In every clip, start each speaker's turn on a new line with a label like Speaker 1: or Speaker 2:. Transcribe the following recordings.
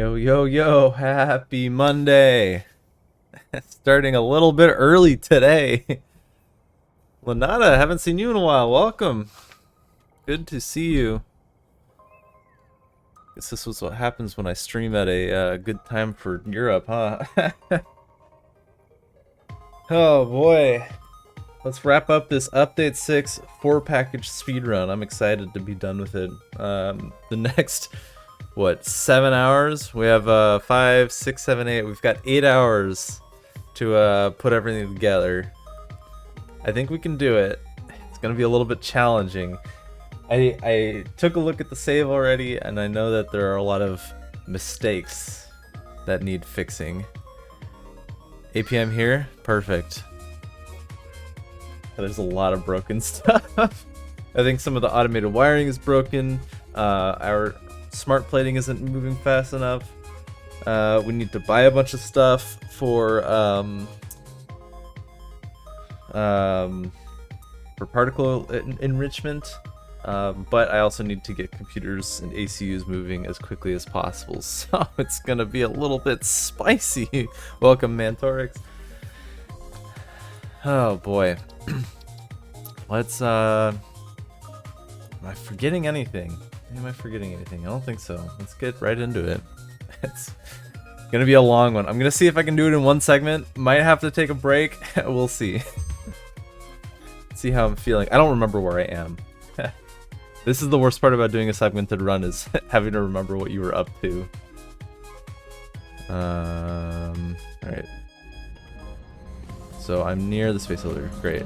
Speaker 1: Yo, yo, yo, happy Monday. Starting a little bit early today. Lanata, haven't seen you in a while. Welcome. Good to see you. Guess this was what happens when I stream at a good time for Europe, huh? Oh boy. Let's wrap up this Update 6 4-package speedrun. I'm excited to be done with it. The next, what, 7 hours? We have 5, 6, 7, 8. We've got 8 hours to put everything together. I think we can do it. It's gonna be a little bit challenging. I took a look at the save already, and I know that there are a lot of mistakes that need fixing. APM here? Perfect. There's a lot of broken stuff. I think some of the automated wiring is broken. Our smart plating isn't moving fast enough. We need to buy a bunch of stuff for particle enrichment. But I also need to get computers and ACUs moving as quickly as possible, so it's gonna be a little bit spicy. Welcome, Mantorix. Oh boy. Let's am I forgetting anything? Am I forgetting anything? I don't think so. Let's get right into it. It's gonna be a long one. I'm gonna see if I can do it in one segment. Might have to take a break. We'll see. See how I'm feeling. I don't remember where I am. This is the worst part about doing a segmented run, is having to remember what you were up to. Alright. So I'm near the space holder. Great.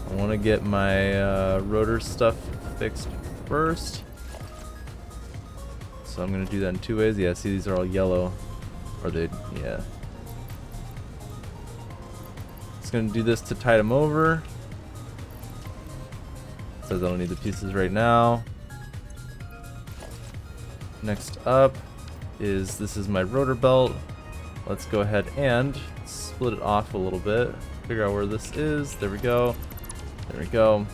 Speaker 1: I want to get my rotor stuff fixed first. So I'm going to do that in 2 ways. Yeah, see, these are all yellow. Or they, yeah. Just gonna do this to tide them over. Says I don't need the pieces right now. Next up is, this is my rotor belt. Let's go ahead and split it off a little bit. Figure out where this is. There we go. There we go.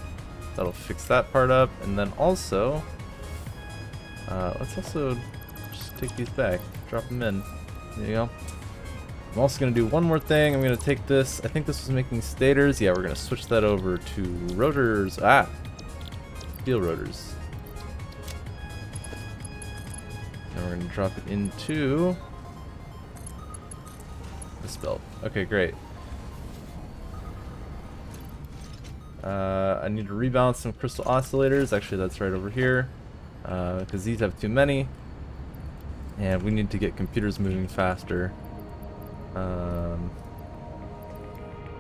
Speaker 1: That'll fix that part up. And then also, let's also just take these back. Drop them in. There you go. I'm also going to do one more thing. I'm going to take this. I think this was making stators. Yeah, we're going to switch that over to rotors. Ah! Steel rotors. And we're going to drop it into this belt. Okay, great. I need to rebalance some crystal oscillators. Actually, that's right over here. Because these have too many. And we need to get computers moving faster.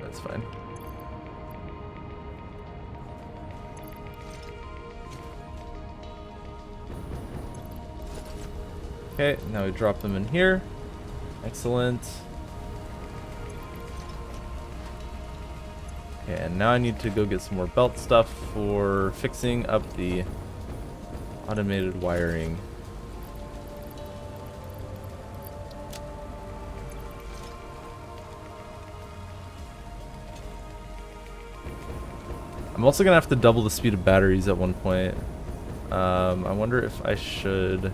Speaker 1: That's fine. Okay, now we drop them in here. Excellent. Okay, and now I need to go get some more belt stuff for fixing up the automated wiring. I'm also gonna have to double the speed of batteries at one point. I wonder if I should.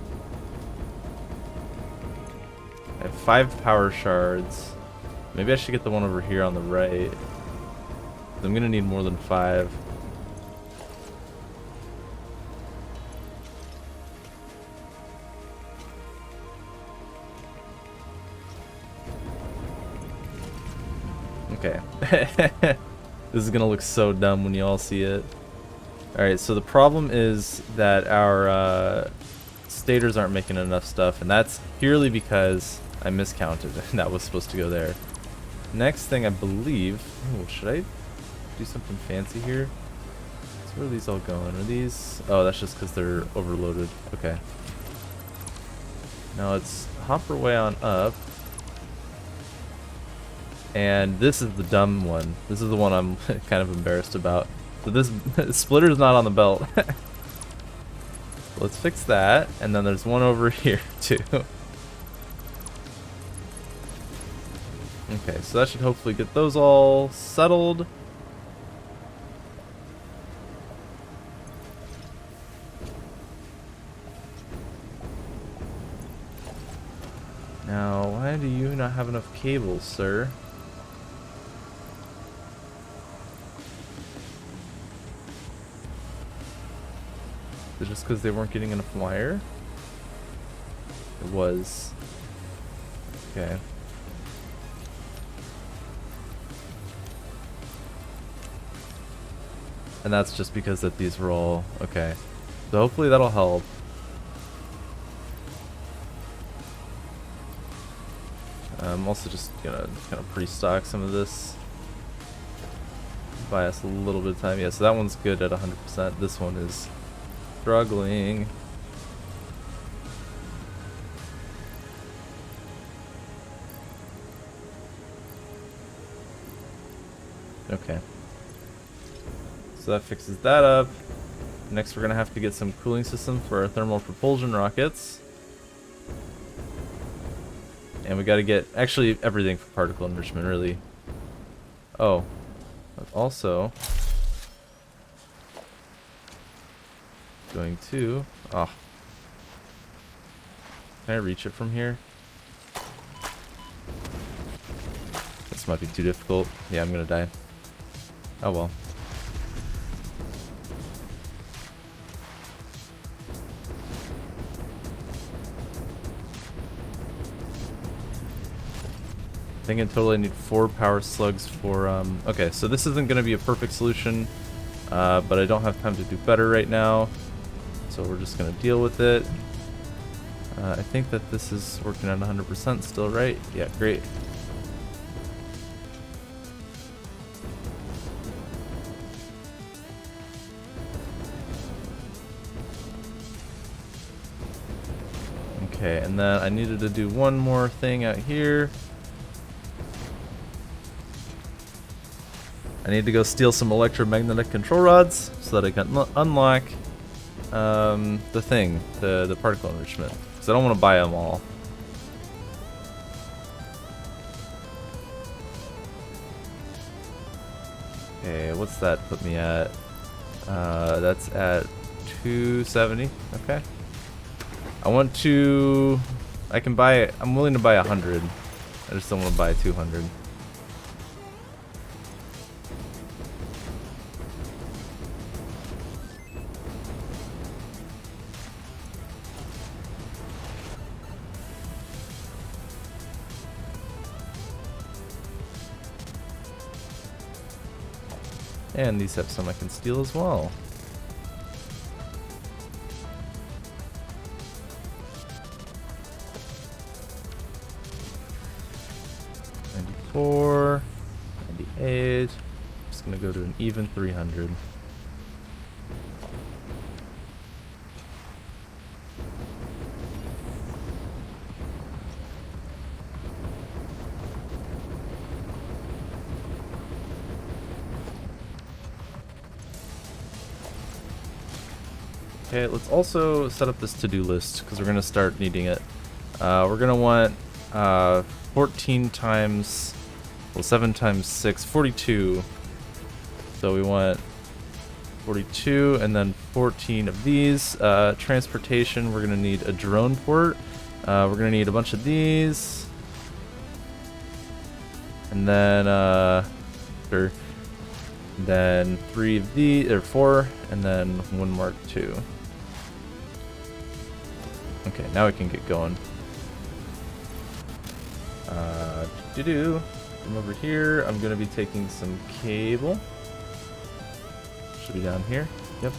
Speaker 1: I have 5 power shards. Maybe I should get the one over here on the right. I'm gonna need more than 5. Okay. This is gonna look so dumb when you all see it. Alright, so the problem is that our stators aren't making enough stuff, and that's purely because I miscounted, and that was supposed to go there. Next thing, I believe... Oh, should I do something fancy here? So where are these all going? Are these... Oh, that's just because they're overloaded. Okay. Now let's hop our way on up. And this is the dumb one. This is the one I'm kind of embarrassed about. So this splitter's not on the belt. Let's fix that. And then there's one over here too. Okay, so that should hopefully get those all settled. Now, why do you not have enough cables, sir? Is it just because they weren't getting enough wire? It was. Okay. And that's just because that these were all... Okay. So hopefully that'll help. I'm also just gonna kind of pre-stock some of this. Buy us a little bit of time. Yeah, so that one's good at 100%. This one is struggling. Okay. So that fixes that up. Next we're gonna have to get some cooling system for our thermal propulsion rockets. And we gotta get actually everything for particle enrichment, really. Oh. But also going to can I reach it from here? This might be too difficult. Yeah, I'm gonna die. Oh well. I think in total I need 4 power slugs for, okay, so this isn't going to be a perfect solution, but I don't have time to do better right now, so we're just going to deal with it. I think that this is working at 100% still, right? Yeah, great. Okay, and then I needed to do one more thing out here. I need to go steal some electromagnetic control rods so that I can unlock the thing, the particle enrichment. Because I don't want to buy them all. Okay, what's that put me at? That's at 270. Okay. I want to... I can buy... I'm willing to buy 100. I just don't want to buy 200. And these have some I can steal as well. $94, $98. Just gonna go to an even 300. Okay, let's also set up this to-do list because we're going to start needing it. We're going to want 14 times, well, 7 times 6, 42. So we want 42 and then 14 of these. Transportation, we're going to need a drone port. We're going to need a bunch of these. And then, sure. And then 3 of these, or 4, and then 1 Mark II. Okay, now we can get going. From over here, I'm gonna be taking some cable. Should be down here. Yep.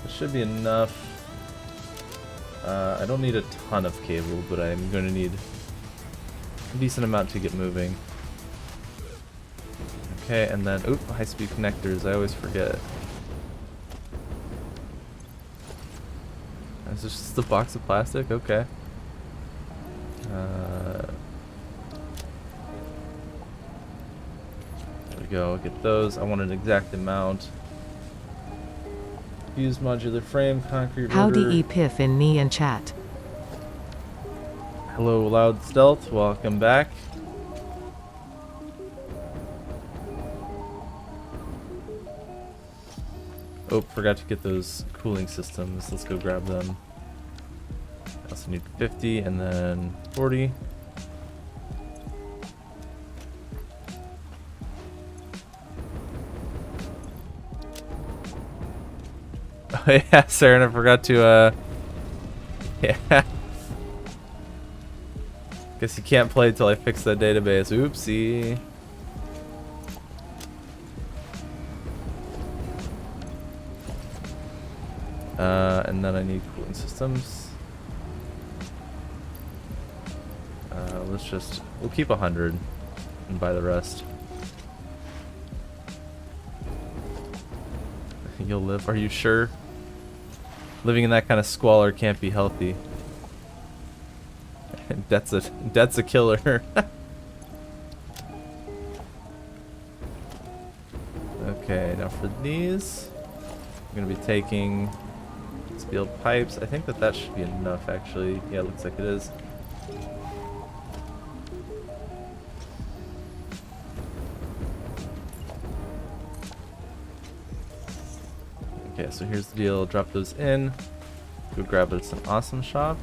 Speaker 1: This should be enough. I don't need a ton of cable, but I'm gonna need a decent amount to get moving. Okay, and then, oop, high-speed connectors, I always forget. Is this just a box of plastic? Okay. There we go, get those. I want an exact amount. Fused modular frame, concrete rotor.
Speaker 2: Howdy Piff in knee and chat.
Speaker 1: Hello, Loud Stealth, welcome back. Oh, forgot to get those cooling systems. Let's go grab them. I also need 50 and then 40. Oh yeah, Saren, I forgot to, yeah. Guess you can't play till I fix that database. Oopsie. And then I need cooling systems. We'll keep 100 and buy the rest. You'll live, are you sure? Living in that kind of squalor can't be healthy. That's a killer. Okay, now for these, I'm gonna be taking steel pipes. I think that should be enough, actually. Yeah, it looks like it is. Okay, so here's the deal. Drop those in. Go grab it at some awesome shop.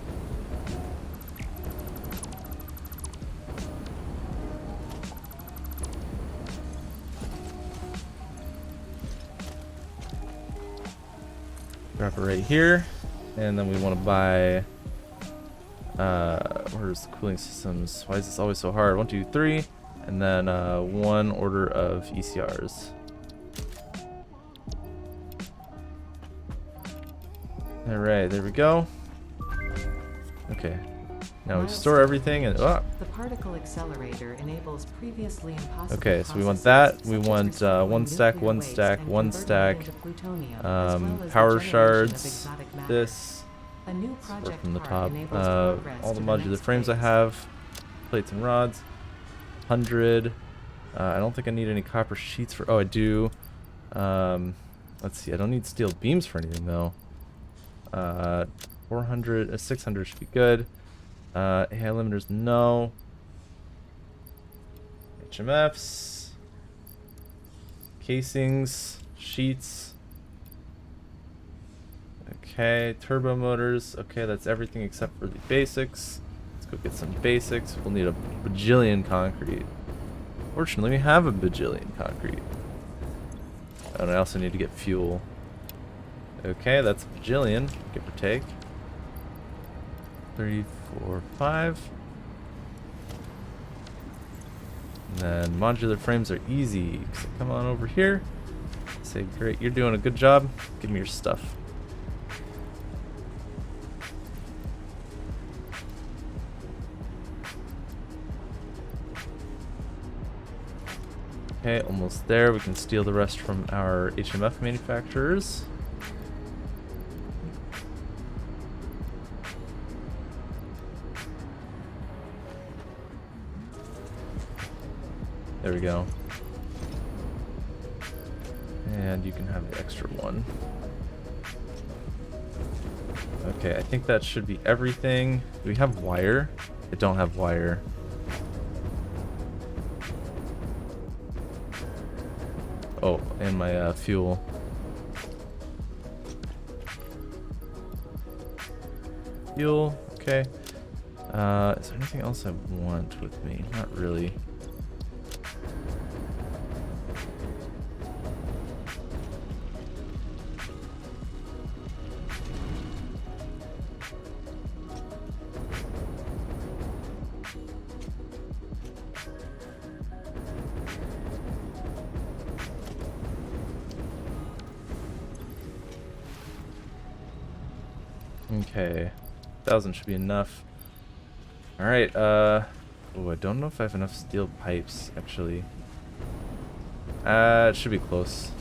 Speaker 1: Drop it right here, and then we want to buy. Where's the cooling systems? Why is this always so hard? 1, 2, 3, and then 1 order of ECRs. All right, there we go. Okay, now we store everything and. Oh.
Speaker 2: The particle accelerator enables previously impossible.
Speaker 1: Okay, so we want that. We want 1 stack, 1 stack, 1 stack. Power shards. This. Start from the top. All the modular frames I have. Plates and rods. 100. I don't think I need any copper sheets for. Oh, I do. Let's see. I don't need steel beams for anything though. 400, 600 should be good. AI limiters, no. HMFs. Casings. Sheets. Okay, turbo motors. Okay, that's everything except for the basics. Let's go get some basics. We'll need a bajillion concrete. Fortunately, we have a bajillion concrete. And I also need to get fuel. Okay, that's a bajillion, give or take. 3, 4, 5. And then modular frames are easy. So come on over here. Say, great, you're doing a good job. Give me your stuff. Okay, almost there. We can steal the rest from our HMF manufacturers. There we go. And you can have the extra one. Okay, I think that should be everything. Do we have wire? I don't have wire. Oh, and my fuel. Fuel, okay. Is there anything else I want with me? Not really. Okay, 1,000 should be enough. All right. Oh, I don't know if I have enough steel pipes actually. It should be close.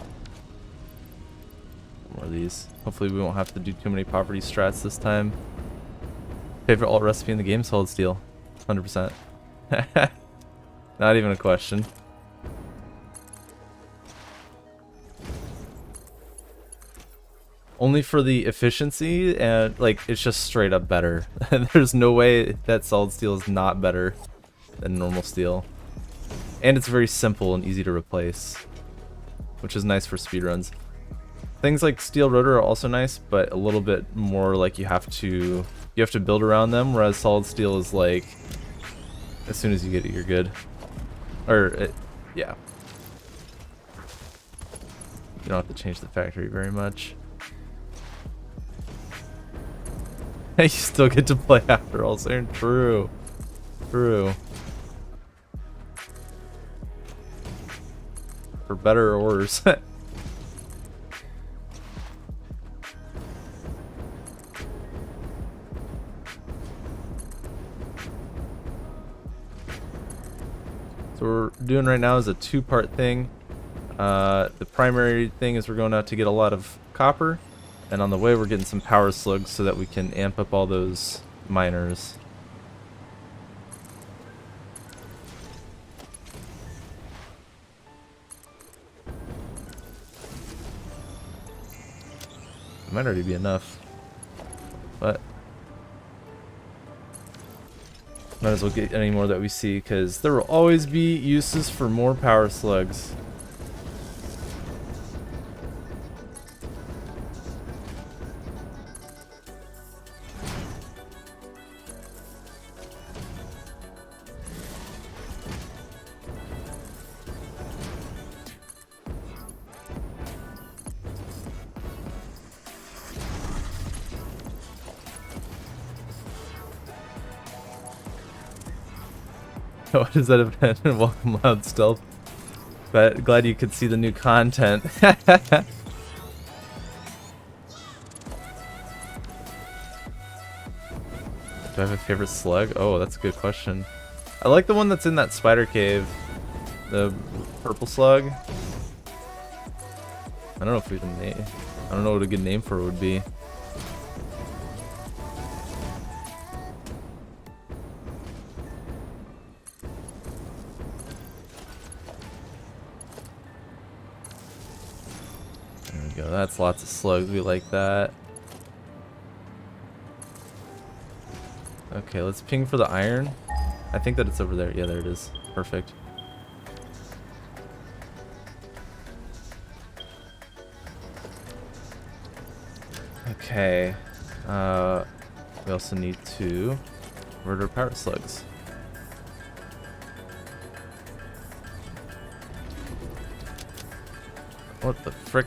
Speaker 1: More of these. Hopefully, we won't have to do too many poverty strats this time. Favorite alt recipe in the game: solid steel, 100%. Not even a question. Only for the efficiency, and like it's just straight up better. There's no way that solid steel is not better than normal steel. And it's very simple and easy to replace, which is nice for speedruns. Things like steel rotor are also nice, but a little bit more like you have to build around them, whereas solid steel is like as soon as you get it, you're good. Yeah. You don't have to change the factory very much. You still get to play after all, so true. True. For better or worse. So what we're doing right now is a two-part thing. The primary thing is we're going out to get a lot of copper, and on the way we're getting some power slugs so that we can amp up all those miners. It might already be enough, but might as well get any more that we see, because there will always be uses for more power slugs. What is that event? Welcome Loud Stealth. But glad you could see the new content. Do I have a favorite slug? Oh, that's a good question. I like the one that's in that spider cave. The purple slug. I don't know if we can name. I don't know what a good name for it would be. There we go. That's lots of slugs. We like that. Okay, let's ping for the iron. I think that it's over there. Yeah, there it is. Perfect. Okay. We also need to convert our power slugs. What the frick?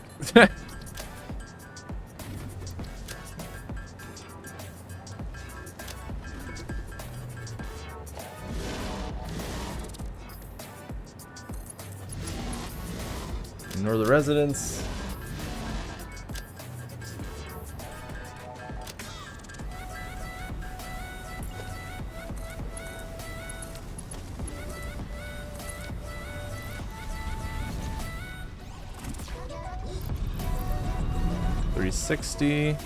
Speaker 1: Ignore the residents. $360.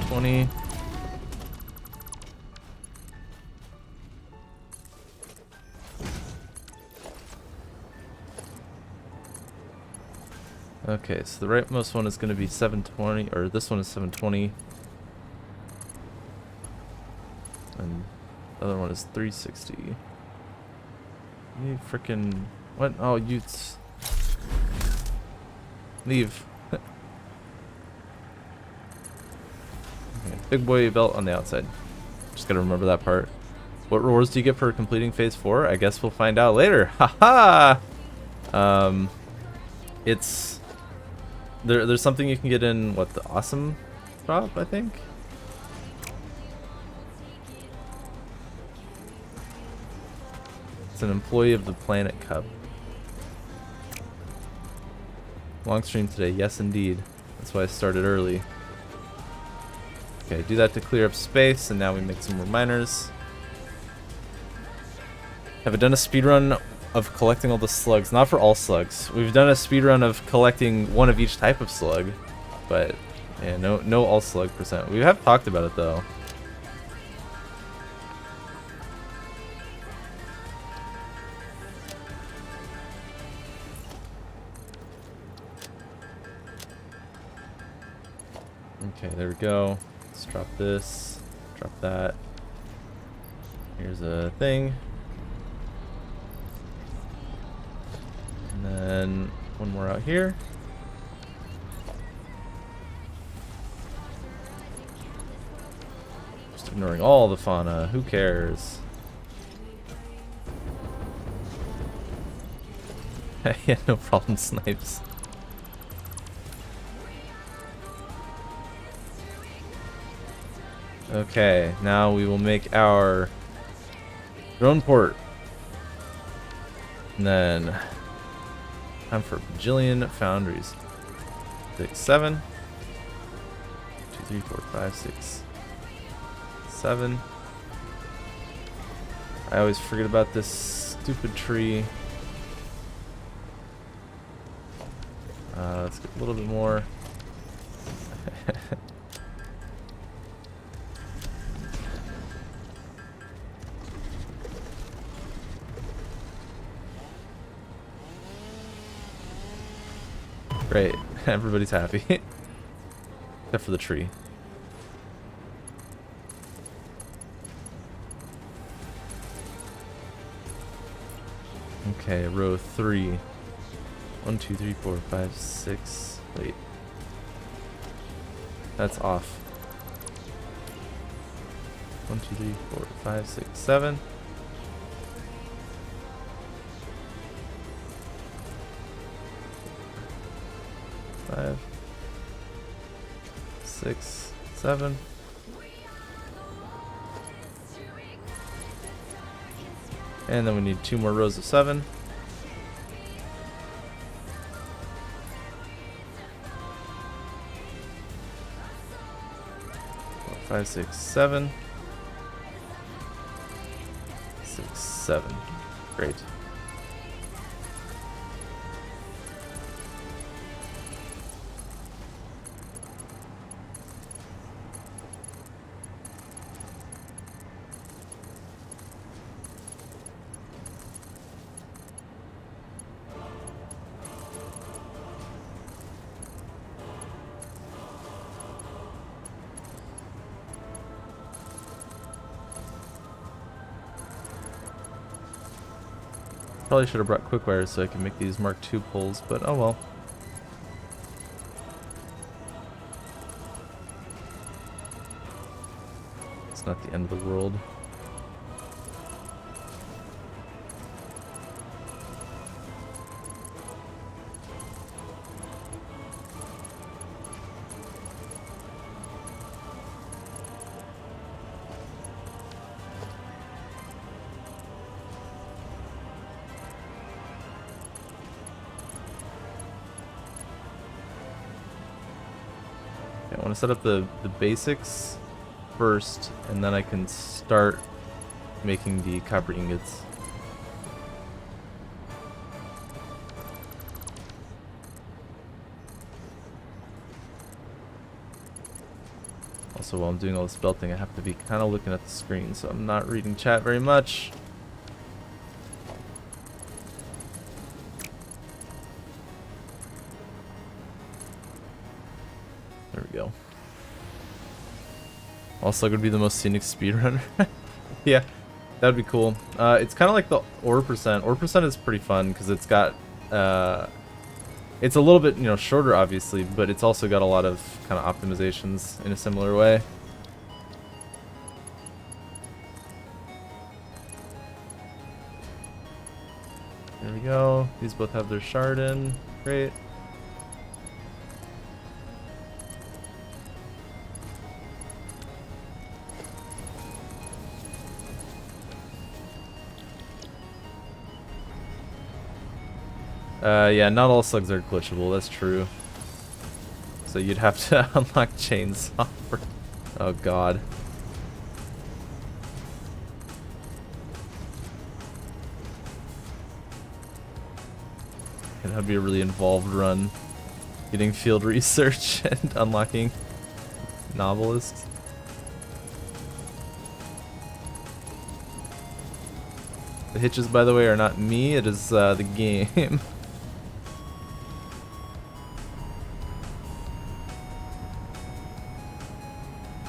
Speaker 1: $120. Okay, so the rightmost one is going to be 720, or this one is 720. And the other one is 360. You freaking... What? Oh, you... Leave. Okay, big boy belt on the outside. Just gotta remember that part. What rewards do you get for completing phase 4? I guess we'll find out later. Haha! It's... There's something you can get in, what, the awesome drop, I think? It's an Employee of the Planet Cup. Long stream today, yes indeed. That's why I started early. Okay, do that to clear up space, and now we make some more miners. Have I done a speedrun of collecting all the slugs? Not for all slugs. We've done a speedrun of collecting one of each type of slug, but yeah, no all slug %. We have talked about it though. Okay, there we go. Let's drop this, drop that. Here's a thing. And then one more out here. Just ignoring all the fauna. Who cares? Yeah, no problem, Snipes. Okay, now we will make our drone port. And then time for a bajillion foundries. 6, 7. 2, 3, 4, 5, 6, 7. I always forget about this stupid tree. Let's get a little bit more. Great, everybody's happy. Except for the tree. Okay, row 3. 1, 2, 3, 4, 5, 6. Wait. That's off. 1, 2, 3, 4, 5, 6, 7. 5, 6, 7. And then we need 2 more rows of 7. 4, 5, 6, 7. 6, 7. Great. Probably should have brought quick wires so I can make these Mark II pulls, but oh well. It's not the end of the world. I want to set up the basics first, and then I can start making the copper ingots. Also, while I'm doing all this belting, I have to be kind of looking at the screen, so I'm not reading chat very much. There we go. Also gonna be the most scenic speedrunner. Yeah, that would be cool. It's kind of like the ore percent. Ore percent is pretty fun because it's got, it's a little bit, you know, shorter obviously, but it's also got a lot of kind of optimizations in a similar way. There we go. These both have their shard in. Great. Yeah, not all slugs are glitchable, that's true. So you'd have to unlock chainsaw for... Oh god. That would be a really involved run. Getting field research and unlocking novelists. The hitches, by the way, are not me, it is the game.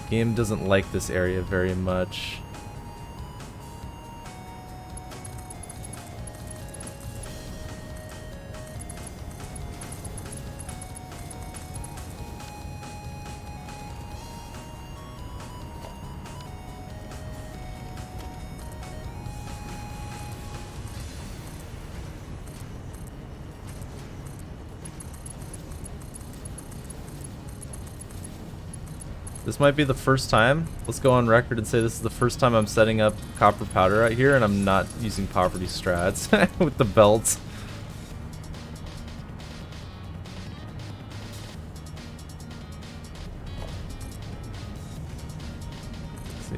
Speaker 1: Game doesn't like this area very much. This might be the first time. Let's go on record and say this is the first time I'm setting up copper powder out here and I'm not using poverty strats with the belts. Let's see.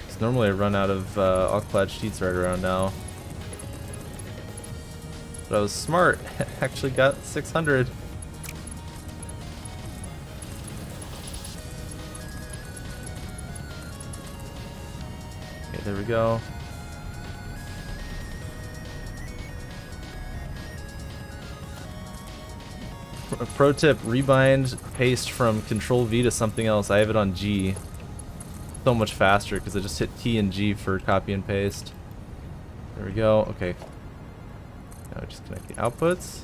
Speaker 1: So normally I run out of all-clad sheets right around now. But I was smart. Actually got 600. Okay, there we go. A pro tip, rebind paste from Control V to something else. I have it on G. So much faster because I just hit T and G for copy and paste. There we go. Okay. Now just connect the outputs.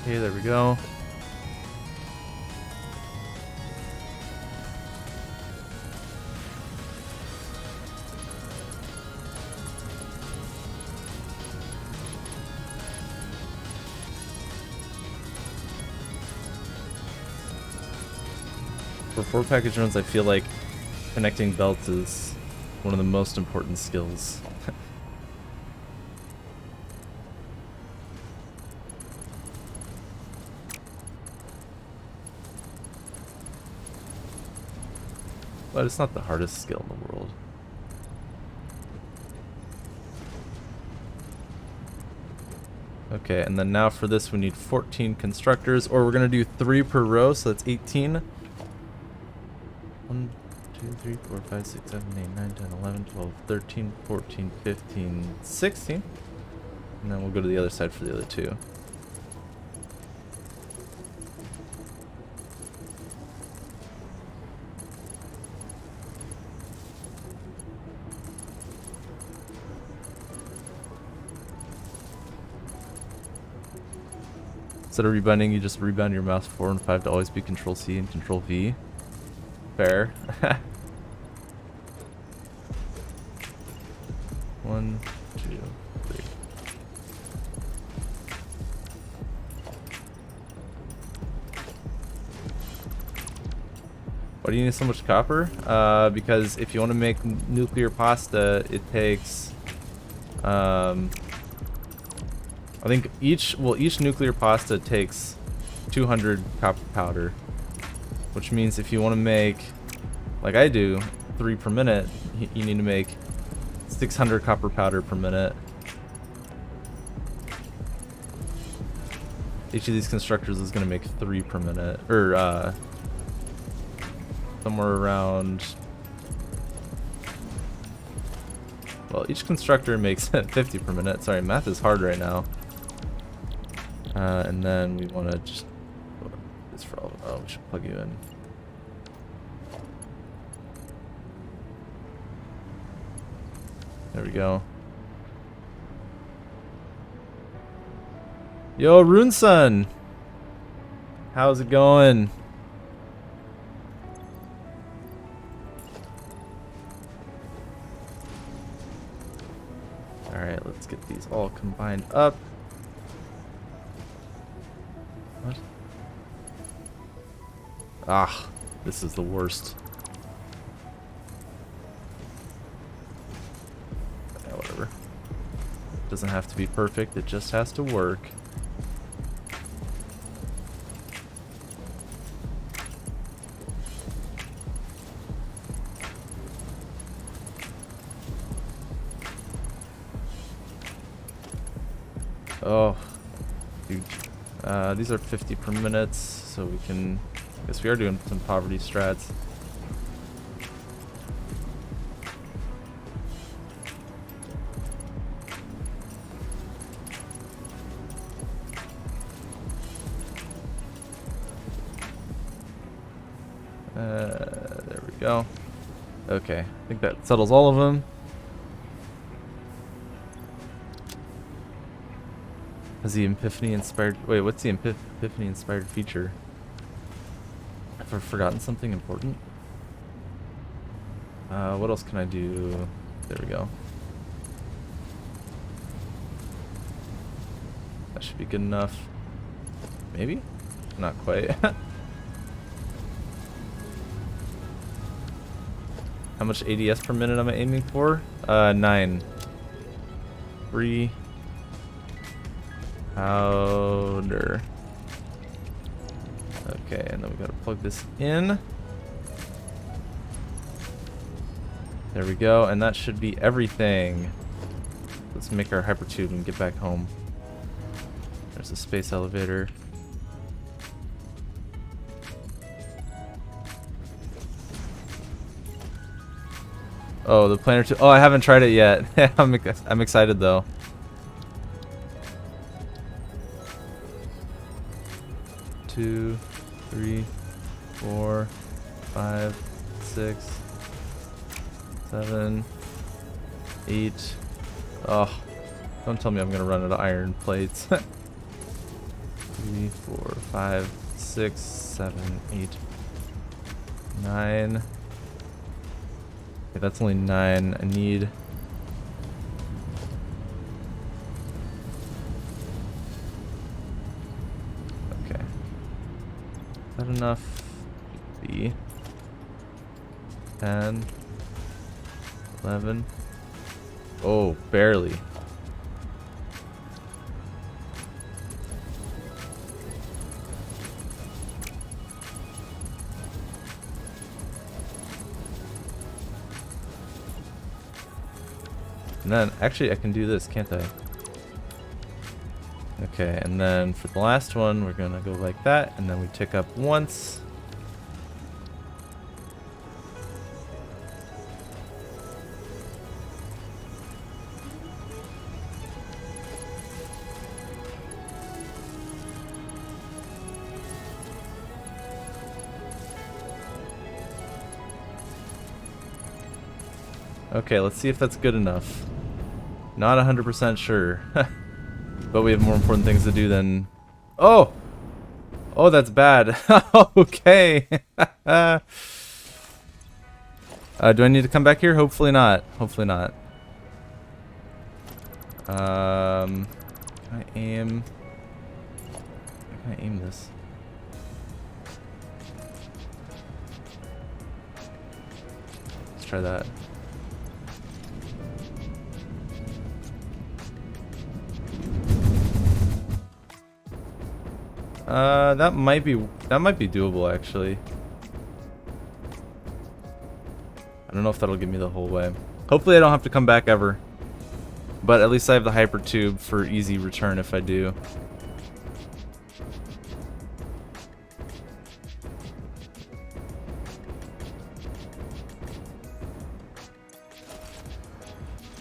Speaker 1: Okay, there we go. For 4-package runs, I feel like connecting belts is one of the most important skills. But it's not the hardest skill in the world. Okay, and then now for this we need 14 constructors, or we're gonna do 3 per row, so that's 18. 1, 2, 3, 4, 5, 6, 7, 8, 9, 10, 11, 12, 13, 14, 15, 16. And then we'll go to the other side for the other 2. Instead of rebinding, you just rebind your mouse 4 and 5 to always be Control C and Control V. Fair. 1, 2, 3. Why do you need so much copper? Because if you want to make nuclear pasta, it takes I think each nuclear pasta takes 200 copper powder, which means if you want to make, like I do, 3 per minute, you need to make 600 copper powder per minute. Each of these constructors is going to make 3 per minute, or somewhere around, well, each constructor makes 50 per minute. Sorry, math is hard right now. And then we want to just, this for all, oh, we should plug you in. There we go. Yo, Runesun! How's it going? Alright, let's get these all combined up. What? Ah, this is the worst. Yeah, whatever. Doesn't have to be perfect, it just has to work. Oh, dude. These are 50 per minute, so we can, I guess we are doing some poverty strats. There we go. Okay, I think that settles all of them. Has the Epiphany inspired... Wait, what's the Epiphany inspired feature? Have I forgotten something important? What else can I do? There we go. That should be good enough. Maybe? Not quite. How much ADS per minute am I aiming for? 9. 3. Powder. Okay, and then we gotta plug this in. There we go, and that should be everything. Let's make our hypertube and get back home. There's a space elevator. Oh, the planar tube. Oh, I haven't tried it yet. I'm excited though. Two, 3, 4, 5, 6, 7, 8. Oh, don't tell me I'm gonna run out of iron plates. 3, 4, 5, 6, 7, 8, 9. Okay, that's only 9. I need... Okay. Is that enough? B. 10. 11. Oh, barely. And then, actually, I can do this, can't I? Okay, and then for the last one, we're gonna go like that, and then we tick up once. Okay, let's see if that's good enough. Not 100% sure. But we have more important things to do than... Oh! Oh, that's bad. Okay. Do I need to come back here? Hopefully not. Hopefully not. Can I aim... How can I aim this? Let's try that. That might be doable actually. I don't know if that'll get me the whole way. Hopefully I don't have to come back ever. But at least I have the hyper tube for easy return if I do.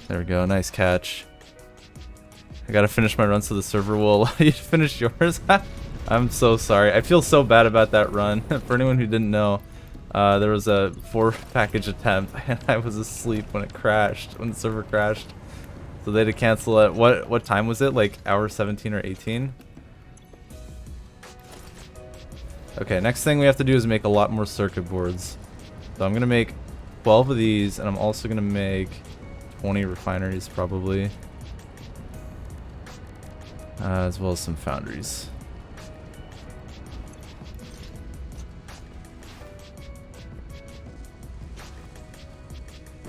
Speaker 1: There we go, nice catch. I gotta finish my run so the server will allow you to finish yours. I'm so sorry. I feel so bad about that run. For anyone who didn't know, there was a 4-package attempt and I was asleep when it crashed, when the server crashed. So they had to cancel it. What time was it? Like hour 17 or 18? Okay, next thing we have to do is make a lot more circuit boards. So I'm gonna make 12 of these, and I'm also gonna make 20 refineries probably. As well as some foundries.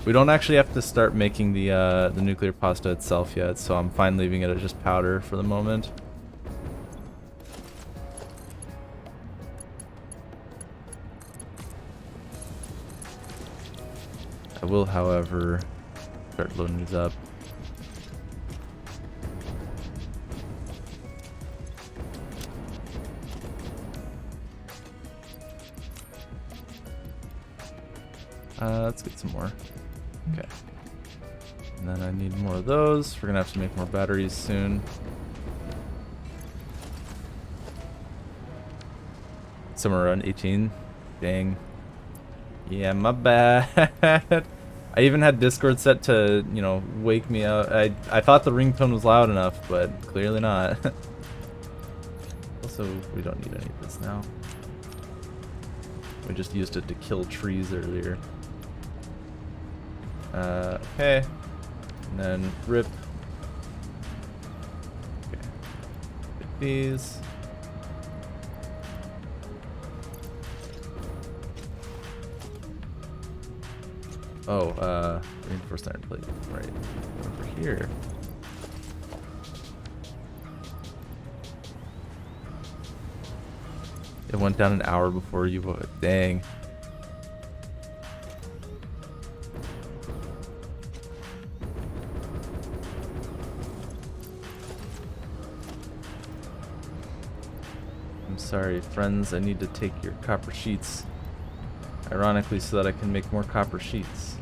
Speaker 1: We don't actually have to start making the nuclear pasta itself yet, so I'm fine leaving it at just powder for the moment. I will, however, start loading these up. Let's get some more. Okay. And then I need more of those. We're gonna have to make more batteries soon. Somewhere around 18. Dang. Yeah, my bad. I even had Discord set to, you know, wake me up. I thought the ringtone was loud enough, but clearly not. Also, we don't need any of this now. We just used it to kill trees earlier. Okay. And then rip. Okay. Get these. Oh, reinforced iron plate. Right. Over here. It went down an hour before you would. Dang. I'm sorry, friends. I need to take your copper sheets. Ironically, so that I can make more copper sheets.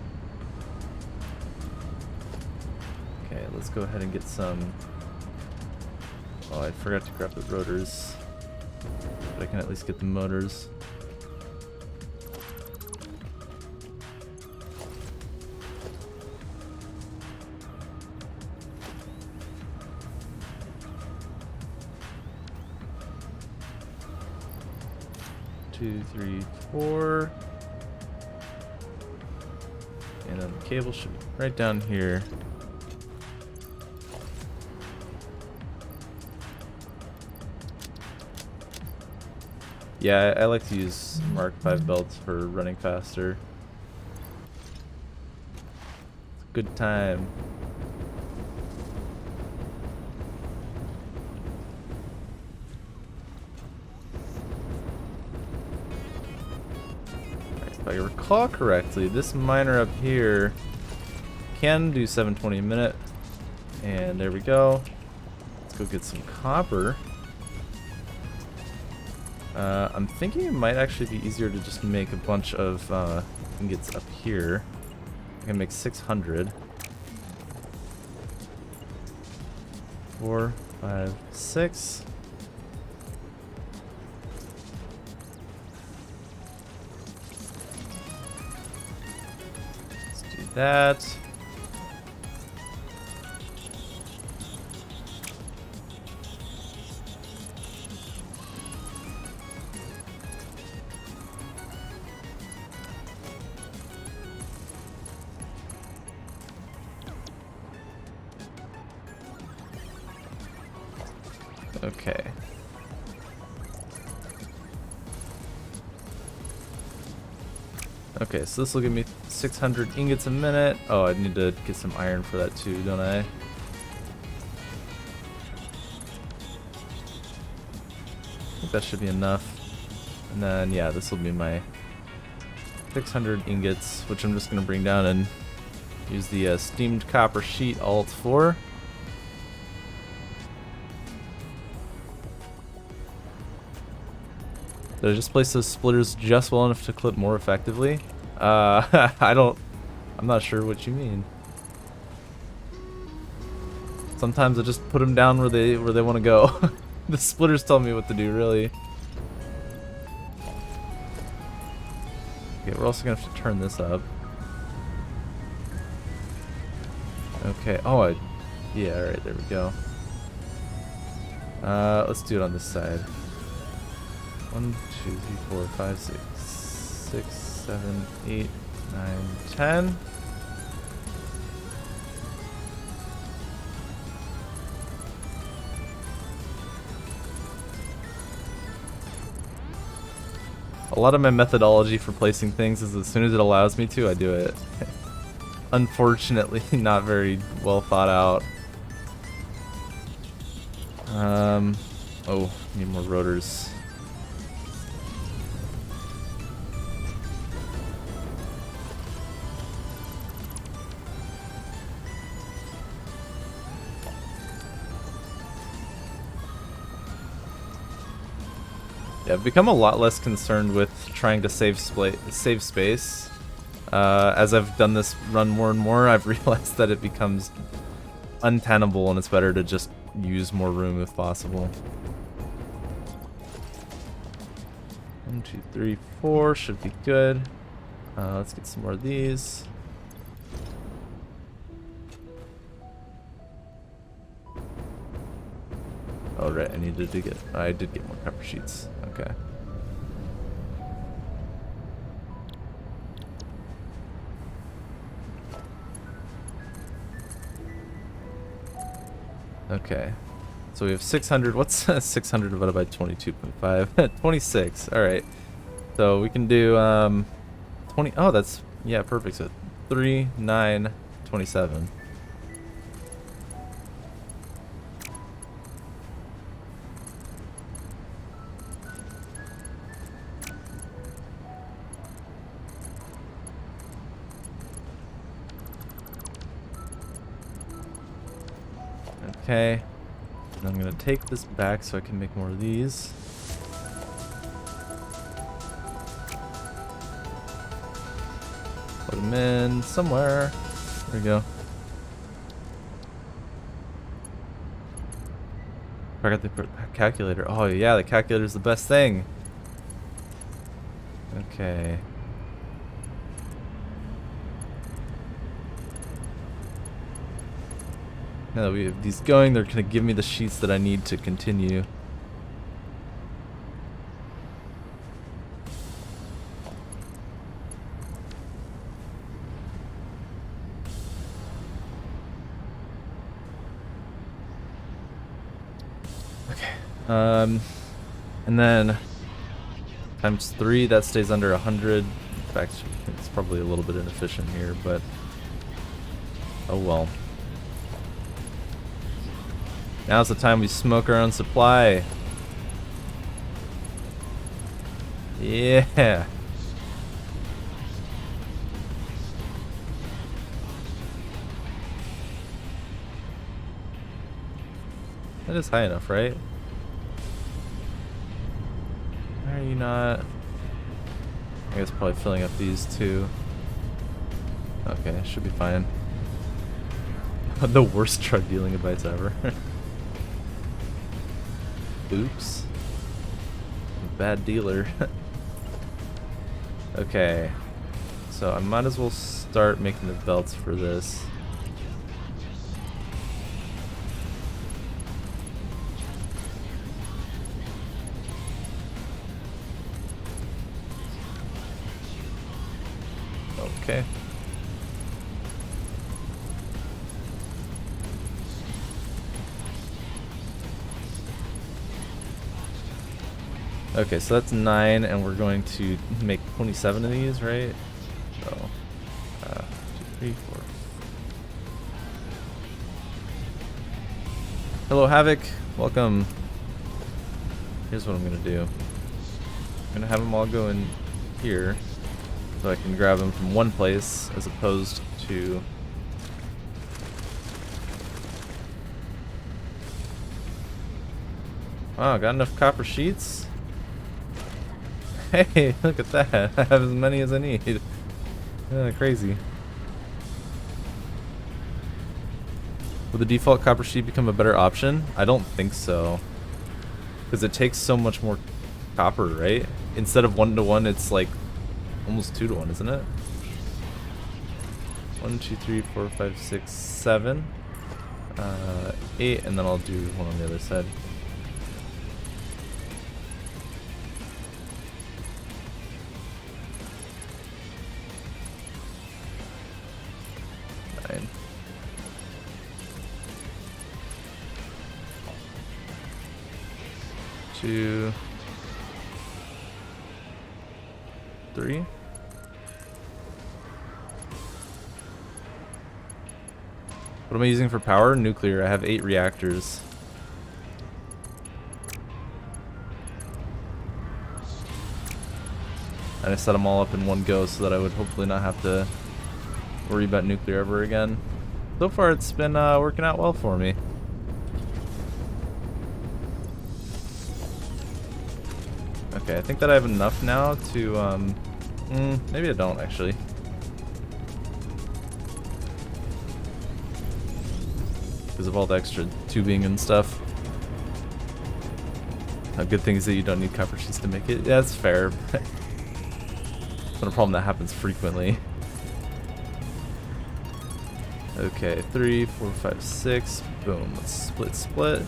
Speaker 1: Okay, let's go ahead and get some. Oh, I forgot to grab the rotors. But I can at least get the motors. Two, three, four. And then the cable should be right down here. Yeah, I like to use Mark 5 belts for running faster. It's a good time. If I recall correctly, this miner up here can do 720 a minute. And there we go. Let's go get some copper. I'm thinking it might actually be easier to just make a bunch of ingots up here. I can make 600. 4, 5, 6. Let's do that. Okay. Okay, so this will give me 600 ingots a minute. Oh, I need to get some iron for that too, don't I? I think that should be enough. And then, yeah, this will be my 600 ingots, which I'm just going to bring down and use the steamed copper sheet alt 4. Did I just place those splitters just well enough to clip more effectively? I'm not sure what you mean. Sometimes I just put them down where they want to go. The splitters tell me what to do, really. Okay, we're also gonna have to turn this up. Okay. Oh, yeah. All right, there we go. Let's do it on this side. 1, 2, 3, 4, 5, 6, 6, 7, 8, 9, 10. A lot of my methodology for placing things is as soon as it allows me to, I do it. Unfortunately, not very well thought out. Oh, need more rotors. Yeah, I've become a lot less concerned with trying to save space. As I've done this run more and more, I've realized that it becomes untenable and it's better to just use more room if possible. 1, 2, 3, 4 should be good. Let's get some more of these. Oh right, I did get more copper sheets. Okay. Okay. So we have 600. What's 600 divided by 22.5? 26. All right. So we can do 20. Oh, that's, yeah, perfect. So 3, 9, 27. Okay. And I'm gonna take this back so I can make more of these. Put them in somewhere. There we go. I got the calculator. Oh yeah, the calculator's the best thing. Okay. Now that we have these going, they're gonna give me the sheets that I need to continue. Okay. And then times 3, that stays under 100. In fact, it's probably a little bit inefficient here, but oh well. Now's the time we smoke our own supply. Yeah. That is high enough, right? Why are you not? I guess probably filling up these two. Okay, should be fine. The worst drug dealing advice ever. Oops. Bad dealer. Okay. So I might as well start making the belts for this. Okay. Okay, so that's 9, and we're going to make 27 of these, right? So, 2, 3, 4. Hello, Havoc. Welcome. Here's what I'm gonna do. I'm gonna have them all go in here, so I can grab them from one place, as opposed to... Wow, got enough copper sheets? Hey, look at that. I have as many as I need. Crazy. Will the default copper sheet become a better option? I don't think so. Because it takes so much more copper, right? Instead of 1-to-1, it's like almost 2-to-1, isn't it? 1, 2, 3, 4, 5, 6, 7. 8, and then I'll do one on the other side. Two, 3. What am I using for power? Nuclear. I have 8 reactors. And I set them all up in one go so that I would hopefully not have to worry about nuclear ever again. So far it's been working out well for me. Okay, I think that I have enough now to, maybe I don't actually. Because of all the extra tubing and stuff. Good thing is that you don't need copper sheets to make it. Yeah, that's fair. It's not a problem that happens frequently. Okay, 3, 4, 5, 6. Boom. Let's split.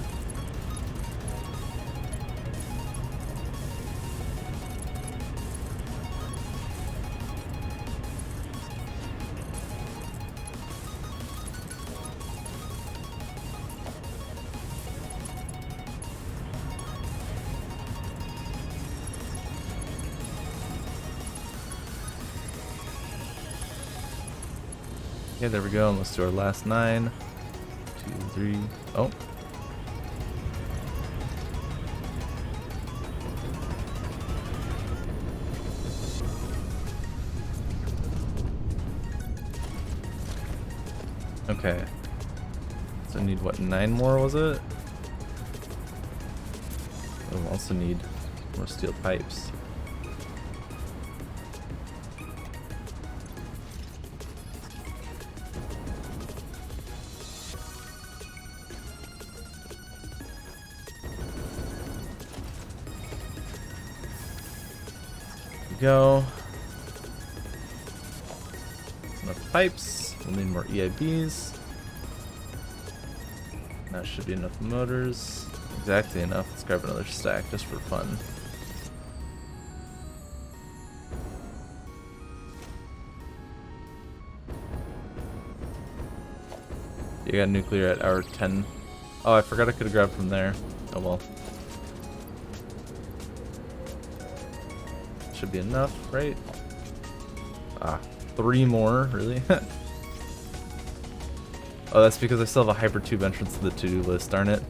Speaker 1: Okay, there we go. And let's do our last 9. 2, 3. Oh. Okay. So I need what, 9 more was it? I also need more steel pipes. Go. Enough pipes. We'll need more EIBs. That should be enough motors. Exactly enough. Let's grab another stack just for fun. You got nuclear at hour 10. Oh, I forgot I could have grabbed from there. Oh well. Should be enough, right? Ah, 3 more, really? Oh, that's because I still have a hypertube entrance to the to-do list, darn it.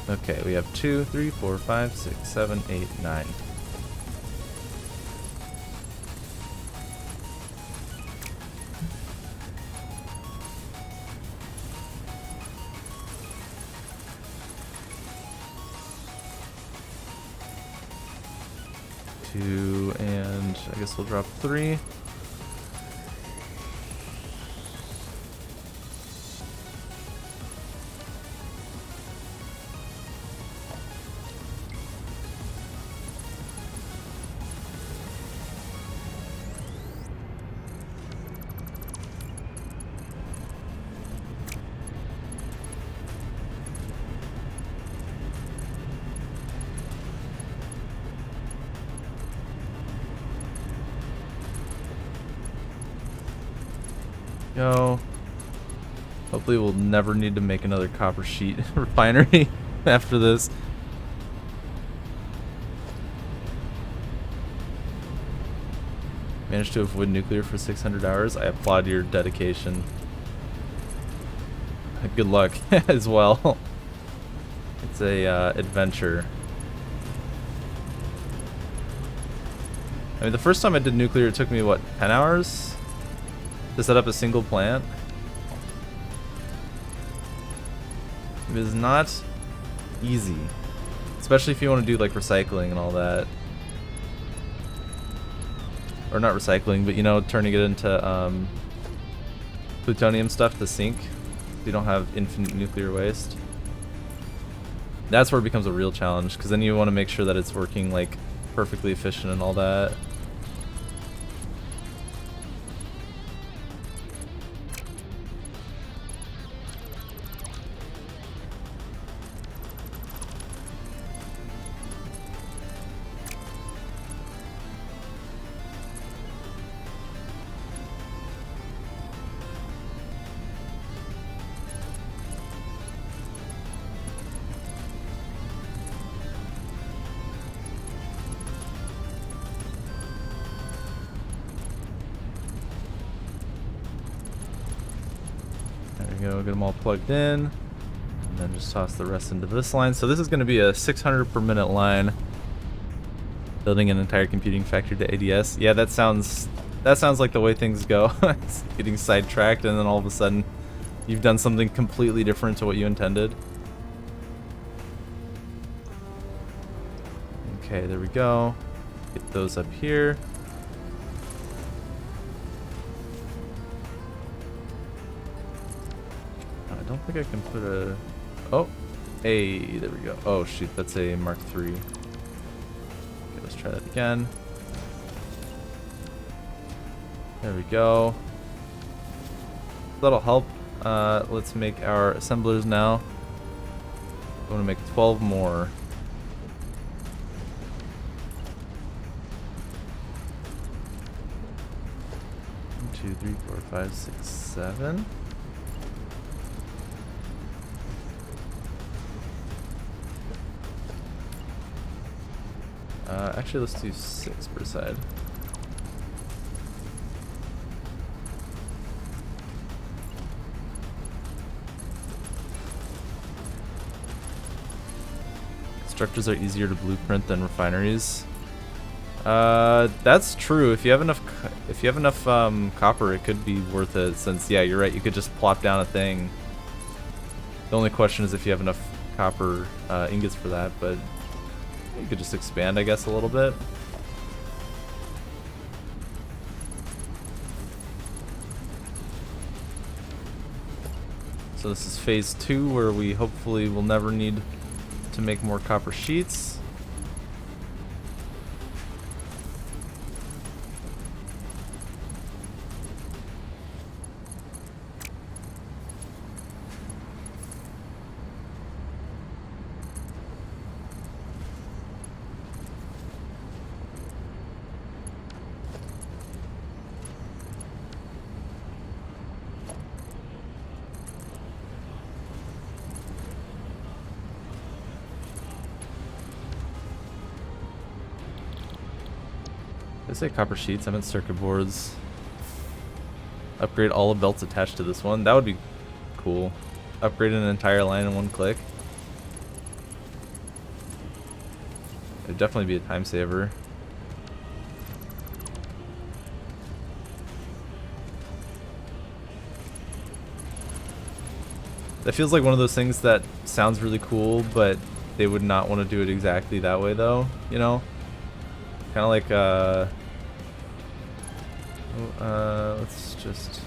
Speaker 1: Okay, we have 2, 3, 4, 5, 6, 7, 8, 9. Two, and I guess we'll drop 3. Go. Hopefully we'll never need to make another copper sheet refinery after this. Managed to avoid nuclear for 600 hours. I applaud your dedication. Good luck as well. It's a adventure. I mean, the first time I did nuclear, it took me, what, 10 hours? To set up a single plant. It is not easy, especially if you want to do like recycling and all that, or not recycling, but you know, turning it into plutonium stuff to sink. So you don't have infinite nuclear waste. That's where it becomes a real challenge, because then you want to make sure that it's working like perfectly efficient and all that. Go get them all plugged in, and then just toss the rest into this line. So this is going to be a 600 per minute line. Building an entire computing factory to ADS. Yeah, that sounds like the way things go. It's getting sidetracked, and then all of a sudden, you've done something completely different to what you intended. Okay, there we go. Get those up here. I don't think I can put a... Oh, hey, there we go. Oh shoot, that's a Mark III. Okay, let's try that again. There we go. That'll help. Let's make our assemblers now. I want to make 12 more. 2, 3, 4, 5, 6, 7. Actually, let's do 6 per side. Structures are easier to blueprint than refineries. That's true. If you have enough, copper, it could be worth it. Since, yeah, you're right. You could just plop down a thing. The only question is if you have enough copper ingots for that, but you could just expand, I guess, a little bit. So this is phase 2, where we hopefully will never need to make more copper sheets. Did I say copper sheets? I meant circuit boards. Upgrade all the belts attached to this one. That would be cool. Upgrade an entire line in one click. It'd definitely be a time saver. That feels like one of those things that sounds really cool, but they would not want to do it exactly that way, though, you know? Kind of like, let's just...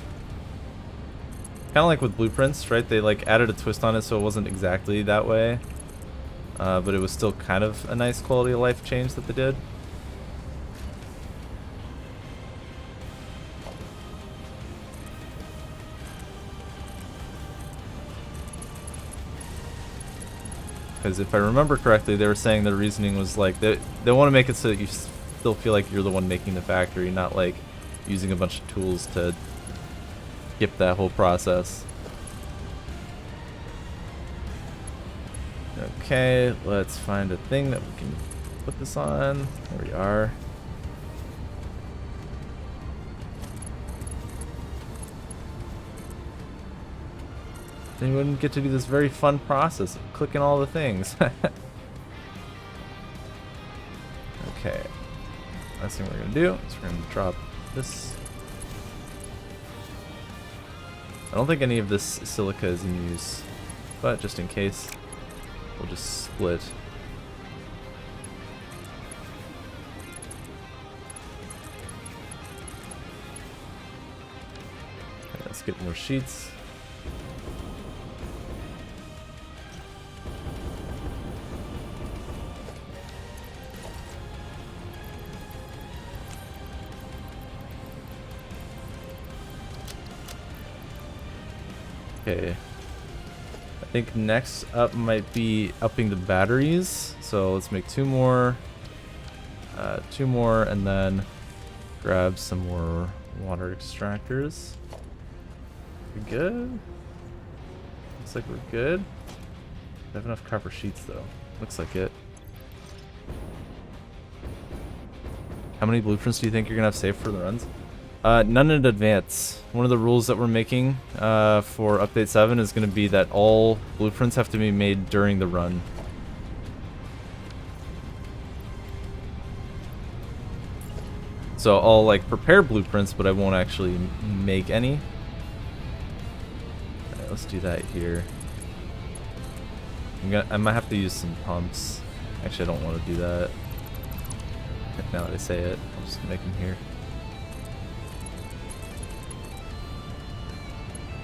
Speaker 1: Kind of like with blueprints, right? They like added a twist on it so it wasn't exactly that way. But it was still kind of a nice quality of life change that they did. Because if I remember correctly, they were saying the reasoning was like, they want to make it so that you still feel like you're the one making the factory, not like using a bunch of tools to skip that whole process. Okay, let's find a thing that we can put this on. There we are. Then you wouldn't get to do this very fun process of clicking all the things. Okay. Last thing we're going to do is we're going to drop this. I don't think any of this silica is in use, but just in case, we'll just split. Okay, let's get more sheets. Okay, I think next up might be upping the batteries. So let's make two more, and then grab some more water extractors. We good? Looks like we're good. I have enough copper sheets though. Looks like it. How many blueprints do you think you're gonna have saved for the runs? None in advance. One of the rules that we're making for update 7 is going to be that all blueprints have to be made during the run. So I'll like prepare blueprints, but I won't actually make any. Alright, let's do that here. I might have to use some pumps. Actually, I don't want to do that. Now that I say it, I'll just make them here.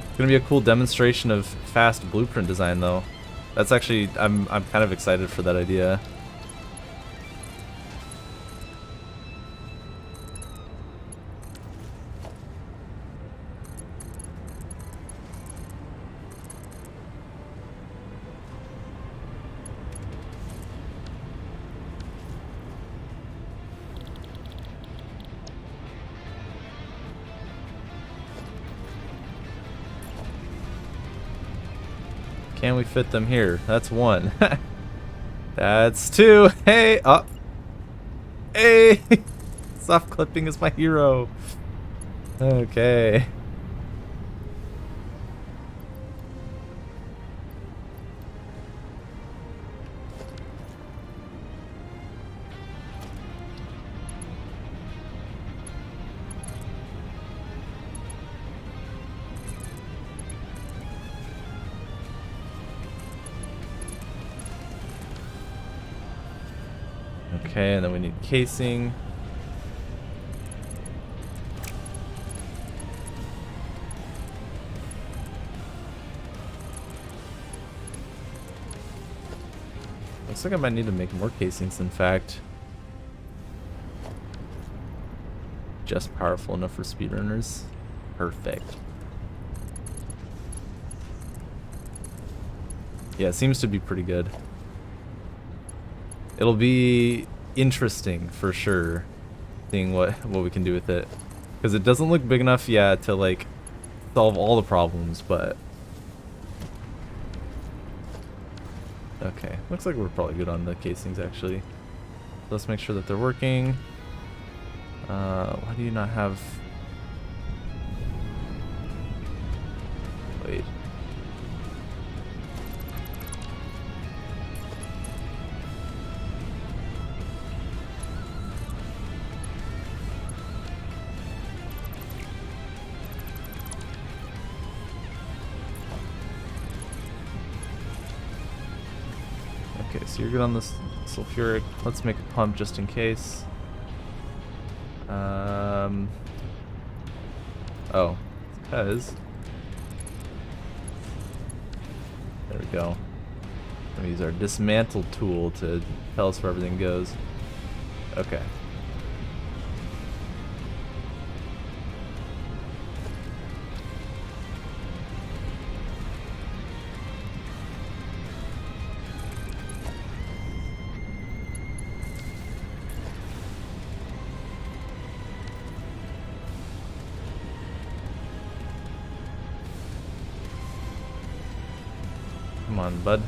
Speaker 1: It's gonna be a cool demonstration of fast blueprint design, though. That's actually, I'm kind of excited for that idea. Can we fit them here? That's one. That's two. Hey, up. Hey, soft clipping is my hero. Okay. Okay, and then we need casing. Looks like I might need to make more casings, in fact. Just powerful enough for speedrunners. Perfect. Yeah, it seems to be pretty good. It'll be interesting for sure, seeing what we can do with it, because it doesn't look big enough yet to like solve all the problems, but okay, looks like we're probably good on the casings actually. Let's make sure that they're working. Why do you not have? Wait. Okay, so you're good on this sulfuric. Let's make a pump just in case. Oh, because there we go. We use our dismantle tool to tell us where everything goes. Okay. Come on, bud.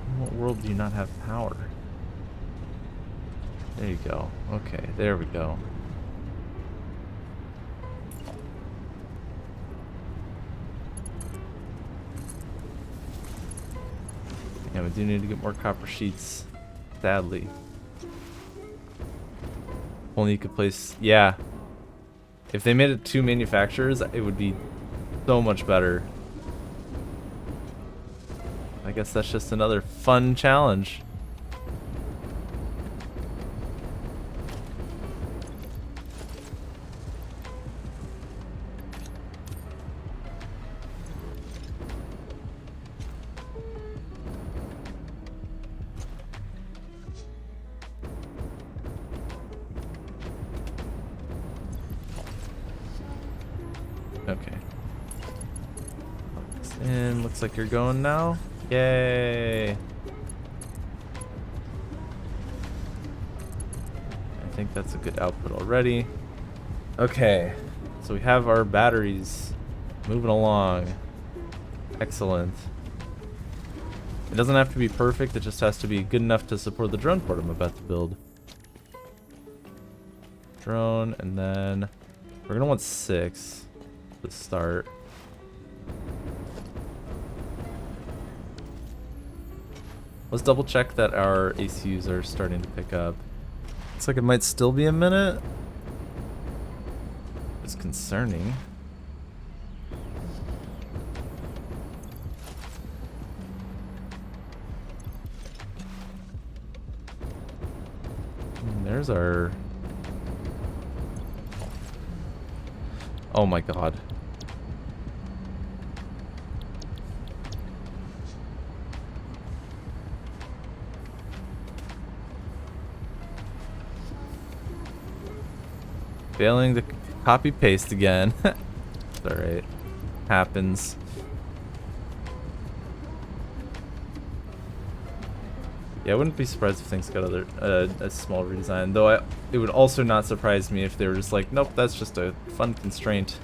Speaker 1: In what world do you not have power? There you go. Okay, there we go. Yeah, we do need to get more copper sheets, sadly. Only you could place... Yeah. If they made it 2 manufacturers, it would be so much better. I guess that's just another fun challenge. Okay. And looks like you're going now. Yay! I think that's a good output already. Okay, so we have our batteries moving along. Excellent. It doesn't have to be perfect, it just has to be good enough to support the drone port I'm about to build. Drone, and then we're gonna want 6 to start. Let's double check that our ACUs are starting to pick up. Looks like it might still be a minute. It's concerning. There's our... Oh my god. Failing to copy paste again. It's alright. Happens. Yeah, I wouldn't be surprised if things got a small redesign. Though it would also not surprise me if they were just like, nope, that's just a fun constraint.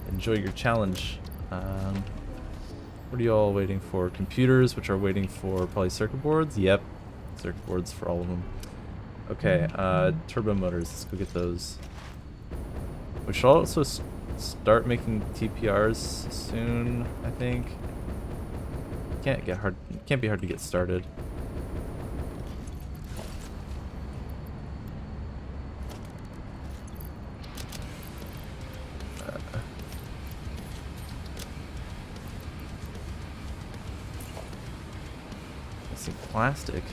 Speaker 1: Enjoy your challenge. What are you all waiting for? Computers, which are waiting for probably circuit boards? Yep. Circuit boards for all of them. Okay, turbo motors. Let's go get those. We should also start making TPRs soon, I think. Can't be hard to get started. Missing plastic.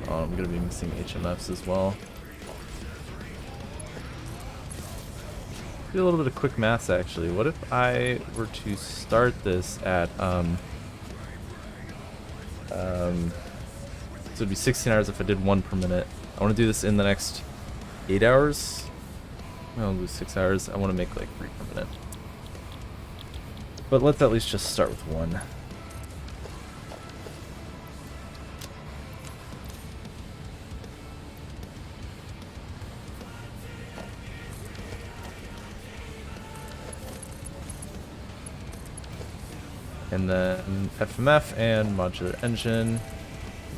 Speaker 1: Oh, I'm gonna be missing HMFs as well. Do a little bit of quick maths actually. What if I were to start this at so it'd be 16 hours if I did 1 per minute. I want to do this in the next 8 hours. I'll lose 6 hours. I want to make like 3 per minute. But let's at least just start with 1. And then FMF and modular engine.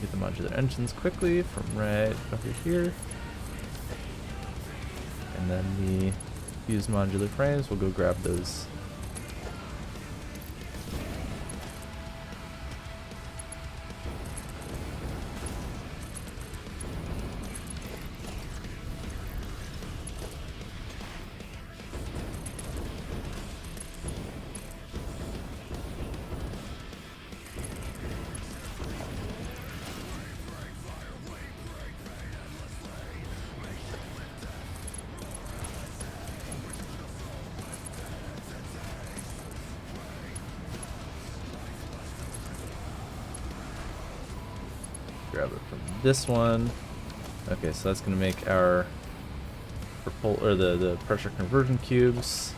Speaker 1: Get the modular engines quickly from right over here. And then the fused modular frames, we'll go grab those. Grab it from this one. Okay, so that's gonna make our the pressure conversion cubes.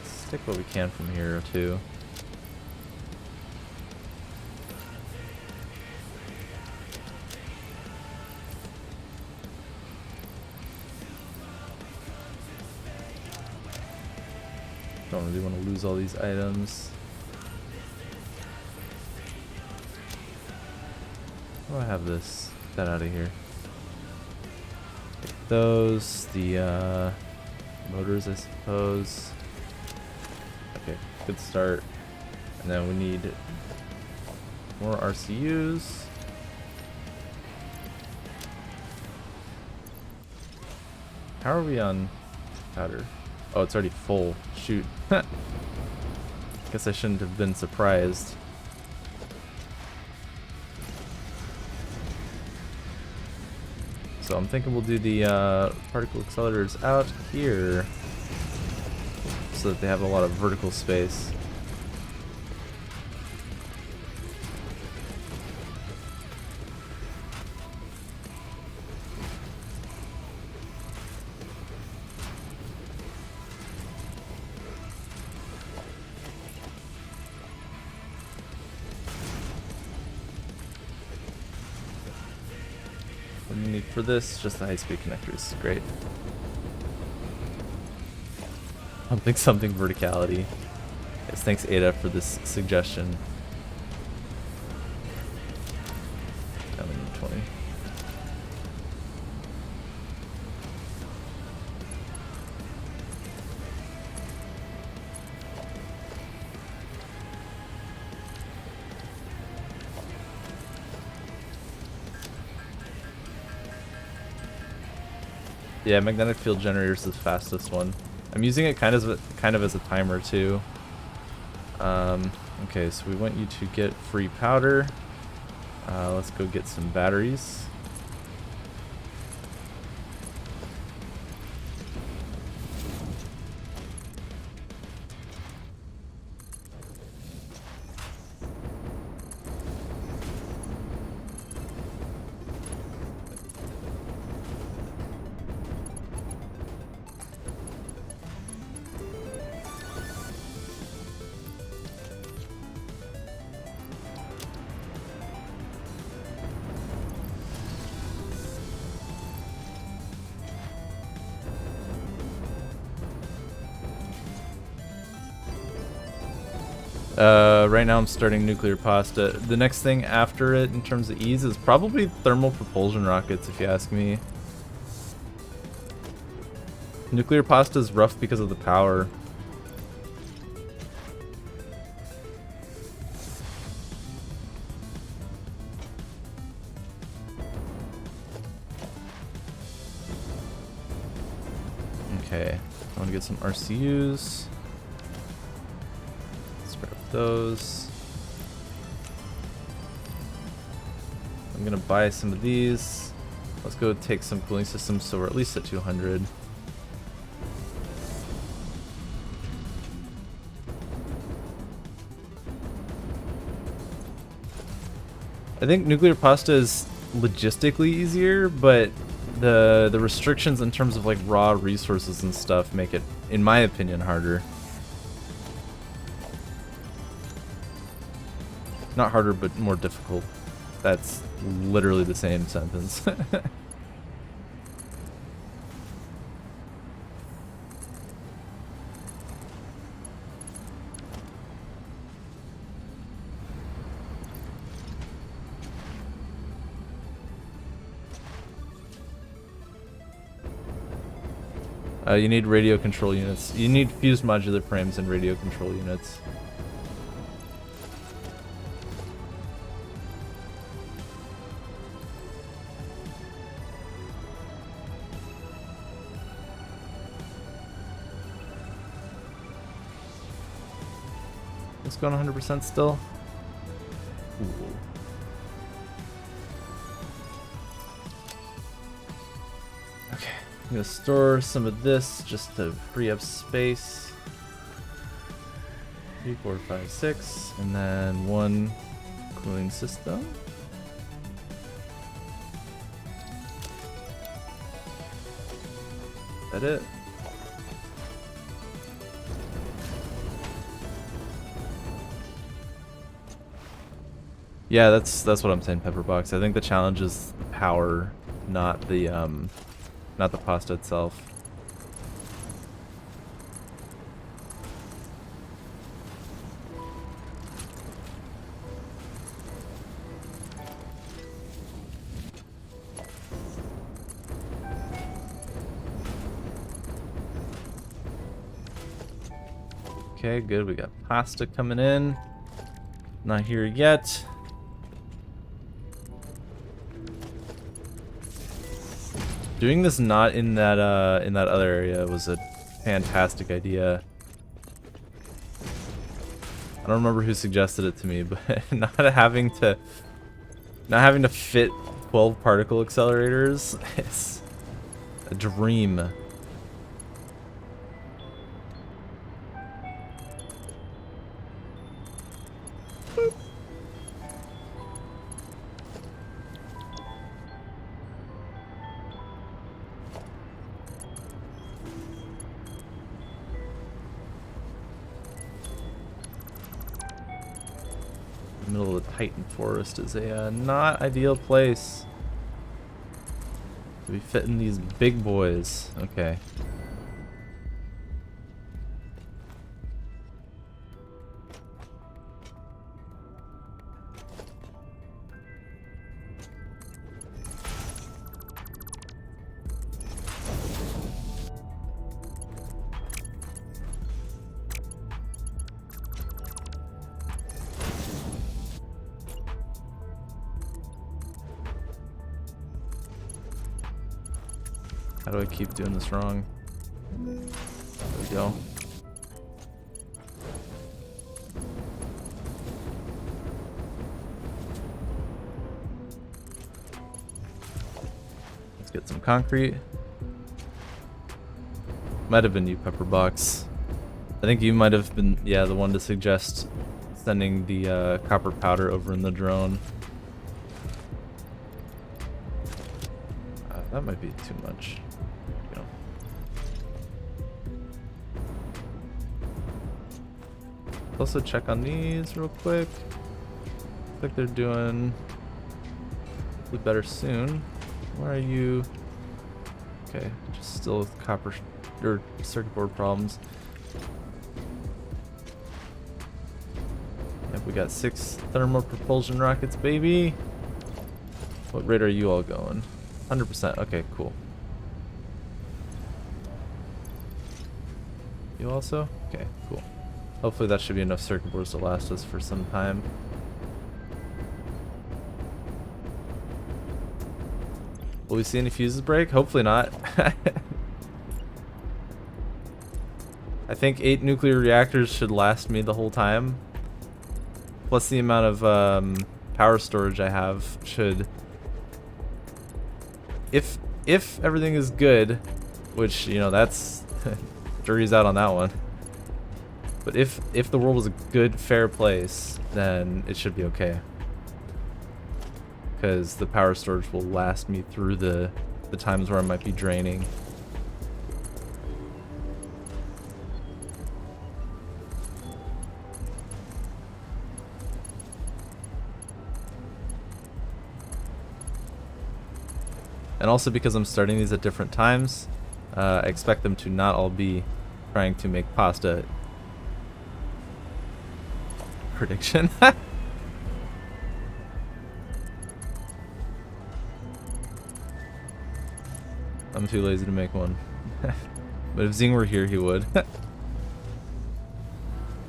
Speaker 1: Stick what we can from here too. Don't really want to lose all these items. Oh, I have this. Get that out of here. Take those, the motors, I suppose. Okay, good start. And then we need more RCUs. How are we on powder? Oh, it's already full. Shoot. Guess I shouldn't have been surprised. So I'm thinking we'll do the particle accelerators out here so that they have a lot of vertical space. What do you need for this? Just the high-speed connectors. Great. Something verticality. Yes, thanks Ada for this suggestion. Now we need 20. Yeah, magnetic field generator is the fastest one. I'm using it kind of as a timer too. Okay, so we want you to get free powder. Let's go get some batteries. Right now I'm starting nuclear pasta. The next thing after it in terms of ease is probably thermal propulsion rockets, if you ask me. Nuclear pasta is rough because of the power. Okay, I want to get some RCUs. Spread up those. I'm gonna buy some of these. Let's go take some cooling systems so we're at least at 200. I think nuclear pasta is logistically easier, but the restrictions in terms of like raw resources and stuff make it, in my opinion, harder. Not harder, but more difficult. That's literally the same sentence. You need radio control units. You need fused modular frames and radio control units. It's going 100% still. Ooh. Okay, I'm gonna store some of this just to free up space. 3, 4, 5, 6, and then 1 cooling system. Is that it? Yeah, that's what I'm saying, Pepperbox. I think the challenge is the power, not the pasta itself. Okay, good. We got pasta coming in. Not here yet. Doing this not in that other area was a fantastic idea. I don't remember who suggested it to me, but not having to fit 12 particle accelerators is a dream. Middle of the Titan Forest is a not ideal place to be fitting these big boys. Okay. How do I keep doing this wrong? There we go. Let's get some concrete. Might have been you, Pepperbox. I think you might have been, yeah, the one to suggest sending the copper powder over in the drone. That might be too much. You know. Also check on these real quick. Looks like they're doing hopefully better soon. Where are you? Okay, just still with copper or circuit board problems. We got 6 thermal propulsion rockets, baby. What rate are you all going? 100%. Okay, cool. You also? Okay, cool. Hopefully that should be enough circuit boards to last us for some time. Will we see any fuses break? Hopefully not. I think 8 nuclear reactors should last me the whole time. Plus the amount of power storage I have should... If everything is good, which, you know, that's... jury's out on that one. But if the world was a good, fair place, then it should be okay. Because the power storage will last me through the times where I might be draining. And also because I'm starting these at different times, I expect them to not all be trying to make pasta. Prediction. I'm too lazy to make one. But if Zing were here, he would. Did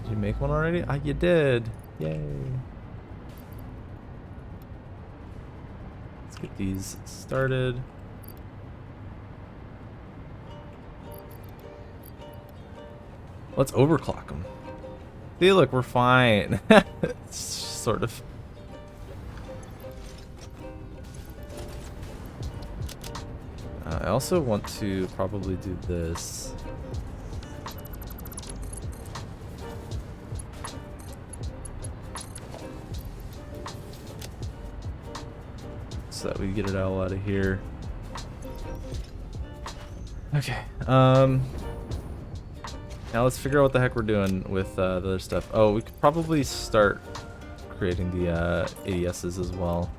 Speaker 1: you make one already? Ah, you did. Yay. Let's get these started. Let's overclock them. See, look, we're fine. Sort of. I also want to probably do this. So that we get it all out of here. Okay. Now let's figure out what the heck we're doing with the other stuff. Oh, we could probably start creating the ADSs as well.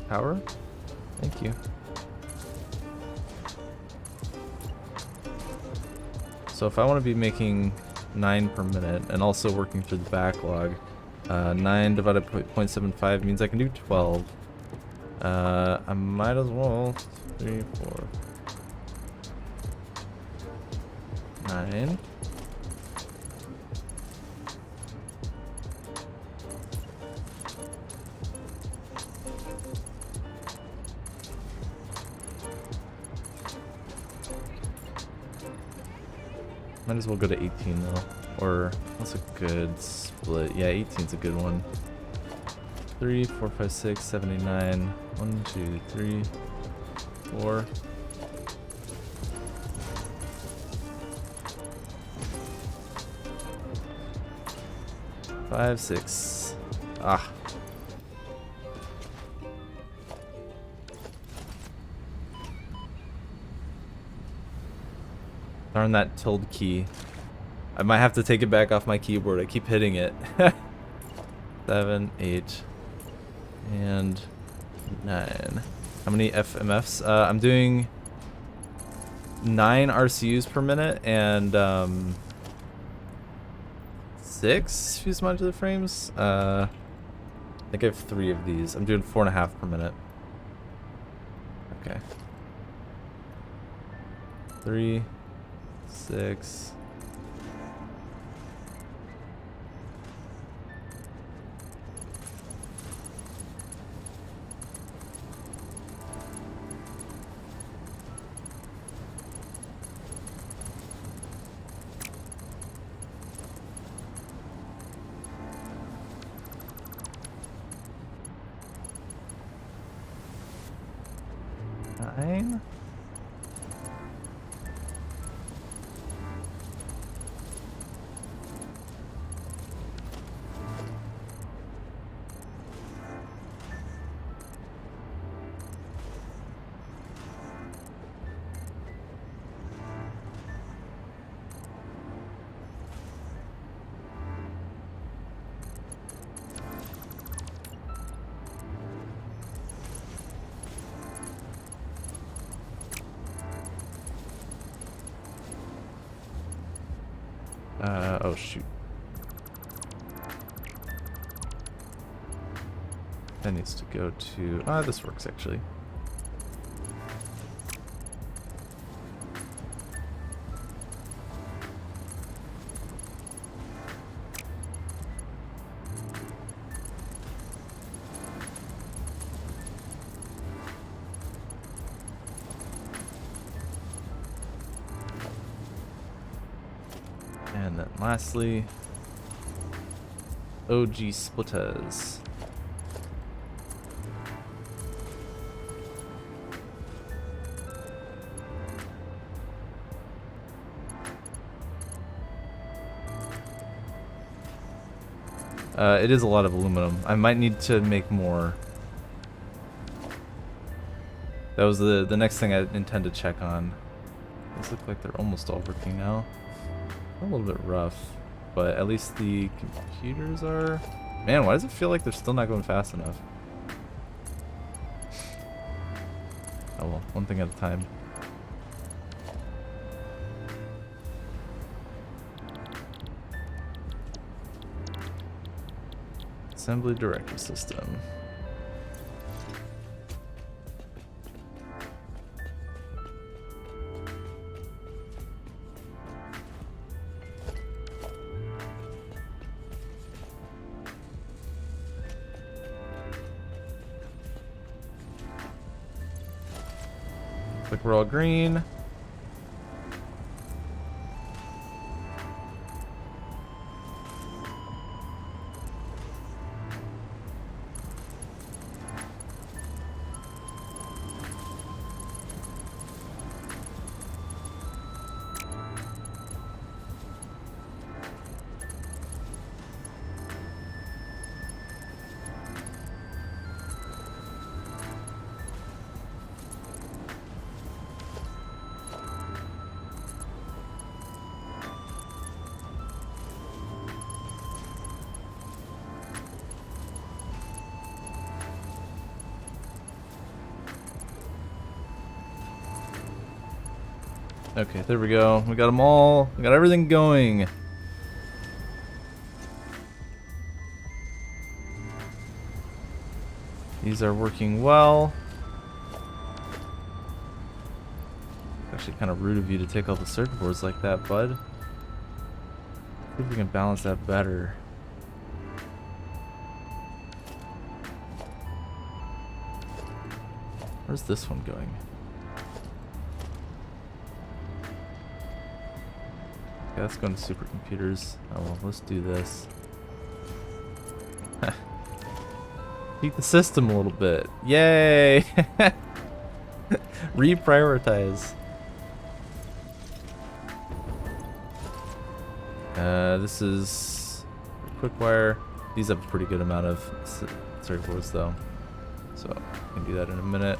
Speaker 1: Power? Thank you. So if I want to be making 9 per minute and also working through the backlog, 9 divided by 0.75 means I can do 12. I might as well 3, 4, 9. Might as well go to 18 though, or that's a good split. Yeah, 18's a good one. 3, 4, 5, 6, 7, 8, 9. 1, 2, 3, 4. Five, 6. Ah. Darn that tilde key. I might have to take it back off my keyboard. I keep hitting it. 7, 8, and 9. How many FMFs? I'm doing 9 RCUs per minute and 6 fuse modular frames. I think I have 3 of these. I'm doing 4.5 per minute. Okay. 3, 6. Nine. Oh shoot. That needs to go to, this works actually. And then lastly, OG splitters. It is a lot of aluminum. I might need to make more. That was the next thing I intend to check on. These look like they're almost all working now. A little bit rough, but at least the computers are... Man, why does it feel like they're still not going fast enough? Oh well, one thing at a time. Assembly director system. Looks like we're all green. Okay, there we go. We got them all. We got everything going. These are working well. Actually kind of rude of you to take all the circuit boards like that, bud. See if we can balance that better. Where's this one going? Okay, that's going to supercomputers. Oh well, let's do this. Beat the system a little bit. Yay! Reprioritize. This is quick wire. These have a pretty good amount of circuit boards though, so I can do that in a minute.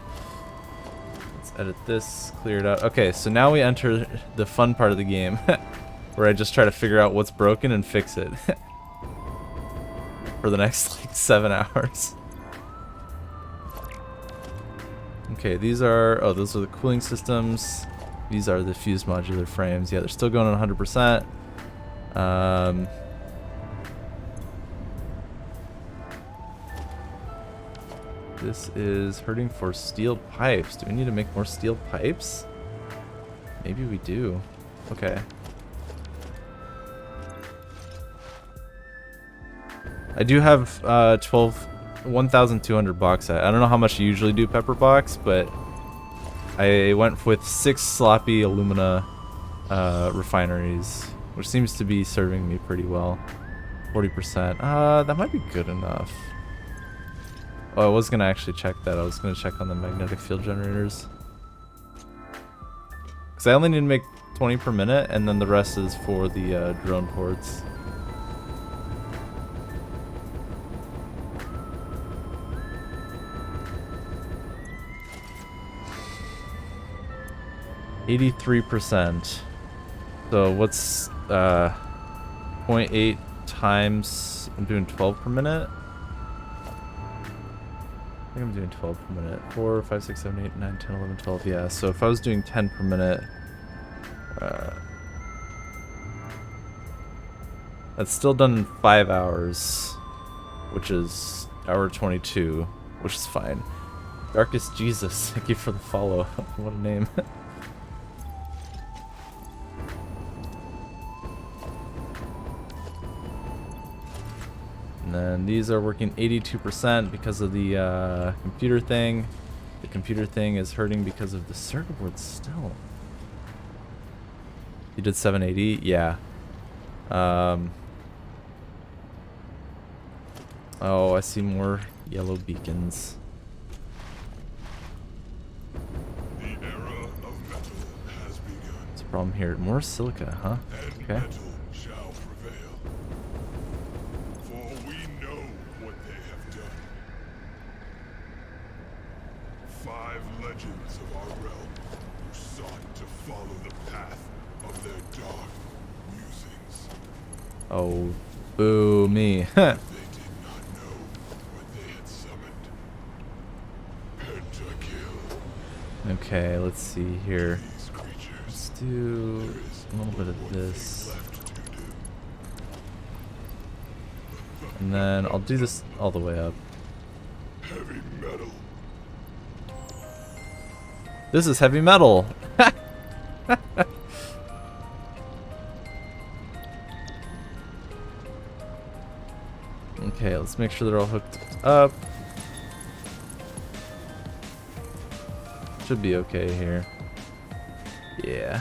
Speaker 1: Let's edit this, clear it out. Okay, so now we enter the fun part of the game, where I just try to figure out what's broken and fix it for the next like 7 hours. Okay, these are, oh, those are the cooling systems. These are the fused modular frames. Yeah, they're still going on 100%. This is hurting for steel pipes. Do we need to make more steel pipes? Maybe we do. Okay. I do have 1,200 bauxite. I don't know how much you usually do pepper box, but I went with 6 sloppy alumina refineries, which seems to be serving me pretty well. 40%. That might be good enough. Oh, I was gonna actually check that. I was gonna check on the magnetic field generators, because I only need to make 20 per minute, and then the rest is for the drone ports. %. So what's 0.8 times? I'm doing 12 per minute. I think I'm doing 12 per minute. 4, 5, 6, 7, 8, 9, 10, 11, 12. Yeah. So if I was doing 10 per minute, That's still done in 5 hours, which is hour 22, which is fine. Darkest Jesus, thank you for the follow. What a name. And then these are working 82% because of the computer thing. The computer thing is hurting because of the circuit board still. You did 780? Yeah. Oh, I see more yellow beacons.
Speaker 3: The era of metal has begun.
Speaker 1: What's the problem here? More silica, huh?
Speaker 3: And
Speaker 1: Okay.
Speaker 3: metal shall prevail. For we know what they have done. 5 legends of our realm who sought to follow the path of their dark musings.
Speaker 1: Oh, boo me.
Speaker 3: They did not know what they had summoned. Pentakill.
Speaker 1: Okay, let's see here.
Speaker 3: These creatures.
Speaker 1: Let's do a little bit of this.
Speaker 3: Left to do.
Speaker 1: And then I'll do this all the way up.
Speaker 3: Heavy metal.
Speaker 1: This is heavy metal. Okay, let's make sure they're all hooked up. Should be okay here. Yeah,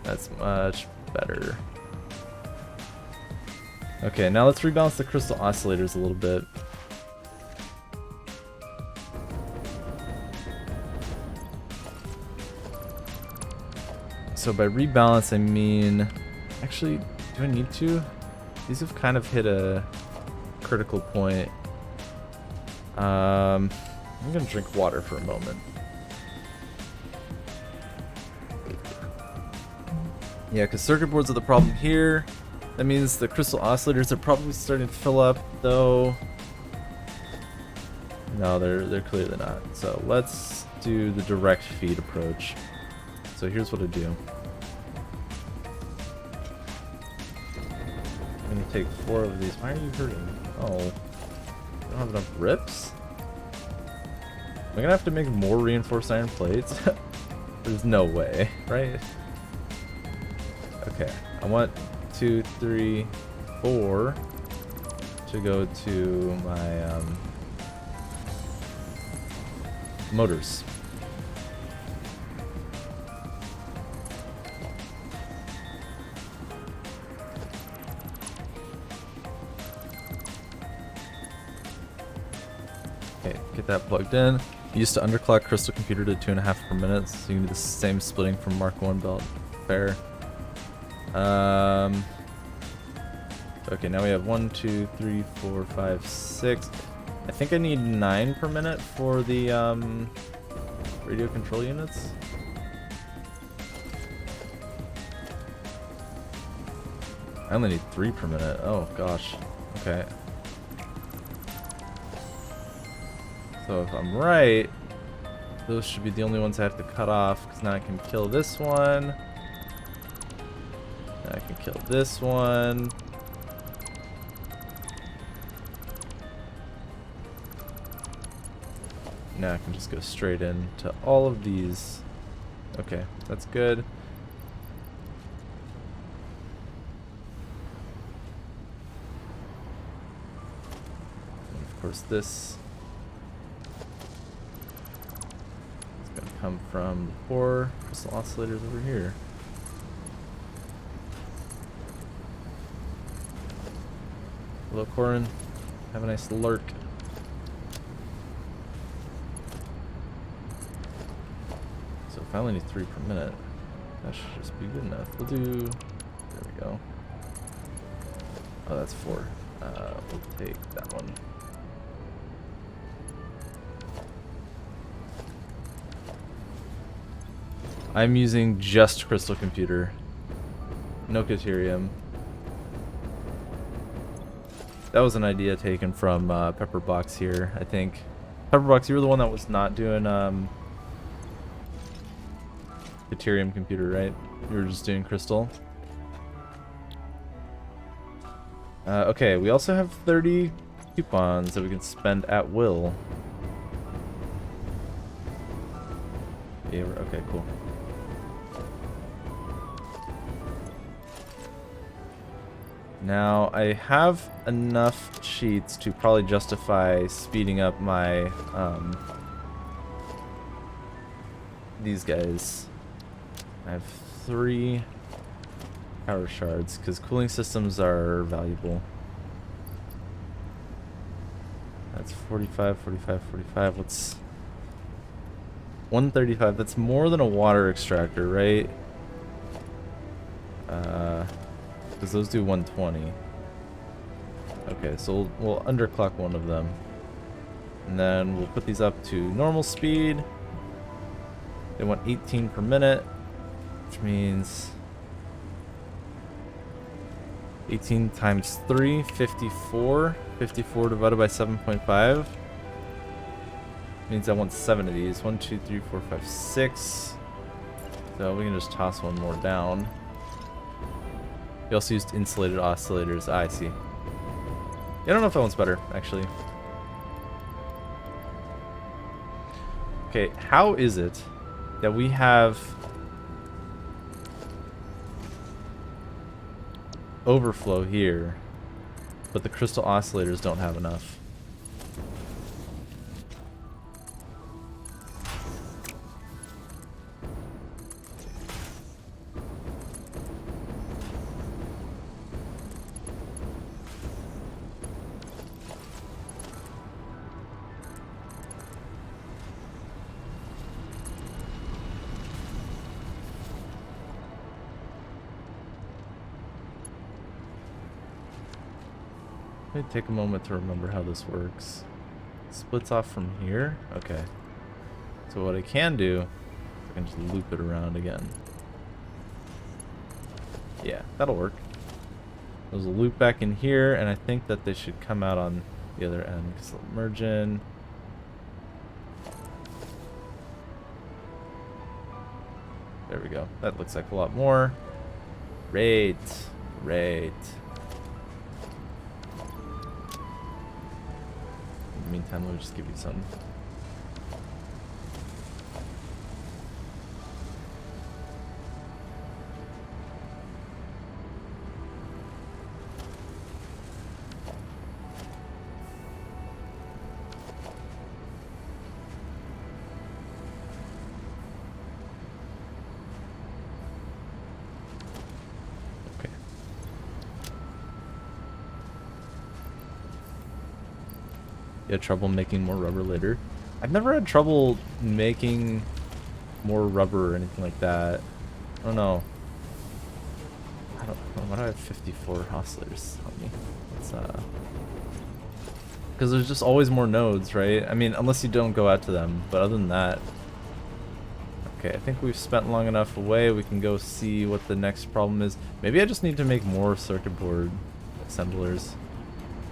Speaker 1: that's much better. Okay, now let's rebalance the crystal oscillators a little bit. So by rebalance, I mean... Actually, do I need to? These have kind of hit a critical point. I'm gonna drink water for a moment. Yeah, because circuit boards are the problem here. That means the crystal oscillators are probably starting to fill up, though. No, they're clearly not. So let's do the direct feed approach. So here's what I do. I'm gonna take 4 of these. Why are you hurting? Oh, I don't have enough rips? Am I gonna have to make more reinforced iron plates? There's no way, right? Okay, I want 2, 3, 4 to go to my motors. Okay, get that plugged in. Used to underclock crystal computer to 2.5 per minute, so you can do the same splitting from Mark 1 belt. Fair. Okay, now we have 1, 2, 3, 4, 5, 6. I think I need 9 per minute for the radio control units. I only need 3 per minute. Oh gosh. Okay. So if I'm right, those should be the only ones I have to cut off, because now I can kill this one. Now I can kill this one. Now I can just go straight into all of these. Okay, that's good. And of course this is going to come from the 4 crystal oscillators over here. Hello, Corin. Have a nice lurk. So if I only need 3 per minute, that should just be good enough. We'll do... There we go. Oh, that's 4. We'll take that one. I'm using just crystal computer. No Caterium. That was an idea taken from Pepperbox here, I think. Pepperbox, you were the one that was not doing Caterium computer, right? You were just doing crystal. Okay, we also have 30 coupons that we can spend at will. Yeah, okay, cool. Now, I have enough cheats to probably justify speeding up my, these guys. I have 3 power shards, because cooling systems are valuable. That's 45, 45, 45. What's 135? That's more than a water extractor, right? Because those do 120. Okay, so we'll underclock one of them. And then we'll put these up to normal speed. They want 18 per minute, which means 18 times 3, 54. 54 divided by 7.5 means I want 7 of these. 1, 2, 3, 4, 5, 6. So we can just toss one more down. We also used insulated oscillators. I see. Yeah, I don't know if that one's better, actually. Okay, how is it that we have overflow here, but the crystal oscillators don't have enough? Let me take a moment to remember how this works. It splits off from here? Okay. So what I can do, I can just loop it around again. Yeah, that'll work. There's a loop back in here, and I think that they should come out on the other end, because they'll merge in. There we go. That looks like a lot more. Great. Great. In the meantime, let me just give you some. You had trouble making more rubber later? I've never had trouble making more rubber or anything like that. I don't know. Why do I have 54 oscillators on me? It's because there's just always more nodes, right? I mean, unless you don't go out to them, but other than that. Okay, I think we've spent long enough away. We can go see what the next problem is. Maybe I just need to make more circuit board assemblers.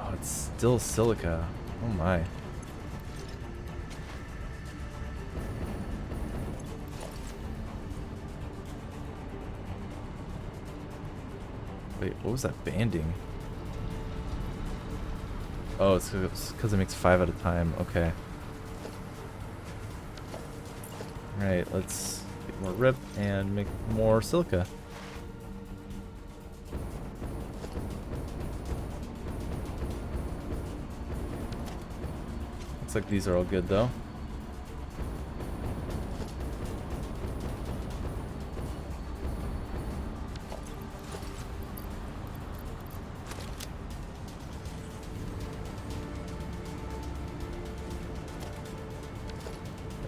Speaker 1: Oh, it's still silica. Oh my. Wait, what was that banding? Oh, it's because it makes 5 at a time. Okay. Alright, let's get more rip and make more silica. Looks like these are all good though.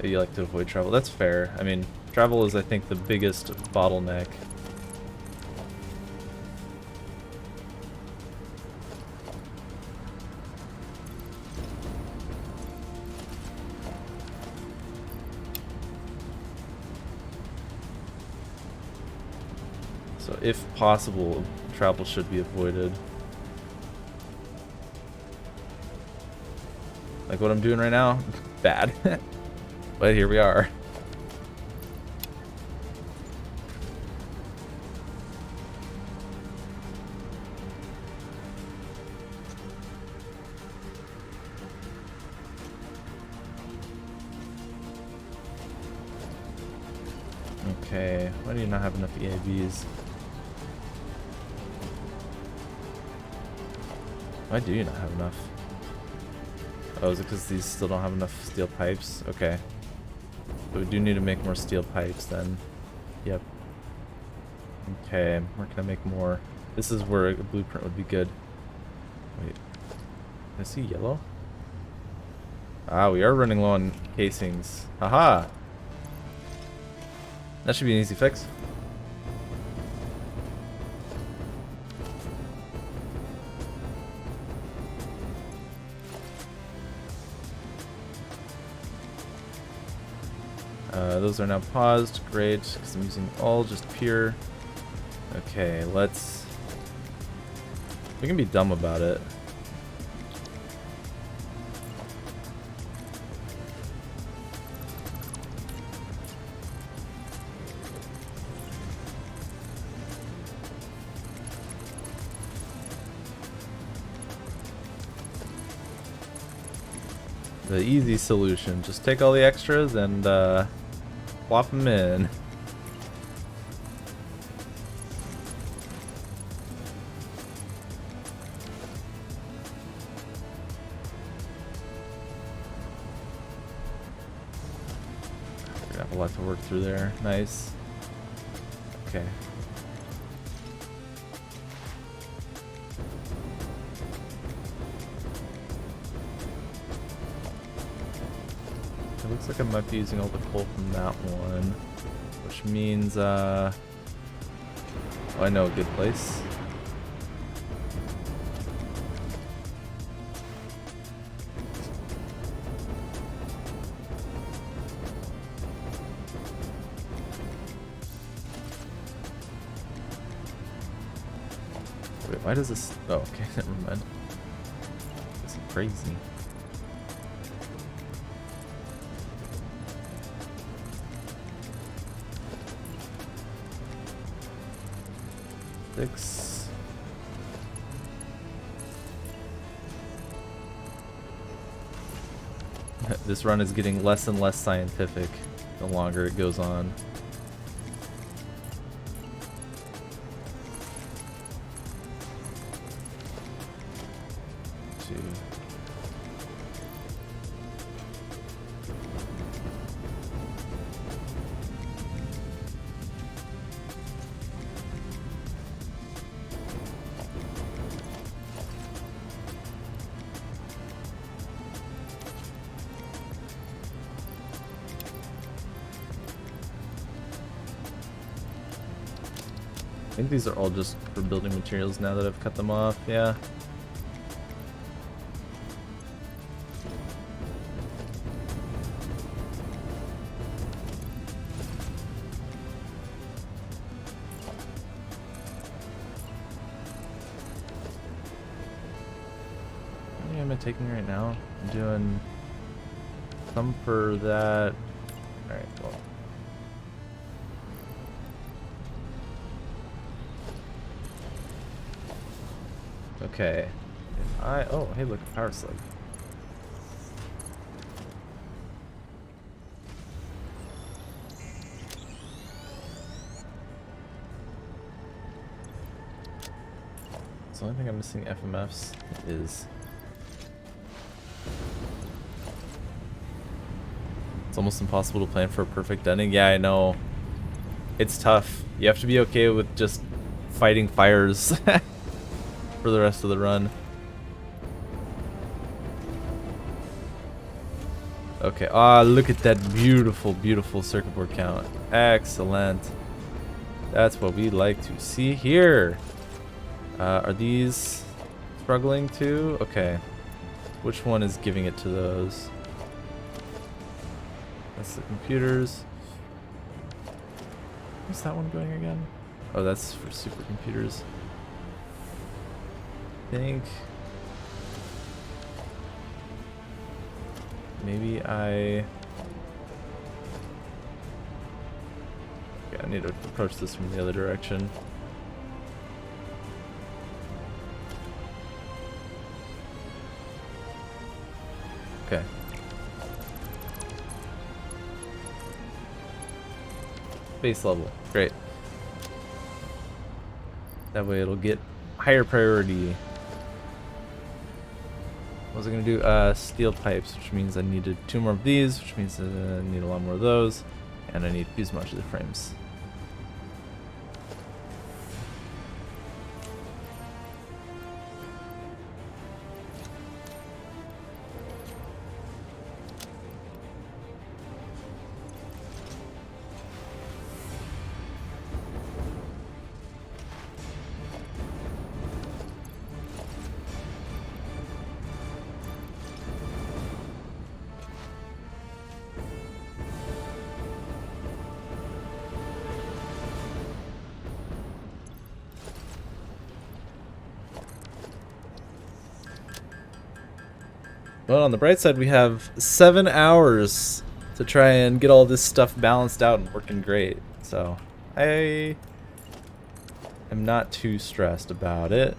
Speaker 1: You like to avoid travel. That's fair. I mean, travel is, I think, the biggest bottleneck. So if possible, travel should be avoided. Like what I'm doing right now? Bad. But here we are. Okay, why do you not have enough EAVs? Why do you not have enough? Oh, is it because these still don't have enough steel pipes? Okay. But we do need to make more steel pipes then. Yep. Okay, where can I make more? This is where a blueprint would be good. Wait. Can I see yellow? Ah, we are running low on casings. Haha! That should be an easy fix. Those are now paused. Great, because I'm using all just pure. Okay, let's... We can be dumb about it. The easy solution. Just take all the extras and plop them in. We have a lot to work through there. Nice. Okay. It looks like I might be using all the coal from that one, which means, oh, I know a good place. Wait, why does this, oh, okay, never mind. This is crazy. This run is getting less and less scientific the longer it goes on. I think these are all just for building materials now that I've cut them off, yeah. How many am I taking right now? I'm doing some for that. Alright, well. Okay. If I, oh, hey, look, power slug. So the only thing I'm missing FMFs is it's almost impossible to plan for a perfect ending. Yeah, I know. It's tough. You have to be okay with just fighting fires for the rest of the run. Okay, look at that beautiful, beautiful circuit board count. Excellent. That's what we like to see here. Are these struggling too? Okay. Which one is giving it to those? That's the computers. Where's that one going again? Oh, that's for supercomputers. I think maybe I need to approach this from the other direction. Okay. Base level. Great. That way it'll get higher priority. What was I gonna do? Steel pipes, which means I needed 2 more of these, which means I need a lot more of those, and I need fuselage of the frames. Well, on the bright side, we have 7 hours to try and get all this stuff balanced out and working great. So, I am not too stressed about it.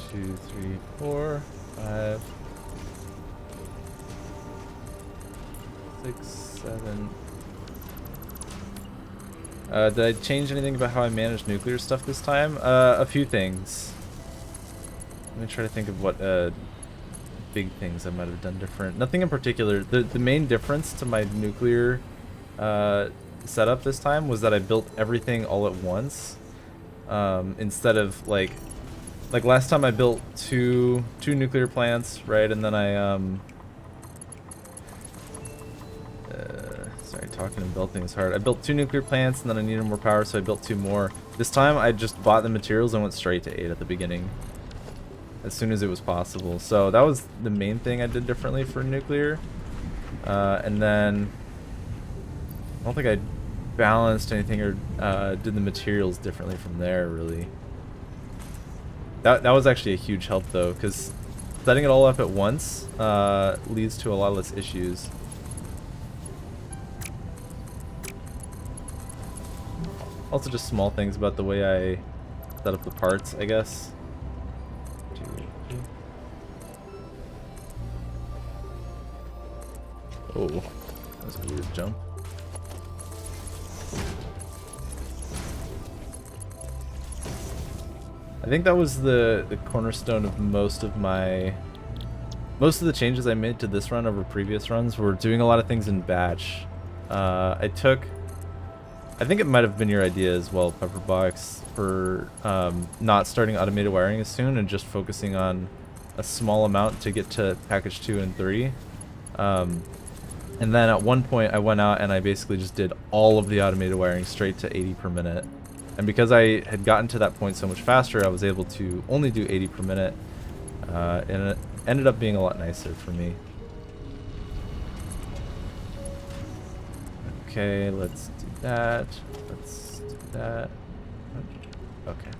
Speaker 1: Two, three, 4, 5, 6, 7. Did I change anything about how I manage nuclear stuff this time? A few things. Let me try to think of what big things I might have done different. Nothing in particular. The main difference to my nuclear setup this time was that I built everything all at once. Instead of like last time I built two nuclear plants, right? And then I sorry, talking and building is hard. I built 2 nuclear plants and then I needed more power, so I built 2 more. This time I just bought the materials and went straight to 8 at the beginning, as soon as it was possible. So that was the main thing I did differently for nuclear. And then I don't think I balanced anything or did the materials differently from there, really. That was actually a huge help though, because setting it all up at once leads to a lot less issues. Also just small things about the way I set up the parts, I guess. Oh, that was a weird jump. I think that was the cornerstone of most of the changes I made to this run over previous runs. Were doing a lot of things in batch. I think it might have been your idea as well, Pepperbox, for not starting automated wiring as soon and just focusing on a small amount to get to package 2 and 3. And then at one point I went out and I basically just did all of the automated wiring straight to 80 per minute. And because I had gotten to that point so much faster, I was able to only do 80 per minute. And it ended up being a lot nicer for me. Okay, let's do that. Let's do that. Okay.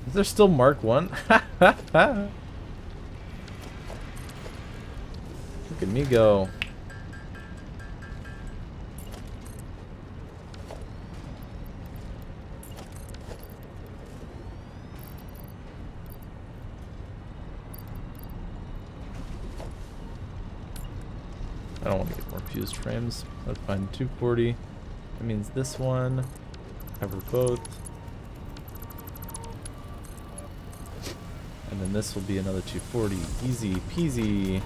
Speaker 1: Is there still Mark 1? Look at me go. I don't want to get more fused frames. Let's find 240. That means this one. Cover both. And then this will be another 240. Easy peasy.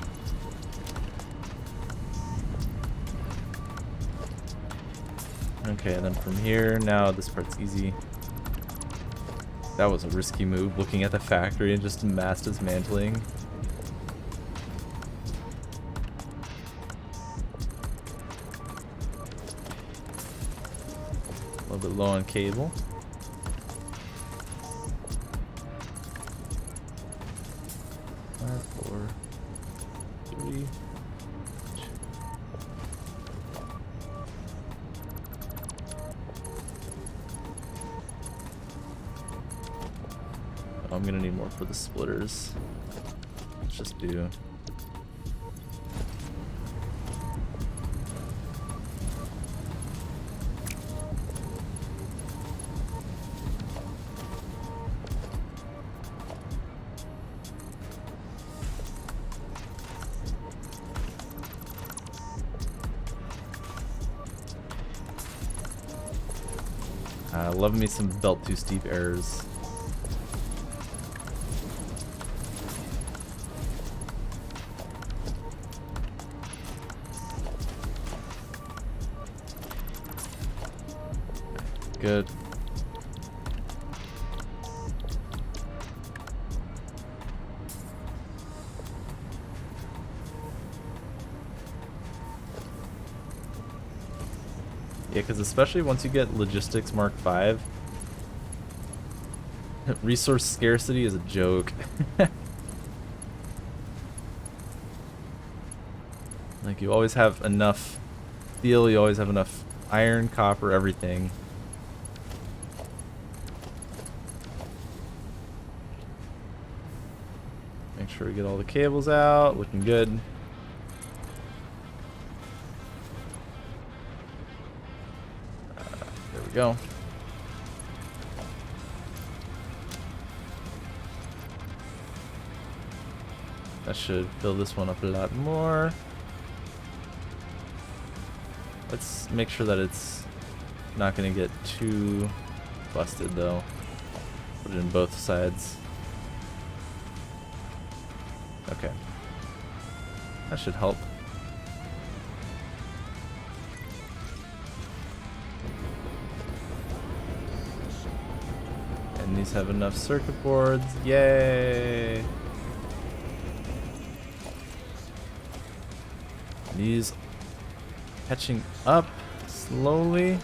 Speaker 1: Okay, and then from here, now this part's easy. That was a risky move, looking at the factory and just mass dismantling. A little bit low on cable. Five, 4, 3. Oh, I'm gonna need more for the splitters. Let's just do. Love me some belt too steep errors. Good. Yeah, because especially once you get Logistics Mark 5, resource scarcity is a joke. Like, you always have enough steel, you always have enough iron, copper, everything. Make sure we get all the cables out, looking good. There we go. That should fill this one up a lot more. Let's make sure that it's not going to get too busted though. Put it in both sides. Okay. That should help. And these have enough circuit boards. Yay! These catching up slowly.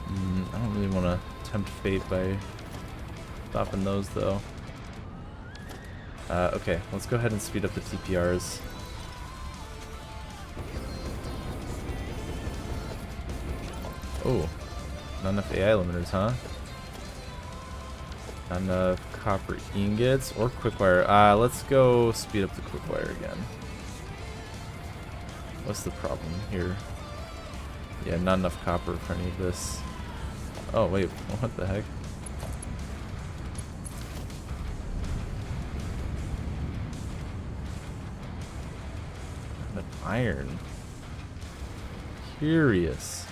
Speaker 1: I don't really want to tempt fate by stopping those though. Okay, let's go ahead and speed up the TPRs. Oh, not enough AI limiters, huh? Not enough copper ingots or quickwire. Let's go speed up the quickwire again. What's the problem here? Yeah, not enough copper for any of this. Oh wait, what the heck? An iron. Curious.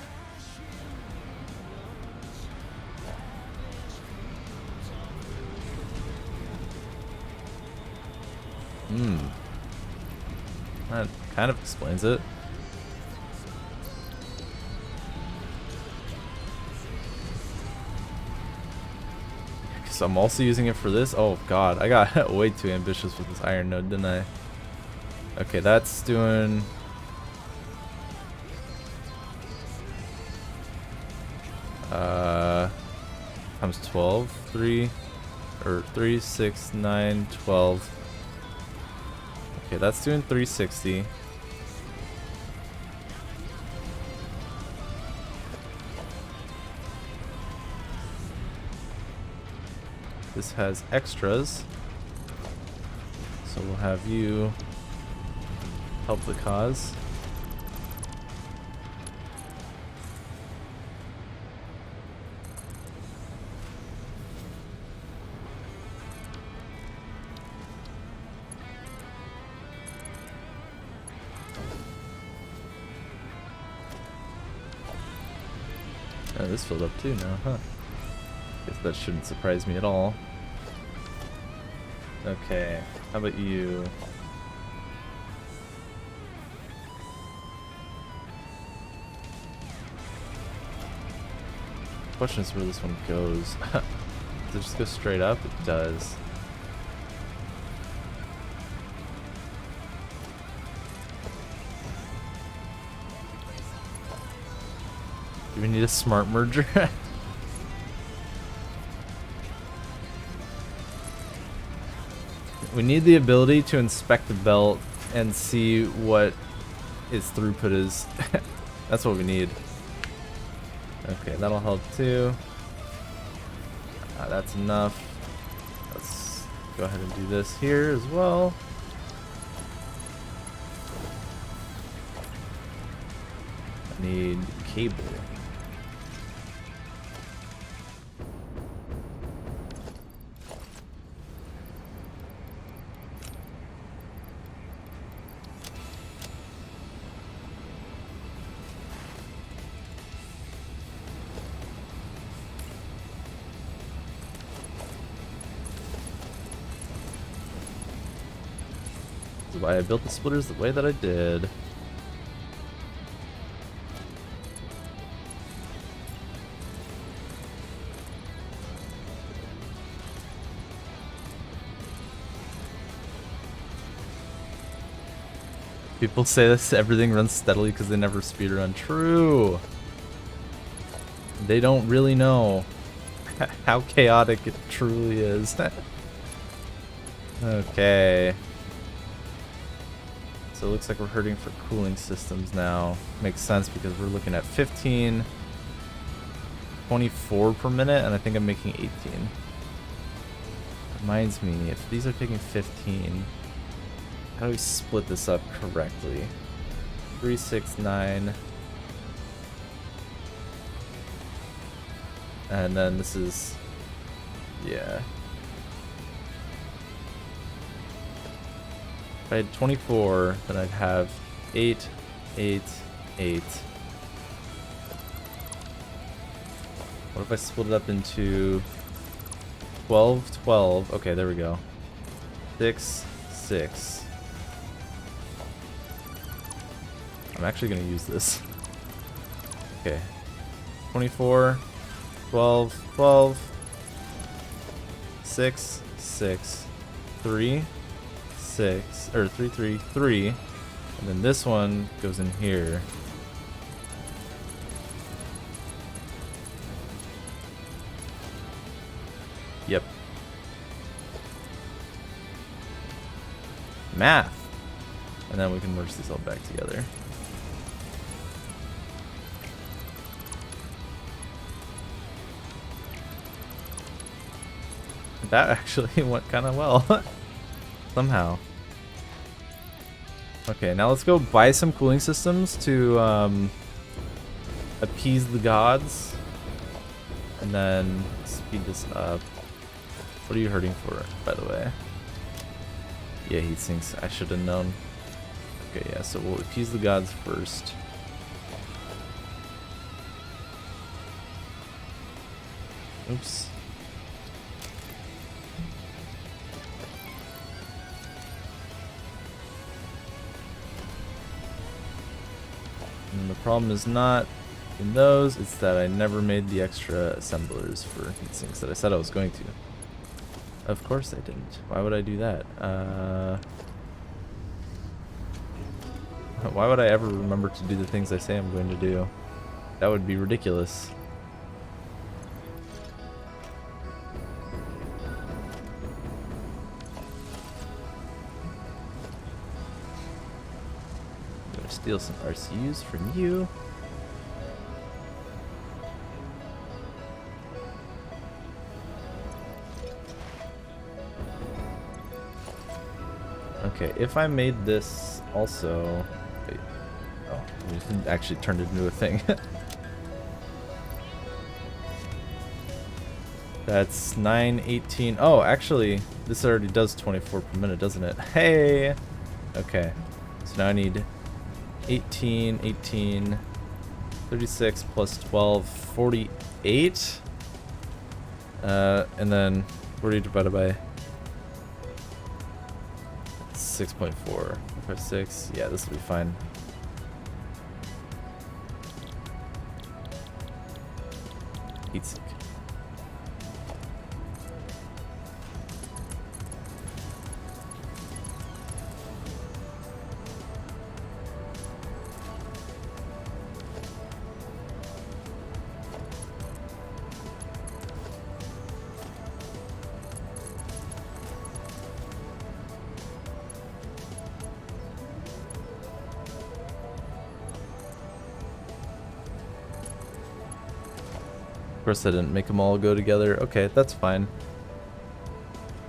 Speaker 1: That kind of explains it. Because I'm also using it for this. Oh god, I got way too ambitious with this iron node, didn't I? Okay, that's doing... times 12, 3, 6, 9, 12. Okay, that's doing 360. This has extras, so we'll have you help the cause. Oh, this filled up too now, huh? Guess that shouldn't surprise me at all. Okay, how about you? Question is where this one goes. Does it just go straight up? It does. Do we need a smart merger? We need the ability to inspect the belt and see what its throughput is. That's what we need. Okay, that'll help too. That's enough. Let's go ahead and do this here as well. I need cable. why I built the splitters the way that I did. People say this, everything runs steadily because they never speedrun. True. They don't really know how chaotic it truly is. Okay. So it looks like we're hurting for cooling systems now. Makes sense because we're looking at 15, 24 per minute, and I think I'm making 18. Reminds me, if these are taking 15, how do we split this up correctly? 3, 6, 9. And then this is, yeah. If I had 24, then I'd have 8, 8, 8. What if I split it up into 12, 12? Okay, there we go. 6, 6. I'm actually going to use this. Okay. 24, 12, 12, 6, 6, 3, 6, or 3, 3, 3. And then this one goes in here. Yep. Math. And then we can merge these all back together. That actually went kind of well. Somehow. Okay, now let's go buy some cooling systems to appease the gods. And then speed this up. What are you hurting for, by the way? Yeah, heat sinks. I should have known. Okay, yeah, so we'll appease the gods first. Oops. And the problem is not in those, it's that I never made the extra assemblers for heat sinks that I said I was going to. Of course I didn't. Why would I do that? Why would I ever remember to do the things I say I'm going to do? That would be ridiculous. I'm gonna steal some RCUs from you. Okay, if I made this also... Wait. Oh, it actually turned it into a thing. That's 9, 18... Oh, actually, this already does 24 per minute, doesn't it? Hey! Okay, so now I need 18, 18, 36 plus 12, 48. And then 40 divided by 6.4. 6. Yeah, this will be fine. Heatsink. Of course I didn't make them all go together. Okay, that's fine.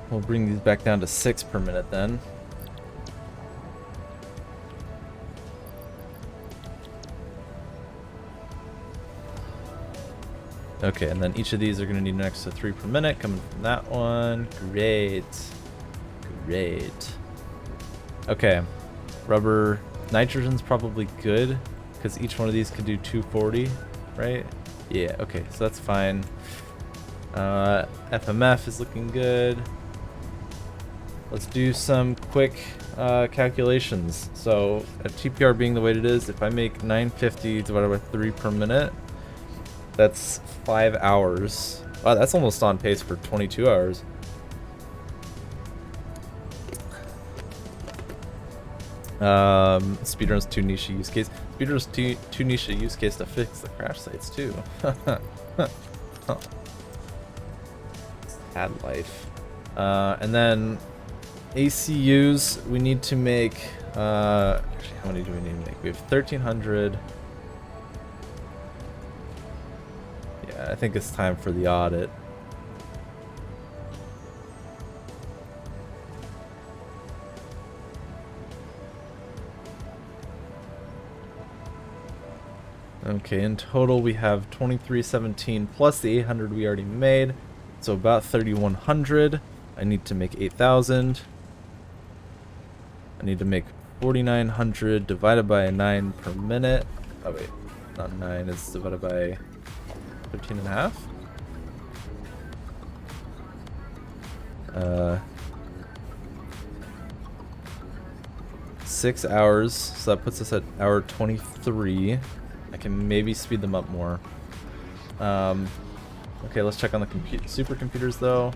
Speaker 1: We'll bring these back down to 6 per minute then. Okay, and then each of these are going to need an extra 3 per minute coming from that one. Great. Great. Okay. Rubber. Nitrogen's probably good because each one of these could do 240, right? Yeah, okay, so that's fine. FMF is looking good. let's do some quick calculations. So, TPR being the way it is, if I make 950 divided by 3 per minute, that's 5 hours. Wow, that's almost on pace for 22 hours. Speedrun's too niche use case. Speedrun's too niche use case to fix the crash sites too. Sad life. And then ACUs, we need to make. Actually, how many do we need to make? We have 1,300. Yeah, I think it's time for the audit. Okay, in total we have 2317 plus the 800 we already made, so about 3100. I need to make 8,000. I need to make 4,900 divided by 9 per minute. Oh wait, not 9, it's divided by 13 and a half. 6 hours, so that puts us at hour 23. I can maybe speed them up more. Okay, let's check on the supercomputers though.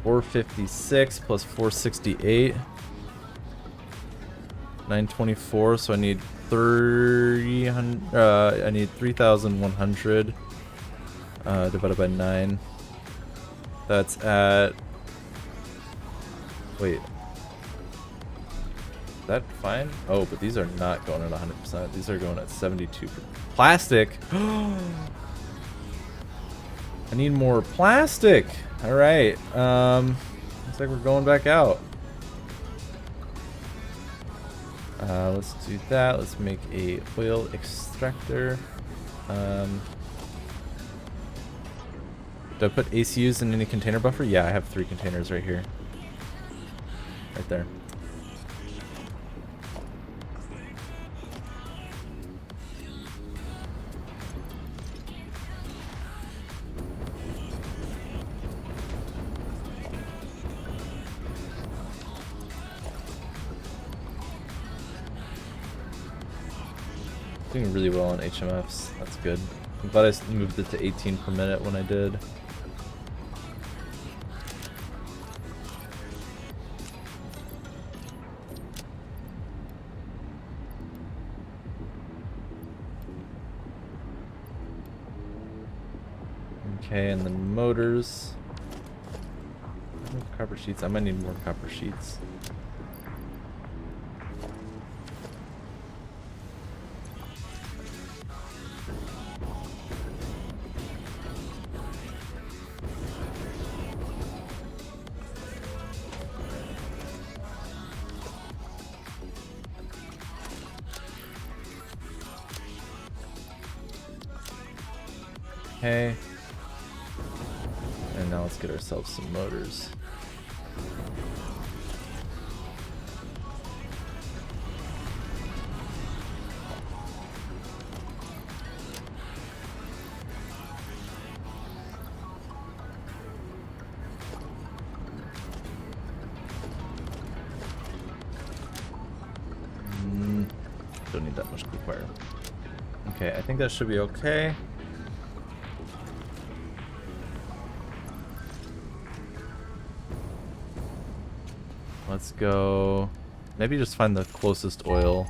Speaker 1: $456 plus 468. 924. So I need 300. I need 3,100 divided by 9. That's at. Wait. Is that fine? Oh, but these are not going at 100%. These are going at 72%. Plastic! I need more plastic! Alright. Looks like we're going back out. Let's do that. Let's make a oil extractor. Do I put ACUs in any container buffer? Yeah, I have 3 containers right here. Right there. Doing really well on HMFs. That's good. I'm glad I moved it to 18 per minute when I did. Okay, and then motors. Copper sheets. I might need more copper sheets. Okay. And now let's get ourselves some motors. Don't need that much quick fire. Okay, I think that should be okay. Let's go. Maybe just find the closest oil.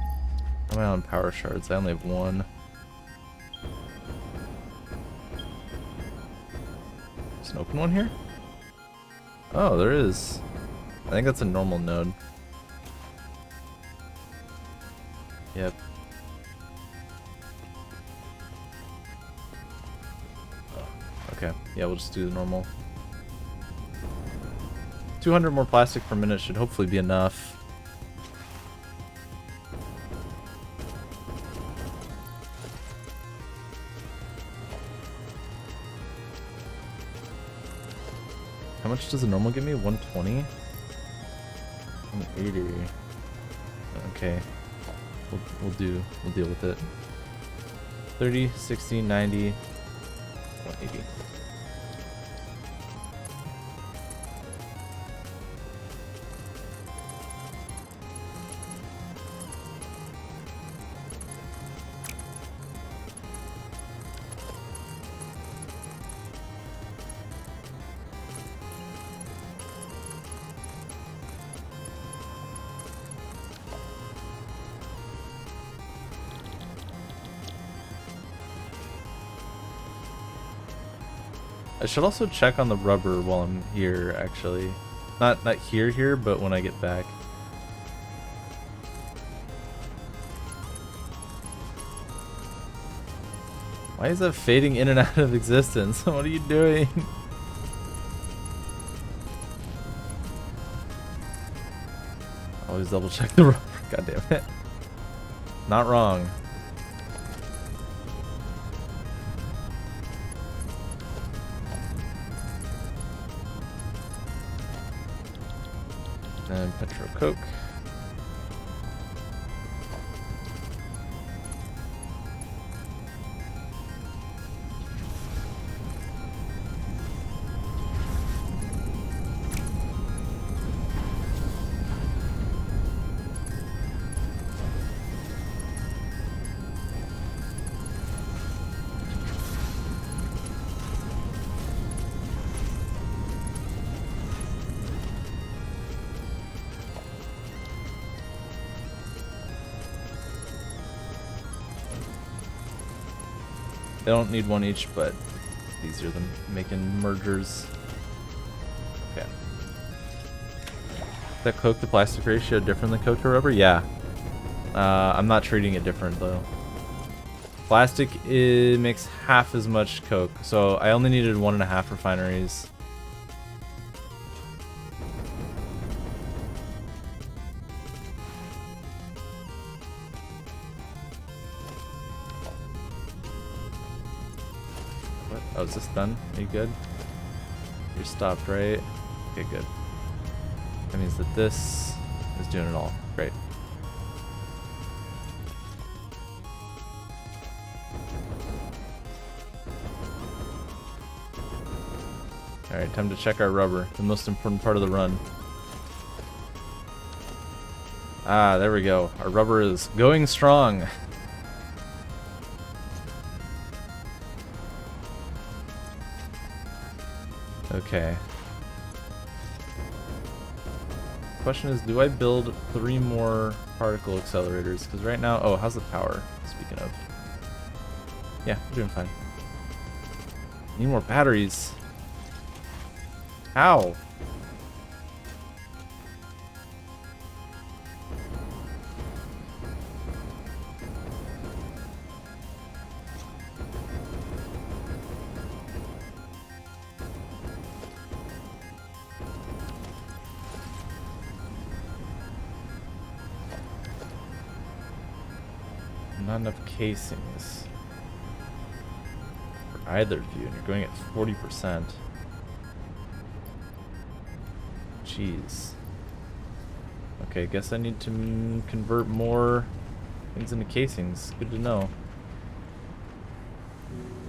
Speaker 1: How am I on power shards? I only have 1. There's an open one here? Oh, there is. I think that's a normal node. Yep. Oh, okay. Yeah, we'll just do the normal. 200 more plastic per minute should hopefully be enough. How much does a normal give me? 120? 180. Okay. We'll deal with it. 30, 60, 90, 180. I should also check on the rubber while I'm here, actually. Not here, but when I get back. Why is that fading in and out of existence? What are you doing? Always double check the rubber. God damn it. Not wrong. And Petro Coke. They don't need one each, but it's easier than making mergers. Okay. That Coke to plastic ratio different than Coke to rubber? Yeah. I'm not treating it different though. Plastic makes half as much Coke, so I only needed 1.5 refineries. Oh, is this done? Are you good? You're stopped, right? Okay, good. That means that this is doing it all. Great. Alright, time to check our rubber. The most important part of the run. Ah, there we go. Our rubber is going strong. Okay. Question is, do I build 3 more particle accelerators? Because right now, oh, how's the power? Speaking of, yeah, we're doing fine. Need more batteries. How? Not enough casings for either of you, and you're going at 40%. Jeez. Okay, guess I need to convert more things into casings. Good to know.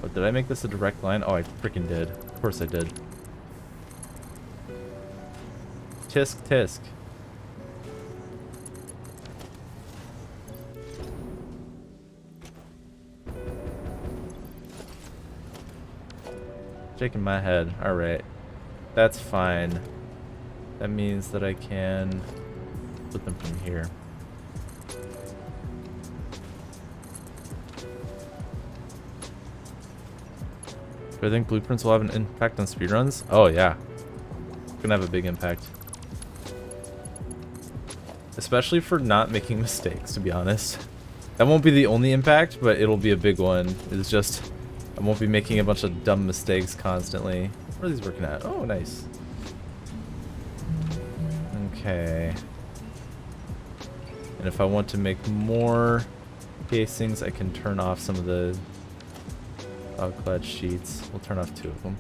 Speaker 1: Oh, did I make this a direct line? Oh, I freaking did. Of course I did. Tisk tisk. Shaking my head. Alright. That's fine. That means that I can put them from here. Do I think blueprints will have an impact on speedruns? Oh yeah. It's gonna have a big impact. Especially for not making mistakes, to be honest. That won't be the only impact, but it'll be a big one. It's just I won't be making a bunch of dumb mistakes constantly. What are these working at? Oh, nice. Okay. And if I want to make more casings, I can turn off some of the cloud sheets. We'll turn off 2 of them.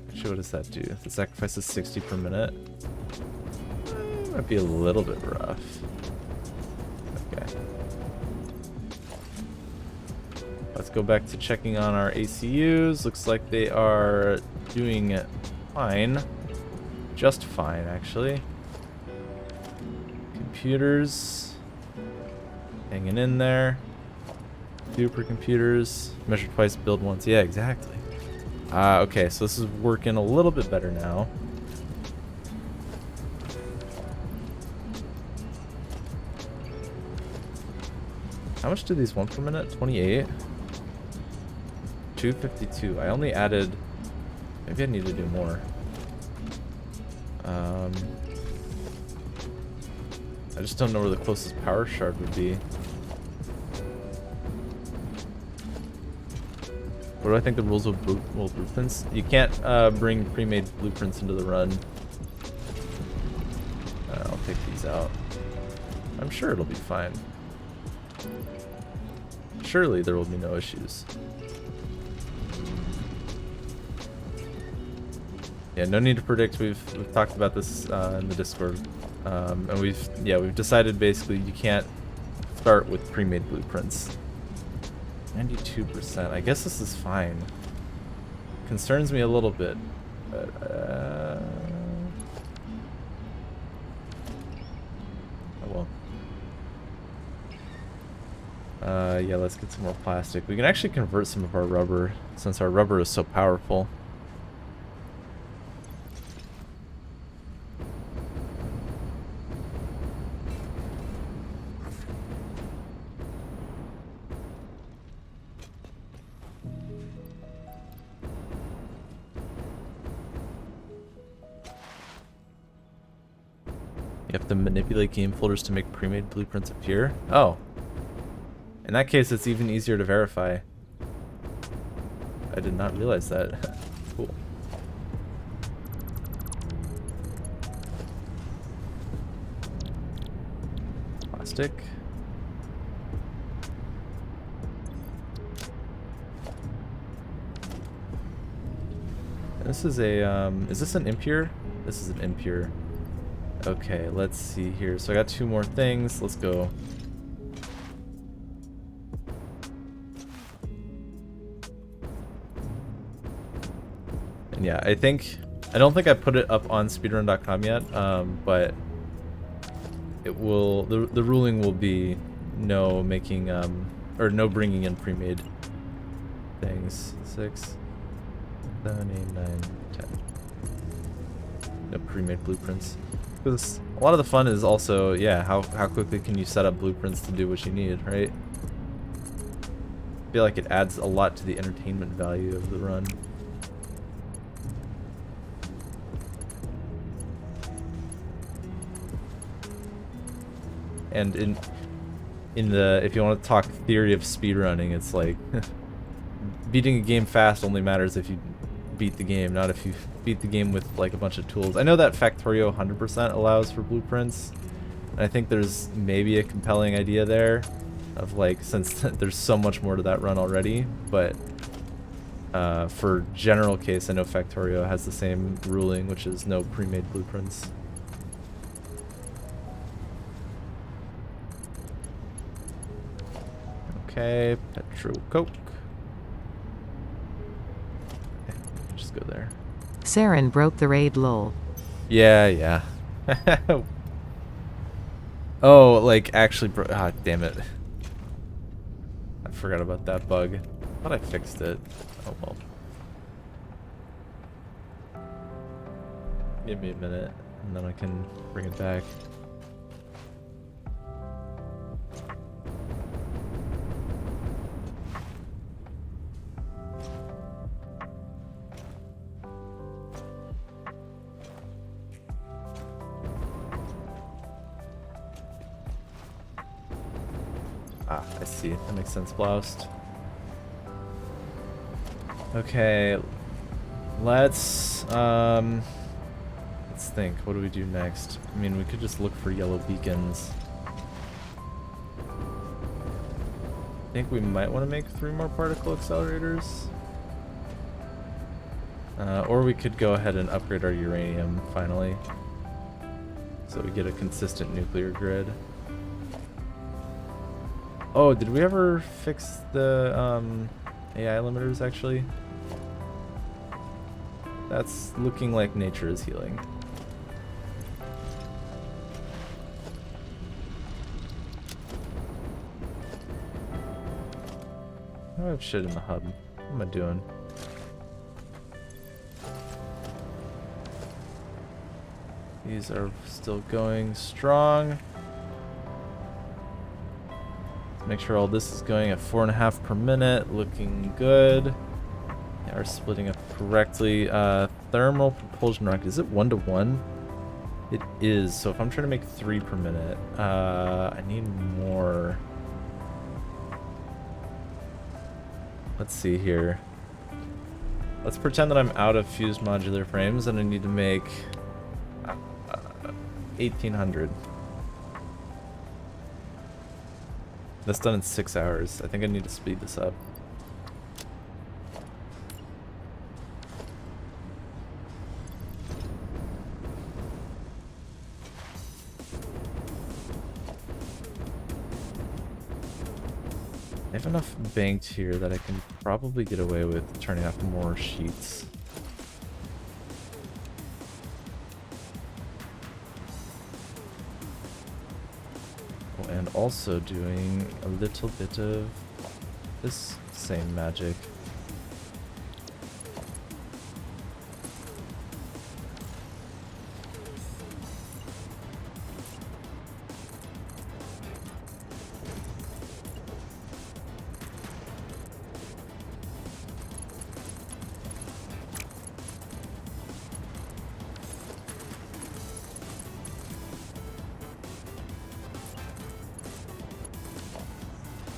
Speaker 1: Actually, what does that do? The sacrifice is 60 per minute. Might be a little bit rough. Okay. Let's go back to checking on our ACUs. Looks like they are doing fine. Just fine, actually. Computers. Hanging in there. Supercomputers. Measure twice, build once. Yeah, exactly. Okay, so this is working a little bit better now. How much do these want per minute? 28? 252. I only added... Maybe I need to do more. I just don't know where the closest power shard would be. What do I think the rules of blueprints? You can't bring pre-made blueprints into the run. I'll take these out. I'm sure it'll be fine. Surely there will be no issues. Yeah, no need to predict. We've talked about this in the Discord, and we've decided basically you can't start with pre-made blueprints. 92%. I guess this is fine. Concerns me a little bit, but oh well. Yeah, let's get some more plastic. We can actually convert some of our rubber since our rubber is so powerful. You have to manipulate game folders to make pre-made blueprints appear? Oh. In that case, it's even easier to verify. I did not realize that. Cool. Plastic. This is a, is this an impure? This is an impure. Okay, let's see here. So I got 2 more things. Let's go. And yeah, I don't think I put it up on speedrun.com yet, but it will, the ruling will be no making, or no bringing in pre-made things. 6, 7, 8, 9, 10. No pre-made blueprints. Because a lot of the fun is also, yeah, how quickly can you set up blueprints to do what you need, right? I feel like it adds a lot to the entertainment value of the run. And in the, if you want to talk theory of speedrunning, it's like beating a game fast only matters if you beat the game, not if you beat the game with like a bunch of tools. I know that Factorio 100% allows for blueprints, and I think there's maybe a compelling idea there of like, since there's so much more to that run already, but for general case, I know Factorio has the same ruling, which is no pre-made blueprints. Okay, Petro Coke. Okay, just go there.
Speaker 2: Saren broke the raid, lol.
Speaker 1: Yeah. Oh, like actually ah, damn it. I forgot about that bug. I thought I fixed it. Oh well. Give me a minute, and then I can bring it back. Ah, I see. That makes sense, Bloused. Okay, let's think. What do we do next? I mean, we could just look for yellow beacons. I think we might want to make 3 more particle accelerators. Or we could go ahead and upgrade our uranium finally, so we get a consistent nuclear grid. Oh, did we ever fix the AI limiters actually? That's looking like nature is healing. I have shit in the hub. What am I doing? These are still going strong. Make sure all this is going at 4.5 per minute. Looking good. They are splitting up correctly. Thermal propulsion rocket. Is it 1-to-1? It is. So if I'm trying to make 3 per minute, I need more. Let's see here. Let's pretend that I'm out of fused modular frames and I need to make 1,800. That's done in 6 hours. I think I need to speed this up. I have enough banked here that I can probably get away with turning off more sheets. Oh, and also doing a little bit of this same magic.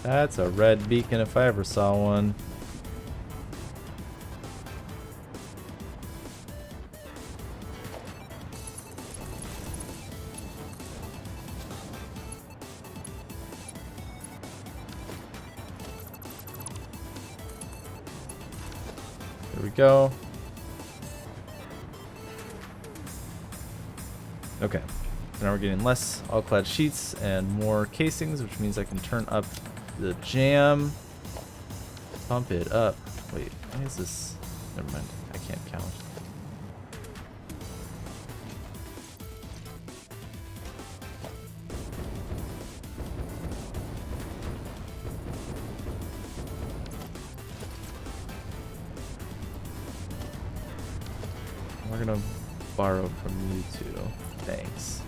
Speaker 1: That's a red beacon if I ever saw one. There we go. Okay. Now we're getting less all-clad sheets and more casings, which means I can turn up the jam. Pump it up. Wait, why is this? Never mind. I can't count. We're gonna borrow from you two. Thanks.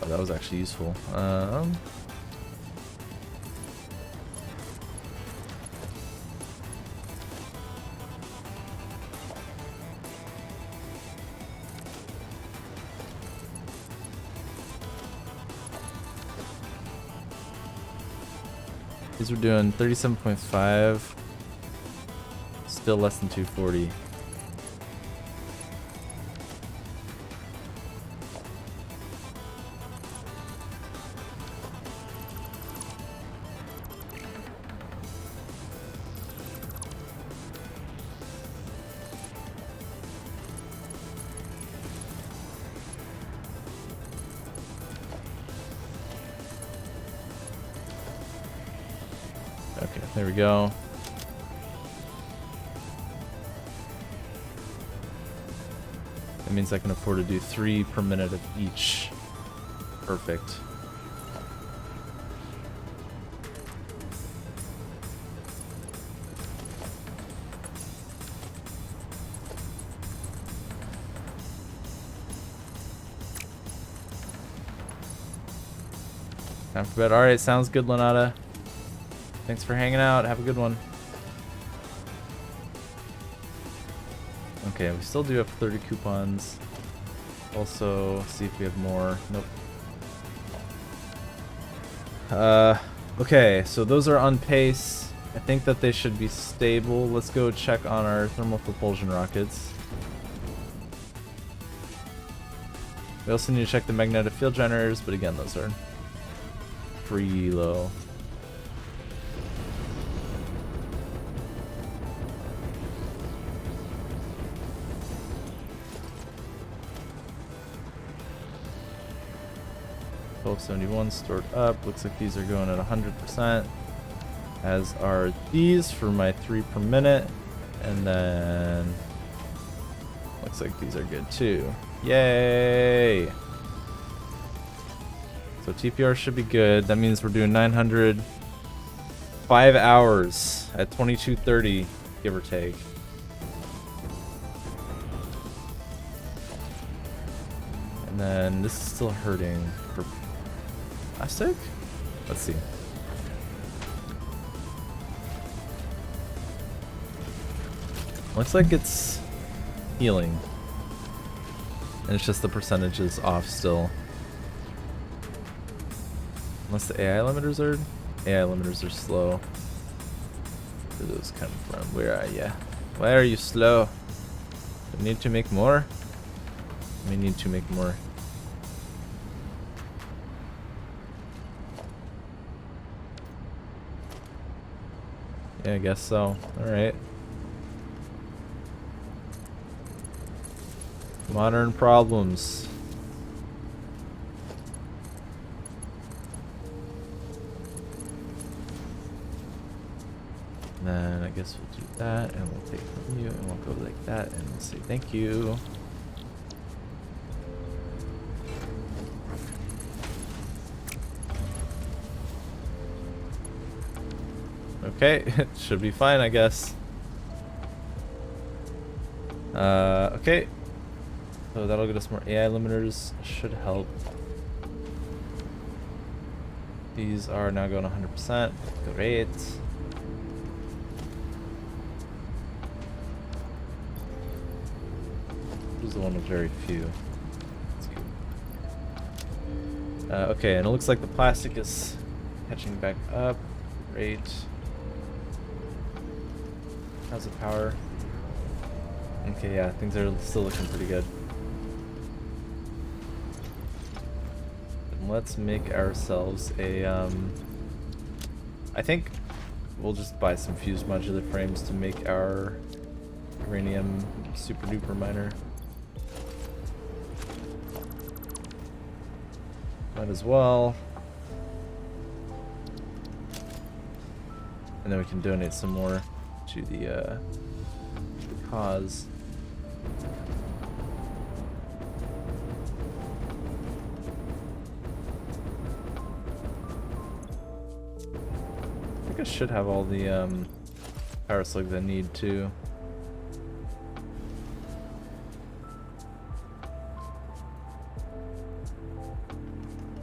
Speaker 1: Oh, that was actually useful. These were doing 37.5. Still less than 240. Okay, there we go. That means I can afford to do 3 per minute of each. Perfect. Time for bed. Alright, sounds good, Lanata. Thanks for hanging out. Have a good one. Okay, we still do have 30 coupons. Also, see if we have more. Nope. Okay, so those are on pace. I think that they should be stable. Let's go check on our thermal propulsion rockets. We also need to check the magnetic field generators, but again, those are pretty low. 1271 stored up. Looks like these are going at 100%. As are these for my 3 per minute. And then looks like these are good too. Yay! So TPR should be good. That means we're doing 900, 5 hours at 22:30, give or take. And then this is still hurting for plastic? Let's see. Looks like it's healing. And it's just the percentage is off still. Unless the AI limiters are... AI limiters are slow. Where are those coming from? Where are ya? Why are you slow? Do we need to make more? We need to make more. Yeah, I guess so. Alright. Modern problems. And then I guess we'll do that, and we'll take from you, and we'll go like that, and we'll say thank you. Okay, it should be fine, I guess. Okay. So that'll get us more AI limiters. Should help. These are now going 100%. Great. This is the one with very few. Okay, and it looks like the plastic is catching back up. Great. How's the power? Okay, yeah, things are still looking pretty good. And let's make ourselves a, I think we'll just buy some fused modular frames to make our uranium super duper miner. Might as well. And then we can donate some more to the cause. I think I should have all the power slugs I need too.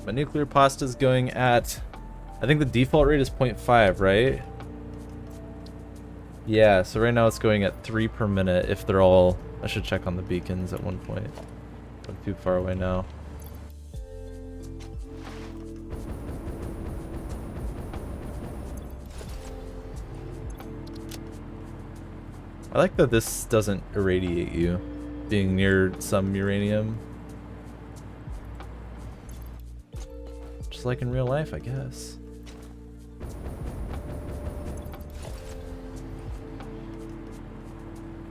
Speaker 1: My nuclear pasta is going at, I think the default rate is 0.5, right? Yeah, so right now it's going at 3 per minute if they're all... I should check on the beacons at one point. I'm too far away now. I like that this doesn't irradiate you, being near some uranium. Just like in real life, I guess.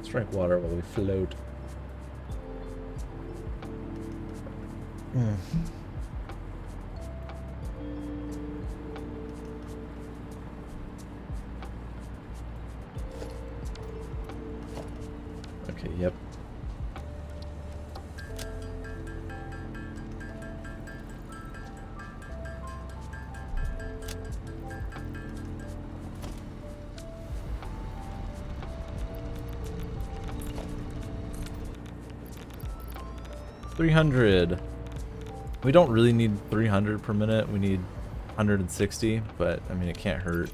Speaker 1: Drink water while we float. Okay, yep. $300. We don't really need 300 per minute. We need 160, but I mean it can't hurt.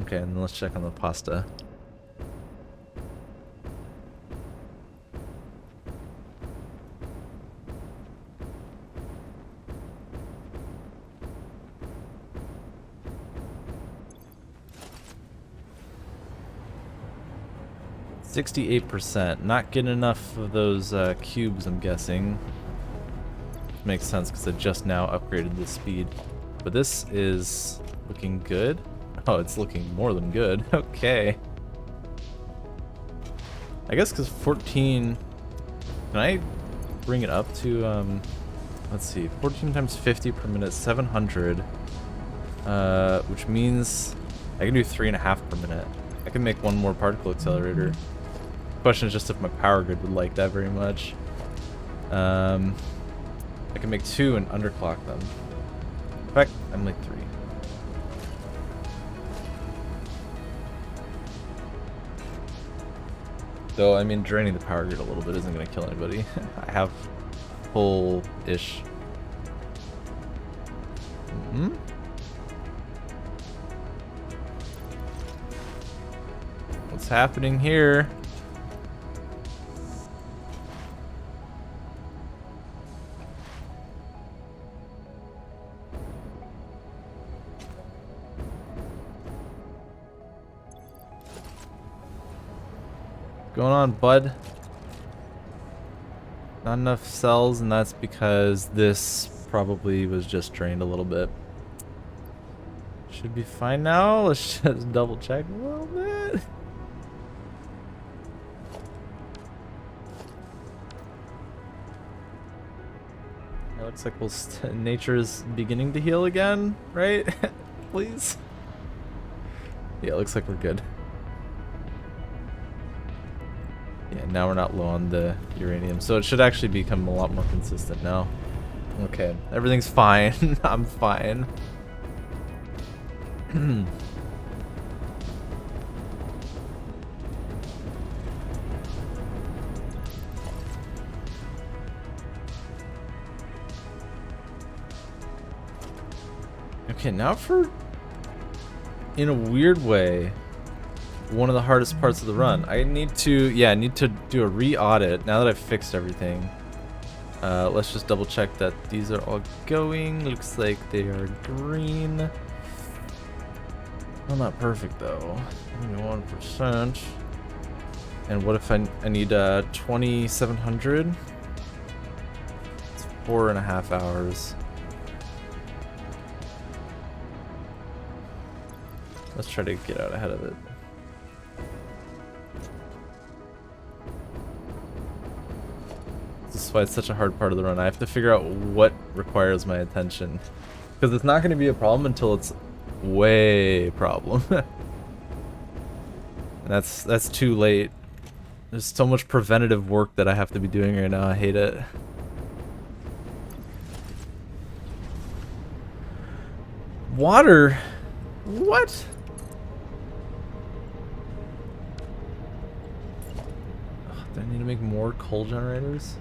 Speaker 1: Okay, and then let's check on the pasta. %, not getting enough of those cubes, I'm guessing. Makes sense because I just now upgraded the speed. But this is looking good. Oh, it's looking more than good. Okay. I guess because 14... Can I bring it up to, let's see, 14 times 50 per minute, 700. Which means I can do 3.5 per minute. I can make one more particle accelerator. Question is just if my power grid would like that very much. I can make 2 and underclock them. In fact, I make 3. Though, I mean, draining the power grid a little bit isn't going to kill anybody. I have full-ish. What's happening here? Going on, bud? Not enough cells, and that's because this probably was just drained a little bit. Should be fine now. Let's just double check a little bit. It looks like nature's beginning to heal again, right? Please. Yeah, it looks like we're good. Yeah, now we're not low on the uranium, so it should actually become a lot more consistent now. Okay, everything's fine. I'm fine. Okay, now for, in a weird way, one of the hardest parts of the run. I need to do a re-audit now that I've fixed everything. Let's just double check that these are all going. Looks like they are green. Well, not perfect though. 1%. And what if I need 2700? It's 4.5 hours. Let's try to get out ahead of it. This is why it's such a hard part of the run. I have to figure out what requires my attention. Because it's not going to be a problem until it's way problem. And that's too late. There's so much preventative work that I have to be doing right now. I hate it. Water? What? Ugh, do I need to make more coal generators?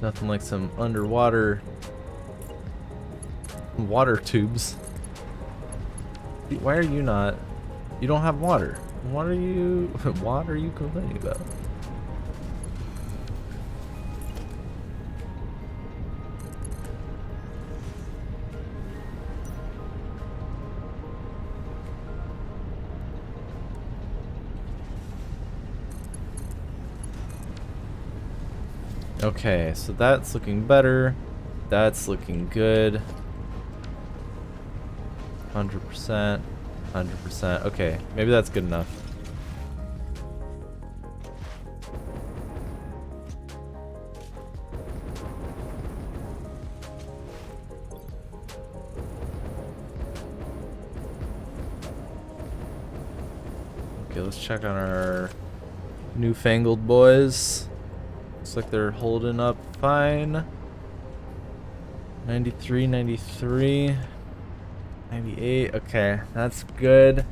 Speaker 1: Nothing like some underwater water tubes. Why are you not? You don't have water. What are you? What are you complaining about? Okay, so that's looking better. That's looking good. 100%. 100%. Okay, maybe that's good enough. Okay, let's check on our newfangled boys. Looks like they're holding up fine. 93, 93, 98. Okay, that's good.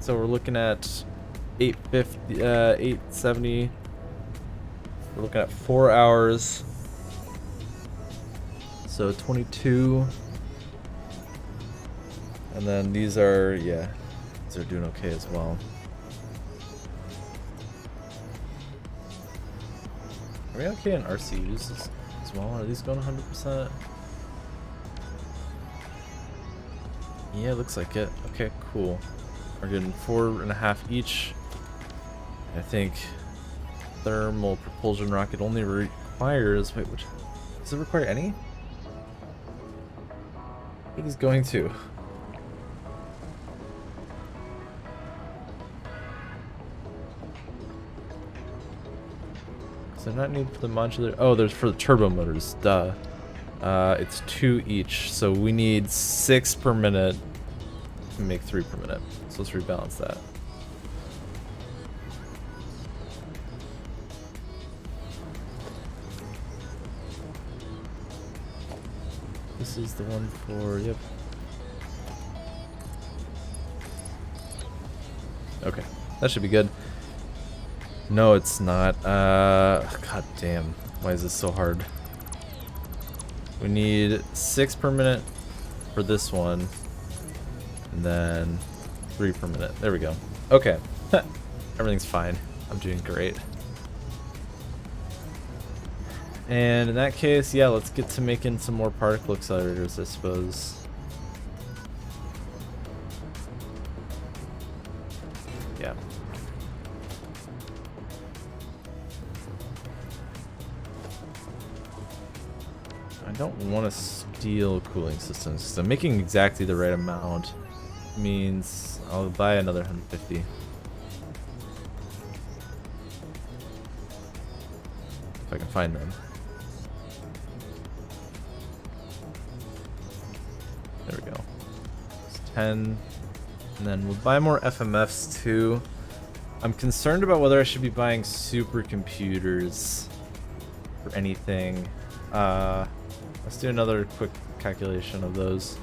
Speaker 1: So we're looking at 850, 870. We're looking at 4 hours. So 22. And then these are, yeah, these are doing okay as well. Are we okay in RCUs as as well. Are these going 100%? Yeah, looks like it. Okay, cool. We're getting 4.5 each. I think thermal propulsion rocket only requires... Wait, which... Does it require any? I think he's going to. So not need for the modular... Oh, there's for the turbo motors. Duh. It's 2 each, so we need 6 per minute to make 3 per minute. So let's rebalance that. This is the one for... Yep. Okay, that should be good. No, it's not. God damn. Why is this so hard? We need 6 per minute for this one. And then 3 per minute. There we go. Okay. Everything's fine. I'm doing great. And in that case, yeah, let's get to making some more particle accelerators, I suppose. Yeah. I don't want to steal cooling systems, so making exactly the right amount means I'll buy another 150. If I can find them. There we go. It's 10. And then we'll buy more FMFs too. I'm concerned about whether I should be buying supercomputers for anything. Let's do another quick calculation of those.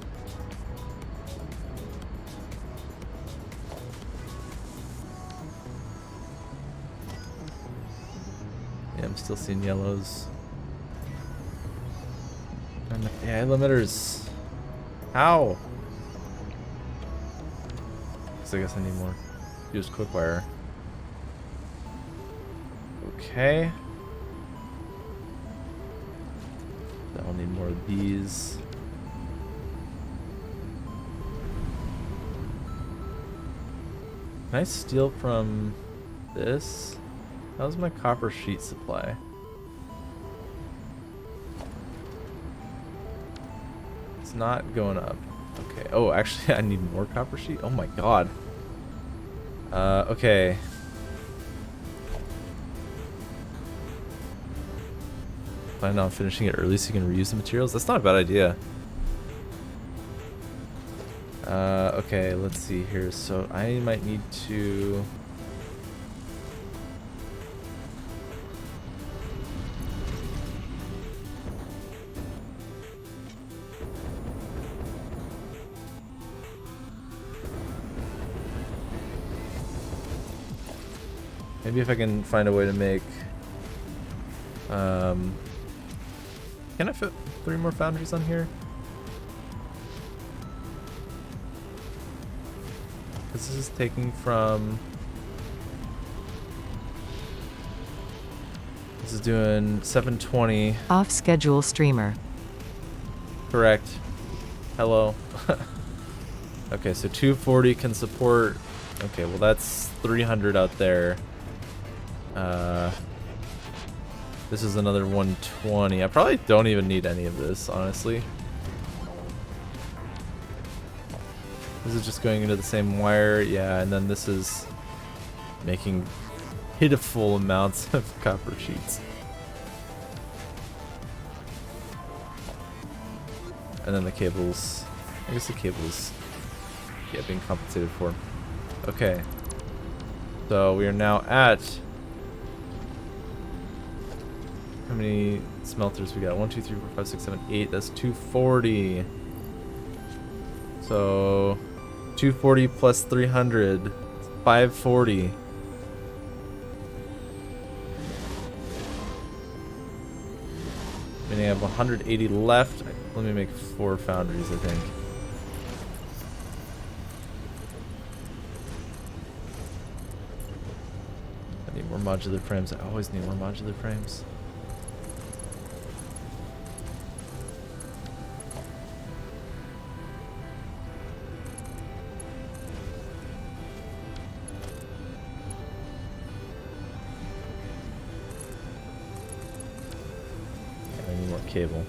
Speaker 1: Yeah, I'm still seeing yellows. And AI limiters. How? So I guess I need more. Use quick wire. Okay. Then I'll need more of these. Can I steal from this? How's my copper sheet supply? It's not going up. Okay. Oh, actually, I need more copper sheet? Oh my god. Okay. Plan on finishing it early so you can reuse the materials? That's not a bad idea. Okay, let's see here. So I might need to... Maybe if I can find a way to make... Can I fit 3 more foundries on here? Because this is taking from... This is doing 720.
Speaker 2: Off-schedule streamer.
Speaker 1: Correct. Hello. Okay, so 240 can support... Okay, well that's 300 out there. This is another 120. I probably don't even need any of this, honestly. This is just going into the same wire, yeah, and then this is making pitiful amounts of copper sheets. And then the cables, I guess the cables, yeah, being compensated for. Okay. So we are now at... How many smelters we got? 1, 2, 3, 4, 5, 6, 7, 8. That's 240. So 240 plus 300. 540. Meaning I have 180 left. Let me make 4 foundries, I think. I need more modular frames. I always need more modular frames. cable.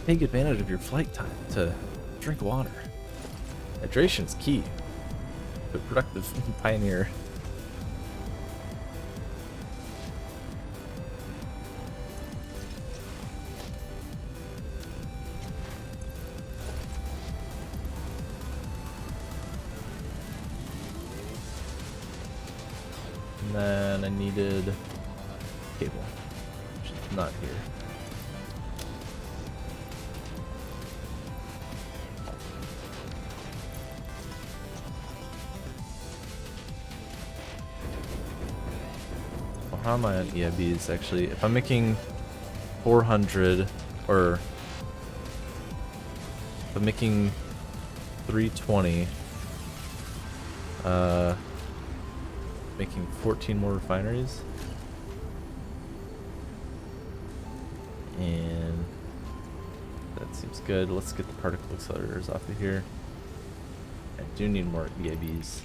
Speaker 1: Take advantage of your flight time to drink water. Hydration is key. The productive pioneer. And then I needed cable, which is not here. Well, how am I on EIBs actually? If I'm making 400 or if I'm making 320, making 14 more refineries, and that seems good. Let's get the particle accelerators off of here. I do need more EIBs.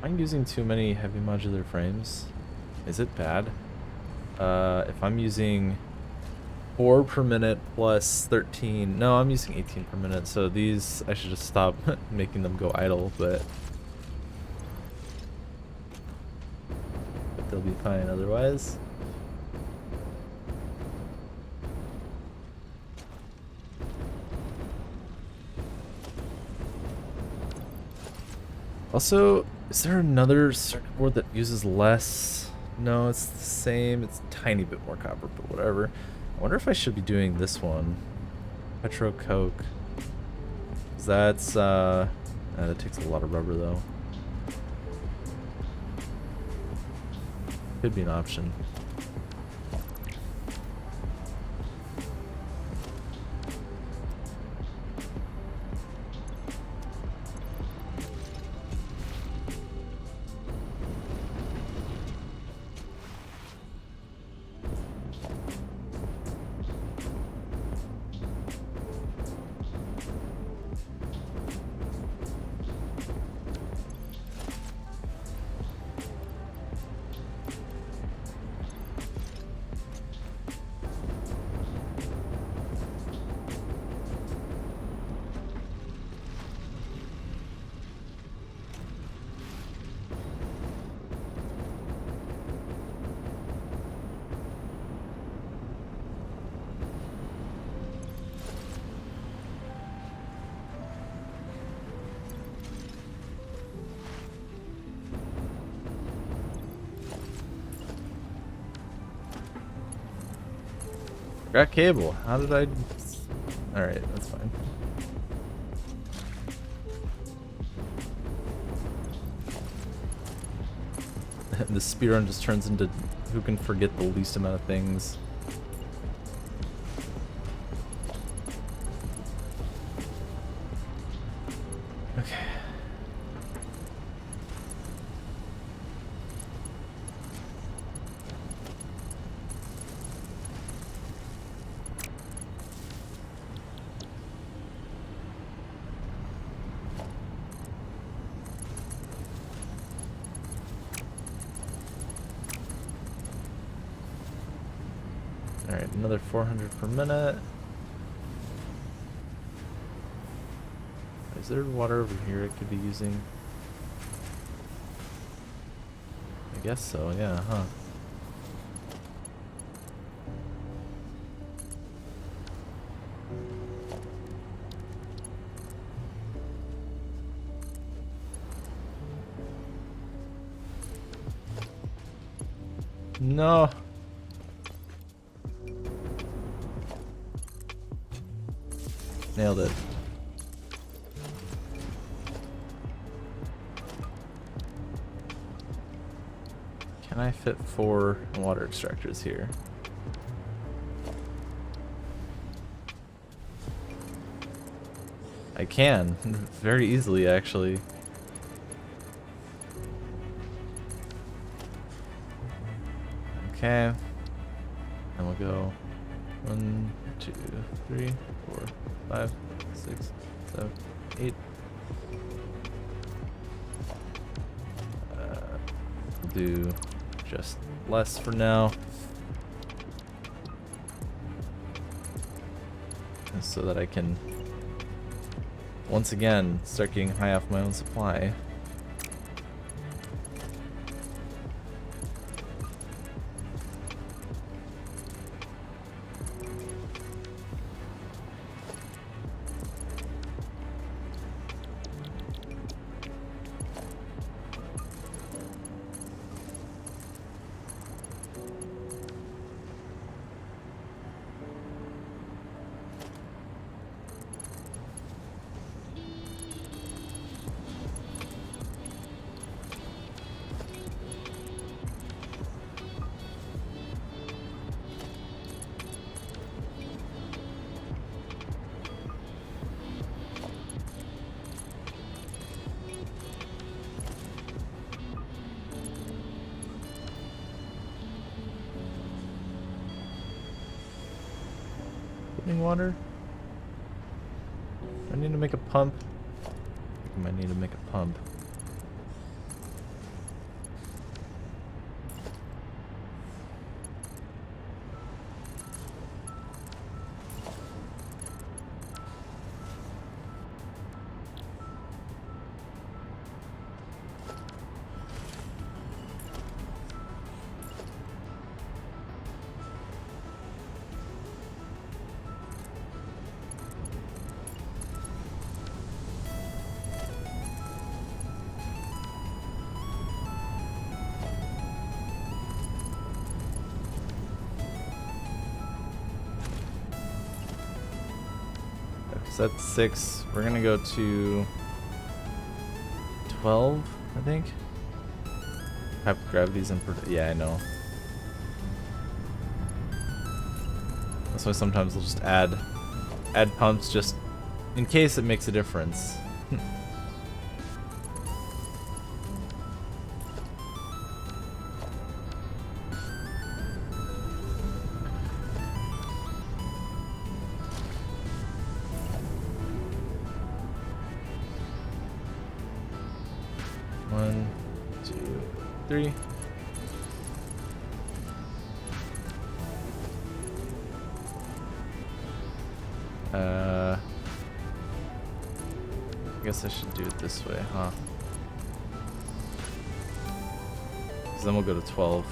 Speaker 1: I'm using too many heavy modular frames. Is it bad? If I'm using 4 per minute plus 13, no, I'm using 18 per minute, so these, I should just stop making them go idle, but they'll be fine otherwise. Also, is there another circuit board that uses less? No, it's the same. It's a tiny bit more copper, but whatever. I wonder if I should be doing this one. Petro Coke. 'Cause that's, that takes a lot of rubber though. Could be an option. Got cable. How did I? Alright, that's fine. The speedrun just turns into who can forget the least amount of things. Okay. Alright, another 400 per minute. Is there water over here I could be using? I guess so, yeah, huh? No. Nailed it. Can I fit 4 water extractors here? I can. Very easily, actually. Okay. And we'll go 1, 2, 3, 4, 5, 6, 7, 8. We'll do just less for now. So that I can once again start getting high off my own supply. Water? I need to make a pump. I might need to make a pump. So that's 6. We're gonna go to 12, I think. Gravity's in. Yeah, I know. That's why sometimes we'll just add pumps just in case it makes a difference. One, 2, 3. I guess I should do it this way, huh? Because then we'll go to 12.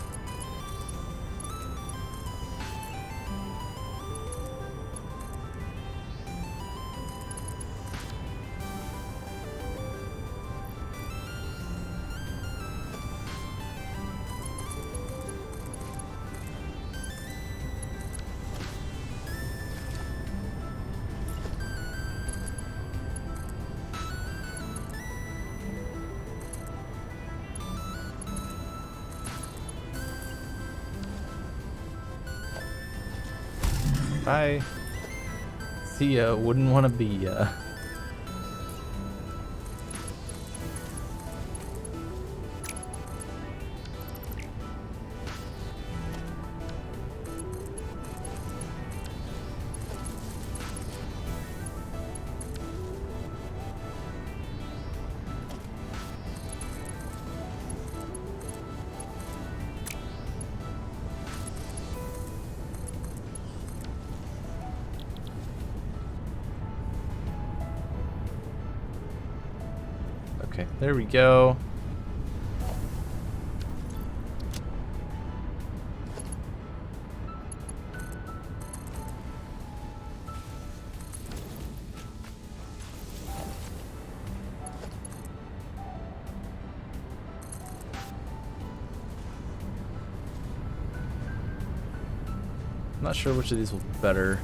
Speaker 1: Bye. See ya. Wouldn't want to be ya. Okay, there we go. I'm not sure which of these will be better,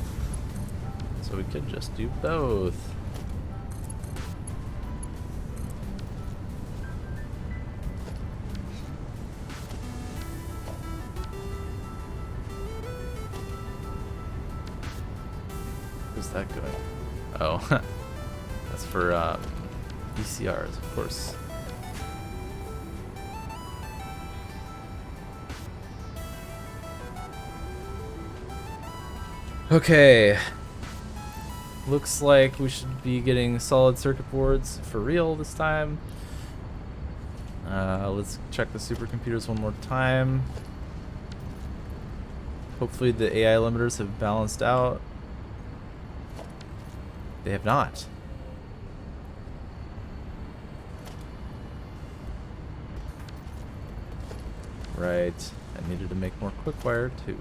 Speaker 1: so we could just do both. Where's that going? Oh, that's for ECRs, of course. Okay. Looks like we should be getting solid circuit boards for real this time. Let's check the supercomputers one more time. Hopefully the AI limiters have balanced out. They have not. Right. I needed to make more quick wire too.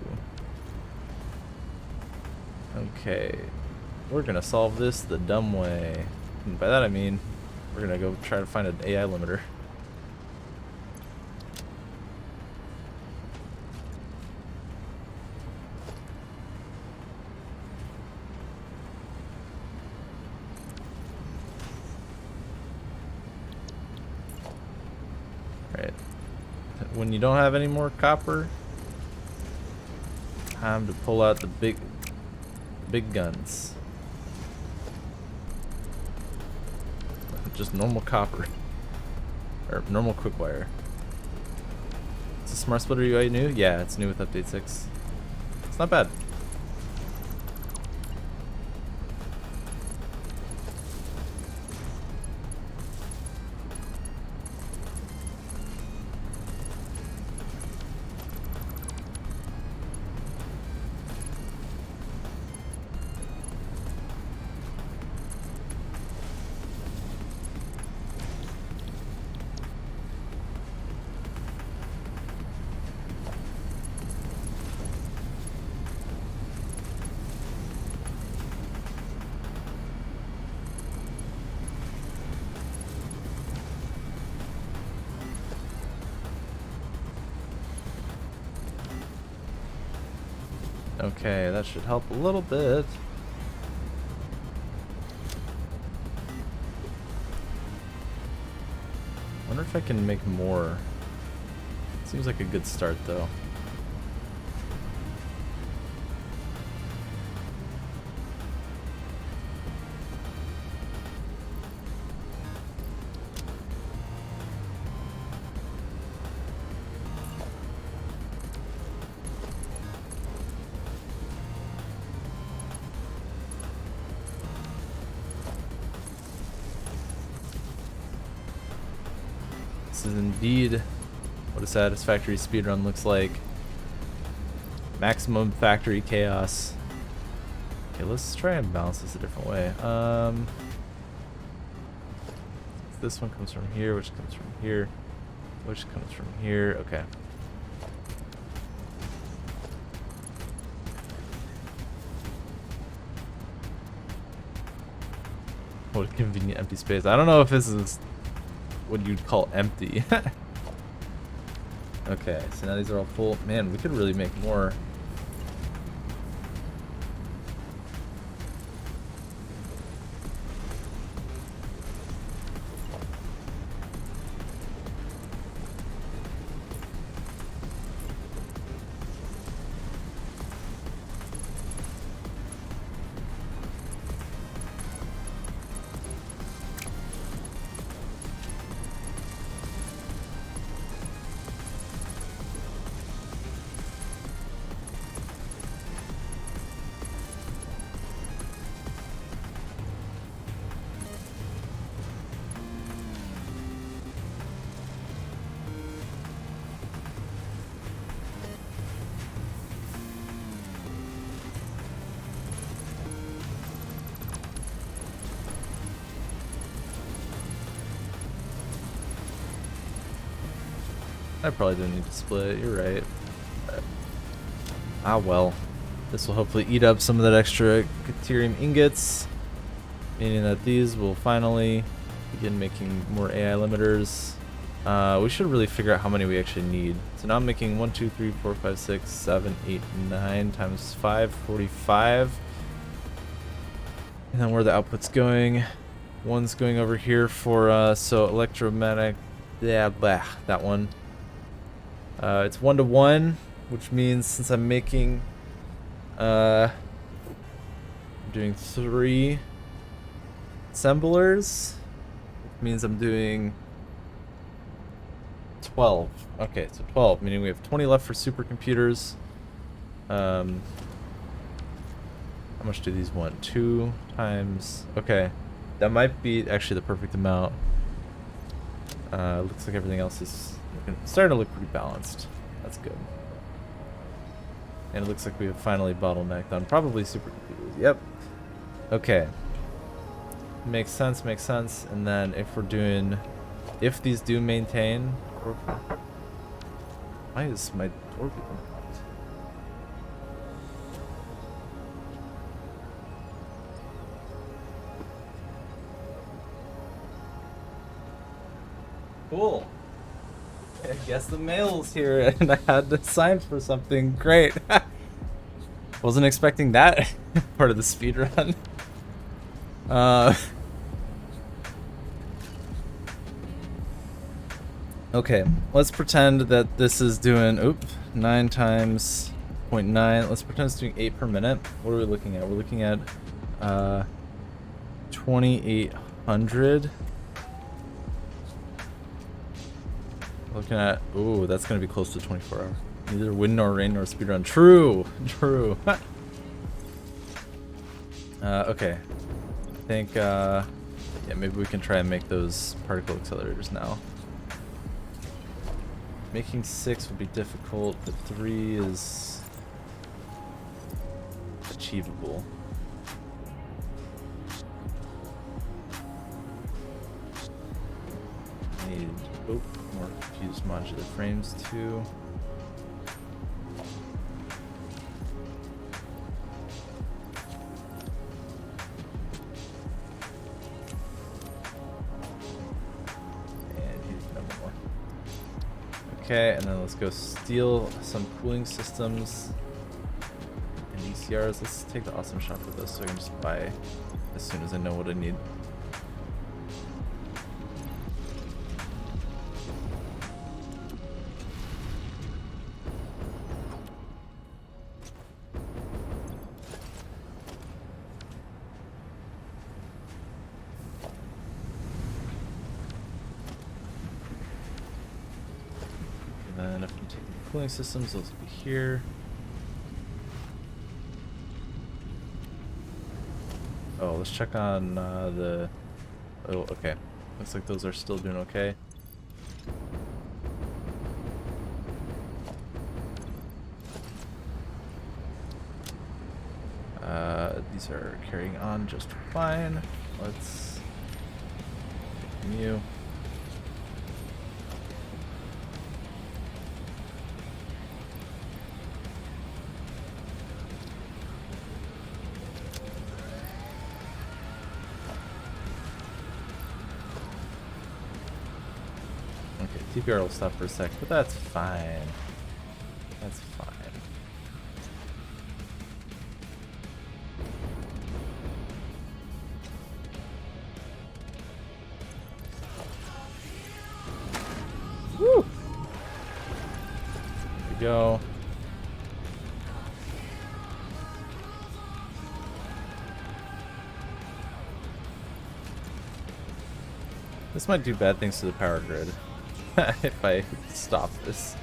Speaker 1: Okay. We're gonna solve this the dumb way. And by that I mean we're gonna go try to find an AI limiter. Right. When you don't have any more copper, time to pull out the big guns. Just normal copper. Or normal quick wire. Is the Smart Splitter UI new? Yeah, it's new with update 6. It's not bad. Okay, that should help a little bit. Wonder if I can make more. Seems like a good start though. This is indeed what a satisfactory speedrun looks like. Maximum factory chaos. Okay, let's try and balance this a different way. This one comes from here, which comes from here, which comes from here. Okay. What a convenient empty space. I don't know if this is what you'd call empty. Okay, so now these are all full. Man, we could really make more. I probably didn't need to split, you're right. Ah well. This will hopefully eat up some of that extra deuterium ingots, meaning that these will finally begin making more AI limiters. We should really figure out how many we actually need. So now I'm making 1, 2, 3, 4, 5, 6, 7, 8, 9 times 5, 45. And then where the output's going. One's going over here for, so electromagnetic, yeah, blah, that one. It's 1 to 1, which means since I'm making, I'm doing 3 assemblers, it means I'm doing 12. Okay, so 12, meaning we have 20 left for supercomputers. How much do these want? 2 times. Okay. That might be actually the perfect amount. Looks like everything else is starting to look pretty balanced. That's good. And it looks like we have finally bottlenecked on probably supercomputers. Yep. Okay. Makes sense, makes sense. And then if we're doing... If these do maintain... Why is my door being locked? Cool. I guess the mail's here and I had to sign for something. Great. Wasn't expecting that part of the speedrun. Okay, let's pretend that this is doing, 9 times 0.9. Let's pretend it's doing 8 per minute. What are we looking at? We're looking at 2,800. Looking at, ooh, that's gonna be close to 24 hours. Neither wind nor rain nor speedrun. True, true. Okay. I think, yeah, maybe we can try and make those particle accelerators now. Making 6 would be difficult, but 3 is achievable. Need, more fused modular frames too. Okay, and then let's go steal some cooling systems and ECRs. Let's take the awesome shop with us so I can just buy as soon as I know what I need. And if I'm taking the cooling systems, those will be here. Oh, let's check on the... Oh, okay. Looks like those are still doing okay. These are carrying on just fine. Let's continue. TPR will stop for a sec, but that's fine. That's fine. Woo! Here we go. This might do bad things to the power grid. If I stop this.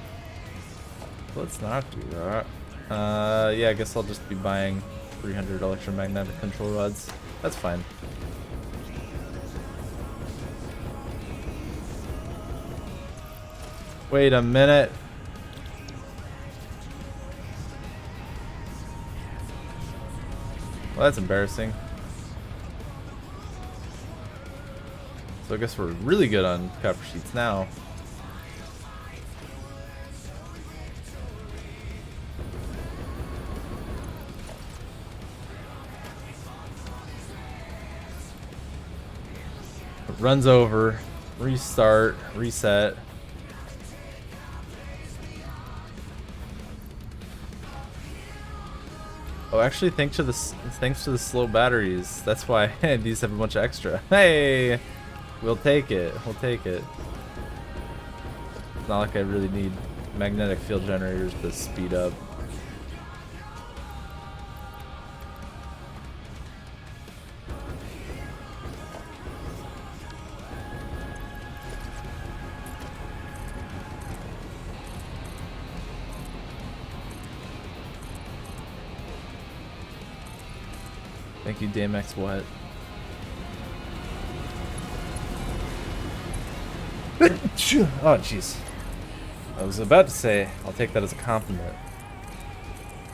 Speaker 1: Let's not do that. Yeah, I guess I'll just be buying 300 electromagnetic control rods. That's fine. Wait a minute. Well, that's embarrassing. So I guess we're really good on copper sheets now. Runs over, restart, reset. Oh, actually, thanks to the slow batteries. That's why these have a bunch of extra. Hey, we'll take it. We'll take it. It's not like I really need magnetic field generators to speed up. Thank you, Damex. What? Oh, jeez. I was about to say, I'll take that as a compliment.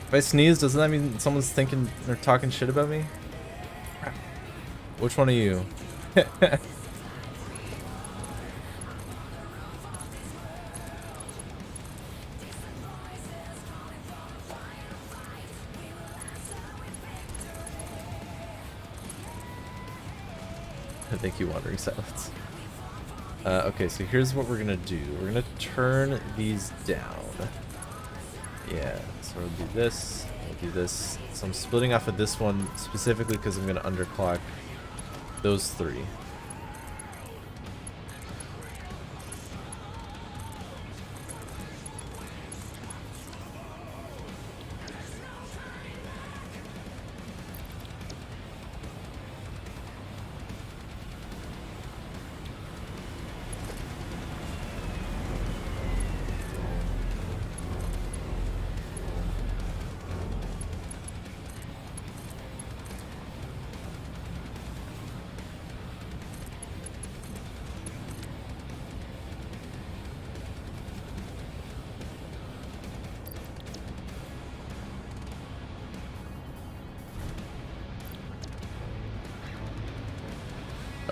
Speaker 1: If I sneeze, doesn't that mean someone's thinking they're talking shit about me? Which one are you? Thank you, Wandering Silence. Okay, so here's what we're gonna do. We're gonna turn these down. Yeah, so we'll do this, we'll do this. So I'm splitting off of this one specifically because I'm gonna underclock those three.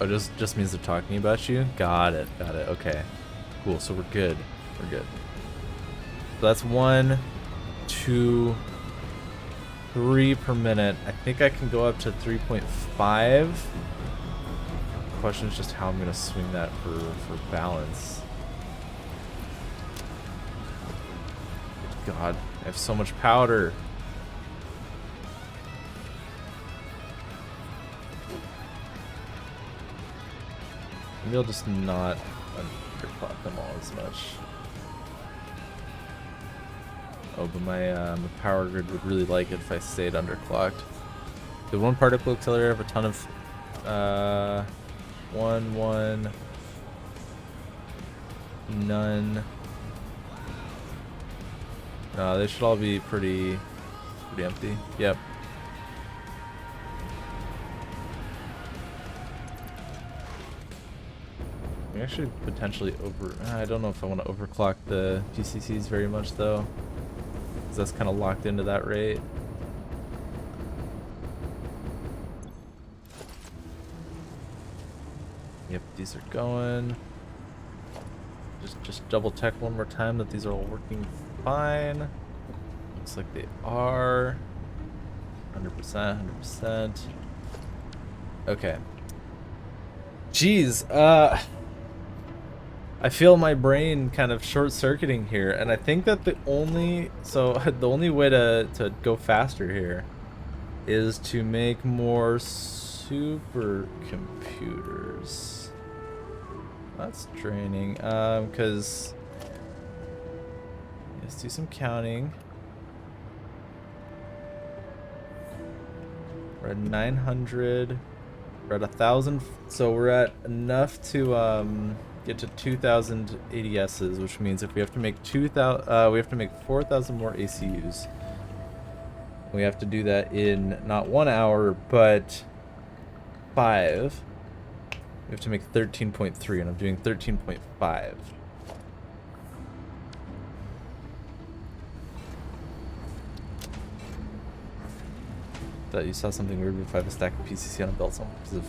Speaker 1: Oh, just means they're talking about you? Got it, okay. Cool, so we're good. We're good. So that's 1, 2, 3 per minute. I think I can go up to 3.5. The question is just how I'm gonna swing that for balance. God, I have so much powder. Maybe I'll just not underclock them all as much. Oh, but my power grid would really like it if I stayed underclocked. The one particle accelerator have a ton of 1, none. No, they should all be pretty empty. Yep. We actually potentially I don't know if I want to overclock the GCCs very much though, because that's kind of locked into that rate. Yep, these are going. Just double check one more time that these are all working fine. Looks like they are. 100%, 100%. Okay. Jeez, I feel my brain kind of short-circuiting here, and I think that the only way to go faster here is to make more supercomputers. That's draining, because let's do some counting. We're at 900. We're at 1,000, so we're at enough to get to 2,000 ADSs, which means if we have to make 2,000, we have to make 4,000 more ACUs. We have to do that in not 1 hour, but 5. We have to make 13.3, and I'm doing 13.5. Thought you saw something weird if I have a stack of PCC on a belt because of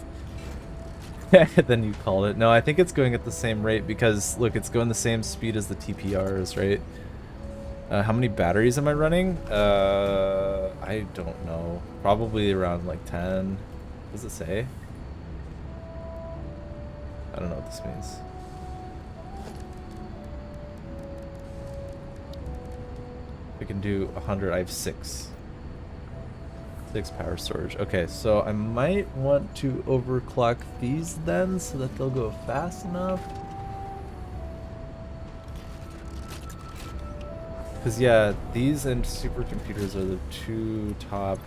Speaker 1: then you called it. No, I think it's going at the same rate because look, it's going the same speed as the TPRs, right? How many batteries am I running? I don't know. Probably around like 10. What does it say? I don't know what this means. We can do 100. I have 6 power storage. Okay, so I might want to overclock these then so that they'll go fast enough. Because yeah, these and supercomputers are the two top.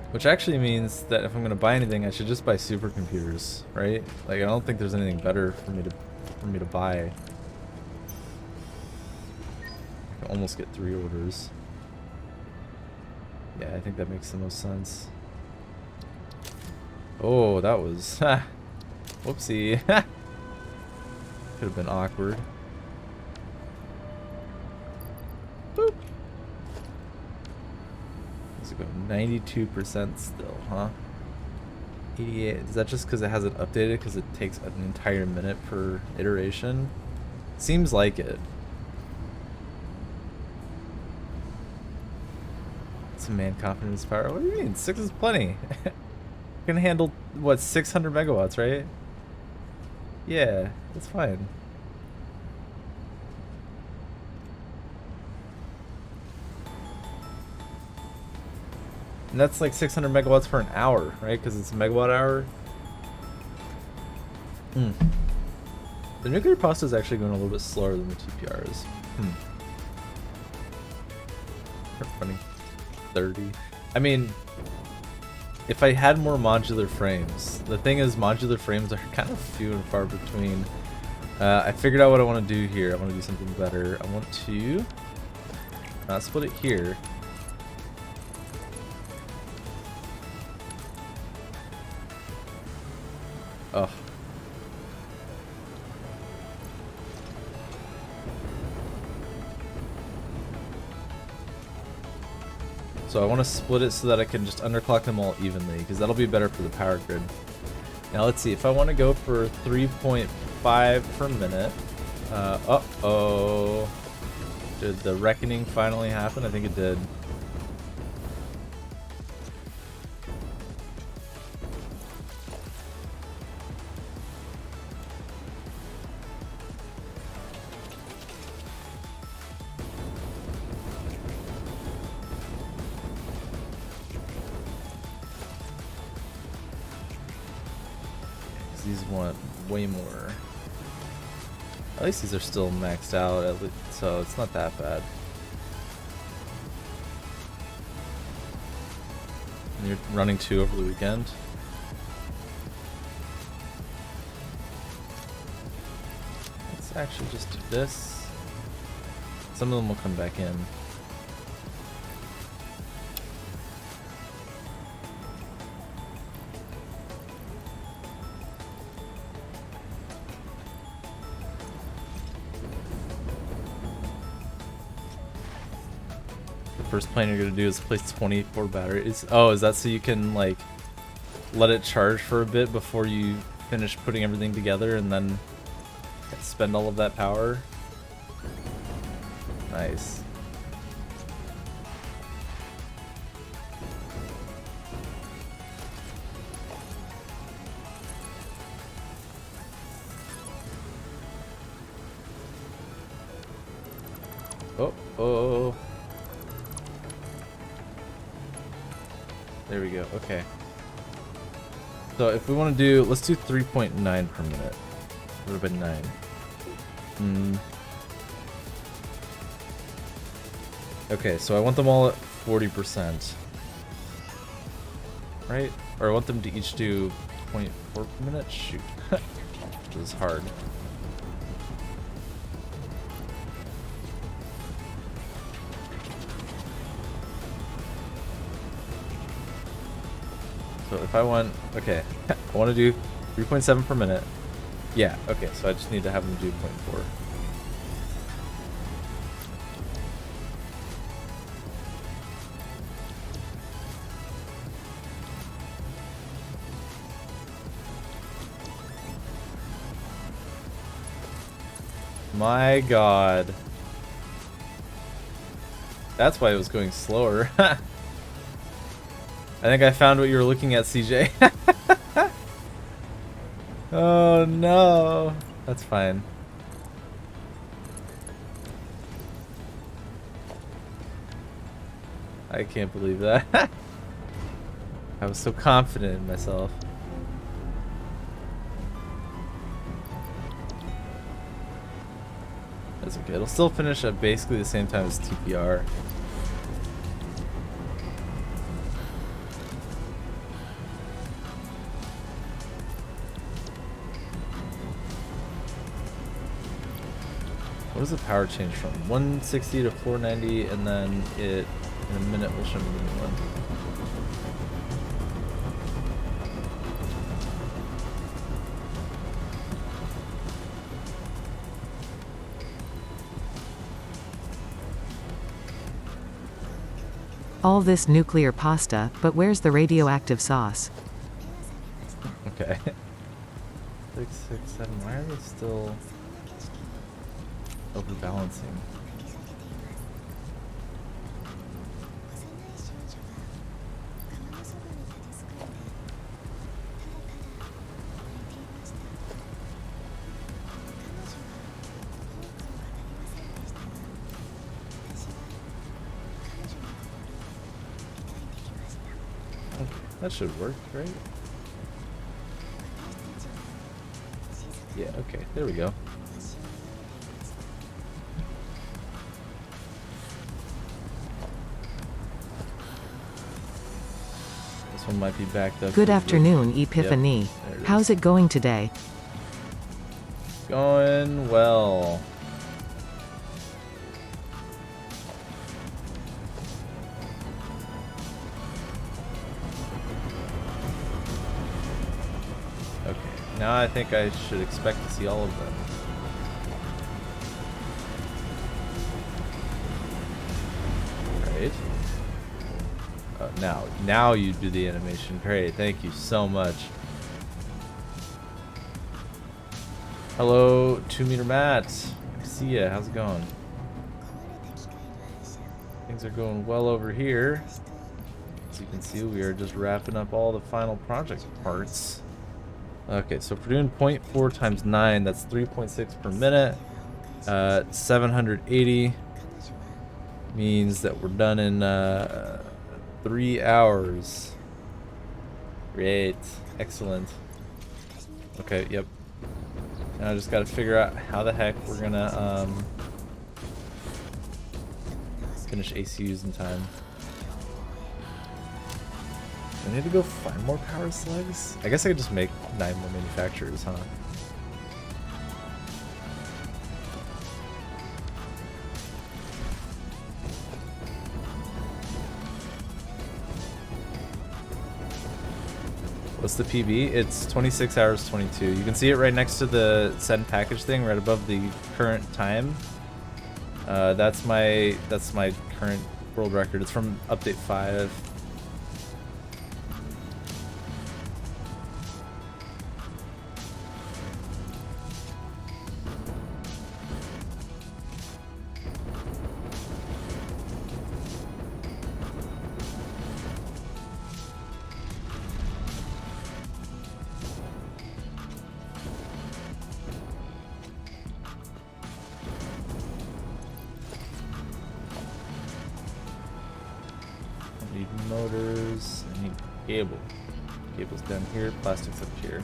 Speaker 1: Which actually means that if I'm gonna buy anything, I should just buy supercomputers, right? Like I don't think there's anything better for me to buy. Almost get 3 orders. Yeah, I think that makes the most sense. Oh, that was... Whoopsie. Could have been awkward. Boop. Does it go 92% still, huh? 88. Is that just because it hasn't updated? Because it takes an entire minute per iteration? Seems like it. Some man confidence power. What do you mean? 6 is plenty. Can handle what, 600 megawatts, right? Yeah, that's fine. And that's like 600 megawatts for an hour, right? Because it's a megawatt hour. The nuclear pasta is actually going a little bit slower than the TPRs. Funny. 30. I mean, if I had more modular frames, the thing is modular frames are kind of few and far between. I figured out what I want to do here. I want to do something better. I want to not split it here. Oh. So I want to split it so that I can just underclock them all evenly, because that'll be better for the power grid. Now let's see, if I want to go for 3.5 per minute. Uh-oh. Did the reckoning finally happen? I think it did. These want way more. At least these are still maxed out, at least, so it's not that bad. And you're running 2 over the weekend. Let's actually just do this. Some of them will come back in. First plan you're gonna do is place 24 batteries. Oh, is that so you can like let it charge for a bit before you finish putting everything together and then spend all of that power? Nice. Oh. There we go, okay. So if we want to do, let's do 3.9 per minute. What about 9? Okay, so I want them all at 40%. Right? Or I want them to each do 0.4 per minute? Shoot. This is hard. So if I want, okay, I want to do 3.7 per minute. Yeah, okay, so I just need to have them do 0.4. My god. That's why it was going slower. I think I found what you were looking at, CJ. Oh no. That's fine. I can't believe that. I was so confident in myself. That's okay. It'll still finish at basically the same time as TPR. What was the power change from? 160 to 490, and then it in a minute will show me the new one.
Speaker 2: All this nuclear pasta, but where's the radioactive sauce?
Speaker 1: Okay. 6, 6, 7. Why are they still overbalancing? Okay, that should work, right? Yeah, okay, there we go. This one might be backed up.
Speaker 2: Good afternoon, Epiphany.
Speaker 1: Yep, there it
Speaker 2: How's
Speaker 1: is.
Speaker 2: it going today?
Speaker 1: Going well. Okay, now I think I should expect to see all of them. Right. Now you do the animation. Great, thank you so much. Hello, 2 meter Matt. Good to see ya. How's it going? Things are going well over here. As you can see, we are just wrapping up all the final project parts. Okay, so if we're doing 0.4 times 9, that's 3.6 per minute. 780 means that we're done in 3 hours. Great. Excellent. Okay, yep. Now I just gotta figure out how the heck we're gonna finish ACUs in time. I need to go find more power slugs? I guess I could just make 9 more manufacturers, huh? What's the PB? It's 26 hours 22. You can see it right next to the send package thing, right above the current time. That's my current world record. It's from update 5. I need motors. I need cable. Cable's down here. Plastic's up here.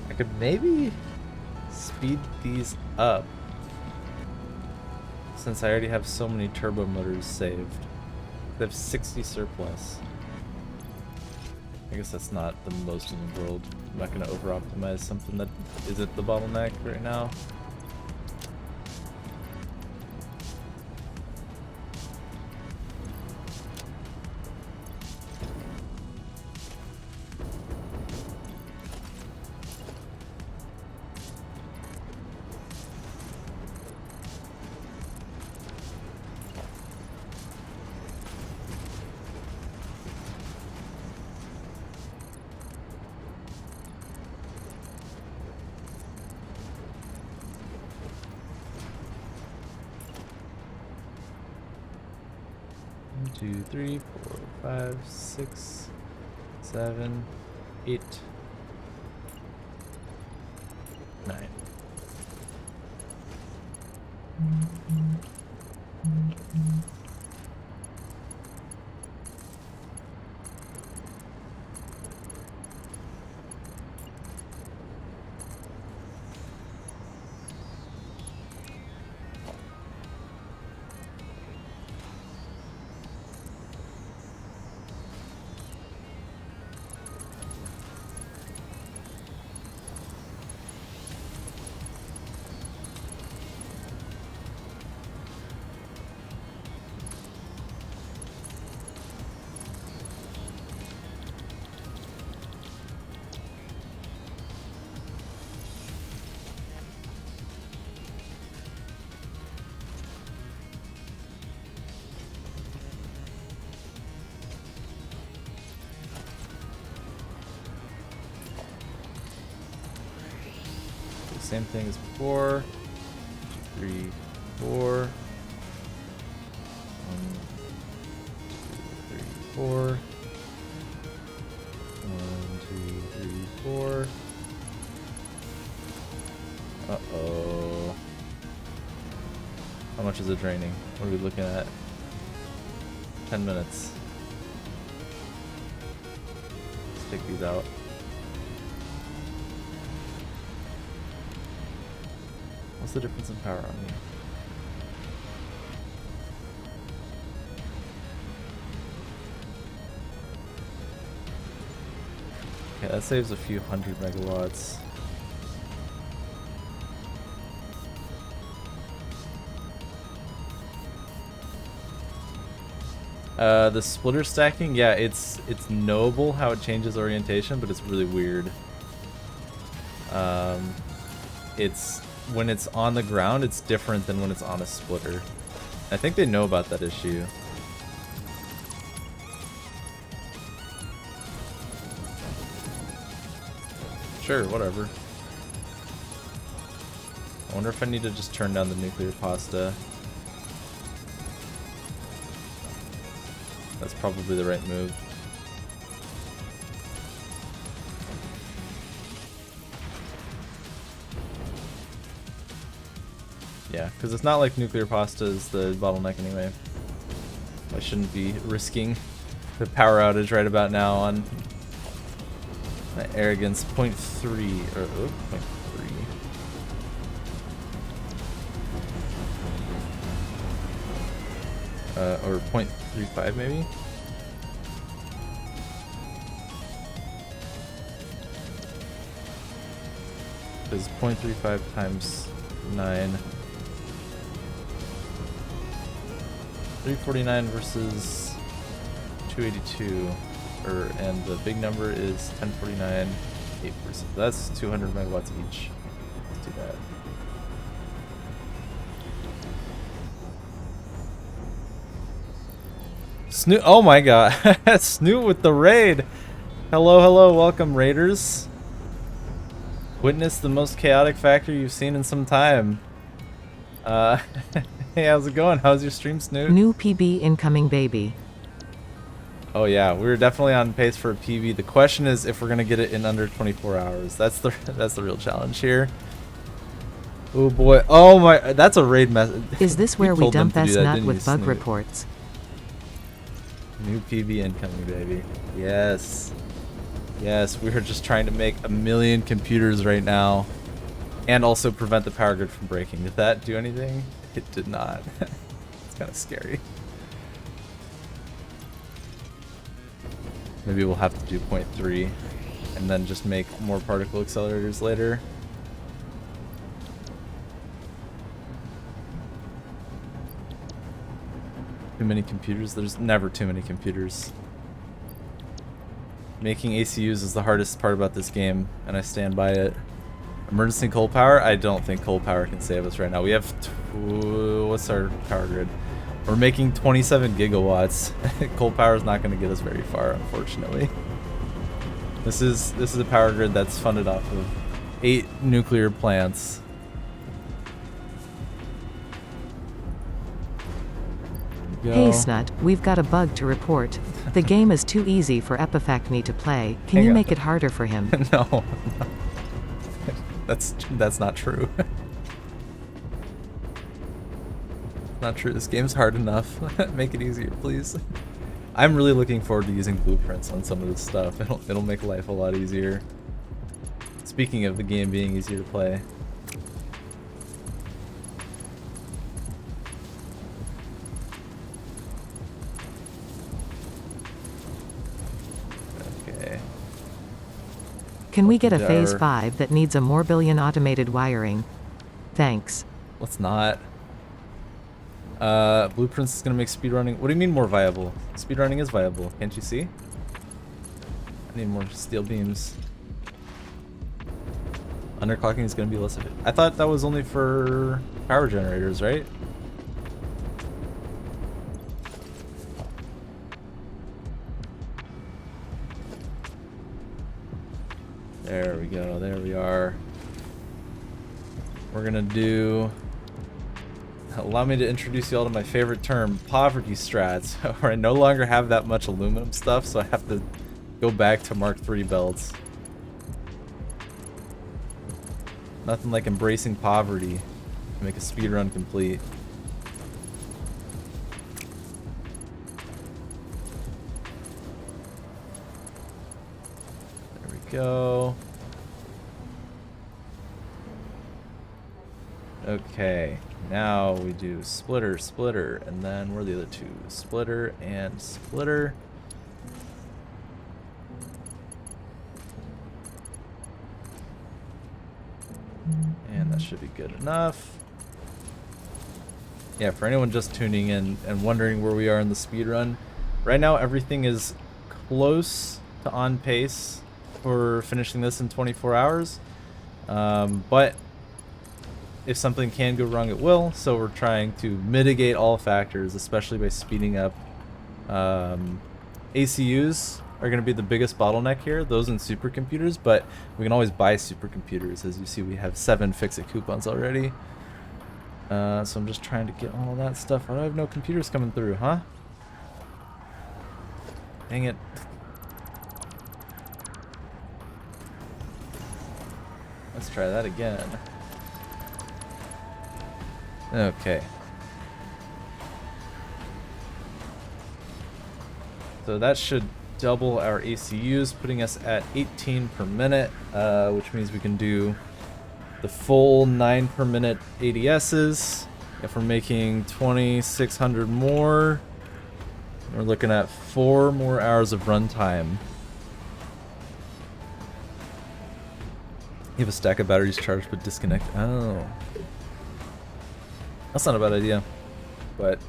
Speaker 1: I could maybe speed these up since I already have so many turbo motors saved. They have 60 surplus. I guess that's not the most in the world. I'm not going to over-optimize something that isn't the bottleneck right now. One, 2, 3, 4, 5, 6, 7, 8, 9. same thing as before. 3, 4. 1, 2, 3, 4. 1, 2, 3, 4. Uh-oh. How much is it draining? What are we looking at? 10 minutes. Let's take these out. What's the difference in power on me? Okay, that saves a few hundred megawatts. The splitter stacking, yeah, it's knowable how it changes orientation, but it's really weird. It's when it's on the ground, it's different than when it's on a splitter. I think they know about that issue. Sure, whatever. I wonder if I need to just turn down the nuclear pasta. That's probably the right move. Yeah, because it's not like nuclear pasta is the bottleneck anyway. I shouldn't be risking the power outage right about now on my arrogance. 0.3 or 0.3. Or 0.35 maybe? Because 0.35 times 9. 349 versus 282. And the big number is 1049. 8%. That's 200 megawatts each. Let's do that. Snoot, oh my god. Snoot with the raid. Hello, welcome raiders. Witness the most chaotic factory you've seen in some time. Hey, how's it going? How's your stream, Snoot?
Speaker 2: New PB incoming, baby.
Speaker 1: Oh yeah, we're definitely on pace for a PB. The question is if we're gonna get it in under 24 hours. That's the real challenge here. Oh boy. Oh my, that's a raid message.
Speaker 2: Is this where we dump S nut with bug reports?
Speaker 1: New PB incoming, baby. Yes. Yes, we are just trying to make 1 million computers right now. And also prevent the power grid from breaking. Did that do anything? It did not. It's kind of scary. Maybe we'll have to do 0.3 and then just make more particle accelerators later. Too many computers? There's never too many computers. Making ACUs is the hardest part about this game, and I stand by it. Emergency coal power? I don't think coal power can save us right now. We have... what's our power grid? We're making 27 gigawatts. Coal power is not going to get us very far, unfortunately. This is a power grid that's funded off of 8 nuclear plants.
Speaker 2: Hey Snut, we've got a bug to report. The game is too easy for Epifacne to play. Can
Speaker 1: Hang
Speaker 2: you
Speaker 1: on.
Speaker 2: make it harder for him?
Speaker 1: No. That's not true. Not true. This game's hard enough. Make it easier, please. I'm really looking forward to using blueprints on some of this stuff. It'll make life a lot easier. Speaking of the game being easier to play. Okay.
Speaker 2: Can we get a phase
Speaker 1: Dar.
Speaker 2: 5 that needs a more billion automated wiring? Thanks.
Speaker 1: Let's not. Blueprints is gonna make speedrunning. What do you mean more viable? Speedrunning is viable. Can't you see? I need more steel beams. Underclocking is gonna be less of it. I thought that was only for power generators, right? There we go. There we are. we're gonna do... Allow me to introduce you all to my favorite term, poverty strats, where I no longer have that much aluminum stuff, so I have to go back to Mark III belts. Nothing like embracing poverty to make a speedrun complete. There we go. Okay, now we do splitter, splitter, and then where are the other two? Splitter and splitter. And that should be good enough. Yeah, for anyone just tuning in and wondering where we are in the speedrun, right now everything is close to on pace for finishing this in 24 hours. But if something can go wrong, it will, so we're trying to mitigate all factors, especially by speeding up. ACUs are going to be the biggest bottleneck here, those in supercomputers, but we can always buy supercomputers. As you see, we have 7 fix-it coupons already. So I'm just trying to get all that stuff. I have no computers coming through, huh? Dang it. Let's try that again. Okay. So that should double our ACUs, putting us at 18 per minute, which means we can do the full 9 per minute ADSs. If we're making 2,600 more, we're looking at 4 more hours of runtime. You have a stack of batteries charged but disconnect. Oh. That's not a bad idea. But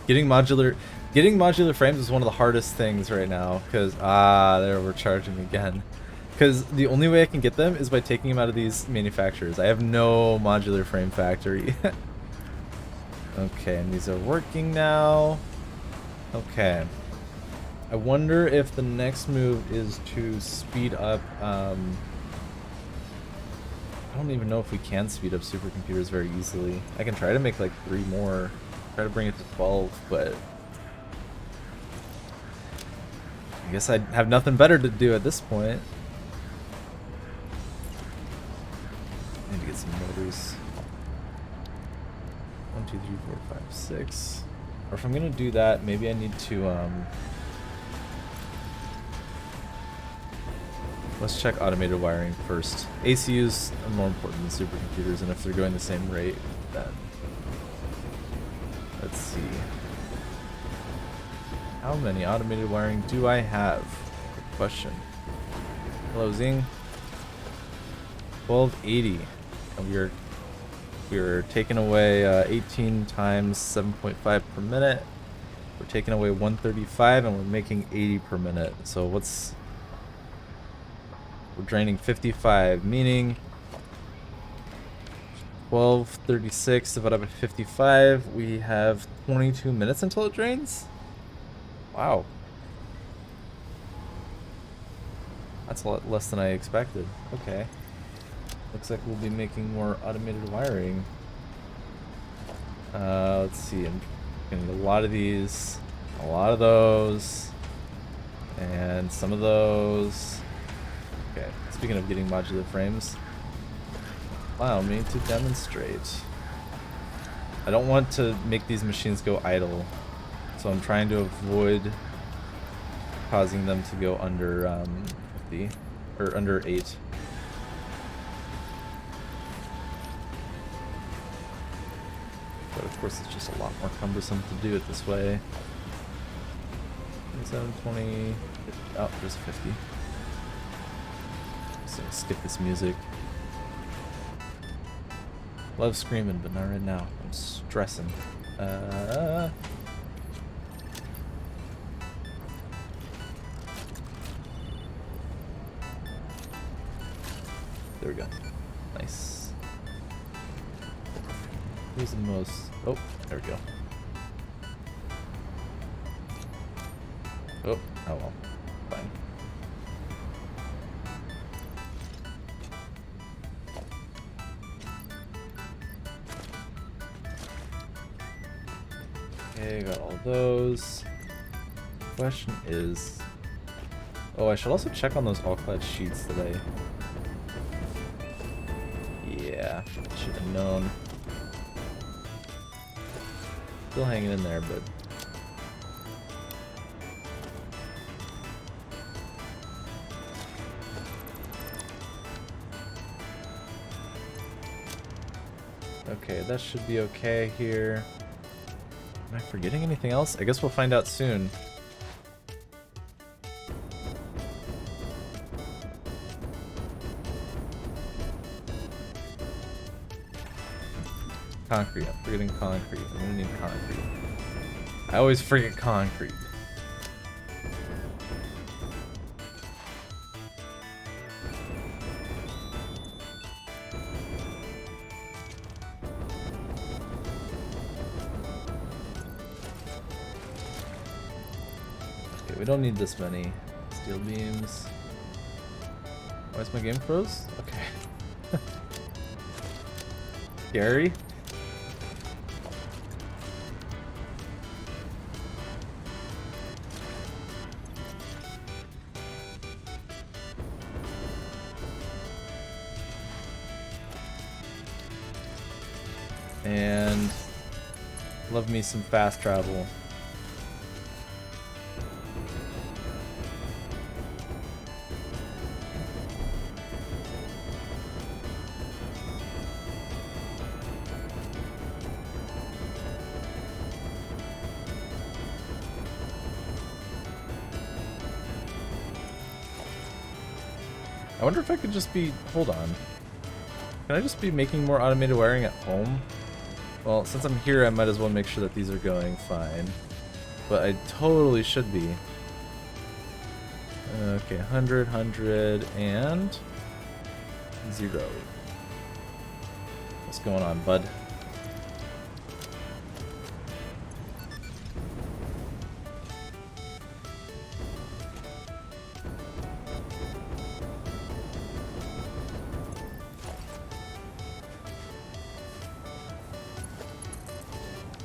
Speaker 1: getting modular frames is one of the hardest things right now, because there we're charging again. Because the only way I can get them is by taking them out of these manufacturers. I have no modular frame factory. Okay, and these are working now. Okay. I wonder if the next move is to speed up. I don't even know if we can speed up supercomputers very easily. I can try to make like 3 more. Try to bring it to 12, but I guess I have nothing better to do at this point. I need to get some motors. 1, 2, 3, 4, 5, 6. Or if I'm gonna do that, maybe I need to let's check automated wiring first. ACUs are more important than supercomputers, and if they're going the same rate, then let's see. How many automated wiring do I have? Good question. Closing. 1280. And we're taking away 18 times 7.5 per minute. We're taking away 135, and we're making 80 per minute. So what's... We're draining 55, meaning 1236 divided by 55. We have 22 minutes until it drains. Wow. That's a lot less than I expected. Okay. Looks like we'll be making more automated wiring. Let's see. I'm gonna need a lot of these, a lot of those, and some of those. Okay, speaking of getting modular frames, allow me to demonstrate. I don't want to make these machines go idle, so I'm trying to avoid causing them to go under 50, or under 8. But of course it's just a lot more cumbersome to do it this way. 27, 20, 50, oh, there's 50. So skip this music. Love screaming, but not right now. I'm stressing. There we go. Nice. Who's the most... Oh, there we go. Oh well. Fine. Okay, got all those. Question is... Oh, I should also check on those all-clad sheets today. Yeah, should have known. Still hanging in there, but... Okay, that should be okay here. Am I forgetting anything else? I guess we'll find out soon. Concrete. I'm forgetting concrete. I'm gonna need concrete. I always forget concrete. Okay, we don't need this many steel beams. Why is my game froze? Okay. Scary. And love me some fast travel. I wonder if I could just be... Hold on. Can I just be making more automated wiring at home? Well, since I'm here, I might as well make sure that these are going fine. But I totally should be. Okay, 100, 100, and... 0. What's going on, bud?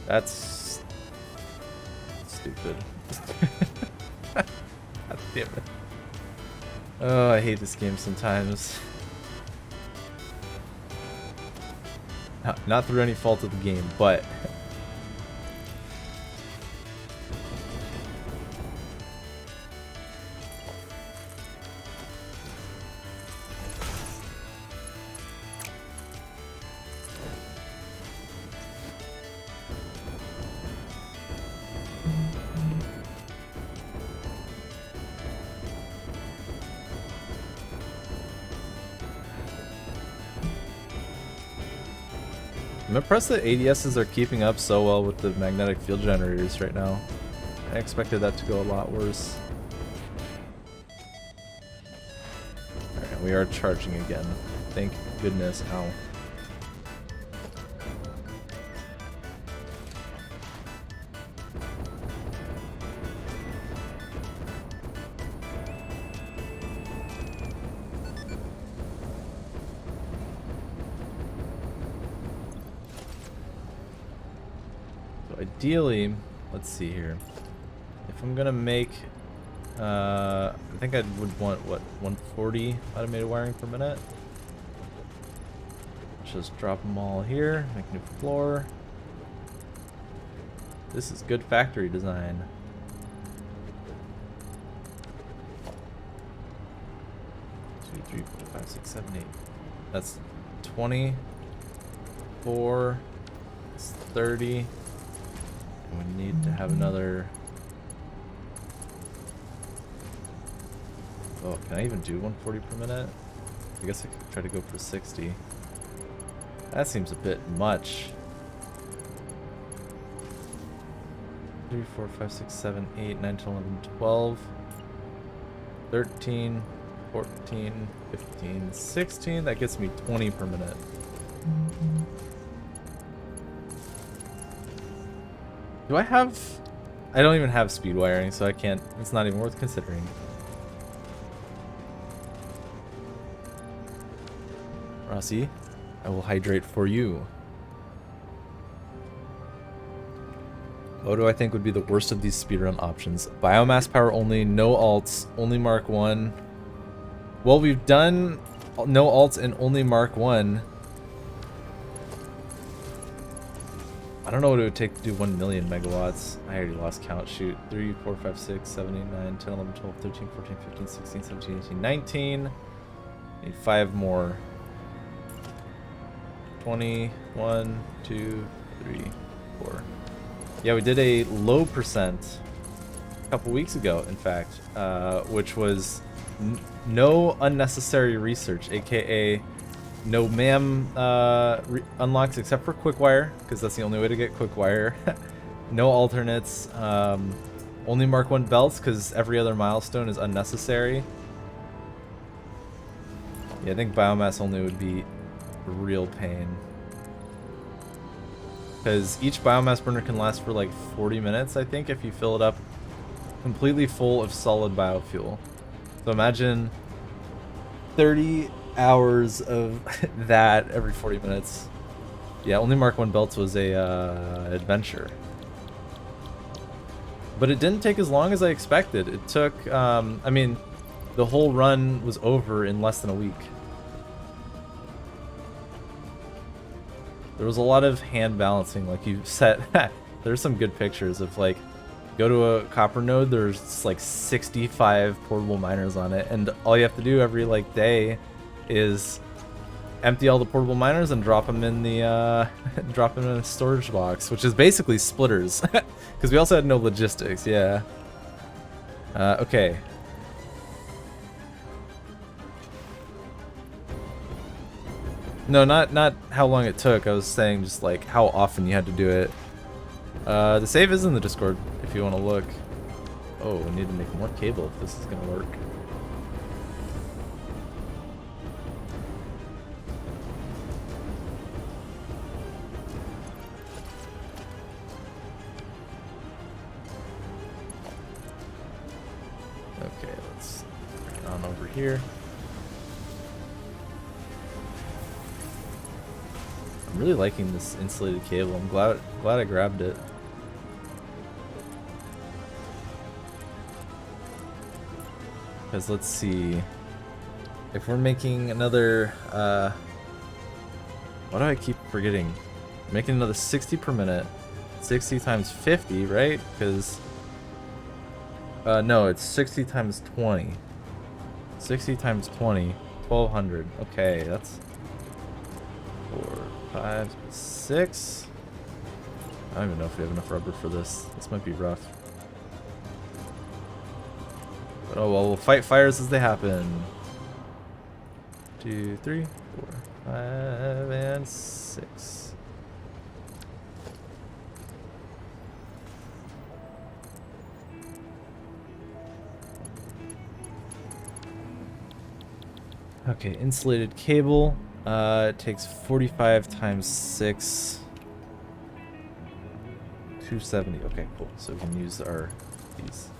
Speaker 1: That's stupid. God damn it. Oh, I hate this game sometimes. Not through any fault of the game, but... I'm impressed that ADSs are keeping up so well with the magnetic field generators right now. I expected that to go a lot worse. Alright, we are charging again. Thank goodness. Ow. Ideally, let's see here. If I'm gonna make, I think I would want, what, 140 automated wiring per minute? Just drop them all here, make new floor. This is good factory design. Two, 3, 4, 5, 6, 7, 8. That's 24. It's 30. We need to have another... Oh, can I even do 140 per minute? I guess I could try to go for 60. That seems a bit much. 3, 4, 5, 6, 7, 8, 9, 10, 11, 12, 13, 14, 15, 16. That gets me 20 per minute. Do I have... I don't even have speed wiring, so I can't... It's not even worth considering. Rossi, I will hydrate for you. What do I think would be the worst of these speedrun options? Biomass power only, no alts, only Mark 1. Well, we've done no alts and only Mark 1. I don't know what it would take to do 1 million megawatts. I already lost count. Shoot. 3, 4, 5, 6, 7, 8, 9, 10, 11, 12, 13, 14, 15, 16, 17, 18, 19. Need 5 more. 20, 1, 2, 3, 4. Yeah, we did a low percent a couple weeks ago, in fact, which was no unnecessary research, aka no MAM unlocks except for Quickwire, because that's the only way to get Quickwire. No alternates, only Mark 1 belts, because every other milestone is unnecessary. Yeah, I think biomass only would be a real pain. Because each biomass burner can last for like 40 minutes, I think, if you fill it up completely full of solid biofuel. So imagine 30 hours of that every 40 minutes. Yeah, only Mark 1 belts was a adventure. But it didn't take as long as I expected. It took, I mean, the whole run was over in less than a week. There was a lot of hand balancing, like you said. There's some good pictures of like, go to a copper node, there's like 65 portable miners on it, and all you have to do every like day is empty all the portable miners and drop them in the drop them in a storage box, which is basically splitters, because we also had no logistics. Yeah. Okay. No, not how long it took. I was saying just like how often you had to do it. The save is in the Discord if you want to look. Oh, we need to make more cable if this is gonna work. Okay, let's bring it on over here. I'm really liking this insulated cable. I'm glad I grabbed it. Because let's see, if we're making another, why do I keep forgetting? Making another 60 per minute, 60 times 50, right? Because, no, it's 60 times 20. 60 times 20, 1200. Okay, that's 4, 5, 6. I don't even know if we have enough rubber for this. This might be rough. But oh well, we'll fight fires as they happen. 2, 3, 4, 5, and 6. Okay, insulated cable. It takes 45 times 6. 270. Okay, cool. So we can use our these.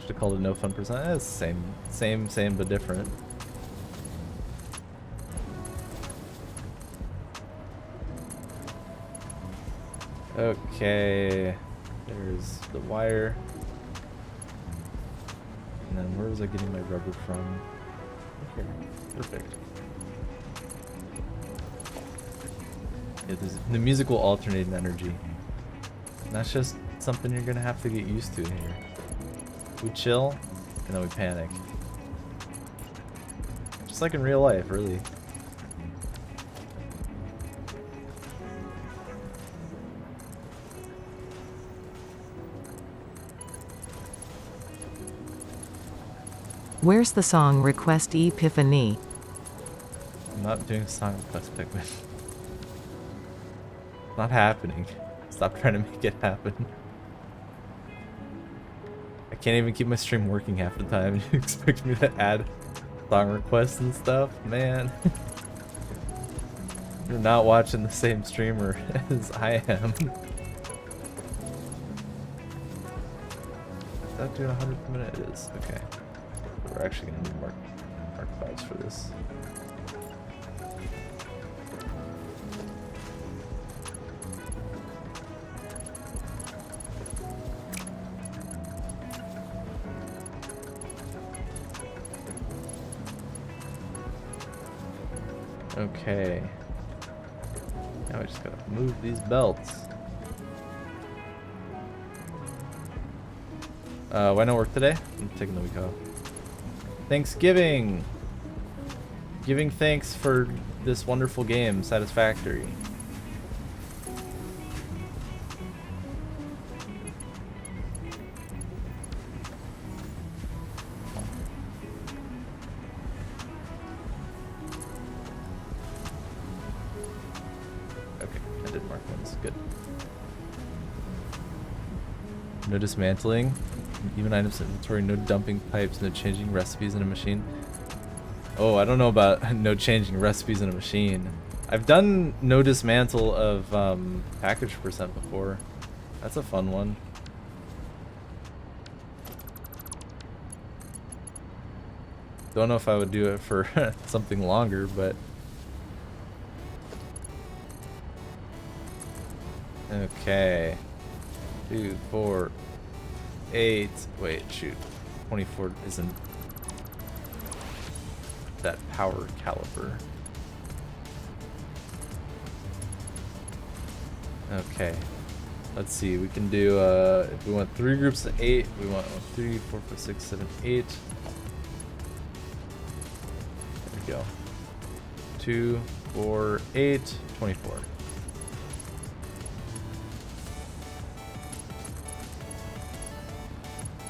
Speaker 1: Should have called it no fun percent. It's same, but different. Okay, there's the wire. And then where was I getting my rubber from? Here, perfect. Yeah, the music will alternate in energy. And that's just something you're gonna have to get used to here. We chill, and then we panic. Just like in real life, really.
Speaker 2: Where's the song Request Epiphany?
Speaker 1: I'm not doing a song request, Pikmin. Not happening. Stop trying to make it happen. I can't even keep my stream working half the time. You expect me to add song requests and stuff? Man. You're not watching the same streamer as I am. Is that doing 100 per minute? It is. Okay. We're actually going to need Mark 5s for this. Okay. Now we just gotta move these belts. Why not work today? I'm taking the week off. Thanksgiving! Giving thanks for this wonderful game, Satisfactory. Okay, I did mark ones. Good. No dismantling. Even items inventory, no dumping pipes, no changing recipes in a machine. Oh, I don't know about no changing recipes in a machine. I've done no dismantle of package percent before. That's a fun one. Don't know if I would do it for something longer, but... Okay. 2, 4, 8. Wait, shoot. 24 isn't that power caliber. Okay. Let's see. We can do, if we want 3 groups of 8, we want 3, 4, 5, 6, 7, 8. There we go. 2, 4, 8, 24.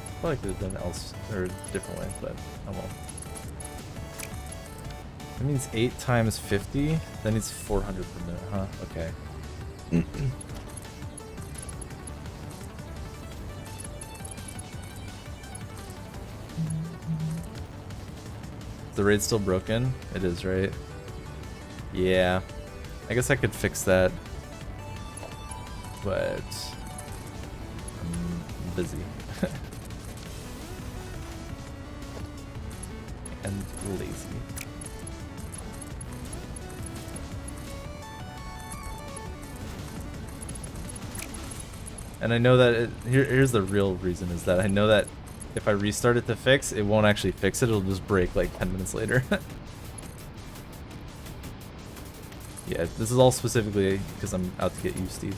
Speaker 1: I feel like could have done it else or a different way, but I won't. That means 8 times 50. That means 400 per minute, huh? Okay. The raid's still broken? It is, right? Yeah. I guess I could fix that. But I'm busy. And lazy. And I know that here's the real reason is that I know that if I restart it to fix, it won't actually fix it. It'll just break like 10 minutes later. Yeah, this is all specifically because I'm out to get you, Steve.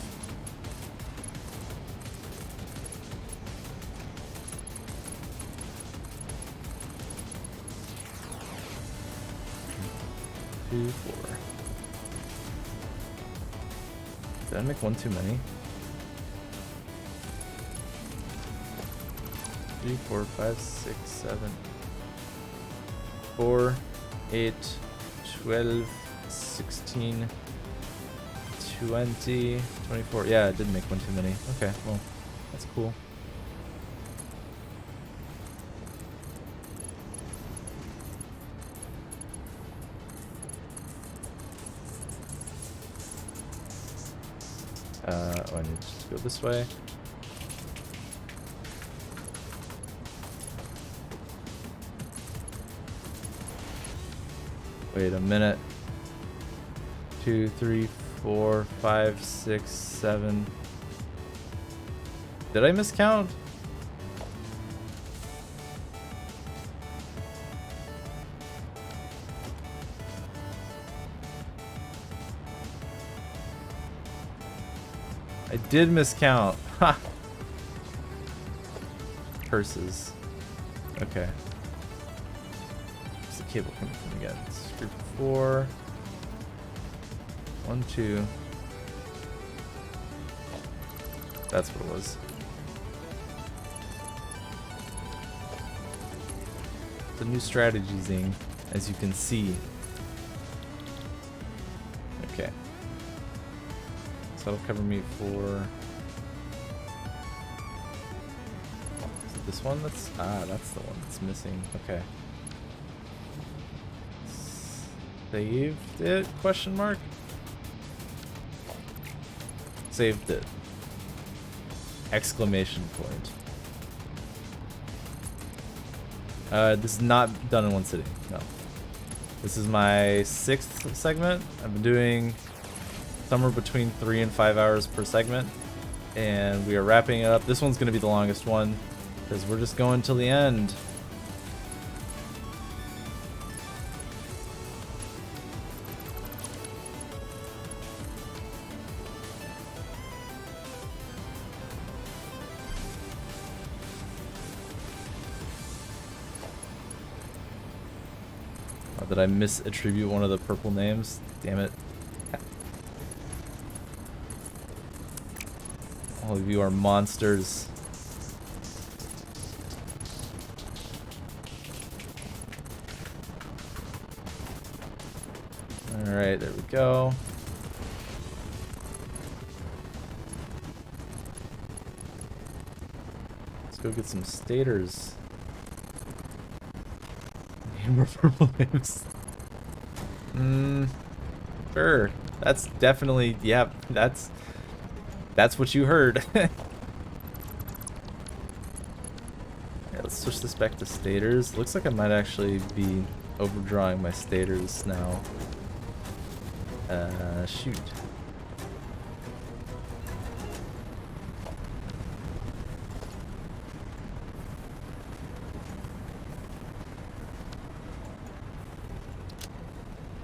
Speaker 1: Two, 4. Did I make one too many? 3, 4, 5, 6, 7, 4, 8, 12, 16, 20, 24. Yeah, I did make one too many. Okay, well, that's cool. Oh, I need to go this way. Wait a minute. 2, 3, 4, 5, 6, 7. Did I miscount? I did miscount. Ha! Curses. Okay. Where's the cable coming from again? It's group 4. 1, 2. That's what it was. It's a new strategy, Zing, as you can see. Okay. So that'll cover me for... Is it this one? That's the one that's missing. Okay. Saved it? Question mark? Saved it. Exclamation point. This is not done in one sitting. No. This is my 6th segment. I've been doing somewhere between 3 and 5 hours per segment, and we are wrapping it up. This one's going to be the longest one because we're just going till the end. Did I misattribute one of the purple names? Damn it. All of you are monsters. Alright, there we go. Let's go get some stators. Need more purple names. Sure. That's definitely, yeah, that's what you heard. Alright, let's switch this back to stators. Looks like I might actually be overdrawing my stators now. Shoot.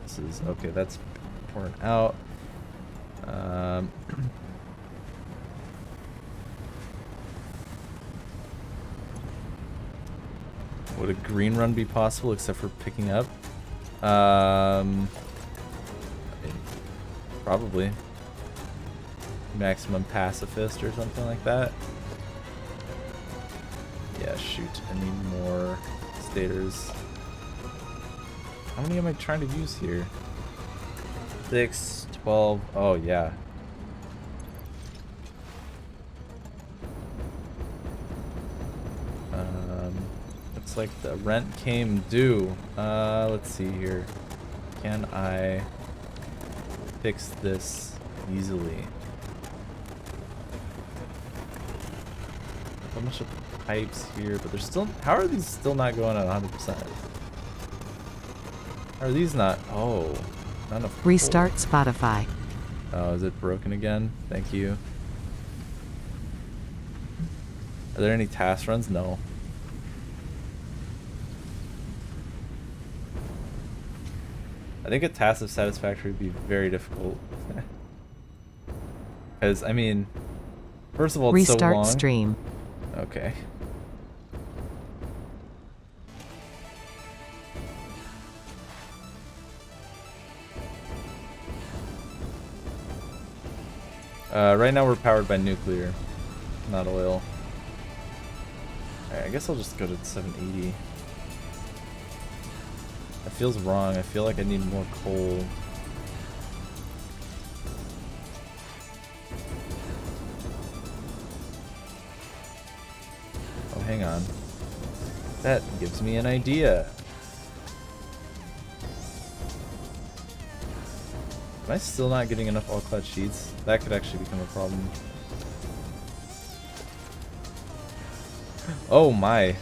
Speaker 1: This is, okay, that's pouring out. Would a green run be possible except for picking up? I mean, probably. Maximum pacifist or something like that. Yeah, shoot. I need more stators. How many am I trying to use here? 6, 12. Oh, yeah. Looks like the rent came due. Let's see here. Can I fix this easily? A bunch of pipes here, but they're still. How are these still not going at 100%? Are these not? Oh, not enough.
Speaker 2: Restart Spotify.
Speaker 1: Oh, is it broken again? Thank you. Are there any task runs? No. I think a task of satisfactory would be very difficult. Because, I mean, first of all, it's so long.
Speaker 2: Restart stream.
Speaker 1: Okay. Right now we're powered by nuclear, not oil. Alright, I guess I'll just go to 780. That feels wrong. I feel like I need more coal. Oh, hang on. That gives me an idea. Am I still not getting enough all-clad sheets? That could actually become a problem. Oh my.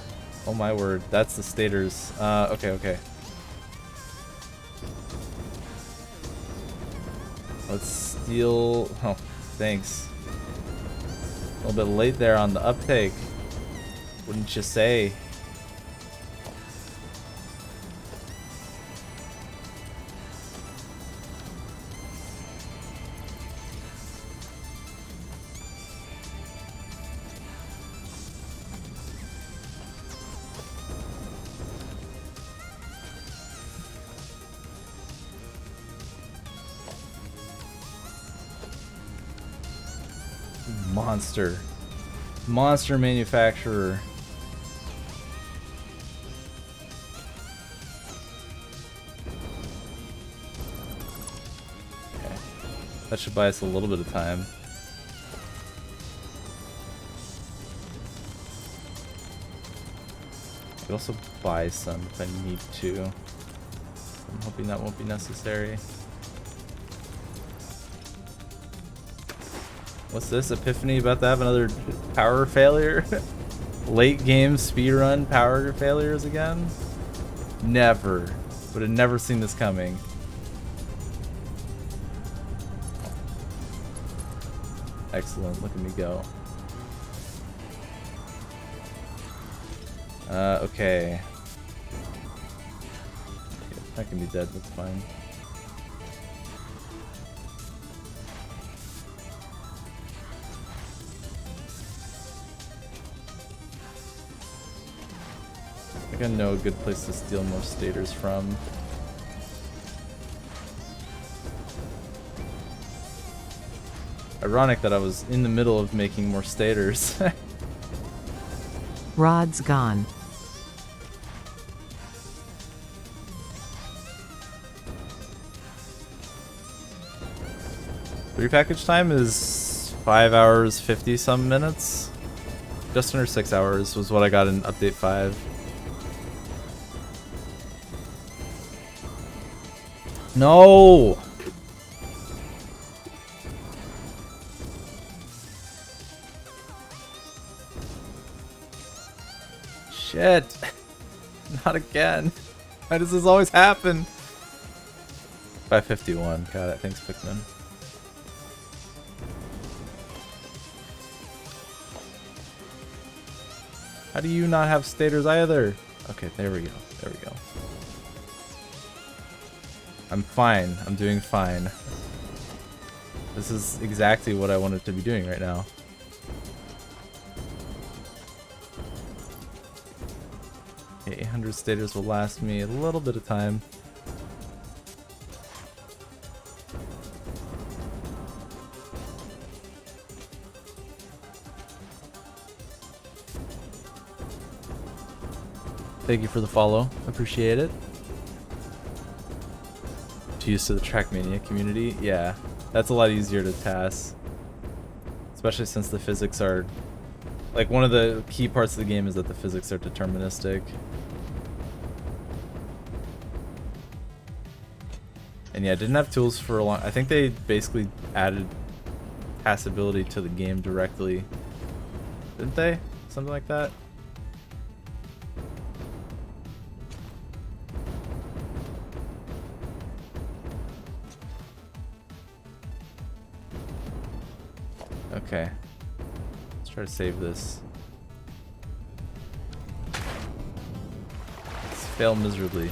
Speaker 1: Oh my word. That's the stators. Okay, okay. Let's steal... Oh, thanks. A little bit late there on the uptake. Wouldn't you say? Monster manufacturer. Okay. That should buy us a little bit of time. I could also buy some if I need to. I'm hoping that won't be necessary. What's this? Epiphany about to have another power failure? Late game speedrun power failures again? Never. Would have never seen this coming. Excellent. Look at me go. Okay. I can be dead. That's fine. I think I know a good place to steal more stators from. Ironic that I was in the middle of making more stators.
Speaker 2: Rod's gone.
Speaker 1: Repackage time is 5 hours 50 some minutes. Just under 6 hours was what I got in update 5. No! Shit! Not again. Why does this always happen? 551. Got it. Thanks, Pikmin. How do you not have stators either? Okay, there we go. There we go. I'm fine. I'm doing fine. This is exactly what I wanted to be doing right now. Okay, 800 stators will last me a little bit of time. Thank you for the follow. Appreciate it. Too used to the Trackmania community. Yeah, that's a lot easier to task. Especially since the physics are... Like, one of the key parts of the game is that the physics are deterministic. And yeah, didn't have tools for a long... I think they basically added passability to the game directly. Didn't they? Something like that? Okay. Let's try to save this. Let's fail miserably.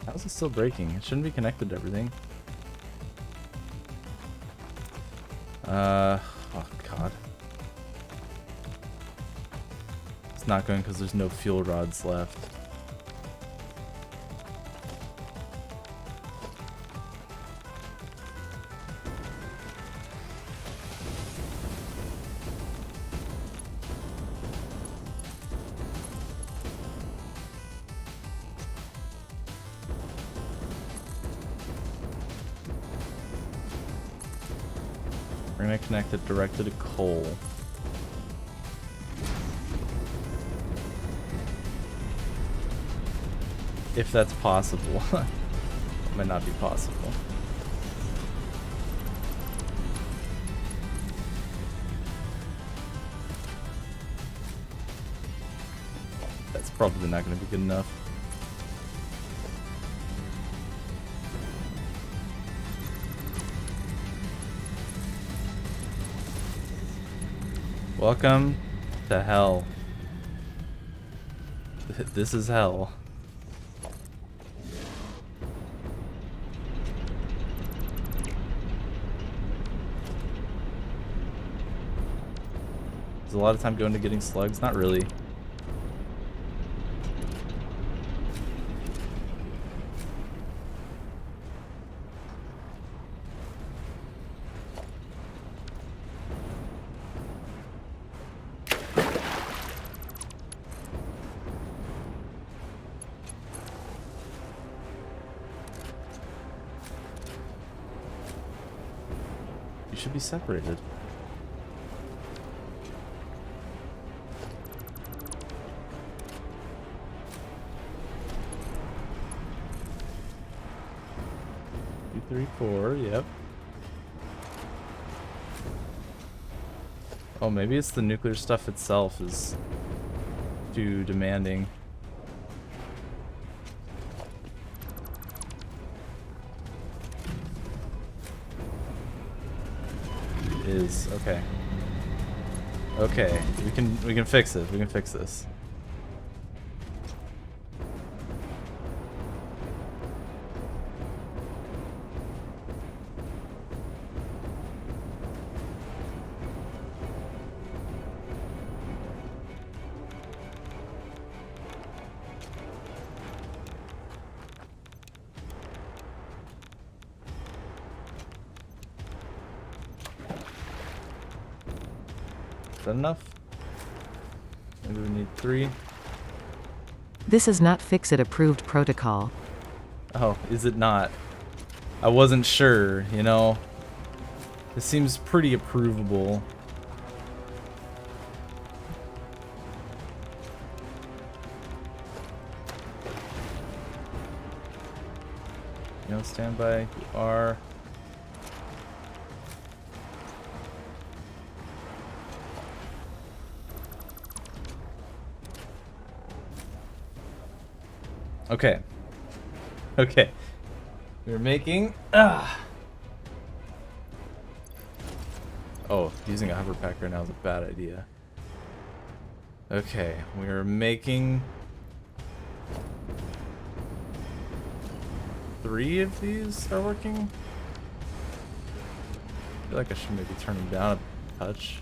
Speaker 1: How is it still breaking? It shouldn't be connected to everything. Oh god. It's not going because there's no fuel rods left. We're gonna connect it directly to coal. If that's possible. It might not be possible. That's probably not gonna be good enough. Welcome to hell. This is hell. Does a lot of time go into getting slugs? Not really. Should be separated. Two, three, four, yep. Oh, maybe it's the nuclear stuff itself is too demanding. is. Okay. Okay, we can fix it. We can fix this. Is that enough? Maybe we need 3.
Speaker 2: This is not Fix-It approved protocol.
Speaker 1: Oh, is it not? I wasn't sure, you know. This seems pretty approvable. You know, stand by. You are. Okay. Okay. We're making. Oh, using a hover pack right now is a bad idea. Okay, we are making 3 of these are working. I feel like I should maybe turn them down a touch.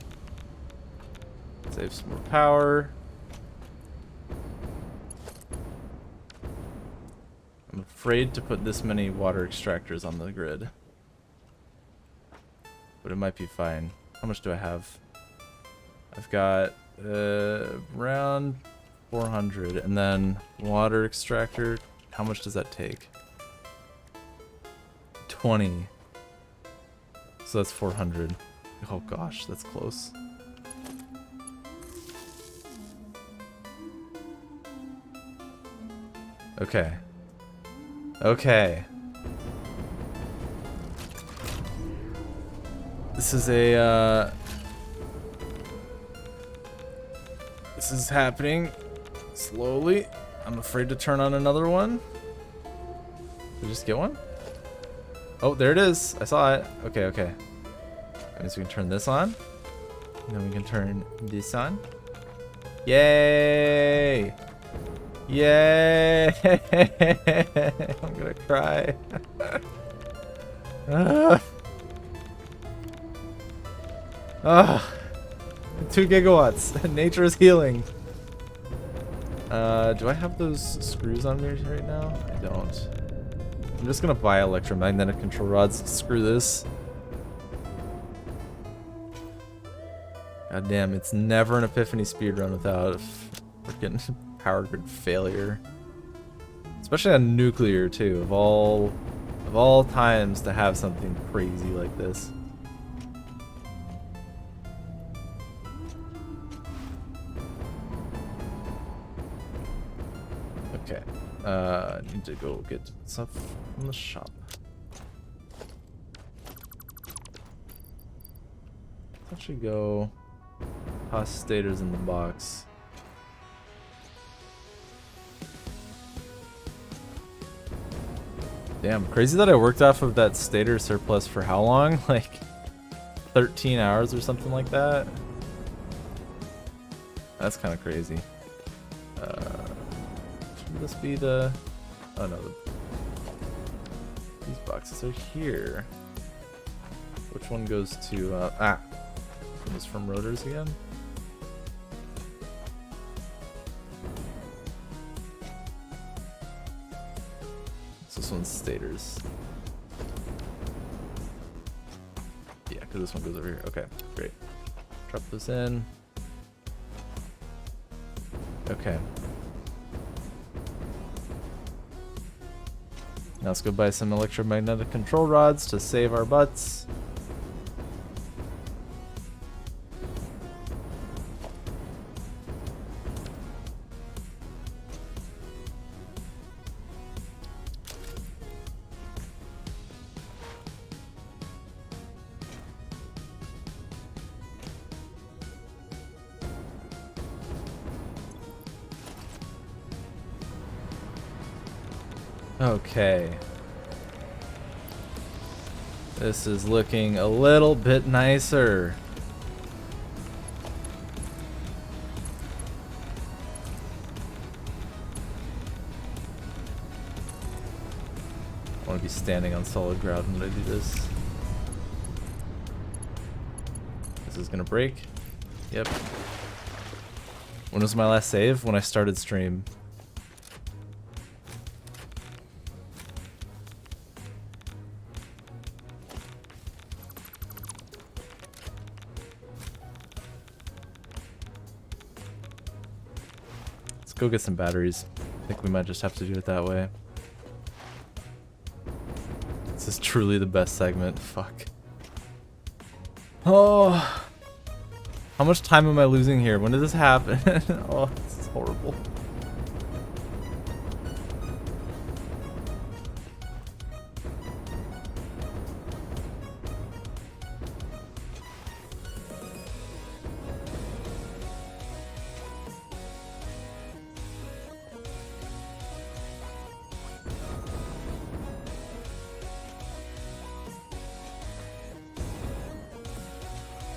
Speaker 1: Save some more power. I'm afraid to put this many water extractors on the grid. But it might be fine. How much do I have? I've got around 400. And then water extractor. How much does that take? 20. So that's 400. Oh gosh, that's close. Okay. Okay. This is a, this is happening slowly. I'm afraid to turn on another one. Did I just get one? Oh, there it is. I saw it. Okay, okay. That means we can turn this on. And then we can turn this on. Yay! Yay! I'm gonna cry. Ah. 2 gigawatts. Nature is healing. Do I have those screws on me right now? I don't. I'm just gonna buy electromagnetic control rods. Screw this. God damn, it's never an Epiphany speedrun without a freaking power grid failure. Especially on nuclear too, of all times to have something crazy like this. Okay. I need to go get stuff from the shop. Let's actually go toss stators in the box. Damn, crazy that I worked off of that stator surplus for how long? Like 13 hours or something like that? That's kind of crazy. Should this be the... Oh no, these boxes are here. Which one goes to... This from rotors again? So this one's stators. Yeah, because this one goes over here. Okay, great. Drop this in. Okay. Now let's go buy some electromagnetic control rods to save our butts. Okay. This is looking a little bit nicer. I want to be standing on solid ground when I do this. This is gonna break. Yep. When was my last save? When I started stream. Let's go get some batteries. I think we might just have to do it that way. This is truly the best segment. Fuck. Oh. How much time am I losing here? When did this happen? Oh, this is horrible.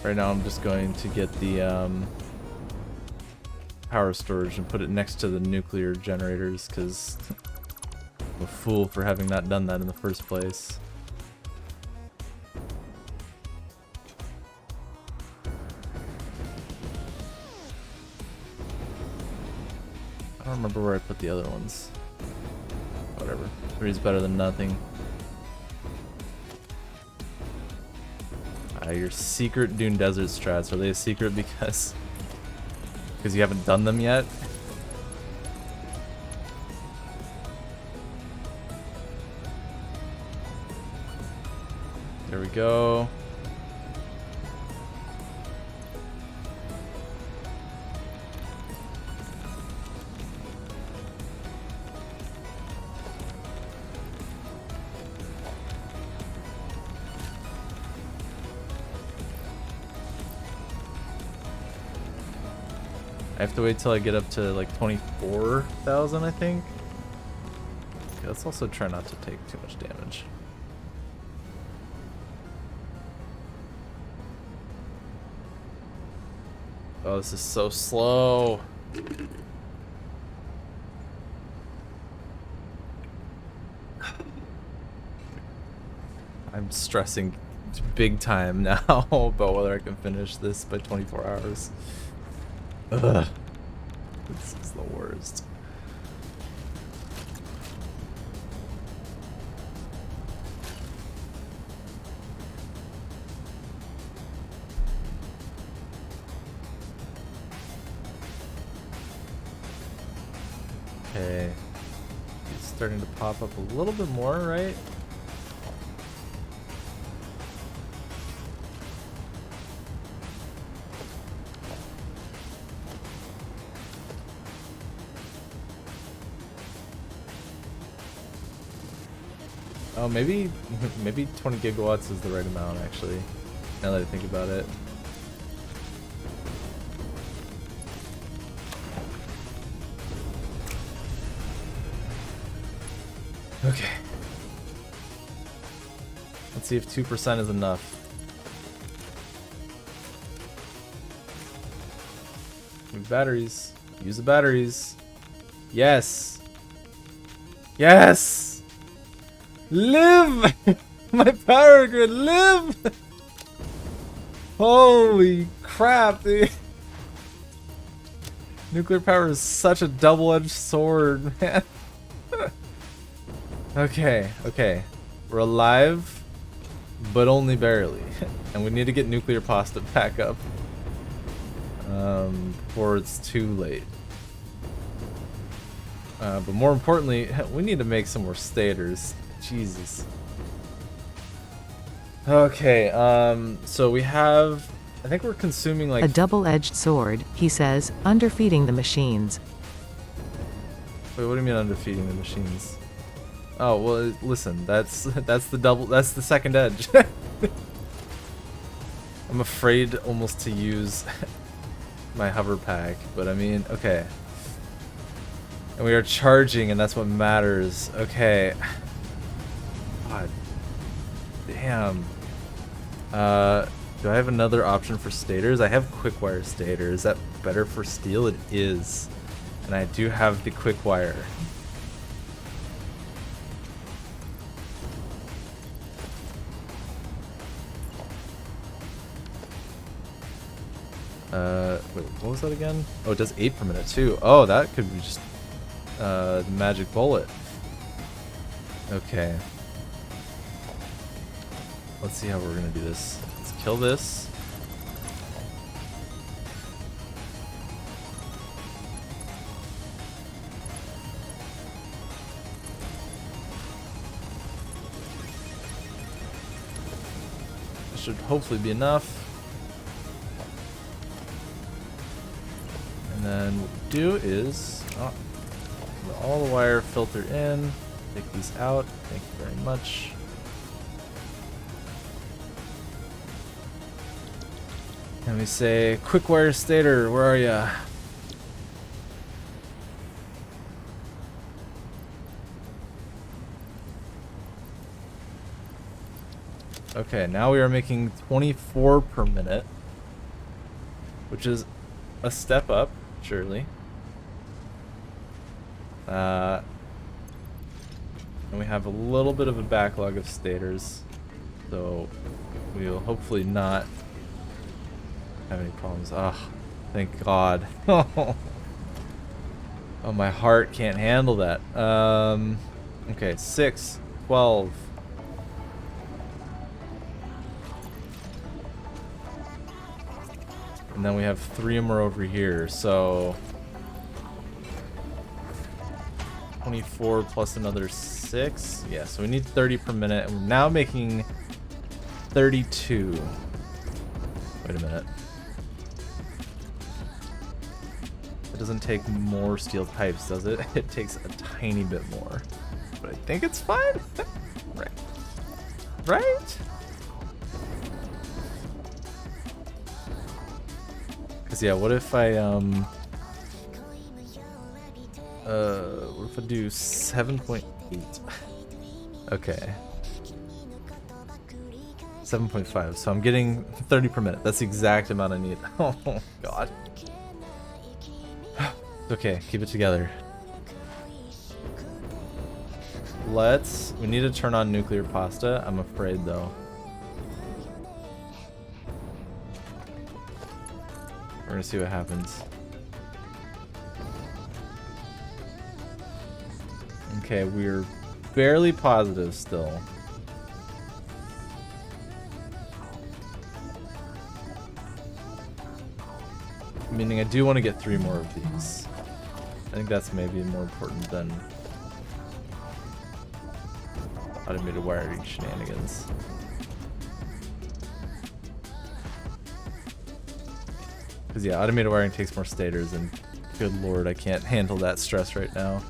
Speaker 1: Right now I'm just going to get the power storage and put it next to the nuclear generators because I'm a fool for having not done that in the first place. I don't remember where I put the other ones. Whatever. 3 is better than nothing. Your secret Dune Desert strats, are they a secret because you haven't done them yet? There we go. I have to wait till I get up to like 24,000, I think. Okay, let's also try not to take too much damage. Oh, this is so slow. I'm stressing big time now about whether I can finish this by 24 hours. Ugh. This is the worst. Okay. It's starting to pop up a little bit more, right? Oh, maybe 20 gigawatts is the right amount, actually, now that I think about it. Okay. Let's see if 2% is enough. Move batteries. Use the batteries. Yes! Yes! Live! My power grid, live! Holy crap, dude. Nuclear power is such a double-edged sword, man. Okay. We're alive, but only barely. And we need to get nuclear pasta back up before it's too late. But more importantly, we need to make some more stators. Jesus. Okay, so we have, I think we're consuming like
Speaker 2: a double-edged sword, he says, underfeeding the machines.
Speaker 1: Wait, what do you mean underfeeding the machines? Oh, well, listen, that's the second edge. I'm afraid almost to use my hover pack, but I mean, okay. And we are charging, and that's what matters. Okay. God. Damn. Do I have another option for stators? I have quick wire stator. Is that better for steel? It is. And I do have the quick wire. Wait, what was that again? Oh, it does 8 per minute too. Oh, that could be just magic bullet. Okay. Let's see how we're gonna do this. Let's kill this. This should hopefully be enough. And then what we do is let all the wire filter in. Take these out. Thank you very much. And we say, quick wire stator, where are ya? Okay, now we are making 24 per minute, which is a step up, surely. And we have a little bit of a backlog of stators, so we will hopefully not have any problems. Ah, thank God. Oh, my heart can't handle that. Okay, 6, 12. And then we have 3 more over here, so 24 plus another 6. Yeah, so we need 30 per minute, and we're now making 32. Wait a minute. It doesn't take more steel pipes, does it? It takes a tiny bit more. But I think it's fine. Right. Right? Cause yeah, what if I what if I do 7.8? Okay. 7.5, so I'm getting 30 per minute. That's the exact amount I need. Oh God. Okay, keep it together. We need to turn on nuclear pasta. I'm afraid though. We're gonna see what happens. Okay, we're barely positive still. Meaning I do want to get 3 more of these. I think that's maybe more important than automated wiring shenanigans. Because yeah, automated wiring takes more stators, and good lord, I can't handle that stress right now.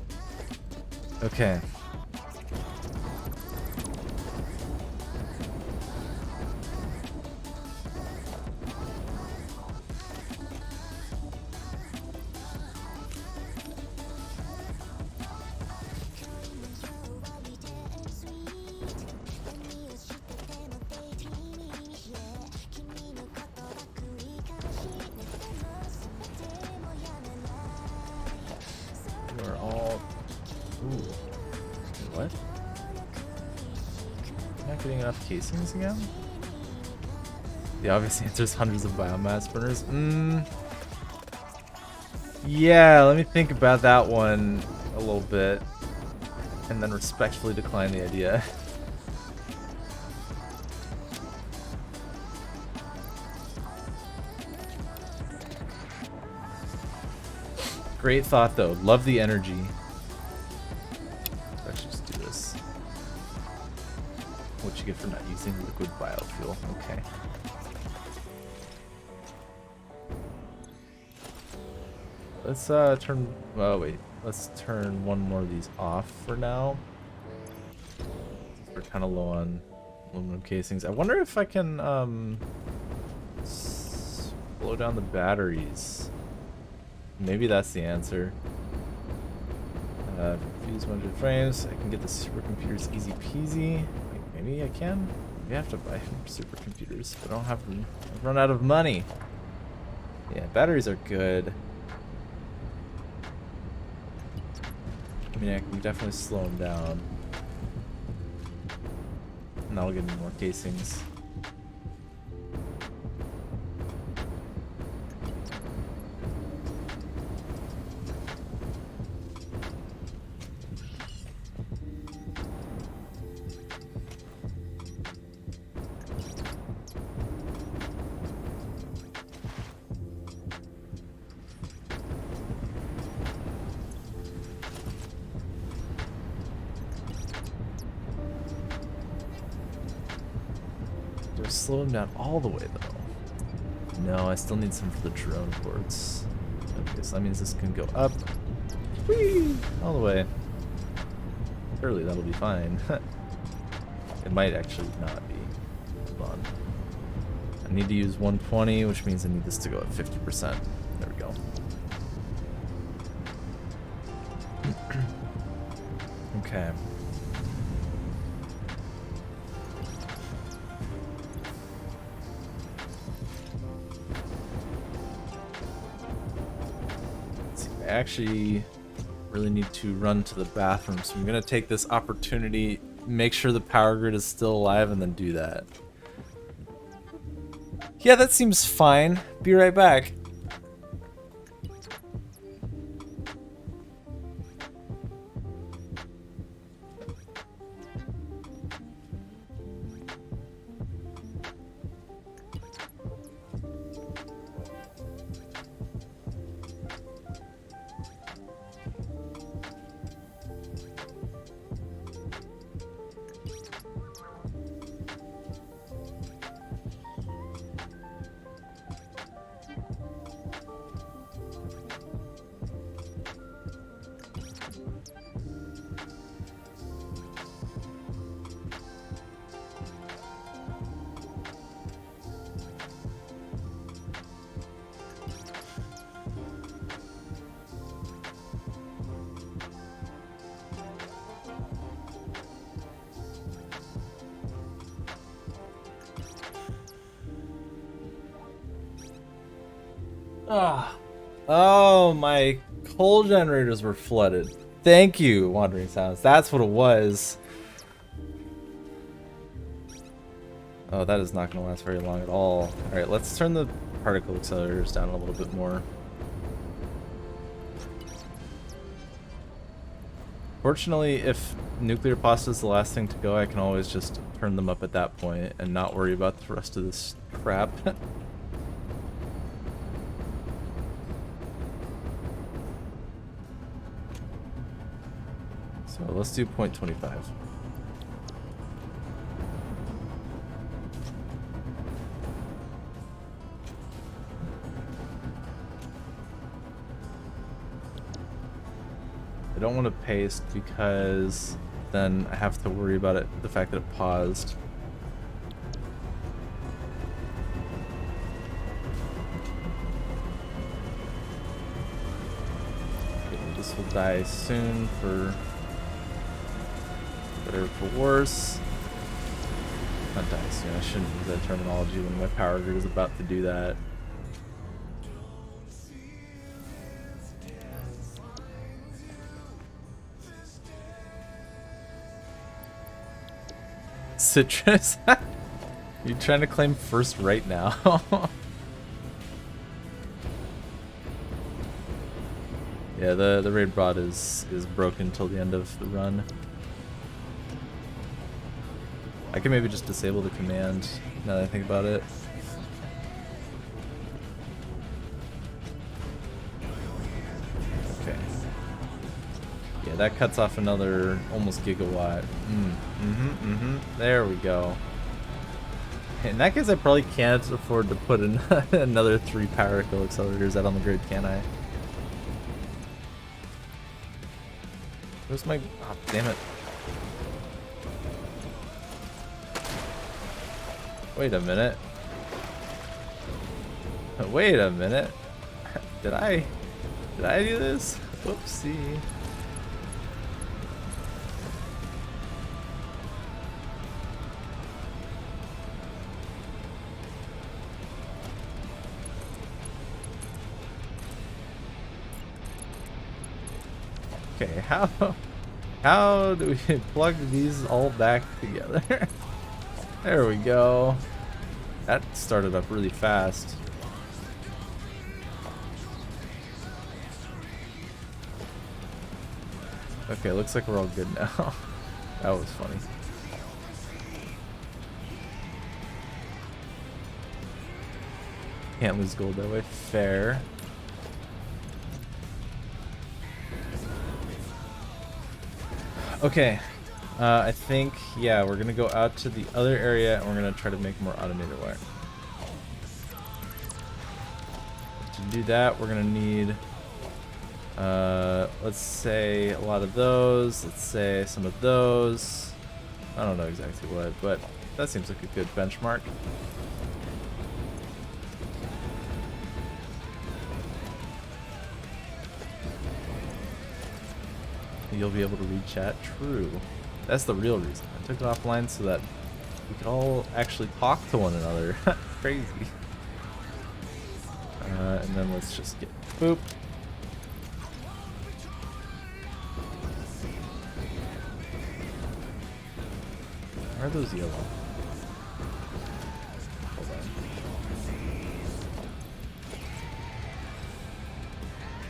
Speaker 1: Okay. We're all... Ooh. What? Not getting enough casings again? The obvious answer is hundreds of biomass burners. Yeah, let me think about that one a little bit. And then respectfully decline the idea. Great thought though. Love the energy. Let's just do this. What you get for not using liquid biofuel. Okay. Let's turn... Oh wait. Let's turn one more of these off for now. We're kind of low on aluminum casings. I wonder if I can slow down the batteries. Maybe that's the answer. Fuse 100 frames. I can get the supercomputers easy peasy. Maybe I can. We have to buy supercomputers, but I don't have them. I've run out of money. Yeah, batteries are good. I mean, I can definitely slow them down. And that'll give me more casings. Slow them down all the way though. No, I still need some for the drone ports. Okay, so that means this can go up. Whee! All the way. Surely that'll be fine. It might actually not be. Hold on. I need to use 120, which means I need this to go at 50%. There we go. Okay. I actually really need to run to the bathroom, so I'm gonna take this opportunity, make sure the power grid is still alive, and then do that. Yeah, that seems fine. Be right back. Ah. Oh, my coal generators were flooded. Thank you, Wandering Sounds. That's what it was. Oh, that is not going to last very long at all. Alright, let's turn the particle accelerators down a little bit more. Fortunately, if nuclear pasta is the last thing to go, I can always just turn them up at that point and not worry about the rest of this crap. So let's do 0.25. I don't want to paste because then I have to worry about it, the fact that it paused. This will die soon for better or for worse. Not die soon, I shouldn't use that terminology when my power grid is about to do that. Citrus? You trying to claim first right now? Yeah, the raid bot is broken till the end of the run. I can maybe just disable the command now that I think about it. Okay. Yeah, that cuts off another almost gigawatt. There we go. In that case, I probably can't afford to put in another 3 power kill accelerators out on the grid, can I? Where's my... Oh, damn it. Wait a minute. Wait a minute. Did I do this? Whoopsie. Okay, how do we plug these all back together? There we go. That started up really fast. Okay, looks like we're all good now. That was funny. Can't lose gold that way. Fair. Okay. I think, yeah, we're gonna go out to the other area and we're gonna try to make more automated wire. To do that, we're gonna need, let's say a lot of those. Let's say some of those. I don't know exactly what, but that seems like a good benchmark. You'll be able to read chat. True. That's the real reason. I took it offline so that we could all actually talk to one another. Crazy. And then let's just get boop. Where are those yellow? Hold on.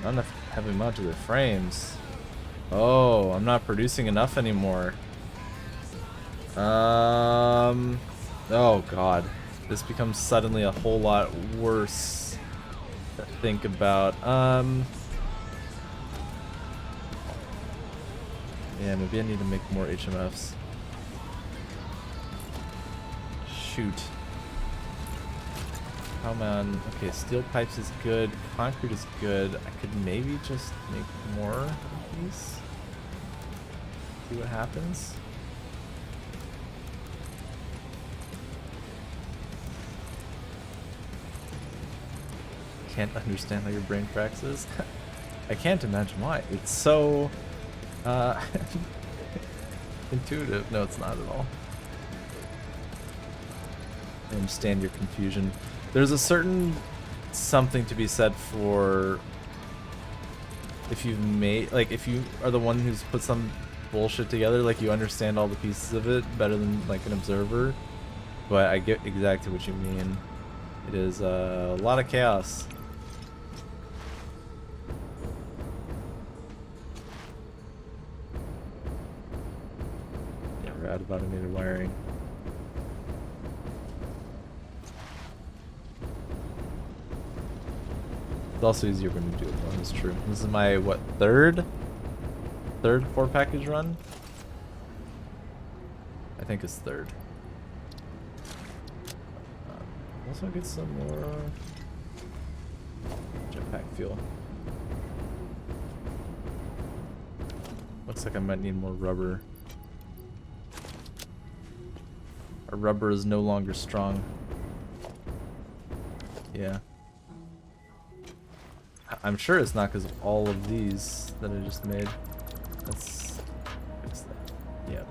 Speaker 1: Not enough heavy modular frames. Oh, I'm not producing enough anymore. Oh god. This becomes suddenly a whole lot worse to think about. Yeah, maybe I need to make more HMFs. Shoot. Come on. Okay, steel pipes is good. Concrete is good. I could maybe just make more of these. See what happens. Can't understand how your brain practices. I can't imagine why. It's so intuitive. No, it's not at all. I understand your confusion. There's a certain something to be said for if you've made, like, if you are the one who's put some bullshit together, like, you understand all the pieces of it better than like an observer. But I get exactly what you mean. It is a lot of chaos. Yeah, we're out of automated wiring. It's also easier when you do it alone, it's true. This is my, what, third 4-package run? I think it's third. Also get some more jetpack fuel. Looks like I might need more rubber. Our rubber is no longer strong. Yeah. I'm sure it's not because of all of these that I just made. Let's fix that. Yep.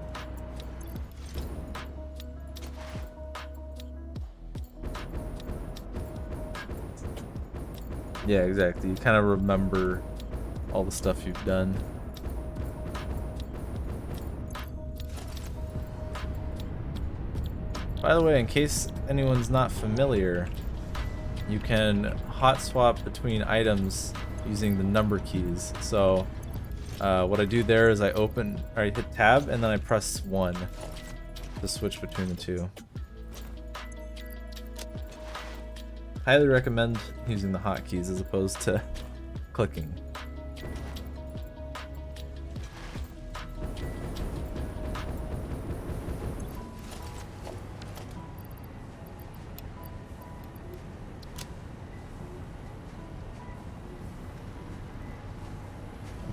Speaker 1: Yeah, exactly. You kind of remember all the stuff you've done. By the way, in case anyone's not familiar, you can hot swap between items using the number keys. So what I do there is I hit tab and then I press 1 to switch between the two. Highly recommend using the hotkeys as opposed to clicking.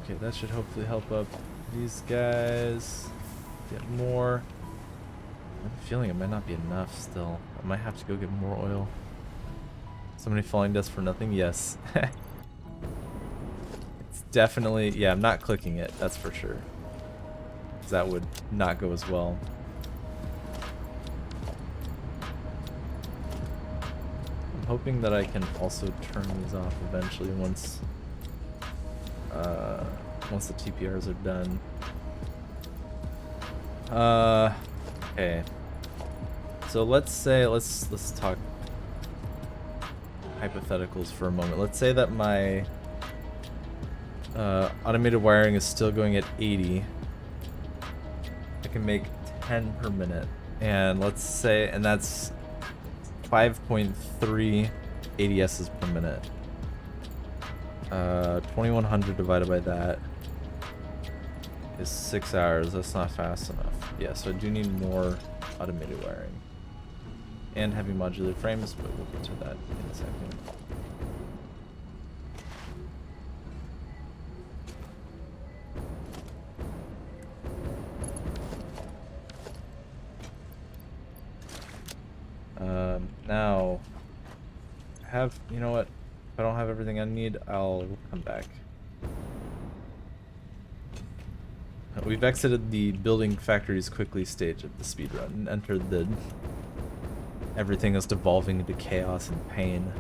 Speaker 1: Okay, that should hopefully help up these guys. Get more. I'm feeling it might not be enough still. I might have to go get more oil. Somebody falling dust for nothing? Yes. It's definitely, yeah, I'm not clicking it, that's for sure. Because that would not go as well. I'm hoping that I can also turn these off eventually once once the TPRs are done. Okay. So let's say let's talk hypotheticals for a moment. Let's say that my automated wiring is still going at 80. I can make 10 per minute, and let's say, and that's 5.3 ADSs per minute. 2100 divided by that is 6 hours. That's not fast enough. Yeah, so I do need more automated wiring and heavy modular frames, but we'll get to that in a second. Now, you know what? If I don't have everything I need, I'll come back. We've exited the building factories quickly stage of the speedrun and entered the everything is devolving into chaos and pain.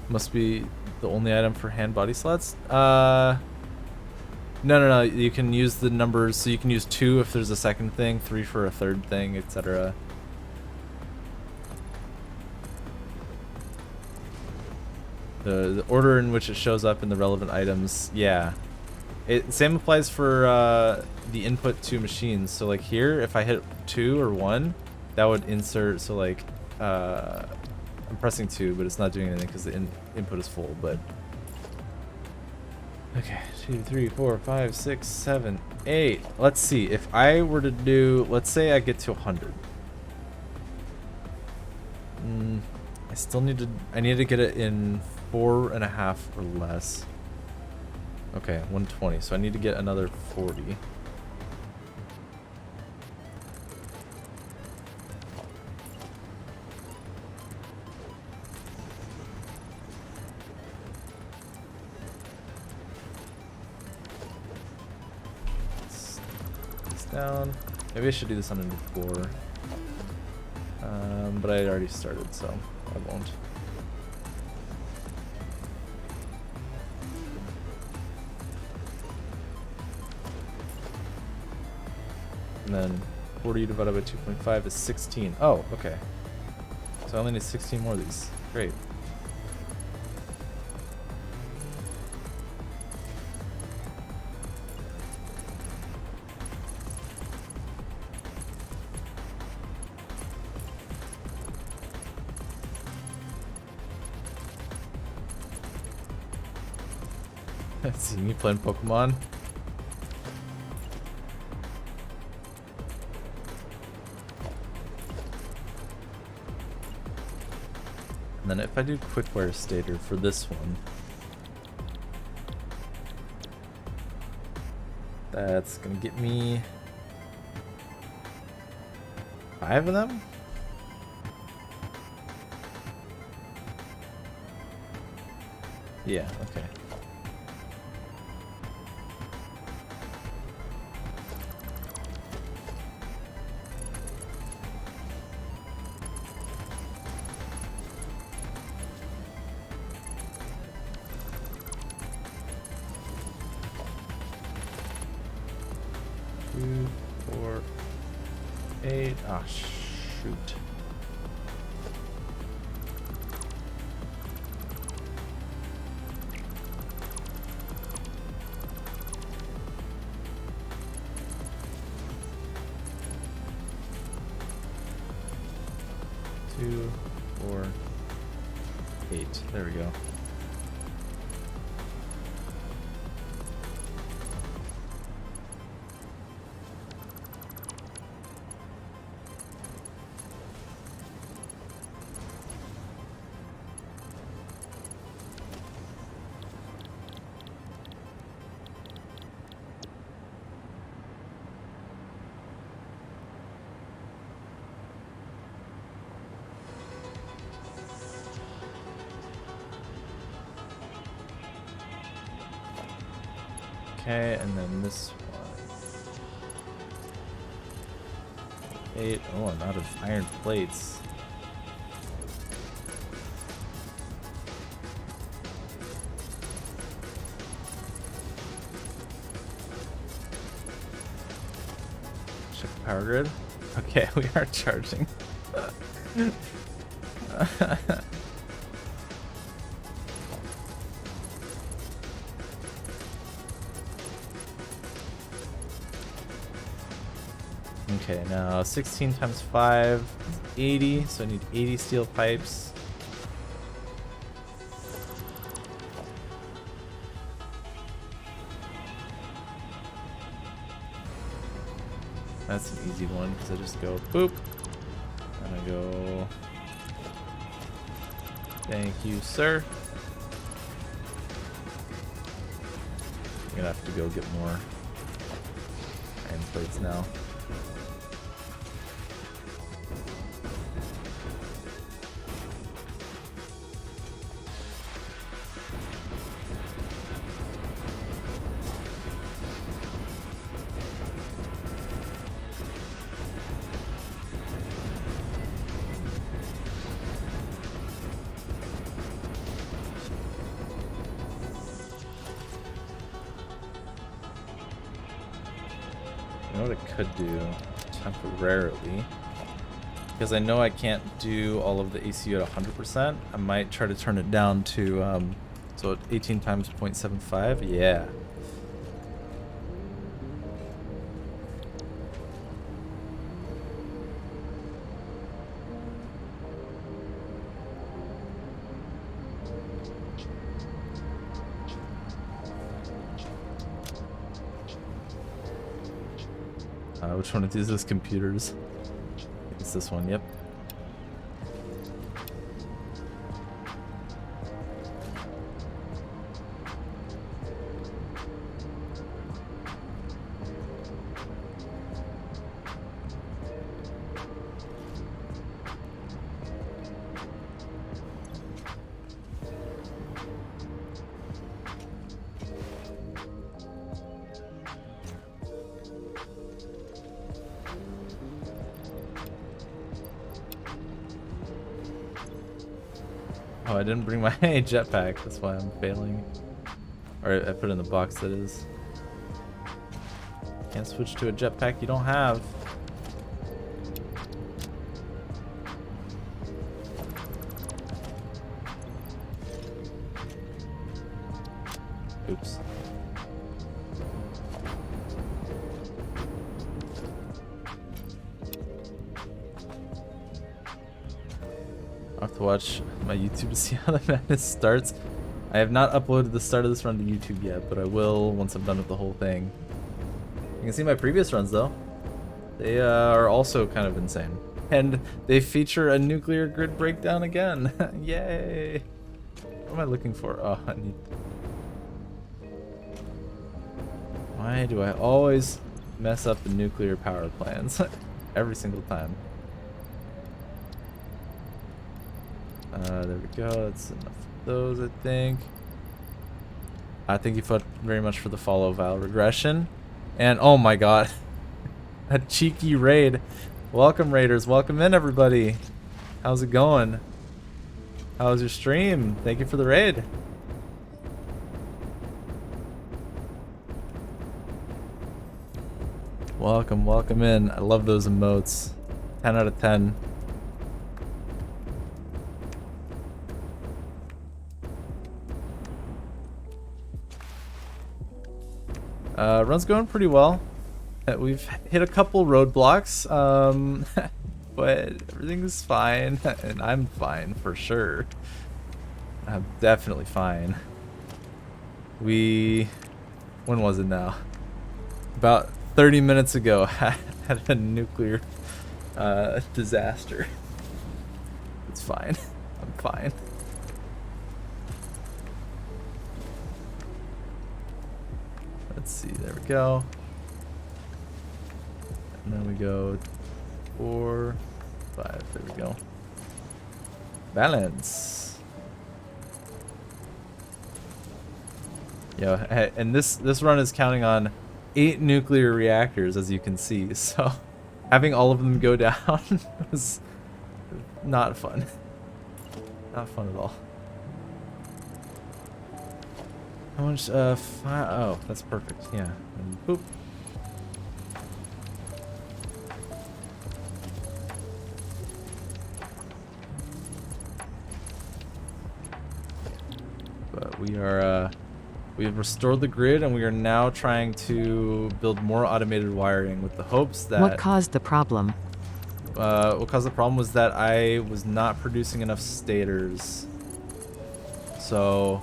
Speaker 1: Must be the only item for hand body slots? No. You can use the numbers, so you can use 2 if there's a second thing, 3 for a third thing, etc. The order in which it shows up in the relevant items, yeah. Same applies for the input to machines. So like here, if I hit 2 or 1, that would insert, so like, I'm pressing 2, but it's not doing anything because the input is full, but... Okay, 2, 3, 4, 5, 6, 7, 8. Let's see, if I were to do, let's say I get to 100. I need to get it in 4.5 or less. Okay, 120, so I need to get another 40. Down. Maybe I should do this on a new floor. But I already started, so I won't. And then 40 divided by 2.5 is 16. Oh, okay. So I only need 16 more of these. Great. See me playing Pokemon. And then if I do Quickwire Stator for this one, that's gonna get me 5 of them? Yeah, okay. Ah, shoot. Two, 4, 8. There we go. Okay, and then this one. 8. Oh, I'm out of iron plates. Check the power grid. Okay, we are charging. Okay, now 16 times 5 is 80, so I need 80 steel pipes. That's an easy one because I just go boop, and I go, thank you, sir. I'm gonna have to go get more iron plates now. You know what I could do temporarily, because I know I can't do all of the ACU at 100%. I might try to turn it down to so 18 times 0.75. Yeah. Which one of these is computers? I think it's this one, yep. Oh, I didn't bring my jetpack. That's why I'm failing. Or I put it in the box, that is. Can't switch to a jetpack you don't have. Oops. I'll have to watch my YouTube to see how the madness starts. I have not uploaded the start of this run to YouTube yet, but I will once I'm done with the whole thing. You can see my previous runs though. They are also kind of insane. And they feature a nuclear grid breakdown again. Yay! What am I looking for? Oh, I need... Why do I always mess up the nuclear power plants? Every single time. There we go. That's enough of those, I think. Thank you very much for the follow, Val Regression. And oh my god, a cheeky raid. Welcome, raiders. Welcome in, everybody. How's it going? How's your stream? Thank you for the raid. Welcome, welcome in. I love those emotes. 10 out of 10. Run's going pretty well. We've hit a couple roadblocks, but everything's fine, and I'm fine for sure. I'm definitely fine. When was it now? About 30 minutes ago, had a nuclear disaster. It's fine. I'm fine. Let's see, there we go. And then we go 4, 5, there we go. Balance. and this run is counting on 8 nuclear reactors, as you can see. So having all of them go down was not fun. Not fun at all. How much? Oh, that's perfect. Yeah. And boop. But we are, we have restored the grid, and we are now trying to build more automated wiring with the hopes that...
Speaker 2: What caused the problem?
Speaker 1: What caused the problem was that I was not producing enough stators. So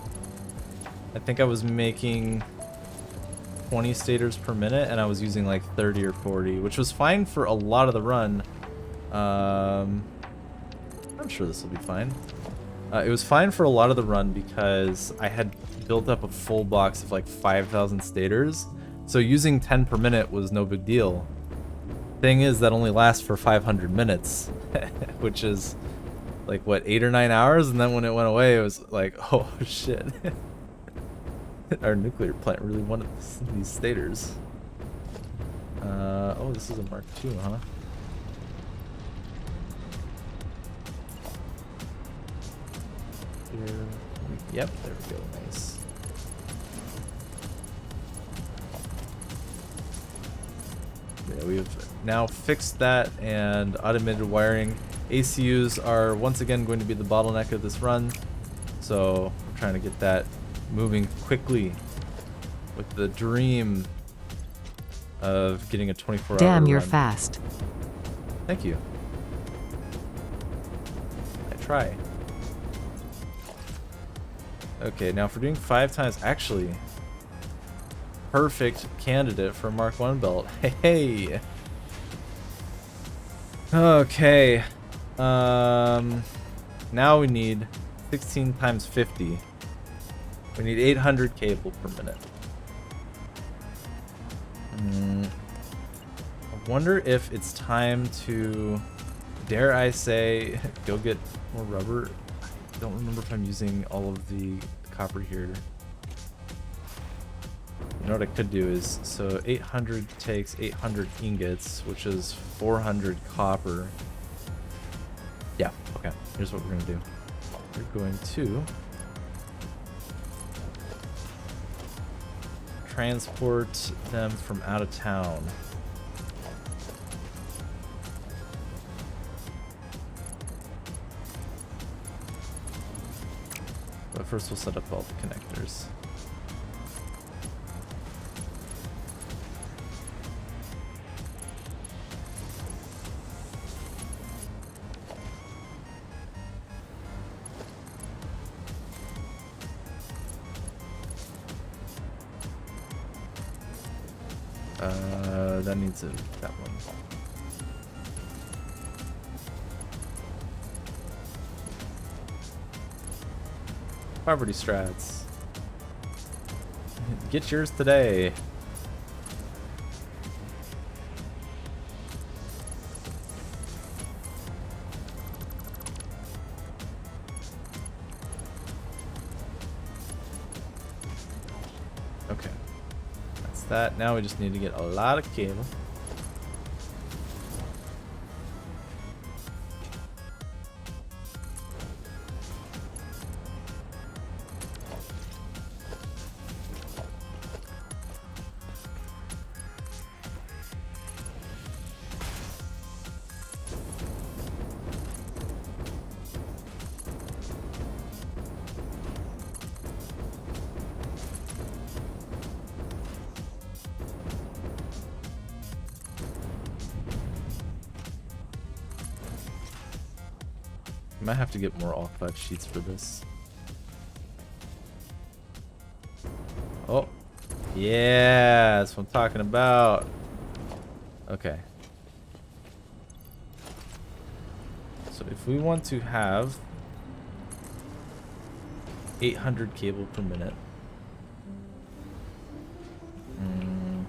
Speaker 1: I think I was making 20 stators per minute, and I was using like 30 or 40, which was fine for a lot of the run. I'm sure this will be fine. It was fine for a lot of the run because I had built up a full box of like 5,000 stators, so using 10 per minute was no big deal. Thing is, that only lasts for 500 minutes, which is like what, 8 or 9 hours, and then when it went away, it was like, oh shit. Our nuclear plant really wanted these stators. Oh, this is a Mark II, huh? Here. Yep, there we go. Nice. Yeah, we've now fixed that, and automated wiring. ACUs are once again going to be the bottleneck of this run, so we're trying to get that moving quickly with the dream of getting a 24-hour
Speaker 2: Damn, you're
Speaker 1: run.
Speaker 2: fast.
Speaker 1: Thank you. I try. Okay, now for doing 5 times, actually, perfect candidate for Mark 1 belt. Hey. Okay. Now we need 16 times 50. We need 800 cable per minute. I wonder if it's time to, dare I say, go get more rubber. I don't remember if I'm using all of the copper here. You know what I could do is, so 800 takes 800 ingots, which is 400 copper. Yeah, okay. Here's what we're going to do. We're going to transport them from out of town. But first we'll set up all the connectors. That needs that one. Poverty strats. Get yours today. Okay. That's that. Now we just need to get a lot of cable. Might have to get more all-clad sheets for this. Oh, yeah, that's what I'm talking about. Okay. So if we want to have 800 cable per minute, can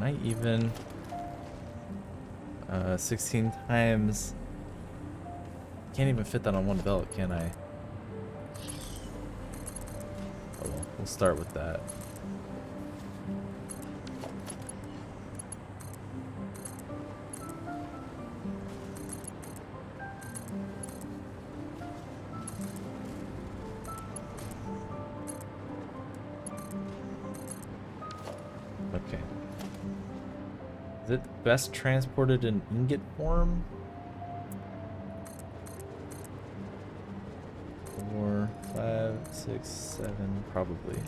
Speaker 1: I even 16 times? Can't even fit that on one belt, can I? Oh well. We'll start with that. Okay. Is it best transported in ingot form? 4, 5, 6, 7, probably.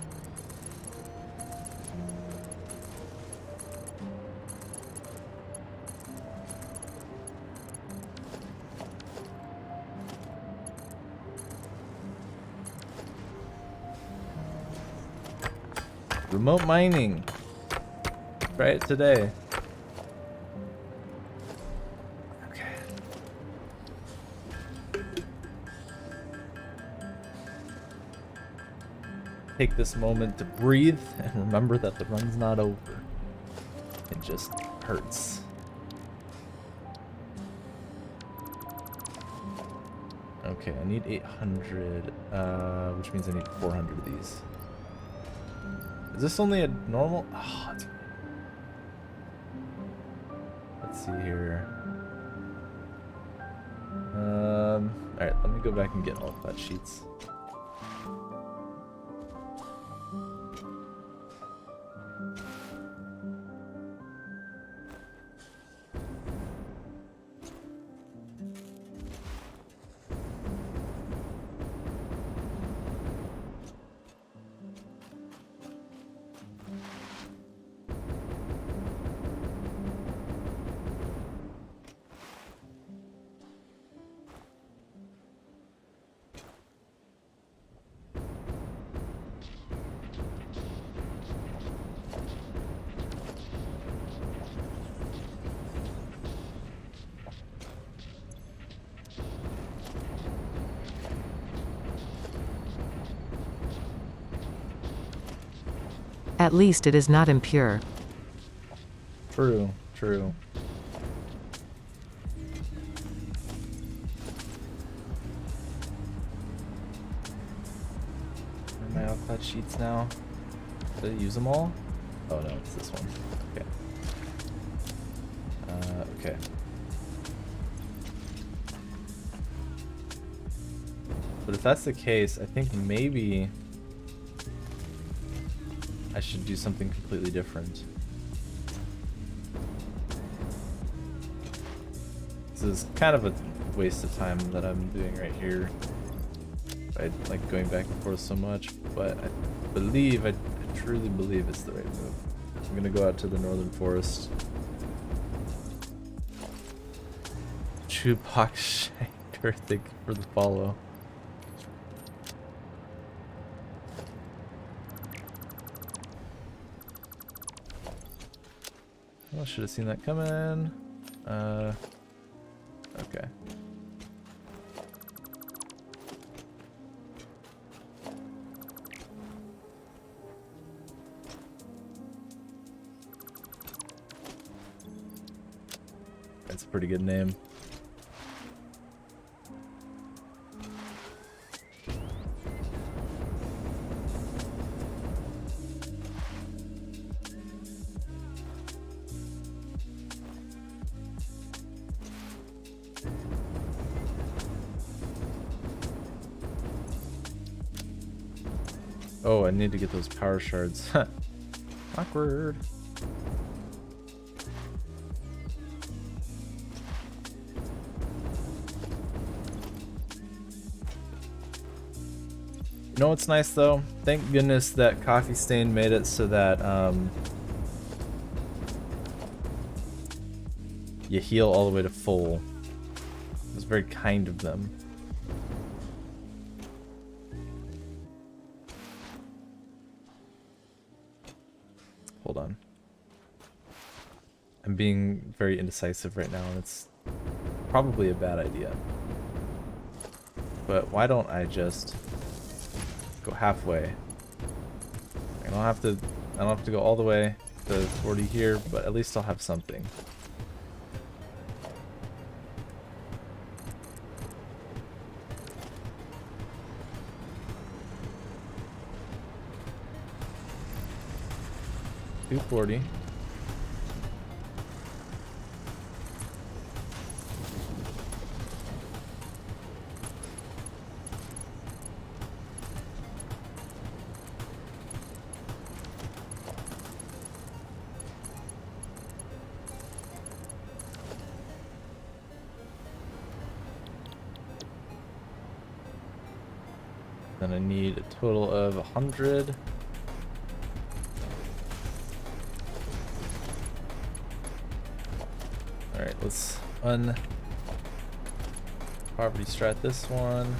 Speaker 1: Remote mining. Try it today. Okay. Take this moment to breathe and remember that the run's not over. It just hurts. Okay, I need 800, which means I need 400 of these. Is this only a normal? Oh, let's see here. Alright, let me go back and get all flat sheets.
Speaker 2: At least it is not impure.
Speaker 1: True, true. Where are my all flat sheets now? Did I use them all? Oh no, it's this one. Okay. Okay. But if that's the case, I think maybe I should do something completely different. This is kind of a waste of time that I'm doing right here. I like going back and forth so much, but I believe, I truly believe it's the right move. I'm gonna go out to the northern forest. Chupak Shanker, thank you for the follow. I should have seen that coming. Okay. That's a pretty good name. Oh, I need to get those power shards. Awkward. You know what's nice though? Thank goodness that Coffee Stain made it so that you heal all the way to full. It was very kind of them. Hold on. I'm being very indecisive right now, and it's probably a bad idea. But why don't I just go halfway? I don't have to go all the way to 40 here, but at least I'll have something. 240. Then I need a total of 100. Alright, let's poverty strat this one.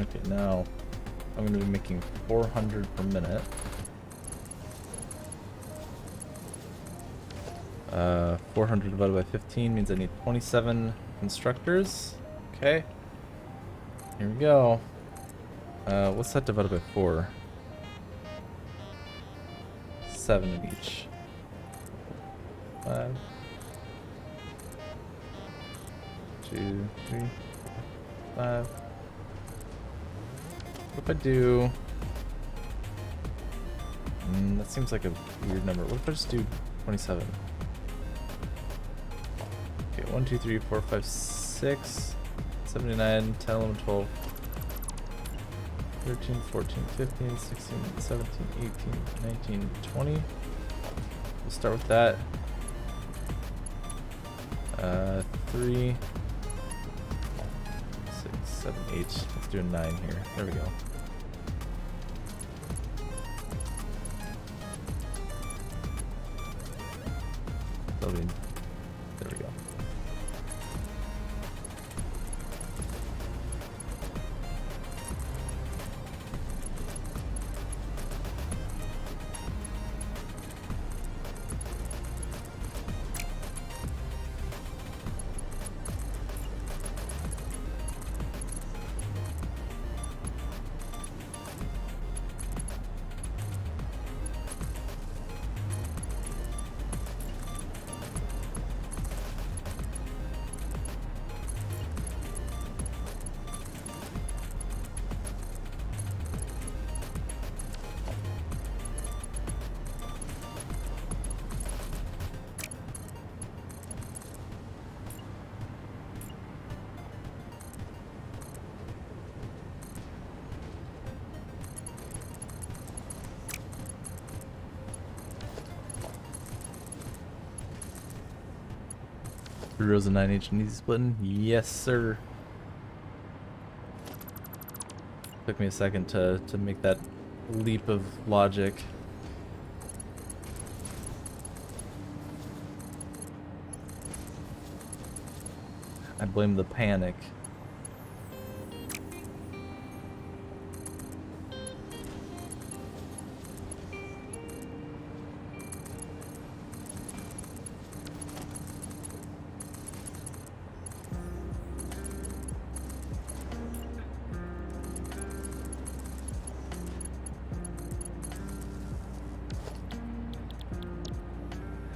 Speaker 1: Okay, now I'm going to be making 400 per minute. 400 divided by 15 means I need 27 constructors. Okay. Here we go. What's that divided by 4? 7 of each. 5. 2, 3, 5. What if I do... that seems like a weird number. What if I just do 27? Okay, 1, 2, 3, 4, 5, 6, 79, 10, 11, 12, 13, 14, 15, 16, 17, 18, 19, 20. We'll start with that. 3, 6, 7, 8. Let's do a 9 here. There we go. Loading. There we go. Three rows of 9 each and easy splitting. Yes, sir. Took me a second to make that leap of logic. I blame the panic.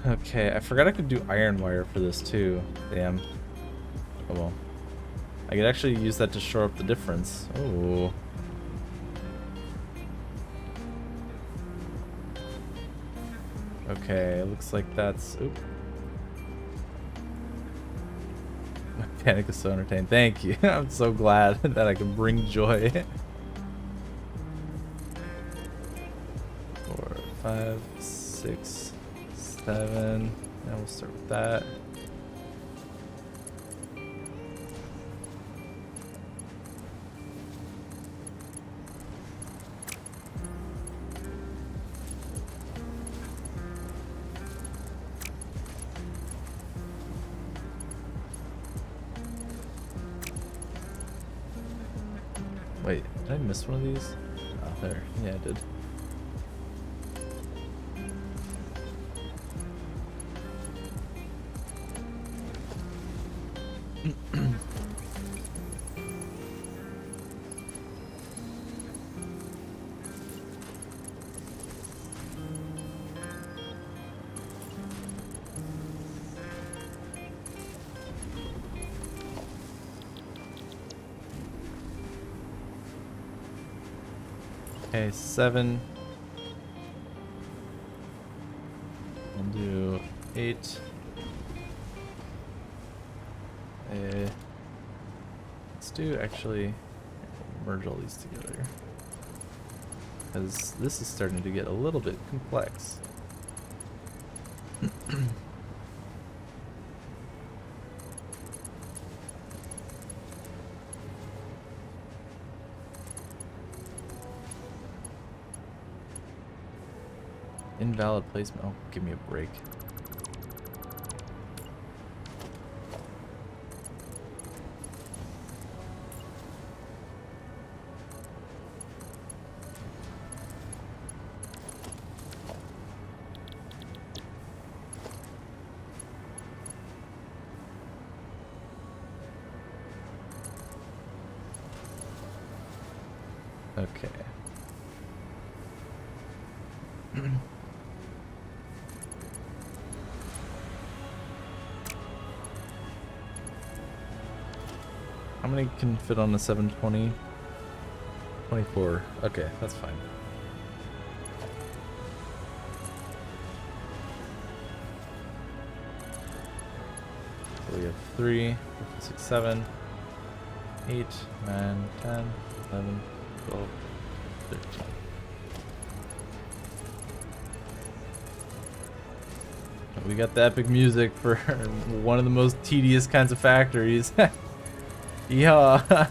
Speaker 1: Okay, I forgot I could do iron wire for this too. Damn. Oh well. I could actually use that to shore up the difference. Oh. Okay, looks like that's... Oop. My panic is so entertaining. Thank you. I'm so glad that I can bring joy. 4, 5, 6, 7. And we'll start with that. Wait, Did I miss one of these? Oh, there. Yeah, I did. Okay, 7. We'll do 8. Let's do actually merge all these together, because this is starting to get a little bit complex. Invalid placement. Oh, give me a break. Okay. How many can fit on a 720? 24. Okay, that's fine. So we have 3, 5, 6, 7, 8, 9, 10, 11, 12, 13. We got the epic music for one of the most tedious kinds of factories. Yeah.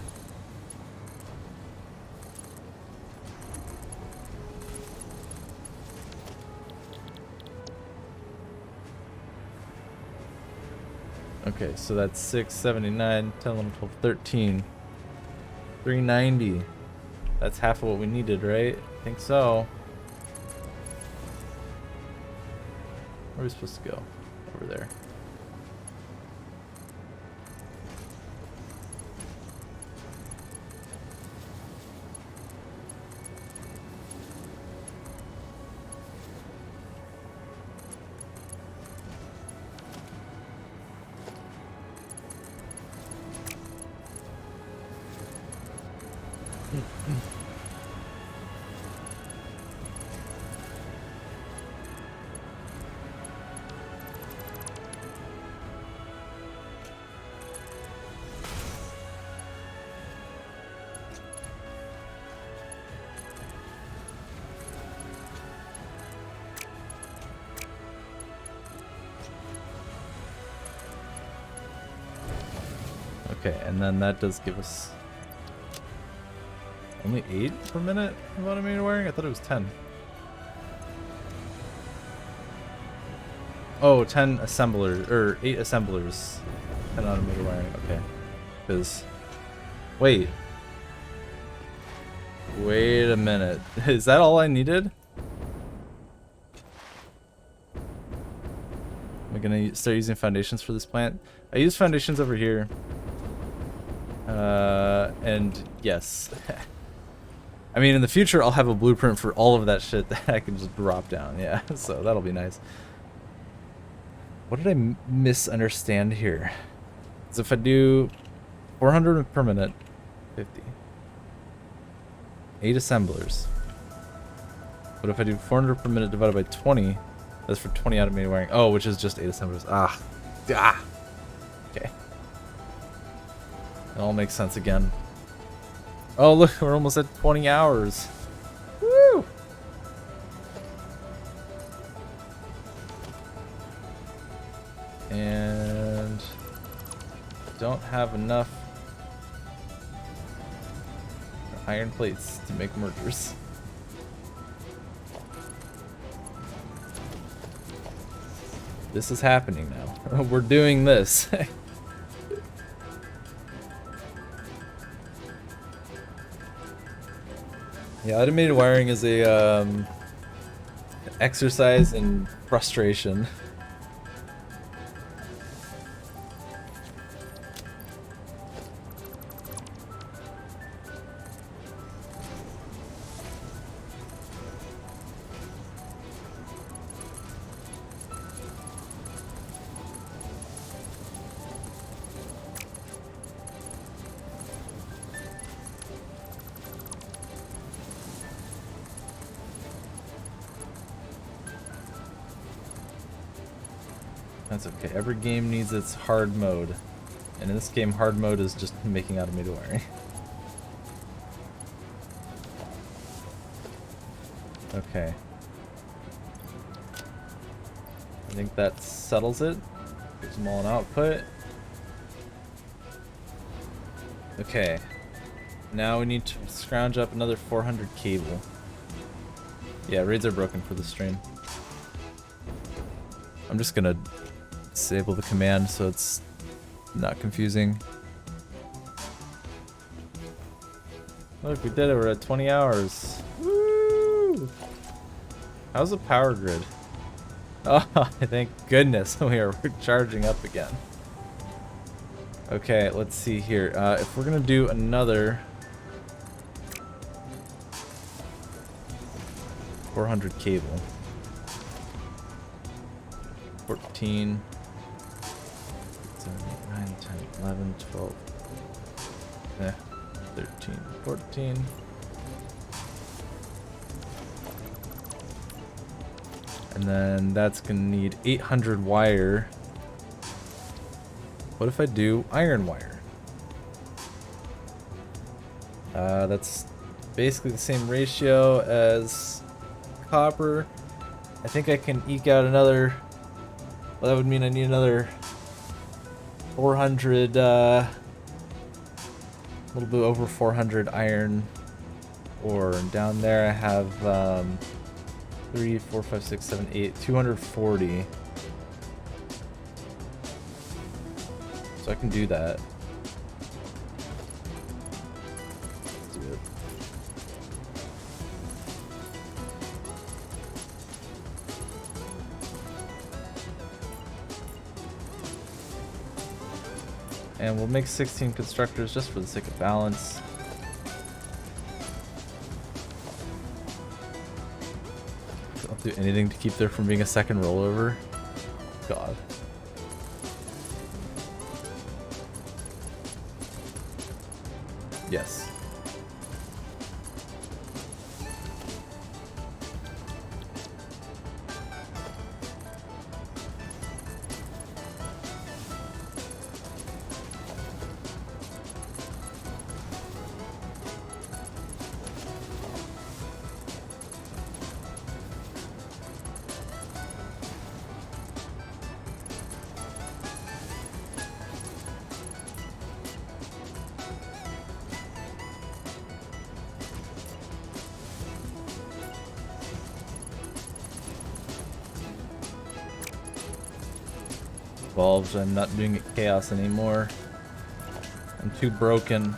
Speaker 1: Okay, so that's 679, 10, 11, 12, 13. 390. That's half of what we needed, right? I think so. Where are we supposed to go? Over there. Okay, and then that does give us only 8 per minute of automated wiring? I thought it was 10. Oh, 10 assemblers, or 8 assemblers. 10 automated wiring, okay. Because, wait. Wait a minute. Is that all I needed? Am I gonna start using foundations for this plant? I use foundations over here. And yes. I mean, in the future, I'll have a blueprint for all of that shit that I can just drop down. Yeah, so that'll be nice. What did I misunderstand here? So if I do 400 per minute, 50. 8 assemblers. But if I do 400 per minute divided by 20, that's for 20 automated wiring. Oh, which is just 8 assemblers. Ah. Okay. It all makes sense again. Oh, look, we're almost at 20 hours. Woo! And don't have enough iron plates to make mergers. This is happening now. We're doing this. Yeah, automated wiring is a exercise in frustration. That's okay. Every game needs its hard mode. And in this game, hard mode is just making automated wiring. Okay. I think that settles it. Gives them all an output. Okay. Now we need to scrounge up another 400 cable. Yeah, raids are broken for the stream. I'm just gonna disable the command so it's not confusing. Look, we did it. We're at 20 hours. Woo! How's the power grid? Oh, thank goodness we are charging up again. Okay, let's see here. If we're gonna do another 400 cable. 14, 7, 8, 9, 10, 11, 12, 13, 14. And then that's gonna need 800 wire. What if I do iron wire? That's basically the same ratio as copper. I think I can eke out another. Well, that would mean I need another 400, a little bit over 400 iron ore. And down there I have 3, 4, 5, 6, 7, 8, 240. So I can do that. Let's do it. And we'll make 16 constructors just for the sake of balance. I'll do anything to keep there from being a second rollover. God. Yes. Evolved. I'm not doing it chaos anymore. I'm too broken.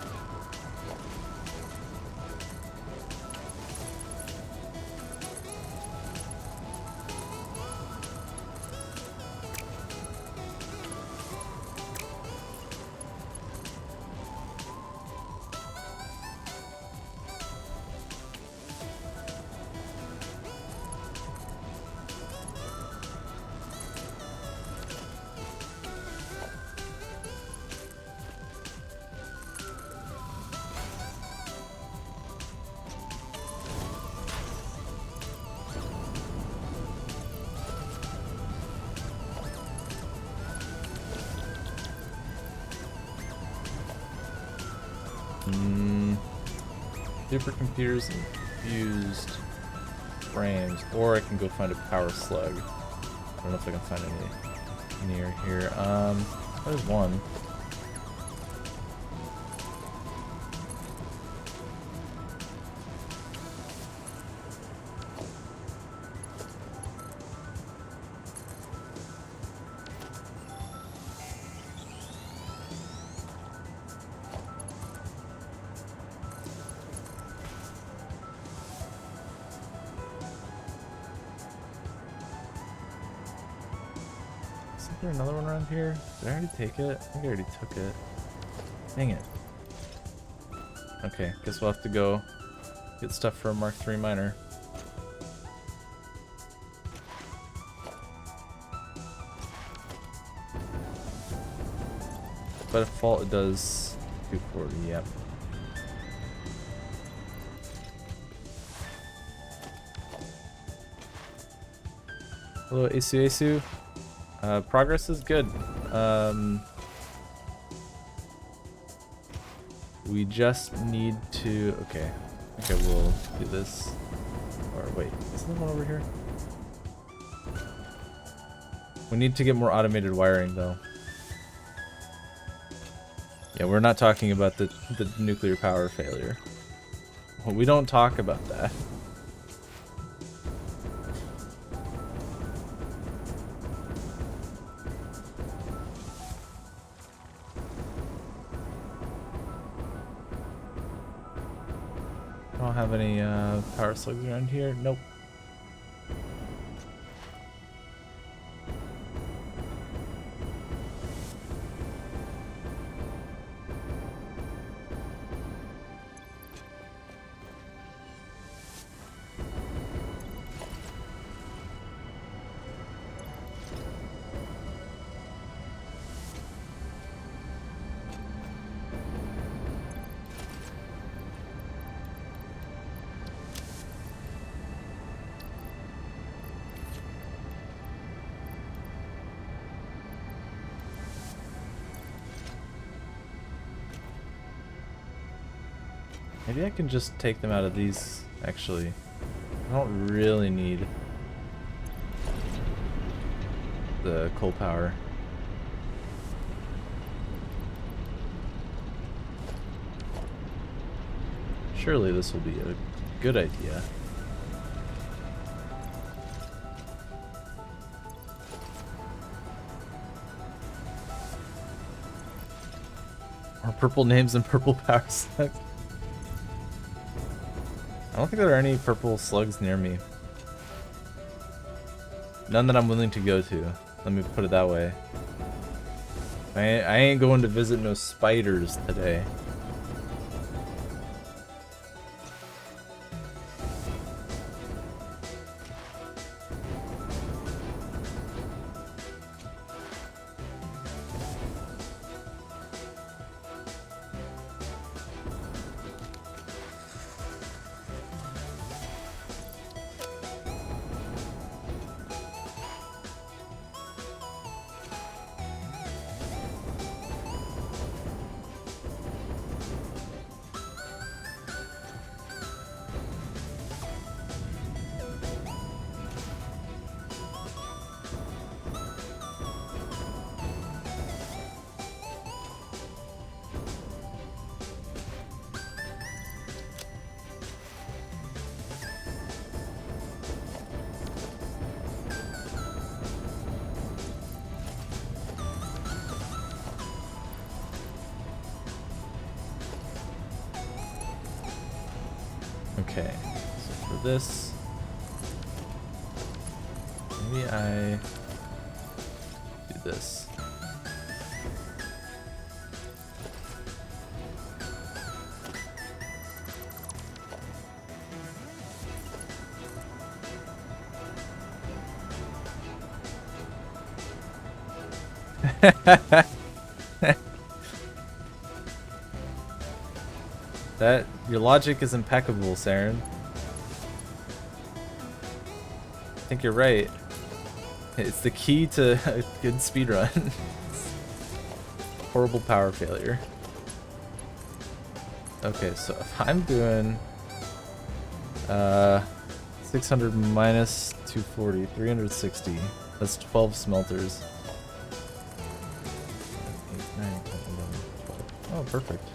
Speaker 1: Supercomputers and fused frames, or I can go find a power slug. I don't know if I can find any near here. There's one. there another one around here? Did I already take it? I think I already took it. Dang it. Okay, guess we'll have to go get stuff for a Mark III miner. By default, it does 240, yep. Hello, Asu Asu. Progress is good. We just need to... Okay. Okay, we'll do this. Or wait, isn't there one over here? We need to get more automated wiring, though. Yeah, we're not talking about the nuclear power failure. Well, we don't talk about that. I don't have any power slugs around here. Nope. Maybe I can just take them out of these, actually. I don't really need the coal power. Surely this will be a good idea. More purple names and purple power slugs. I don't think there are any purple slugs near me. None that I'm willing to go to. Let me put it that way. I ain't going to visit no spiders today. Okay, so for this, maybe I do this. That your logic is impeccable, Saren. I think you're right. It's the key to a good speedrun. Horrible power failure. Okay, so if I'm doing 600 minus 240, 360. That's 12 smelters. 8, 9, 10, 11, 12. Oh, perfect.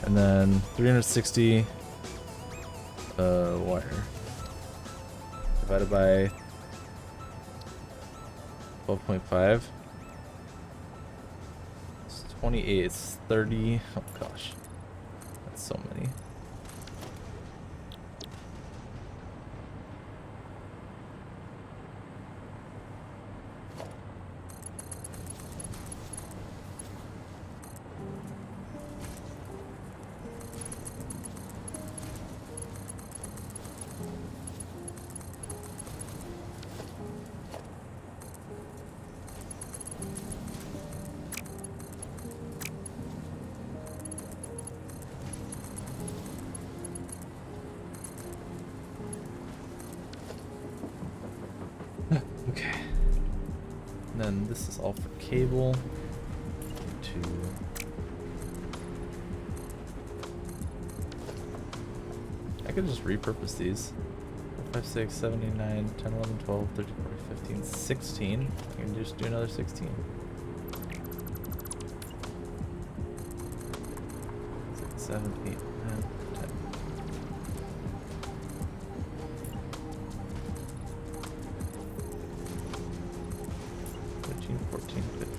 Speaker 1: And then 360 wire divided by 12.5. 28, it's 30. Oh gosh. That's so many. Okay. And then this is all for cable. I could just repurpose these. 4, 5, 6, 7, 8, 9, 10, 11, 12, 13, 14, 15, 16. I can just do another 16. 6, 7, 8, 9, 10. 13, 14, 15.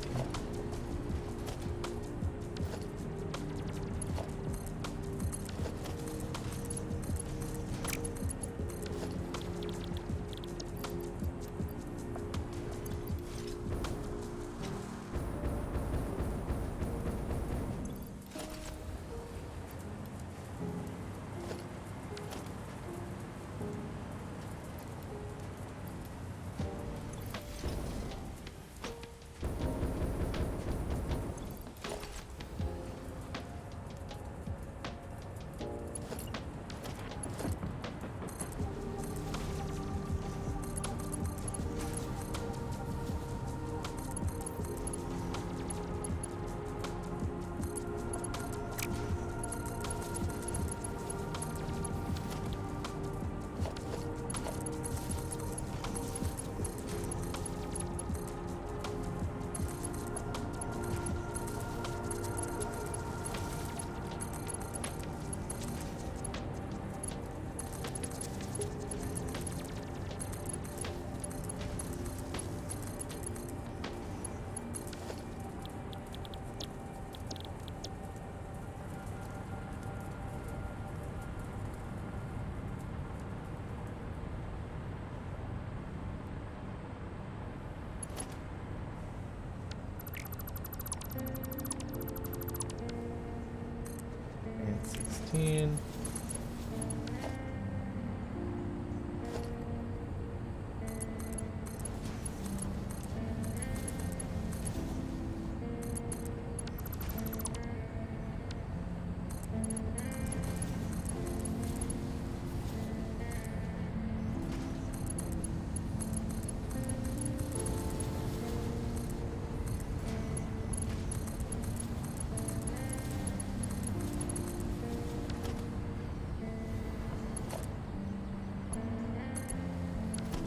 Speaker 1: And 16.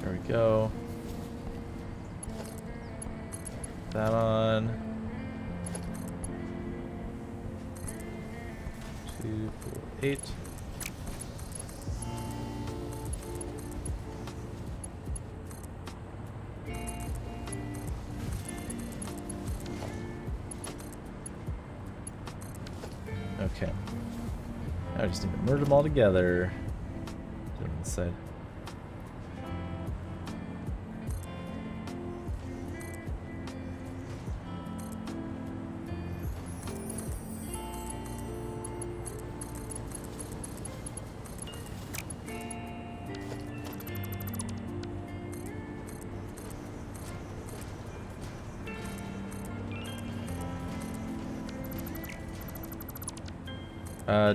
Speaker 1: There we go. That on. 2, 4, 8. Okay. Now I just need to merge them all together. Do it on the side.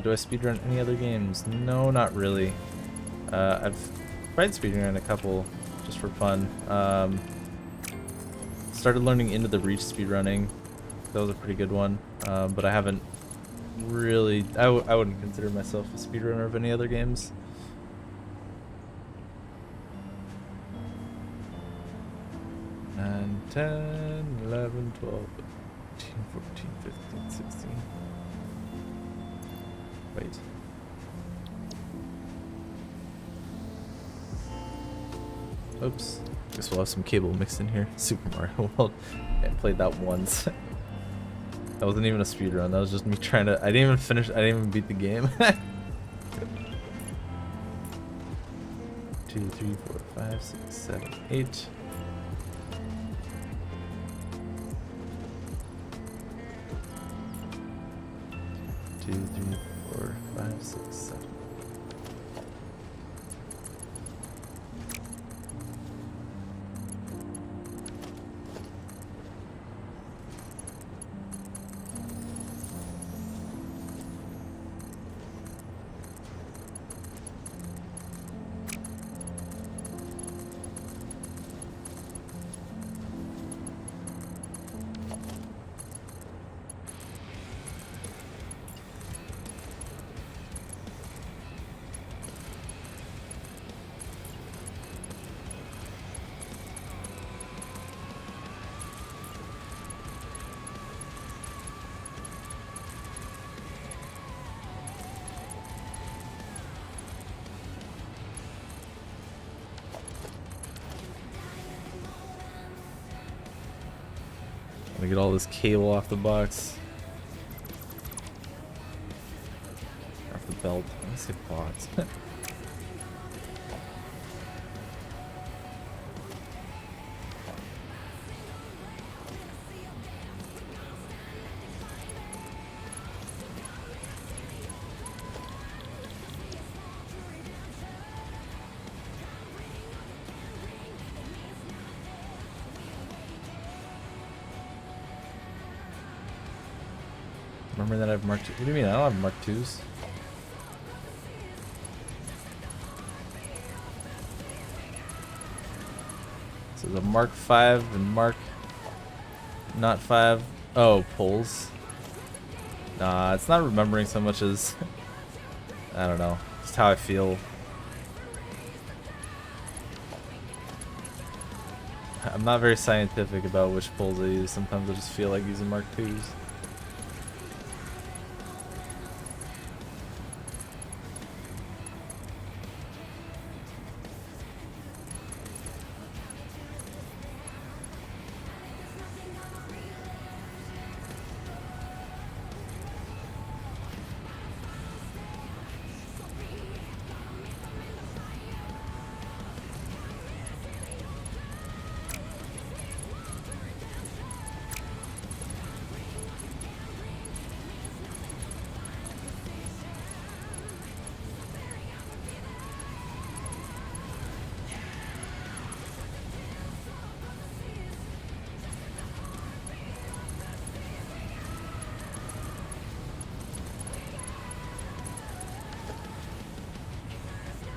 Speaker 1: Do I speedrun any other games? No, not really. I've tried speedrun a couple just for fun. Started learning Into the Reach speedrunning. That was a pretty good one. But I haven't really... I wouldn't consider myself a speedrunner of any other games. And 10, 11, 12, 13, 14, 15, 16. Wait. Oops. Guess we'll have some cable mixed in here. Super Mario World. I played that once. That wasn't even a speed run. That was just me trying to. I didn't even finish. I didn't even beat the game. 2, 3, 4, 5, 6, 7, 8. Two, 3, 4, 5, 6, 7. Let me get all this cable off the box. Off the belt. Let's get bots. Remember that I've marked. What do you mean? I don't have Mark 2s. So the Mark 5 and Mark not 5. Oh, pulls. Nah, it's not remembering so much as I don't know. Just how I feel. I'm not very scientific about which pulls I use. Sometimes I just feel like using Mark 2s.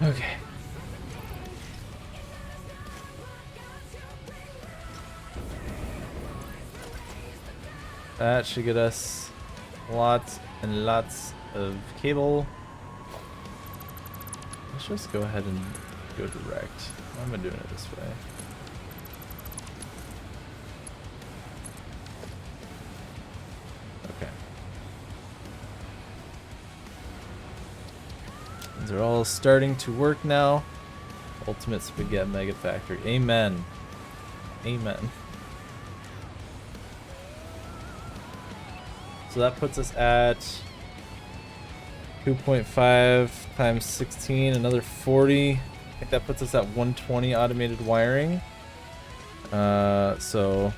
Speaker 1: Okay. That should get us lots and lots of cable. Let's just go ahead and go direct. Why am I doing it this way? Okay. These are all starting to work now. Ultimate Spaghetti Mega Factory. Amen. Amen. So that puts us at 2.5 times 16, another 40. I think that puts us at 120 automated wiring. So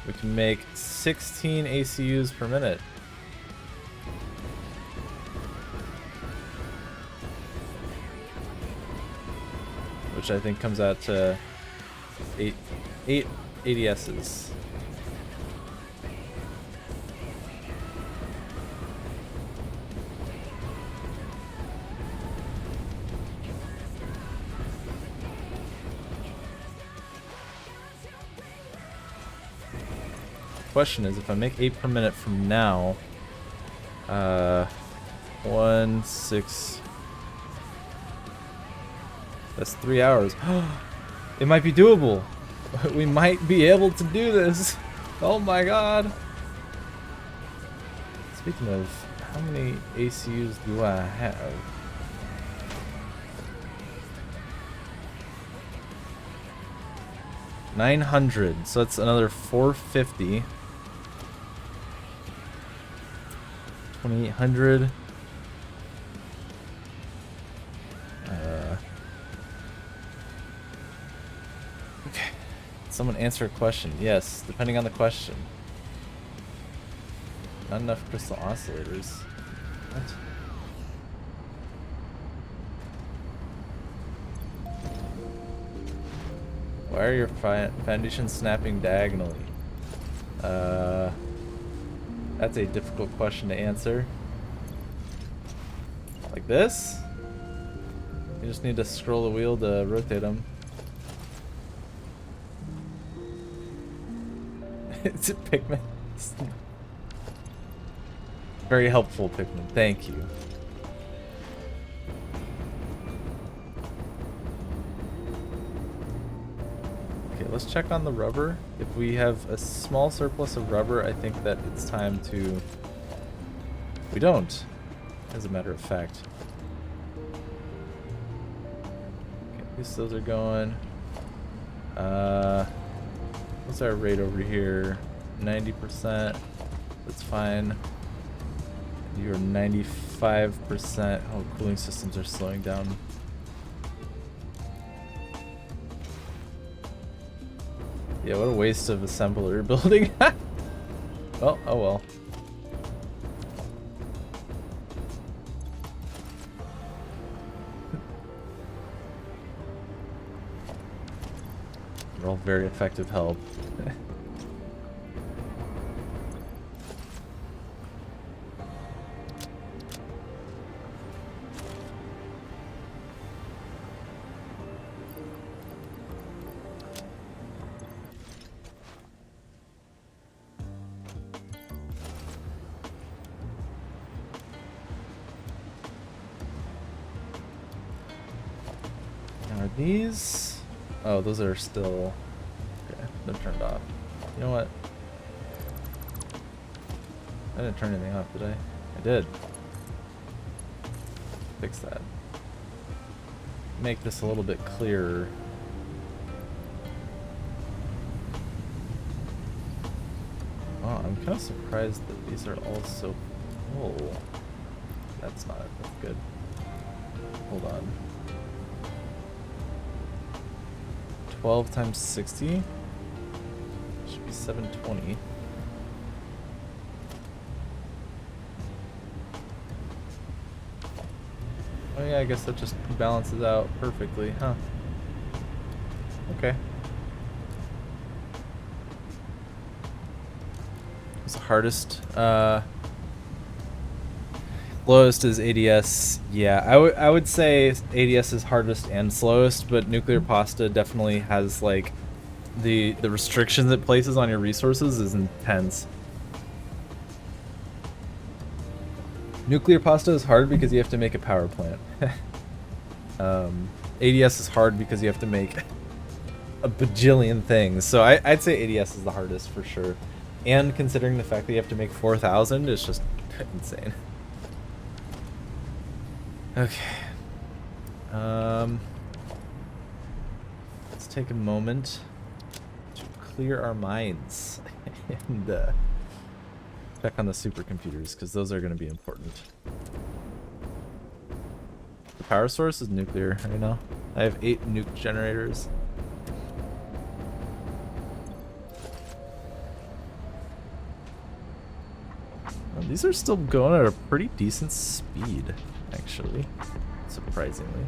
Speaker 1: we can make 16 ACUs per minute. Which I think comes out to 8 ADSs. Question is, if I make 8 per minute from now, 1, 6, that's 3 hours. It might be doable. We might be able to do this. Oh my god. Speaking of, how many ACUs do I have? $900, so that's another 450. 2800. Okay. Someone answer a question. Yes, depending on the question. Not enough crystal oscillators. What? Why are your foundations snapping diagonally? That's a difficult question to answer. Like this? You just need to scroll the wheel to rotate them. Is it Pikmin? Very helpful, Pikmin. Thank you. Okay, let's check on the rubber. If we have a small surplus of rubber, I think that it's time to... We don't, as a matter of fact. Okay, at least those are going. What's our rate over here? 90%. That's fine. You're 95%. Oh, cooling systems are slowing down. Yeah, what a waste of assembler building. Well, oh well. They're all very effective help. Are these? Oh, those are still... Okay, they're turned off. You know what? I didn't turn anything off, did I? I did. Fix that. Make this a little bit clearer. Oh, I'm kind of surprised that these are all so full. That's not good. Hold on. 12 times 60 should be 720. Oh yeah, I guess that just balances out perfectly, huh? Okay. What's the hardest? Slowest is ADS. Yeah, I would say ADS is hardest and slowest, but nuclear pasta definitely has like the restrictions it places on your resources is intense. Nuclear pasta is hard because you have to make a power plant. ADS is hard because you have to make a bajillion things. So I'd say ADS is the hardest for sure. And considering the fact that you have to make 4,000, it's just insane. Okay. Let's take a moment to clear our minds and check on the supercomputers, because those are going to be important. The power source is nuclear, I know. I have 8 nuke generators. These are still going at a pretty decent speed, actually, surprisingly.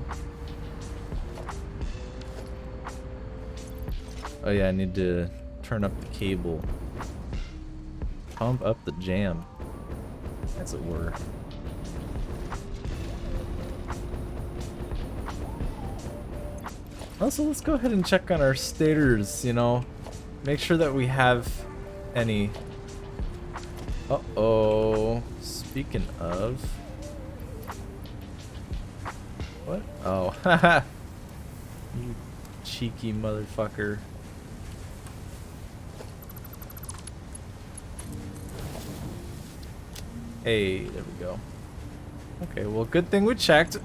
Speaker 1: Oh yeah, I need to turn up the cable. Pump up the jam, as it were. Also, let's go ahead and check on our stators, you know. Make sure that we have any... Uh-oh. Speaking of... What? Oh, haha. You cheeky motherfucker. Hey, there we go. Okay, well, good thing we checked.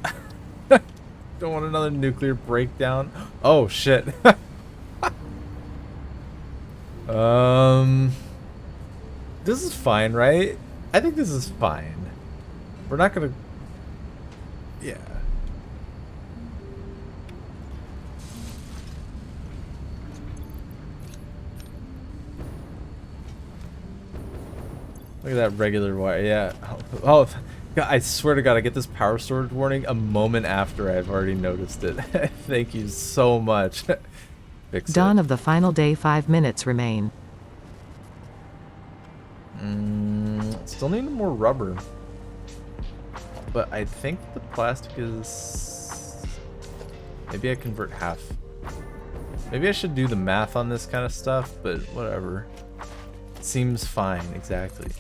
Speaker 1: Don't want another nuclear breakdown. Oh, shit. This is fine, right? I think this is fine. We're not gonna... Yeah. Look at that regular wire. Yeah. Oh, God, I swear to God, I get this power storage warning a moment after I've already noticed it. Thank you so much. Fix
Speaker 2: Dawn
Speaker 1: it.
Speaker 2: of the final day, 5 minutes remain.
Speaker 1: Still need more rubber. But I think the plastic is... Maybe I convert half. Maybe I should do the math on this kind of stuff, but whatever. Seems fine, exactly.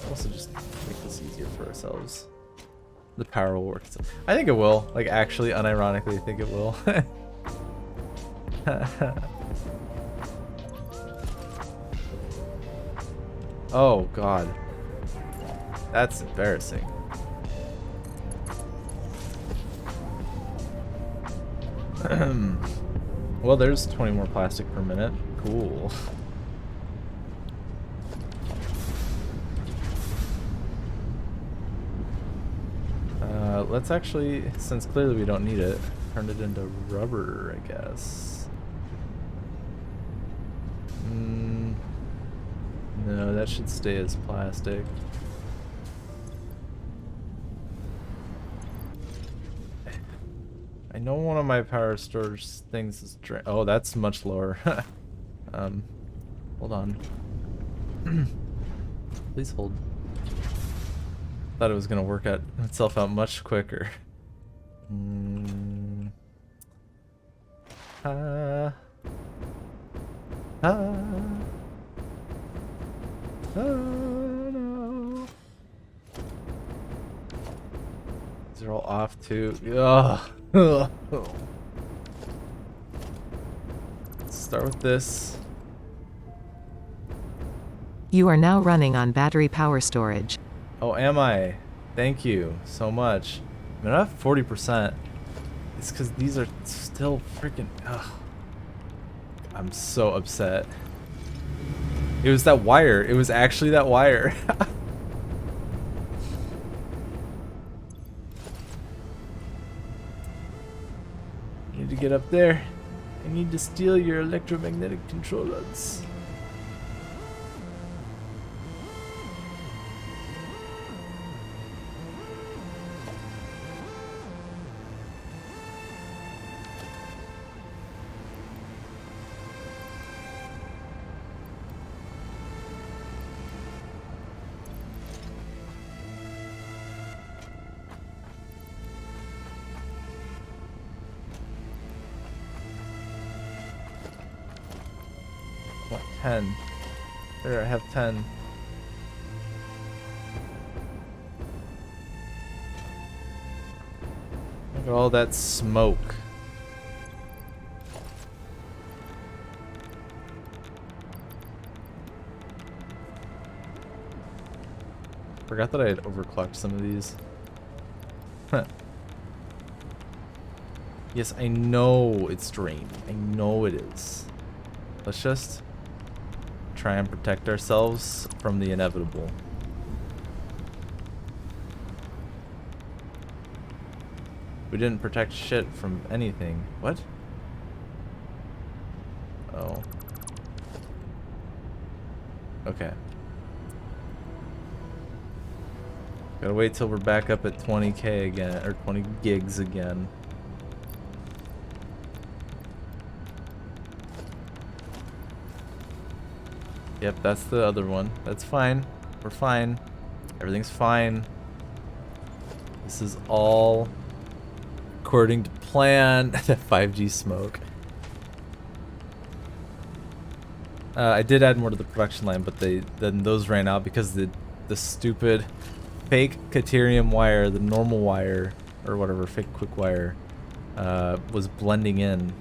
Speaker 1: Also just make this easier for ourselves. The power will work. I think it will. Like, actually, unironically, I think it will. Oh, God. That's embarrassing. Well, there's 20 more plastic per minute. Cool. Let's actually, since clearly we don't need it, turn it into rubber, I guess. No, that should stay as plastic. I know one of my power storage things is oh, that's much lower. Hold on. Please hold. Thought it was gonna work out itself out much quicker. No. These are all off too. Ugh. Let's start with this.
Speaker 2: You are now running on battery power storage.
Speaker 1: Oh, am I? Thank you so much. I mean, I have 40%. It's because these are still freaking... Ugh. I'm so upset. It was that wire. It was actually that wire. I need to get up there. I need to steal your electromagnetic controllers. What, 10? There, I have 10. Look at all that smoke. Forgot that I had overclocked some of these. Huh. Yes, I know it's drained. I know it is. Let's just try and protect ourselves from the inevitable. We didn't protect shit from anything. What? Oh. Okay. Gotta wait till we're back up at 20k again, or 20 gigs again. Yep, that's the other one. That's fine. We're fine. Everything's fine. This is all according to plan. That 5G smoke. I did add more to the production line, but then those ran out because the stupid fake Caterium wire, the normal wire, or whatever, fake quick wire, was blending in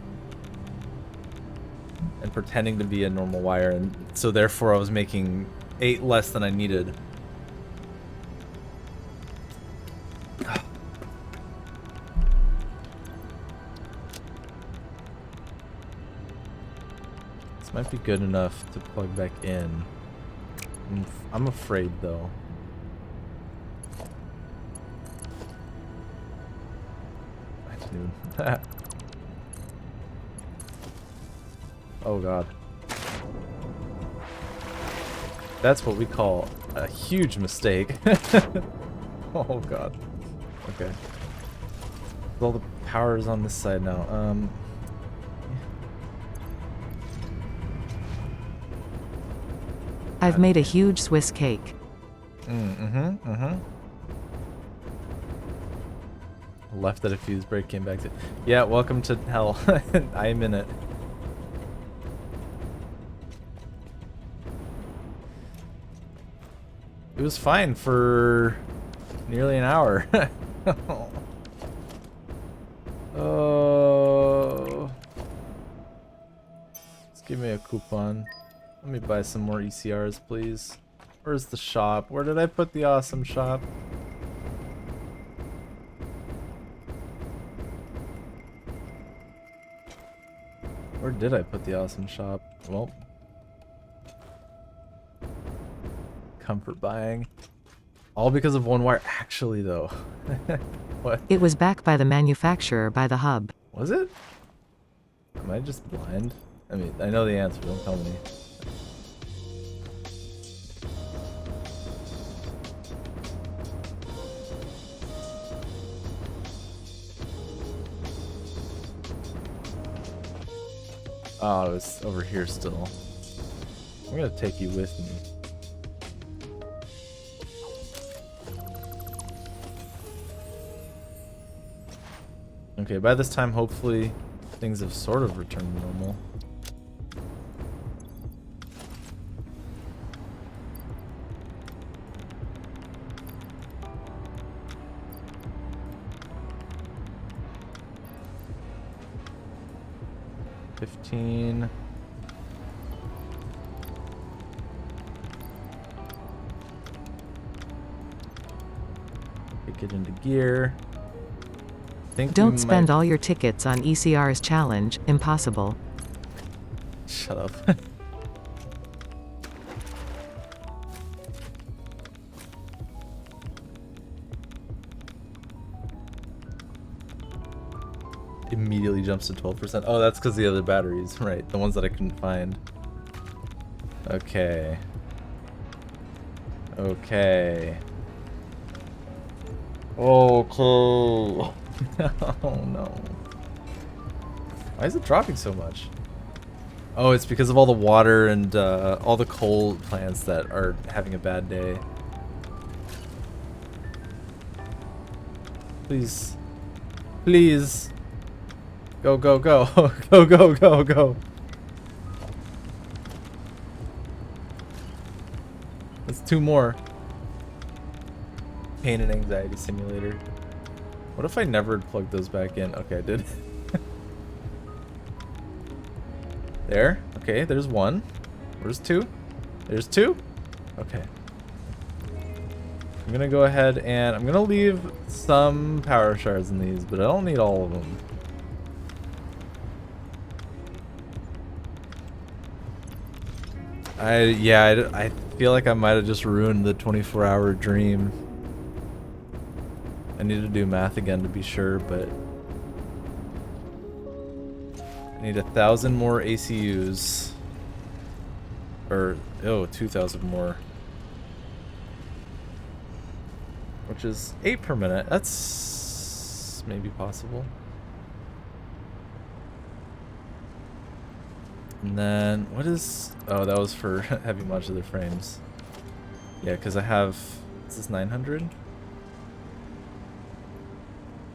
Speaker 1: and pretending to be a normal wire, and so therefore I was making 8 less than I needed. This might be good enough to plug back in. I'm afraid though. dude. Oh god. That's what we call a huge mistake. Oh god. Okay. All the power is on this side now.
Speaker 2: I've made a huge Swiss cake.
Speaker 1: Left at a fuse break, came back to... Yeah, welcome to hell. I'm in it. It was fine for nearly an hour. Oh. Let's give me a coupon. Let me buy some more ECRs, please. Where's the shop? Where did I put the awesome shop? Where did I put the awesome shop? Well, comfort buying. All because of one wire. Actually, though. What?
Speaker 2: It was backed by the manufacturer by the hub.
Speaker 1: Was it? Am I just blind? I mean, I know the answer. Don't tell me. Oh, it's over here still. I'm gonna take you with me. Okay, by this time, hopefully, things have sort of returned to normal. $15. Get into gear.
Speaker 2: Don't spend all your tickets on ECR's challenge. Impossible.
Speaker 1: Shut up. Immediately jumps to 12%. Oh, that's because the other batteries, right? The ones that I couldn't find. Okay. Okay. Okay. Oh no. Why is it dropping so much? Oh, it's because of all the water and all the coal plants that are having a bad day. Please. Please. Go, go, go. Go, go, go, go. That's 2 more. Pain and anxiety simulator. What if I never plugged those back in? Okay, I did. There. Okay, there's 1. Where's 2? There's 2? Okay. I'm gonna go ahead and I'm gonna leave some power shards in these, but I don't need all of them. I feel like I might have just ruined the 24-hour dream. I need to do math again to be sure, but I need 1,000 more ACUs. Or, oh, 2,000 more. Which is 8 per minute. That's maybe possible. And then, what is... Oh, that was for heavy modular frames. Yeah, because I have... Is this 900?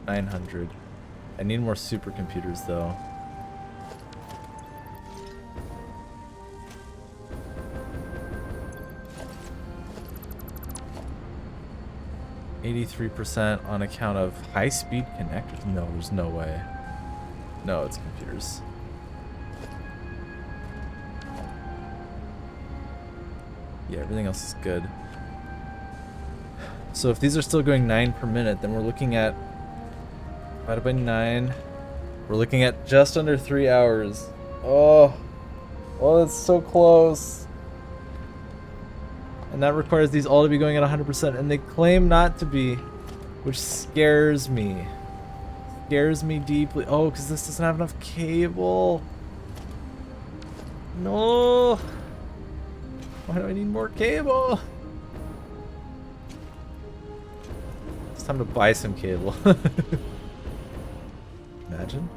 Speaker 1: 900. I need more supercomputers though. %, on account of high-speed connectors. No, there's no way. No, it's computers. Yeah, everything else is good. So if these are still going 9 per minute, then we're looking at divided by 9. We're looking at just under 3 hours. Oh, that's so close. And that requires these all to be going at 100%, and they claim not to be, which scares me. scares me deeply. Oh, because this doesn't have enough cable. No. Why do I need more cable? It's time to buy some cable. Imagine.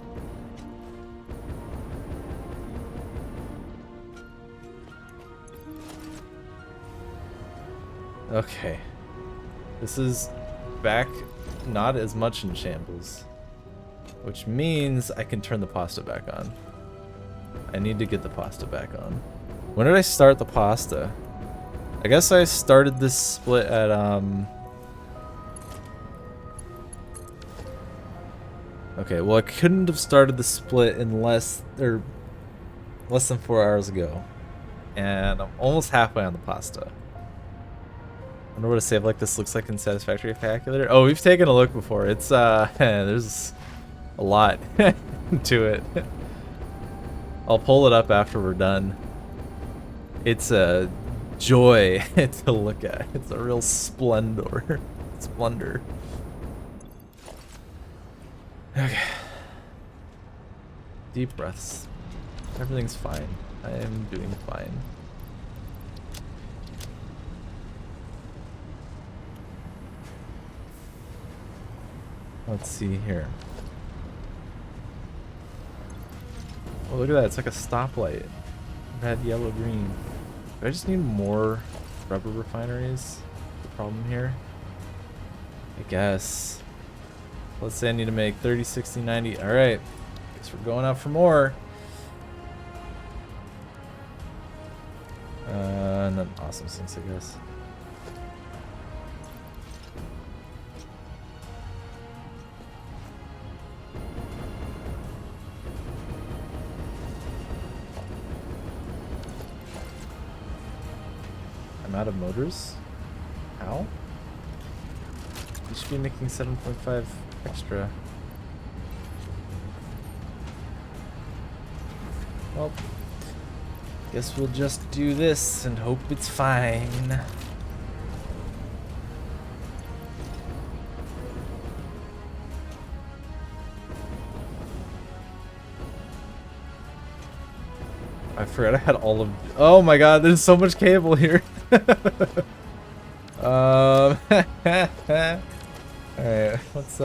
Speaker 1: Okay. This is back not as much in shambles. Which means I can turn the pasta back on. I need to get the pasta back on. When did I start the pasta? I guess I started this split at okay, well I couldn't have started the split in less than 4 hours ago. And I'm almost halfway on the pasta. I wonder what a save like this looks like in Satisfactory Calculator. Oh, we've taken a look before. It's there's a lot to it. I'll pull it up after we're done. It's a joy to look at. It's a real splendor. Splendor. Okay. Deep breaths. Everything's fine. I am doing fine. Let's see here. Oh, look at that. It's like a stoplight. Red, yellow, green. Do I just need more rubber refineries? The problem here? I guess. Let's say I need to make 30, 60, 90. Alright. Guess we're going out for more. And then awesome sinks, I guess. I'm out of motors? How? You should be making 7.5 extra. Well, guess we'll just do this and hope it's fine. I forgot I had all of... Oh my god, there's so much cable here. Alright, let's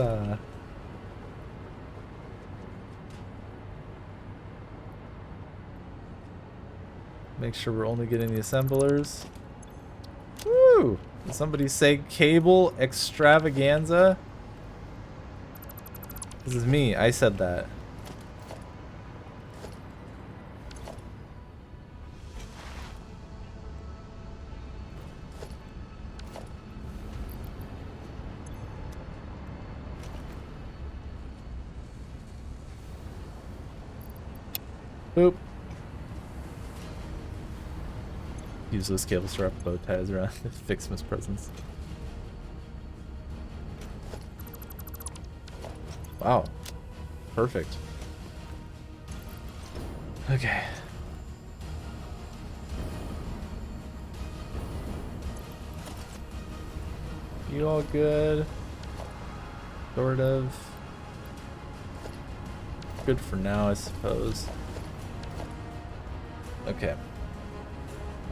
Speaker 1: make sure we're only getting the assemblers. Woo! Did somebody say cable extravaganza? This is me, I said that. Boop. Use those cables to wrap bow ties around to fix mispresence. Wow. Perfect. Okay. You all good? Sort of. Good for now, I suppose. Okay.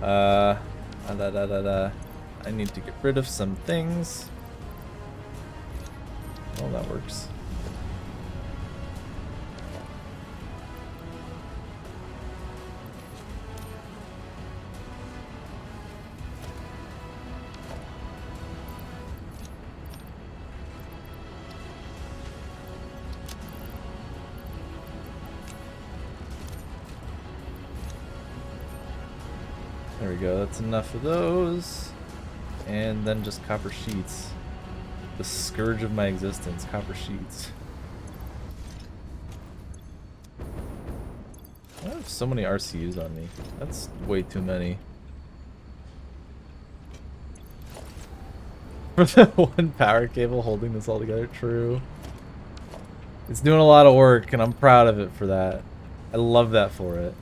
Speaker 1: I need to get rid of some things. Well, that works. There we go, that's enough of those. And then just copper sheets. The scourge of my existence, copper sheets. I have so many RCUs on me. That's way too many. For the one power cable holding this all together, true. It's doing a lot of work and I'm proud of it for that. I love that for it.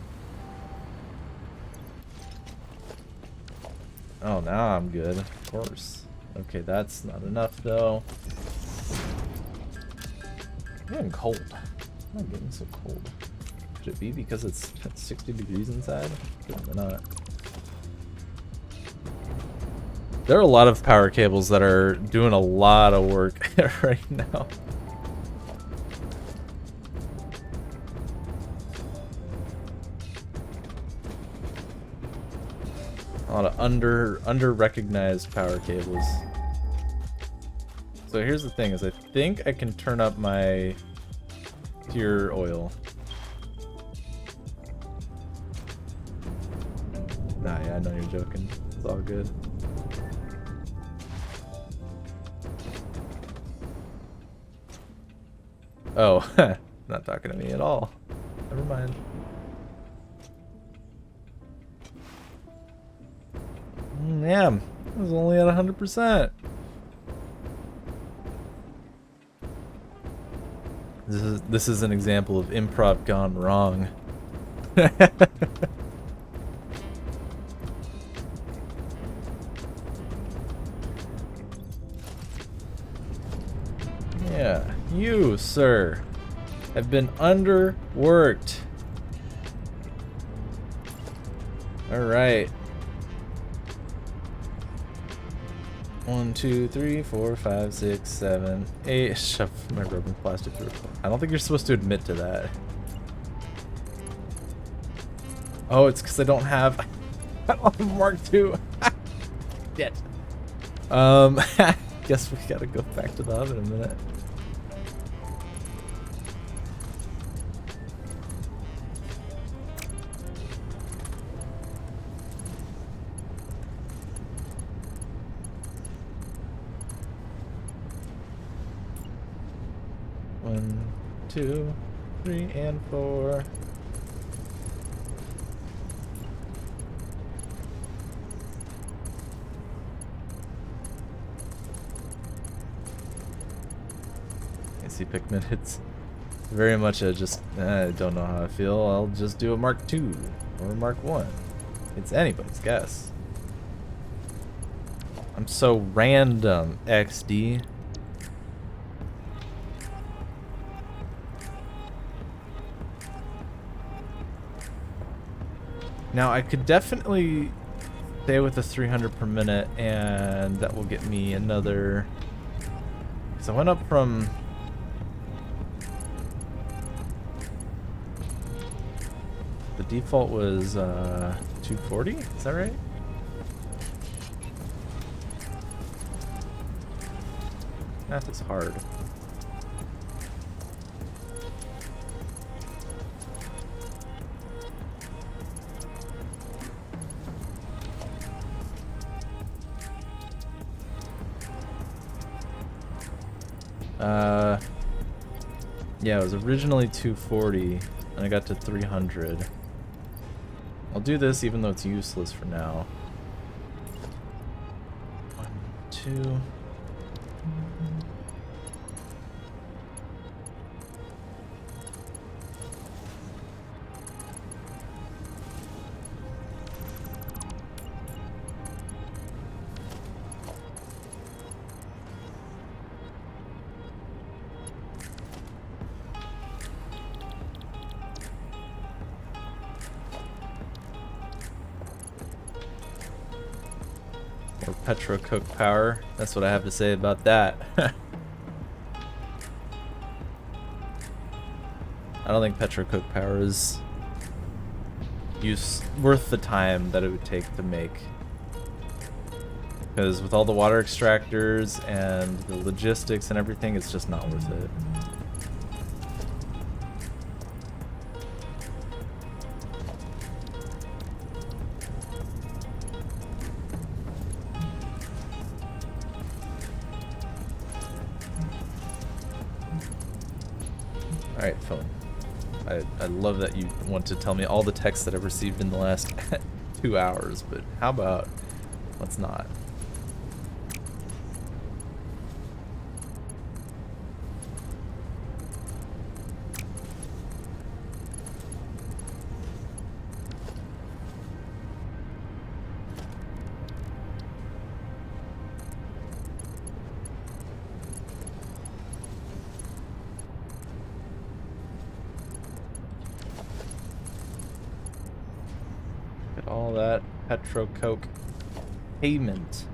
Speaker 1: Oh, now I'm good, of course. Okay, that's not enough though. I'm getting cold. I'm not getting so cold. Could it be because it's 60 degrees inside? Probably not. There are a lot of power cables that are doing a lot of work right now. A lot of under recognized power cables. So here's the thing: is I think I can turn up my pure oil. Nah, yeah, I know you're joking. It's all good. Oh, not talking to me at all. Never mind. Damn, I was only at 100%. This is an example of improv gone wrong. Yeah, you, sir, have been underworked. All right. 1, 2, 3, 4, 5, 6, 7, 8. Shove my rubber plastic through. I don't think you're supposed to admit to that. Oh, it's because I don't have Mark II. Shit. Guess we gotta go back to the oven in a minute. One, 2, 3, and 4. See, Pikmin, it's very much a just, I don't know how I feel, I'll just do a Mark II or a Mark I. It's anybody's guess. I'm so random, XD. Now, I could definitely stay with the 300 per minute, and that will get me another... So I went up from... The default was 240, is that right? Math is hard. Yeah, it was originally 240, and I got to 300. I'll do this even though it's useless for now. 1, 2. Or Petro Coke power. That's what I have to say about that. I don't think Petro Coke power is worth the time that it would take to make. Because with all the water extractors and the logistics and everything, it's just not worth it. Alright, phone. I love that you want to tell me all the texts that I've received in the last 2 hours, but how about let's not. Petrocoke payment.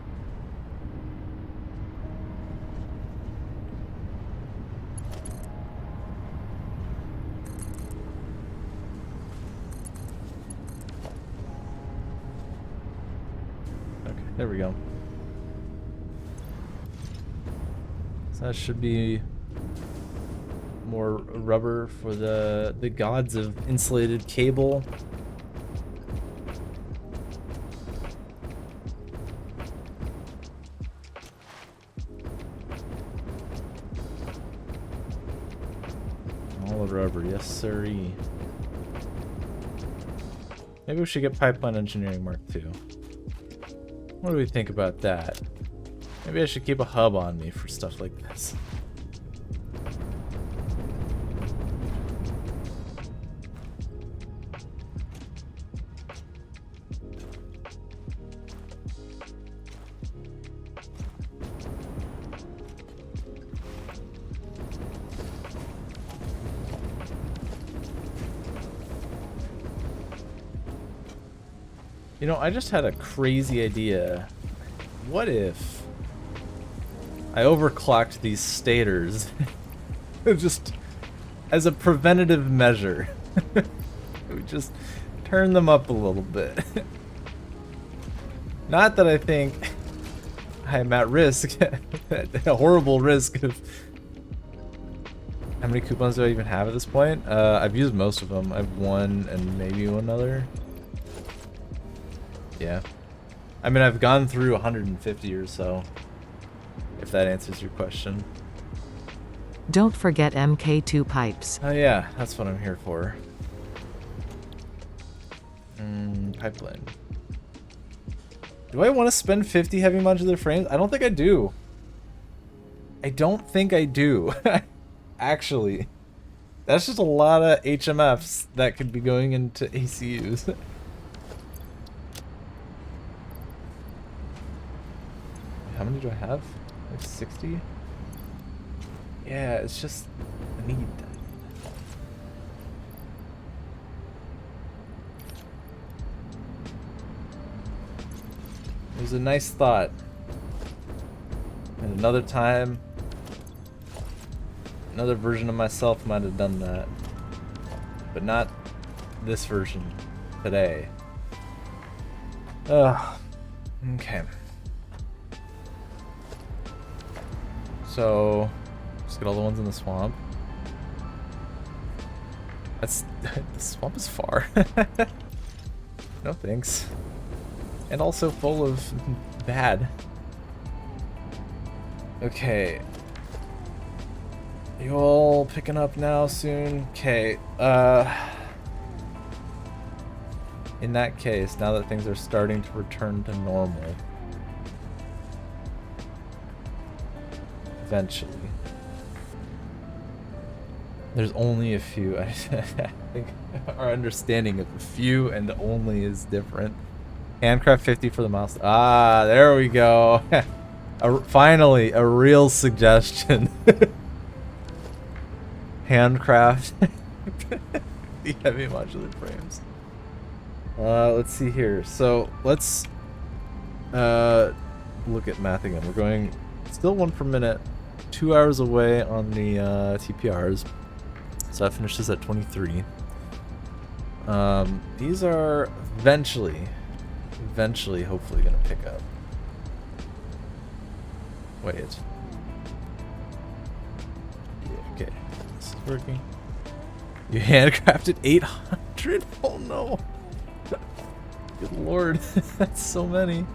Speaker 1: Okay, there we go. So that should be more rubber for the gods of insulated cable. All the rubber, yes sirree. Maybe we should get Pipeline Engineering Mark II. What do we think about that? Maybe I should keep a hub on me for stuff like this. You know, I just had a crazy idea. What if I overclocked these stators just as a preventative measure? We just turn them up a little bit. Not that I think I'm at risk, a horrible risk of... How many coupons do I even have at this point? I've used most of them. I have one and maybe one other. Yeah. I mean, I've gone through 150 or so, if that answers your question.
Speaker 2: Don't forget MK2 pipes.
Speaker 1: Oh yeah, that's what I'm here for. Pipeline. Do I want to spend 50 heavy modular frames? I don't think I do. I don't think I do. Actually. That's just a lot of HMFs that could be going into ACUs. How many do I have? Like 60? Yeah, it's just... I need that. It was a nice thought. And another time, another version of myself might have done that. But not this version today. Ugh. Okay. So, just get all the ones in the swamp. That's... the swamp is far. No thanks. And also full of bad. Okay. You all picking up now soon? Okay, in that case, now that things are starting to return to normal, eventually. There's only a few. I think our understanding of a few and only is different. Handcraft 50 for the mouse. Ah, there we go. Finally, a real suggestion. Handcraft the heavy modular frames. Let's see here. So let's look at math again. We're going still 1 per minute, 2 hours away on the TPRs. So that finishes at 23. These are eventually, hopefully gonna pick up. Wait. Yeah, okay, this is working. You handcrafted 800? Oh no! Good lord, that's so many.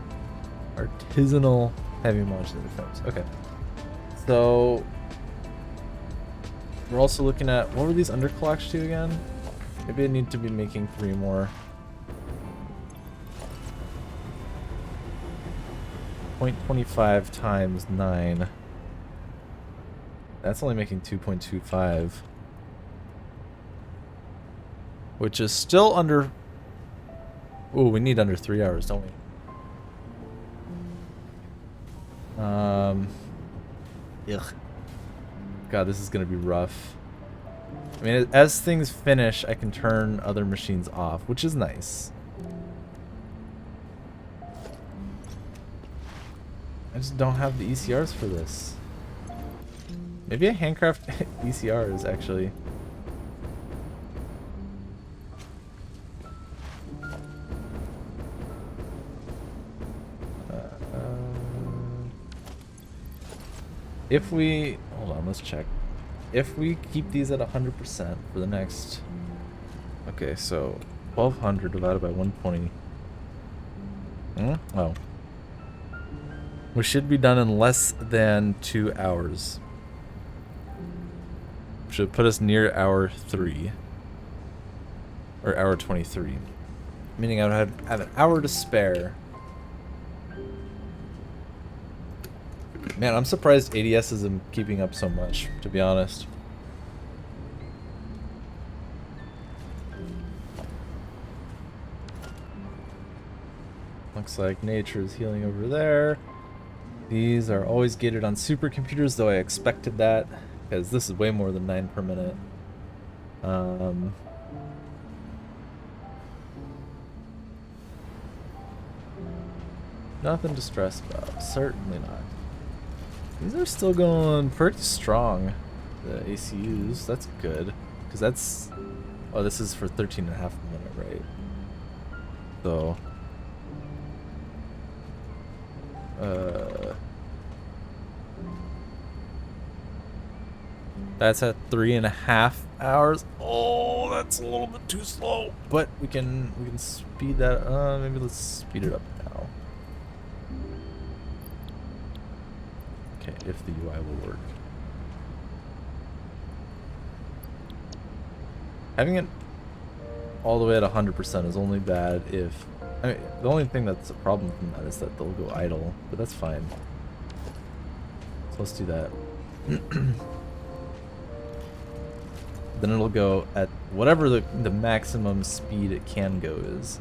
Speaker 1: Artisanal heavy modular frames. Okay, so we're also looking at, what were these underclocks to again? Maybe I need to be making 3 more. 0.25 times 9. That's only making 2.25. Which is still under... Ooh, we need under 3 hours, don't we? Ugh. God, this is gonna be rough. I mean, as things finish, I can turn other machines off, which is nice. I just don't have the ECRs for this. Maybe a handcraft ECRs actually. If we, hold on, let's check. If we keep these at 100% for the next, okay, so 1200 divided by 120. Oh. We should be done in less than 2 hours. Should put us near hour 3. Or hour 23. Meaning I would have an hour to spare. Man, I'm surprised ADS isn't keeping up so much, to be honest. Looks like nature is healing over there. These are always gated on supercomputers, though I expected that, because this is way more than 9 per minute. Nothing to stress about. Certainly not. These are still going pretty strong, the ACUs. That's good, because that's... Oh, this is for 13.5 a minute, right? So... That's at 3.5 hours. Oh, that's a little bit too slow. But we can speed that. Maybe let's speed it up now. Okay, if the UI will work. Having it all the way at 100% is only bad if. I mean, the only thing that's a problem from that is that they'll go idle, but that's fine. So let's do that. Then it'll go at whatever the maximum speed it can go is.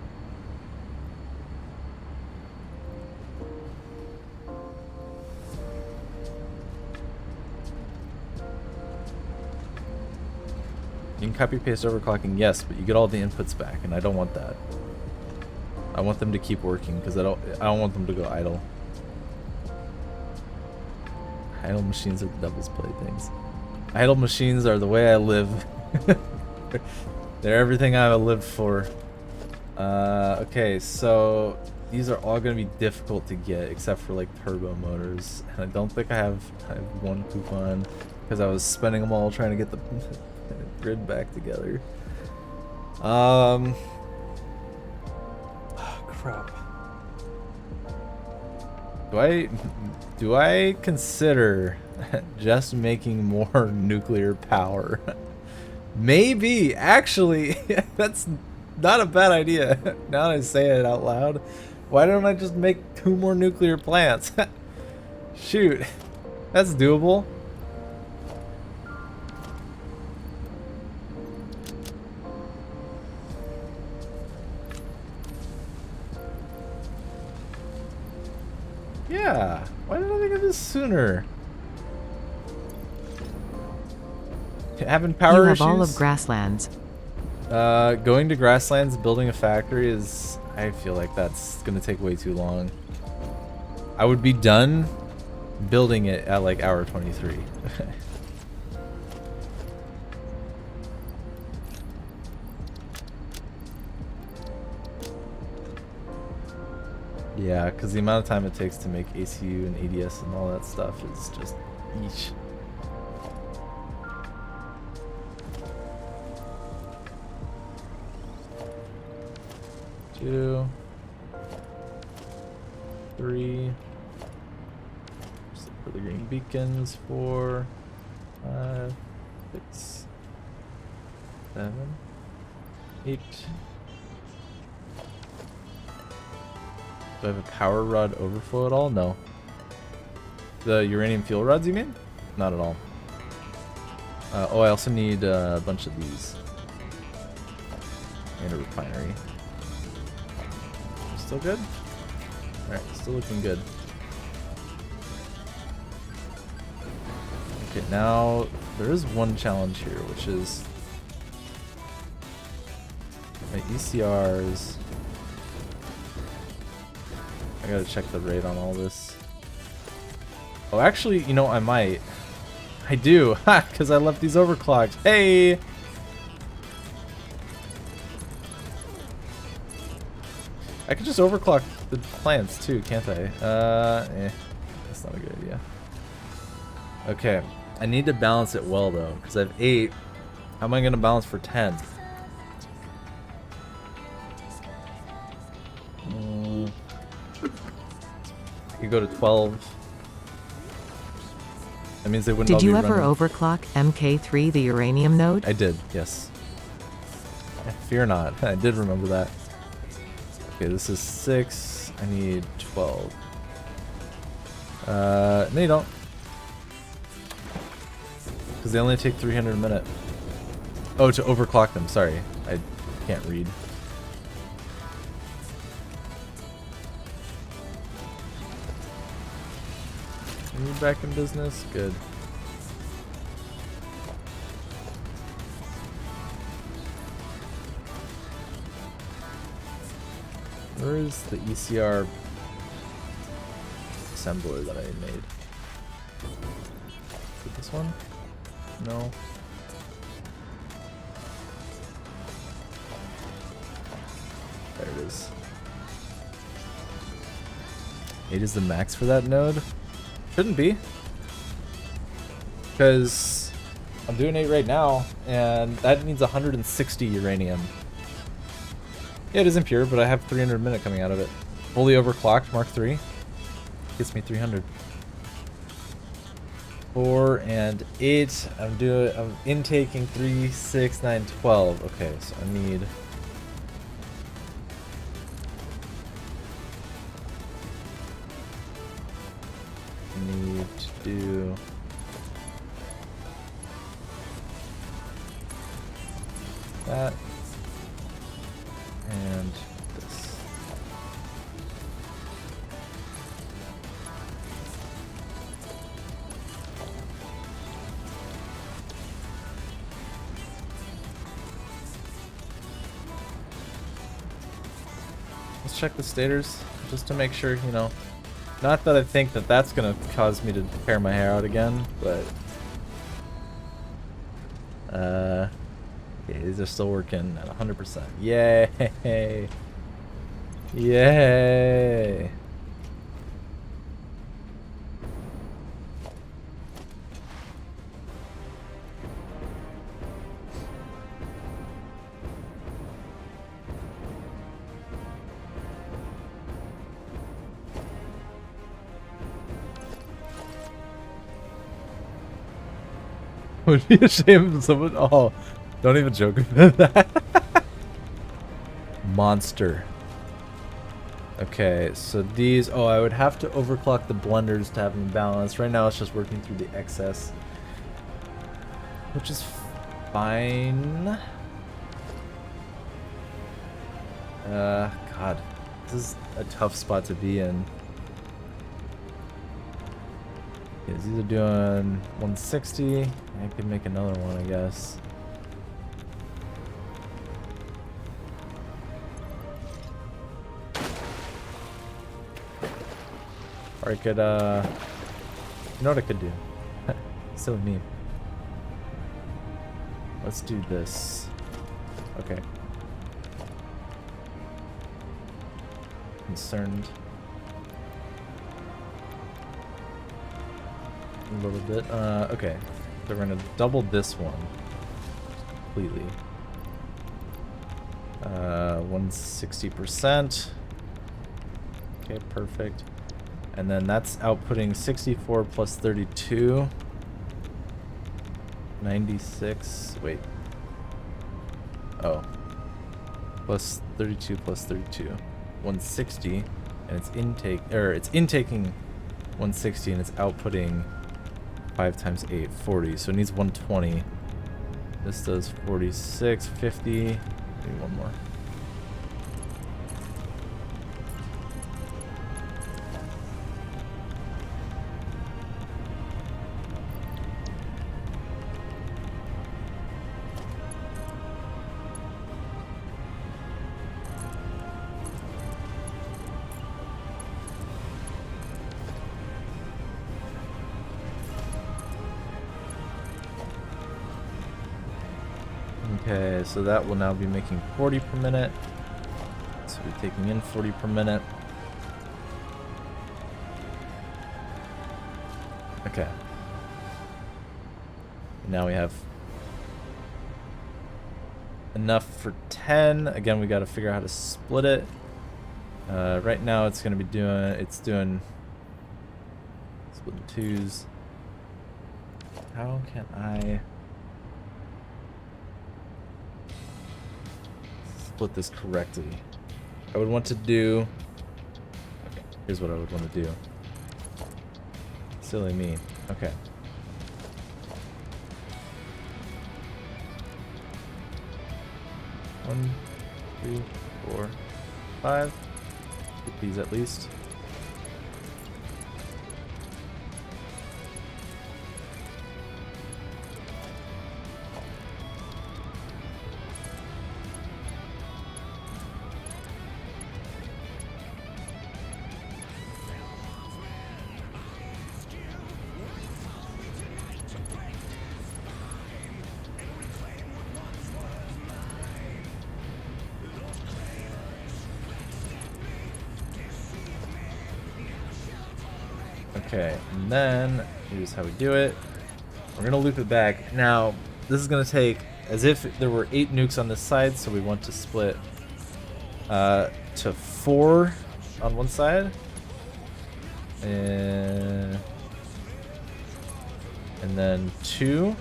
Speaker 1: You can copy paste overclocking, yes, but you get all the inputs back, and I don't want that. I want them to keep working because I don't want them to go idle. Idle machines are the devil's playthings. Idle machines are the way I live. They're everything I've lived for. Okay, so these are all going to be difficult to get except for like turbo motors. And I don't think I have one coupon because I was spending them all trying to get the grid back together. Oh, crap. Do I consider just making more nuclear power? Maybe, actually, that's not a bad idea. Now that I say it out loud, why don't I just make 2 more nuclear plants? Shoot, that's doable. Yeah, why didn't I think of this sooner? Having power
Speaker 2: You have
Speaker 1: issues?
Speaker 2: all of grasslands.
Speaker 1: Going to grasslands, building a factory is... I feel like that's gonna take way too long. I would be done building it at like hour 23. Yeah, because the amount of time it takes to make ACU and ADS and all that stuff is just each. Two, 3. Just look for the green beacons. 4, 5, 6, 7, 8. Do I have a power rod overflow at all? No. The uranium fuel rods, you mean? Not at all. Oh, I also need a bunch of these. And a refinery. Still good? Alright, still looking good. Okay, now there is one challenge here, which is my ECRs. I gotta check the rate on all this. Oh, actually, you know, I might. I do. Ha! Because I left these overclocked. Hey! I could just overclock the plants too, can't I? That's not a good idea. Okay. I need to balance it well, though, because I have 8. How am I going to balance for 10? I could go to 12. That means they wouldn't all
Speaker 2: Did
Speaker 1: be
Speaker 2: you ever
Speaker 1: running.
Speaker 2: overclock MK3, the uranium node?
Speaker 1: I did, yes. I fear not. I did remember that. Okay, this is 6. I need 12. No you don't. Because they only take 300 a minute. Oh, to overclock them, sorry. I can't read. Are you back in business? Good. Where is the ECR assembler that I made? Is it this one? No. There it is. 8 is the max for that node? Shouldn't be. Because I'm doing 8 right now, and that needs 160 uranium. Yeah, it is impure, but I have 300 a minute coming out of it. Fully overclocked, Mark 3. Gets me 300. 4 and 8. I'm intaking 3, 6, 9, 12. Okay, so I need. To do. That. And this. Let's check the stators just to make sure, you know. Not that I think that that's gonna cause me to tear my hair out again, but okay, these are still working at 100%. Yay! Yay! Would be ashamed of someone. Oh, don't even joke about that. Monster. Okay, so these. Oh, I would have to overclock the blenders to have them balanced. Right now, it's just working through the excess, which is fine. God, this is a tough spot to be in. Okay, these are doing 160. I could make another one, I guess. Or I could, you know what I could do? Silly me. Let's do this. Okay. Concerned. A little bit. Okay. So we're gonna double this one completely. 160%. Okay, perfect. And then that's outputting 64 plus 32. 96. Wait. Oh. Plus 32 plus 32. 160. And it's it's intaking 160 and it's outputting 5 times 8, 40. So it needs 120. This does 46, 50. Maybe one more. Okay, so that will now be making 40 per minute. So we're taking in 40 per minute. Okay. Now we have enough for 10. Again, we got to figure out how to split it. Right now it's going to be doing split in twos. How can I split this correctly? I would want to do, okay, here's what I would want to do. Silly me. Okay. One, 2, 4, 5. Get these at least. Okay, and then here's how we do it. We're gonna loop it back. Now, this is gonna take as if there were 8 nukes on this side, so we want to split to 4 on one side. And then 2.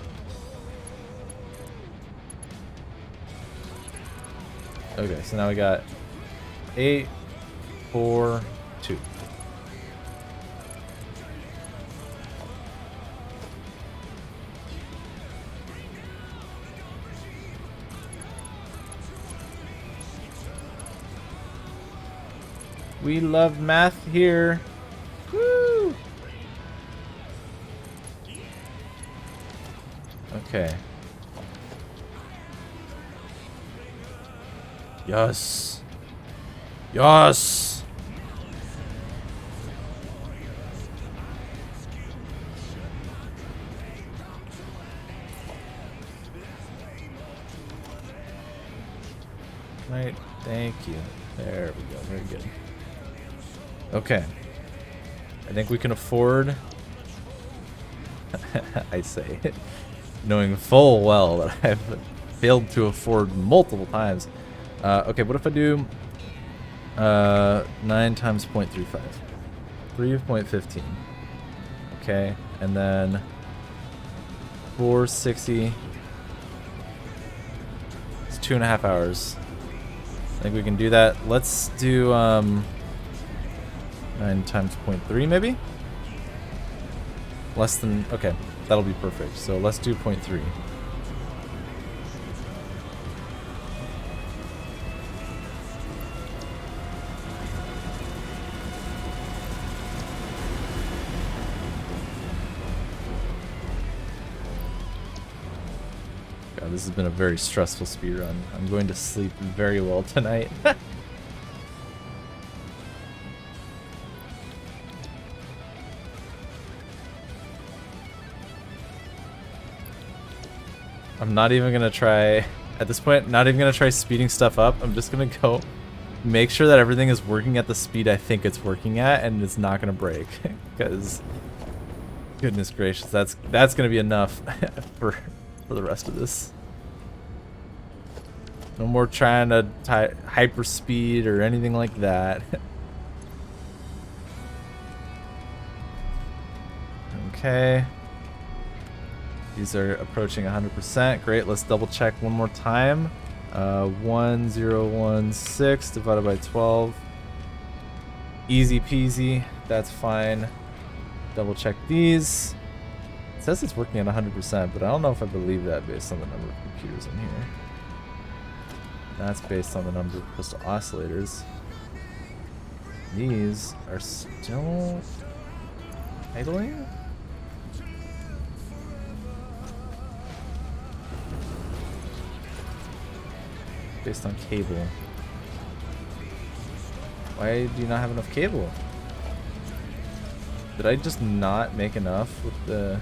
Speaker 1: Okay, so now we got 8, 4, 2. We love math here. Woo! Okay. Yes. Yes. Right. Thank you. There we go. Very good. Okay. I think we can afford, I say, knowing full well that I've failed to afford multiple times. Okay, what if I do 9 times 0.35? 3.15. Okay, and then 460. It's 2.5 hours. I think we can do that. Let's do 9 times 0.3 maybe? Less than, okay, that'll be perfect. So let's do 0.3. God, this has been a very stressful speedrun. I'm going to sleep very well tonight. I'm not even gonna try, at this point, not even gonna try speeding stuff up. I'm just gonna go make sure that everything is working at the speed I think it's working at and it's not gonna break. Because, goodness gracious, that's gonna be enough for the rest of this. No more trying to hyper speed or anything like that. Okay. These are approaching 100%. Great, let's double check one more time. 1016 divided by 12. Easy peasy, that's fine. Double check these. It says it's working at 100%, but I don't know if I believe that based on the number of computers in here. That's based on the number of crystal oscillators. These are still idling? Based on cable. Why do you not have enough cable? Did I just not make enough with the...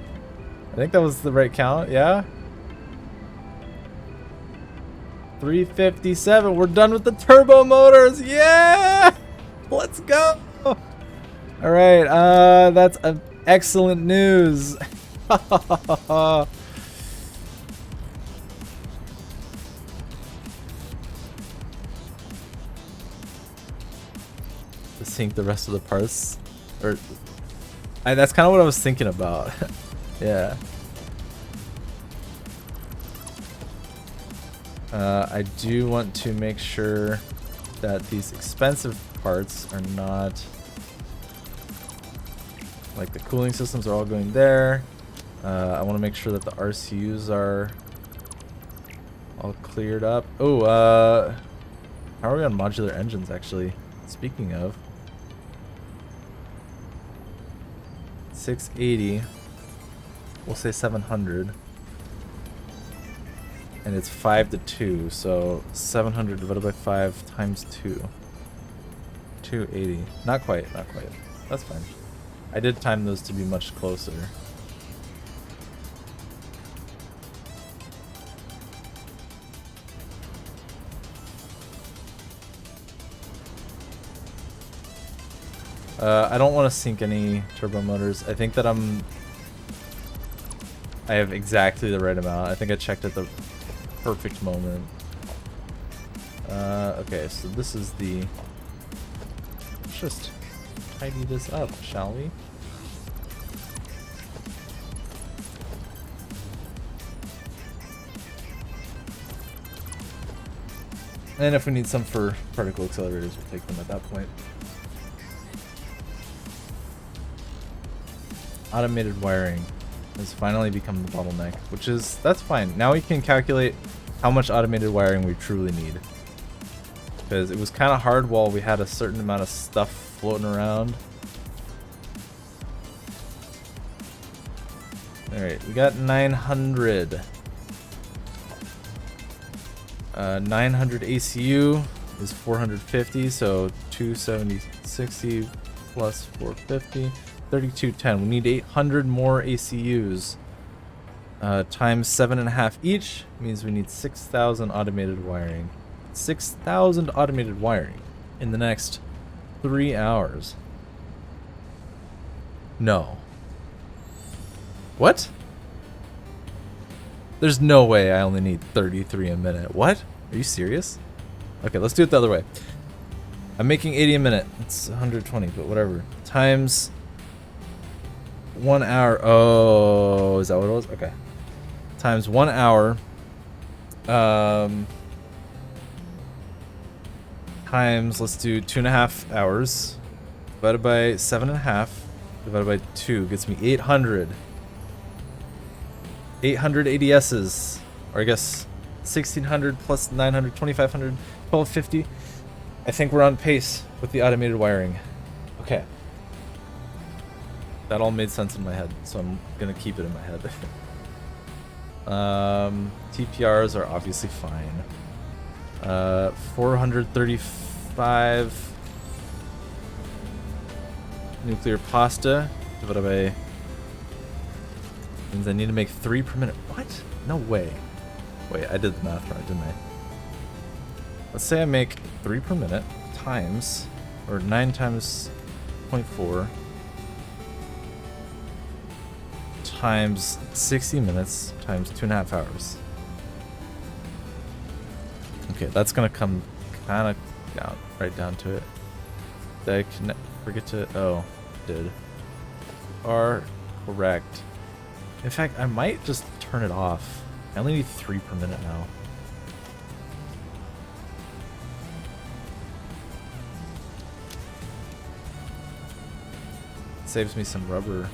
Speaker 1: I think that was the right count, yeah? 357, we're done with the turbo motors, yeah! Let's go! Alright, that's excellent news. To sync the rest of the parts. Or that's kind of what I was thinking about. Yeah. I do want to make sure that these expensive parts are not, like the cooling systems are all going there. I want to make sure that the RCUs are all cleared up. Oh, how are we on modular engines actually? Speaking of, 680. We'll say 700. And it's 5 to 2, so 700 divided by 5 times 2. 280. Not quite, not quite. That's fine. I did time those to be much closer. I don't want to sync any turbo motors. I think that I have exactly the right amount. I think I checked at the perfect moment. Okay, so this is the... Let's just tidy this up, shall we? And if we need some for particle accelerators, we'll take them at that point. Automated wiring has finally become the bottleneck, which is, that's fine. Now we can calculate how much automated wiring we truly need. Because it was kind of hard while we had a certain amount of stuff floating around. Alright, we got 900. 900 ACU is 450, so 270, 60 plus 450. 3210. We need 800 more ACUs. Times 7.5 each means we need 6,000 automated wiring. 6,000 automated wiring in the next 3 hours. No. What? There's no way I only need 33 a minute. What? Are you serious? Okay, let's do it the other way. I'm making 80 a minute. It's 120, but whatever. Times 1 hour. Oh, is that what it was? Okay. Times 1 hour. Times, let's do 2.5 hours. Divided by 7.5. Divided by 2 gets me 800. 800 ADSs. Or I guess 1,600 plus 900, 2,500, 1,250. I think we're on pace with the automated wiring. Okay. That all made sense in my head, so I'm gonna keep it in my head. TPRs are obviously fine. 435 nuclear pasta divided by means I need to make 3 per minute. What? No way. Wait, I did the math right, didn't I? Let's say I make 3 per minute times, or 9 times 0.4 times 60 minutes times 2.5 hours. Okay, that's gonna come kind of down, right down to it. Did I forget to? Oh, did. Are correct. In fact, I might just turn it off. I only need 3 per minute now. Saves me some rubber.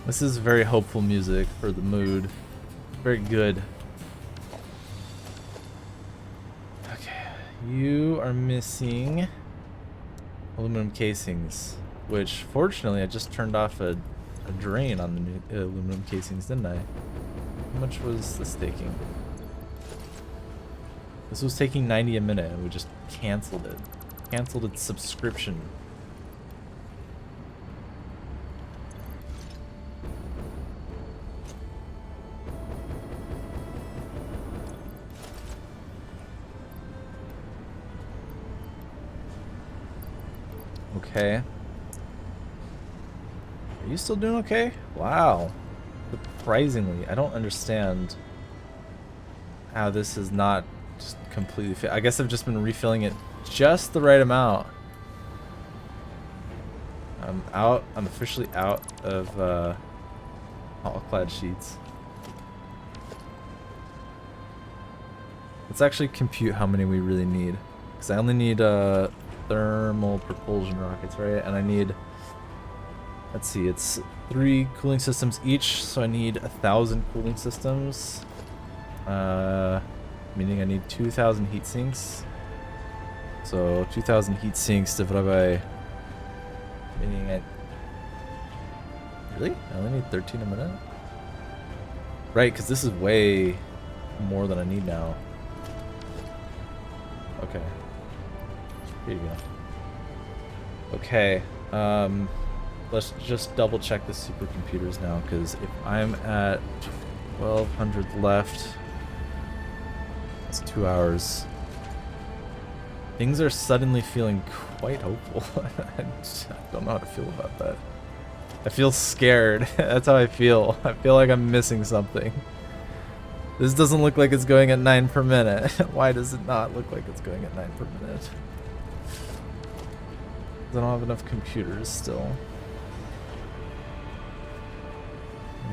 Speaker 1: This is very hopeful music for the mood. Very good. Okay, you are missing aluminum casings, which fortunately I just turned off a drain on the new aluminum casings, didn't I? How much was this taking? This was taking 90 a minute and we just canceled it. canceled its subscription. Okay. Are you still doing okay? Wow. Surprisingly, I don't understand how this is not just completely fit. I guess I've just been refilling it just the right amount. I'm out. I'm officially out of all-clad sheets. Let's actually compute how many we really need. Because I only need thermal propulsion rockets, right? And I need, let's see, it's 3 cooling systems each, so I need 1,000 cooling systems. Meaning I need 2,000 heat sinks. So 2,000 heat sinks divided by, meaning I, really? I only need 13 a minute? Right, because this is way more than I need now. Okay. Here you go. Okay, let's just double check the supercomputers now, because if I'm at 1,200 left, that's 2 hours. Things are suddenly feeling quite hopeful. I don't know how to feel about that. I feel scared. That's how I feel. I feel like I'm missing something. This doesn't look like it's going at 9 per minute. Why does it not look like it's going at 9 per minute? I don't have enough computers still.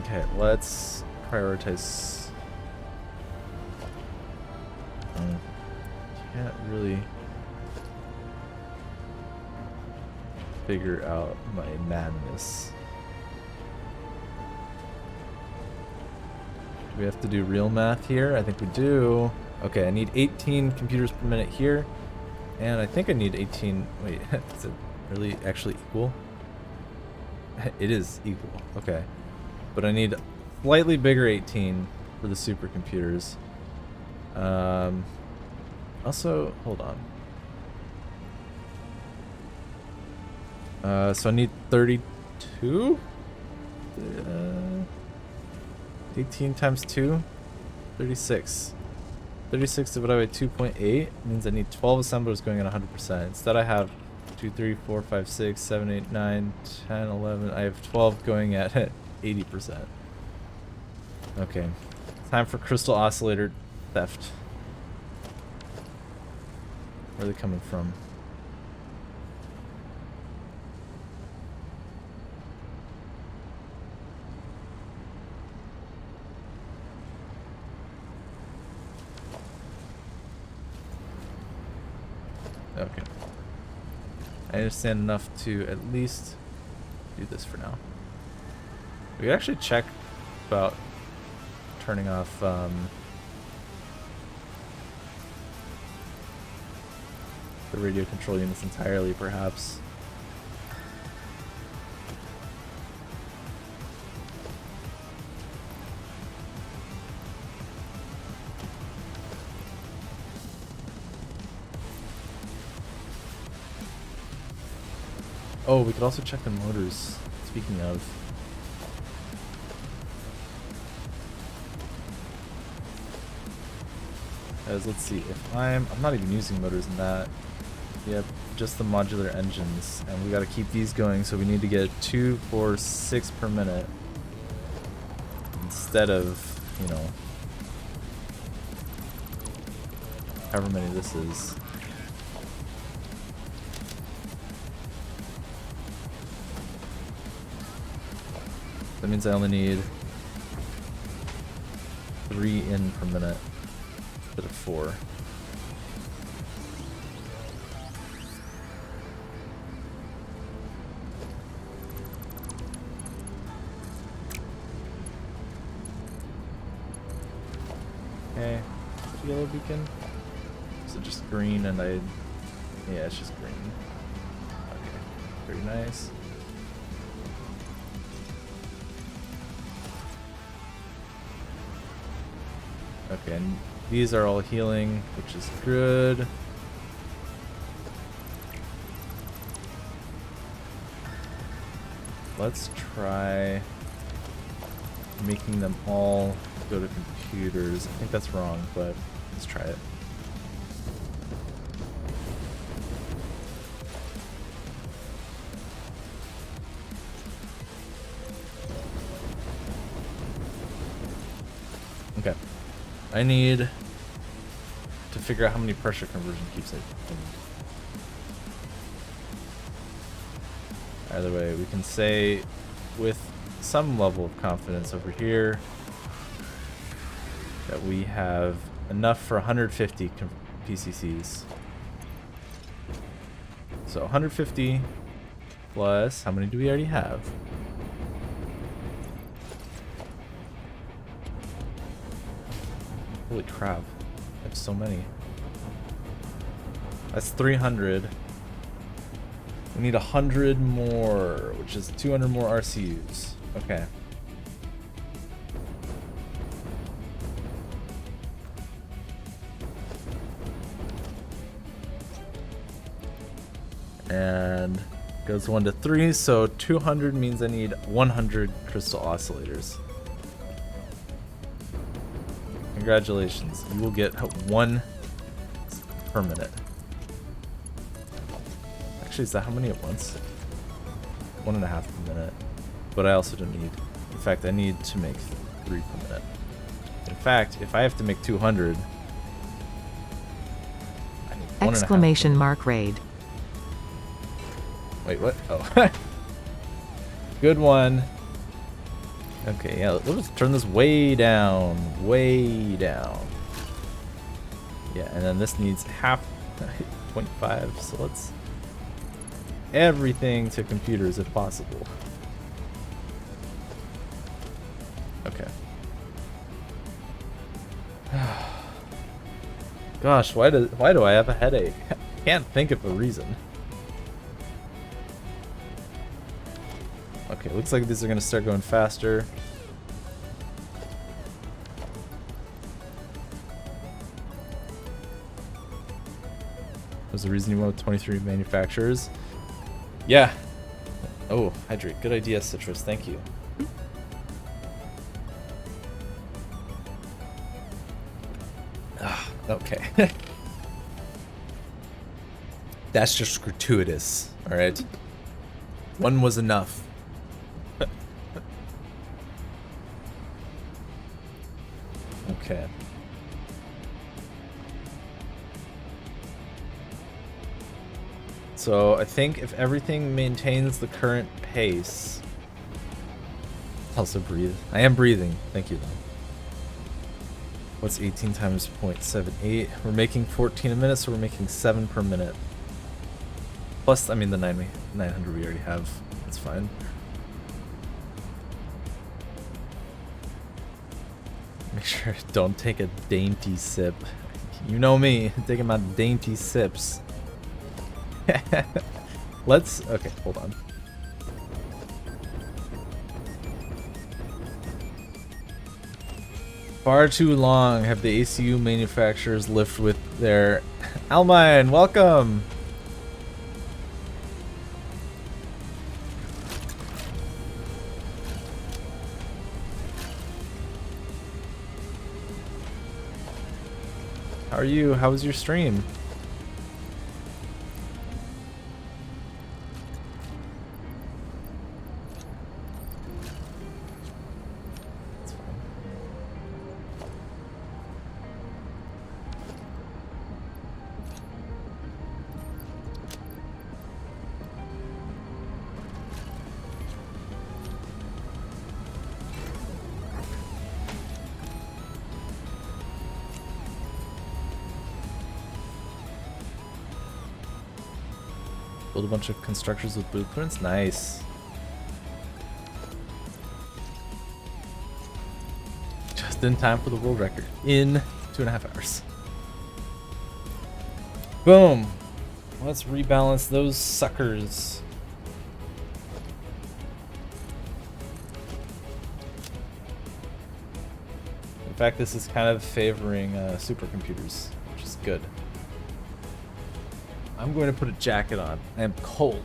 Speaker 1: Okay, let's prioritize. Can't really figure out my madness. Do we have to do real math here? I think we do. Okay, I need 18 computers per minute here. And I think I need 18... Wait, is it really actually equal? It is equal. Okay. But I need slightly bigger 18 for the supercomputers. Also, hold on. So I need 32? 18 times 2? 36. 36 divided by 2.8 means I need 12 assemblers going at 100%. Instead I have 2, 3, 4, 5, 6, 7, 8, 9, 10, 11. I have 12 going at 80%. Okay. Time for crystal oscillator theft. Where are they coming from? Okay. I understand enough to at least do this for now. We could actually check about turning off the radio control units entirely, perhaps. Oh, we could also check the motors, speaking of. As let's see, if I'm not even using motors in that. Yep, just the modular engines. And we gotta keep these going, so we need to get 2, 4, 6 per minute. Instead of, you know, however many this is. That means I only need 3 in per minute instead of 4. Okay, yellow beacon? Is it just green and I... Yeah, it's just green. Okay, very nice. Okay, and these are all healing, which is good. let's try making them all go to computers. I think that's wrong, but let's try it. Okay. I need to figure out how many pressure conversion keeps I need. Either way, we can say with some level of confidence over here that we have enough for 150 PCCs. So 150 plus, how many do we already have? Holy crap, I have so many. That's 300. We need 100 more, which is 200 more RCUs. Okay. And goes 1 to 3, so 200 means I need 100 crystal oscillators. Congratulations, you will get 1 per minute. Actually, is that how many at once? 1.5 per minute. But I also don't need. In fact, I need to make 3 per minute. In fact, if I have to make 200, I need 1.5.
Speaker 2: Exclamation mark raid.
Speaker 1: Wait, what? Oh. Good one. Okay, yeah, let's turn this way down. Way down. Yeah, and then this needs half 0.5, so let's everything to computers if possible. Okay. Gosh, why do I have a headache? I can't think of a reason. Okay, looks like these are gonna start going faster. Was the reason you went with 23 manufacturers? Yeah. Oh, hydrate. Good idea, Citrus. Thank you. Ah, okay. That's just gratuitous, all right? One was enough. Okay. So I think if everything maintains the current pace, also breathe. I am breathing. Thank you, though. What's 18 times 0.78? We're making 14 a minute, so we're making 7 per minute. Plus, I mean, the 900 we already have. That's fine. Make sure don't take a dainty sip. You know me, taking my dainty sips. Let's, okay, hold on. Far too long have the ACU manufacturers lived with their Almine, welcome. How are you? How was your stream? Build a bunch of constructors with blueprints. Nice. Just in time for the world record. In 2.5 hours. Boom. Let's rebalance those suckers. In fact, this is kind of favoring supercomputers, which is good. I'm going to put a jacket on. I am cold.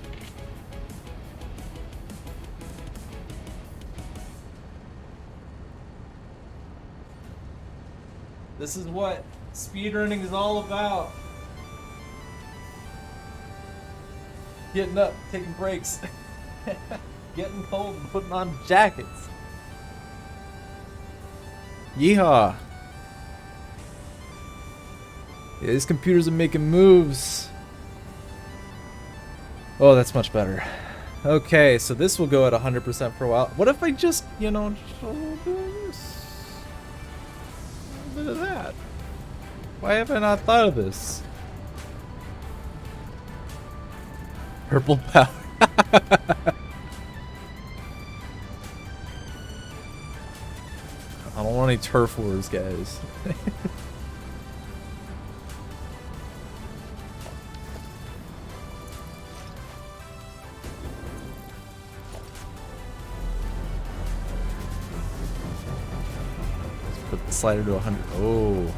Speaker 1: This is what speedrunning is all about. Getting up, taking breaks, getting cold, and putting on jackets. Yeehaw! Yeah, these computers are making moves. Oh, that's much better. Okay, so this will go at 100% for a while. What if I just, you know, just a little bit of this? A little bit of that? Why have I not thought of this? Purple power. I don't want any turf wars, guys. Put the slider to 100. Oh,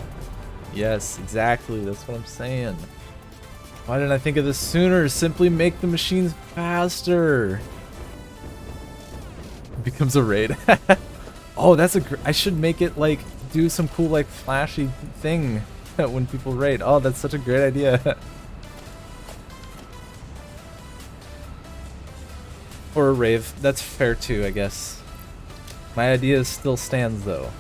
Speaker 1: yes, exactly. That's what I'm saying. Why didn't I think of this sooner? Simply make the machines faster. It becomes a raid. Oh, that's a. I should make it like do some cool like flashy thing when people raid. Oh, that's such a great idea. Or a rave. That's fair too, I guess. My idea still stands though.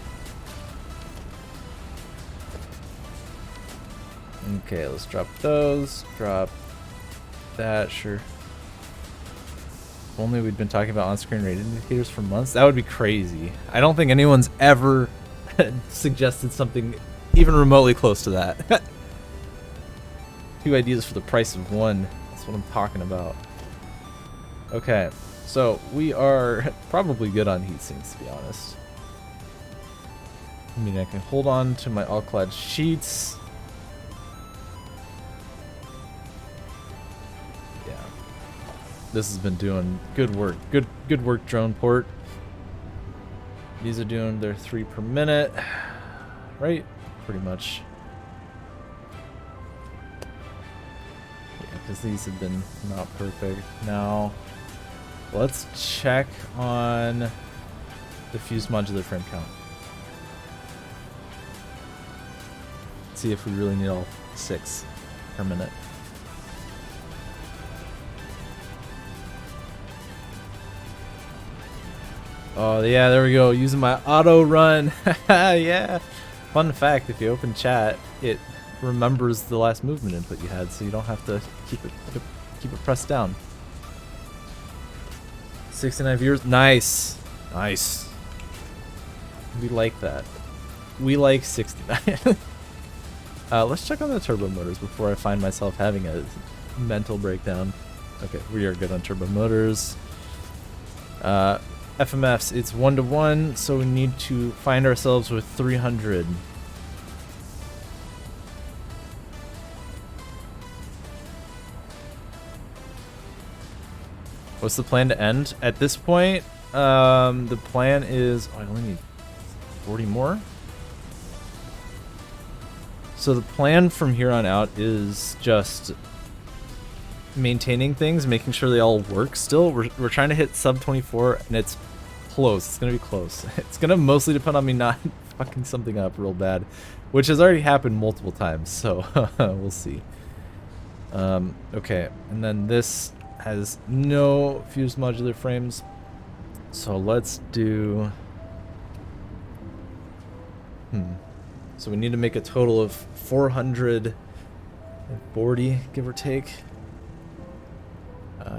Speaker 1: Okay, let's drop those. Drop that, sure. If only we'd been talking about on-screen rate indicators for months. That would be crazy. I don't think anyone's ever suggested something even remotely close to that. 2 ideas for the price of 1. That's what I'm talking about. Okay, so we are probably good on heat sinks, to be honest. I mean, I can hold on to my all-clad sheets. This has been doing good work. Good work, drone port. These are doing their 3 per minute, right? Pretty much. Yeah, because these have been not perfect. Now, let's check on the fused modular frame count. See if we really need all 6 per minute. Oh yeah, there we go. Using my auto run. Yeah. Fun fact: if you open chat, it remembers the last movement input you had, so you don't have to keep it pressed down. 69 viewers. Nice. Nice. We like that. We like 69. Let's check on the turbo motors before I find myself having a mental breakdown. Okay, we are good on turbo motors. FMFs, it's 1-to-1, so we need to find ourselves with 300. What's the plan to end? At this point, the plan is... Oh, I only need 40 more? So the plan from here on out is just maintaining things, making sure they all work still. We're trying to hit sub 24, and it's close. It's gonna be close. It's gonna mostly depend on me not fucking something up real bad, which has already happened multiple times, so we'll see. Okay, and then this has no fused modular frames, so let's do so we need to make a total of 440, give or take.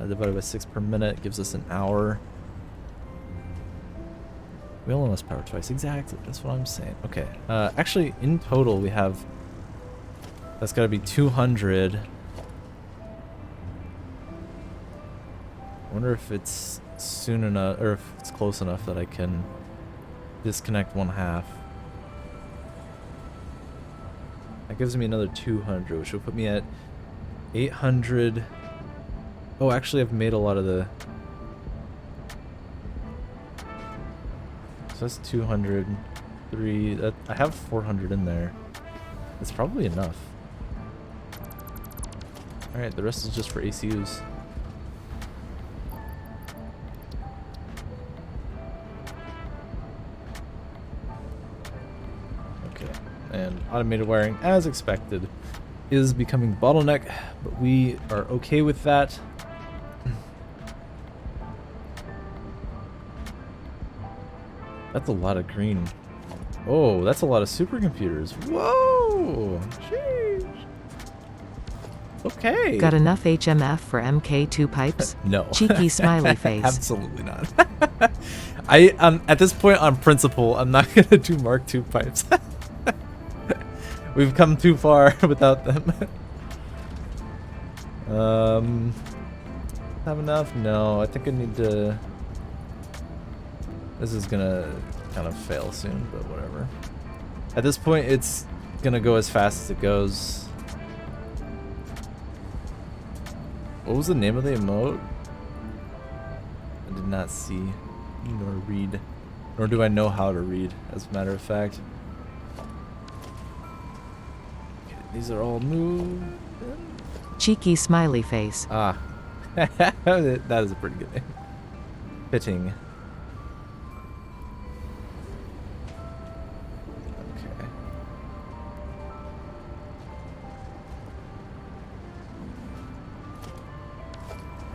Speaker 1: Divided by 6 per minute gives us an hour. We only must power twice. Exactly. That's what I'm saying. Okay. Actually, in total, we have... That's got to be 200. I wonder if it's soon enough, or if it's close enough that I can disconnect 1/2. That gives me another 200, which will put me at 800. Oh, actually, I've made a lot of the... So that's 200, 3... I have 400 in there. That's probably enough. Alright, the rest is just for ACUs. Okay, and automated wiring, as expected, is becoming bottleneck, but we are okay with that. That's a lot of green. Oh, that's a lot of supercomputers. Whoa! Sheesh. Okay.
Speaker 2: Got enough HMF for MK2 pipes?
Speaker 1: No.
Speaker 2: Cheeky smiley face.
Speaker 1: Absolutely not. At this point, on principle, I'm not gonna do Mark II pipes. We've come too far without them. Have enough? No, I think I need to. This is gonna kind of fail soon, but whatever. At this point, it's gonna go as fast as it goes. What was the name of the emote? I did not see nor read, nor do I know how to read, as a matter of fact. Okay, these are all moved.
Speaker 2: Cheeky smiley face.
Speaker 1: Ah, that is a pretty good name. Fitting. Okay.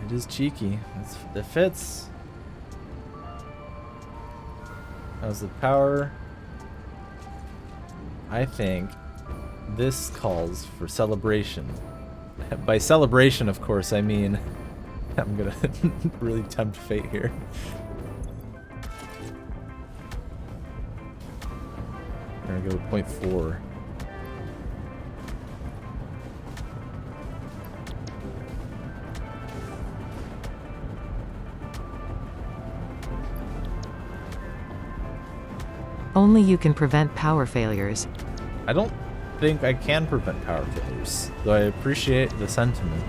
Speaker 1: It is cheeky. It fits. How's the power? I think this calls for celebration. By celebration, of course, I mean I'm gonna really tempt fate here. We're gonna go 0.4.
Speaker 2: Only you can prevent power failures.
Speaker 1: I don't think I can prevent power failures, though I appreciate the sentiment.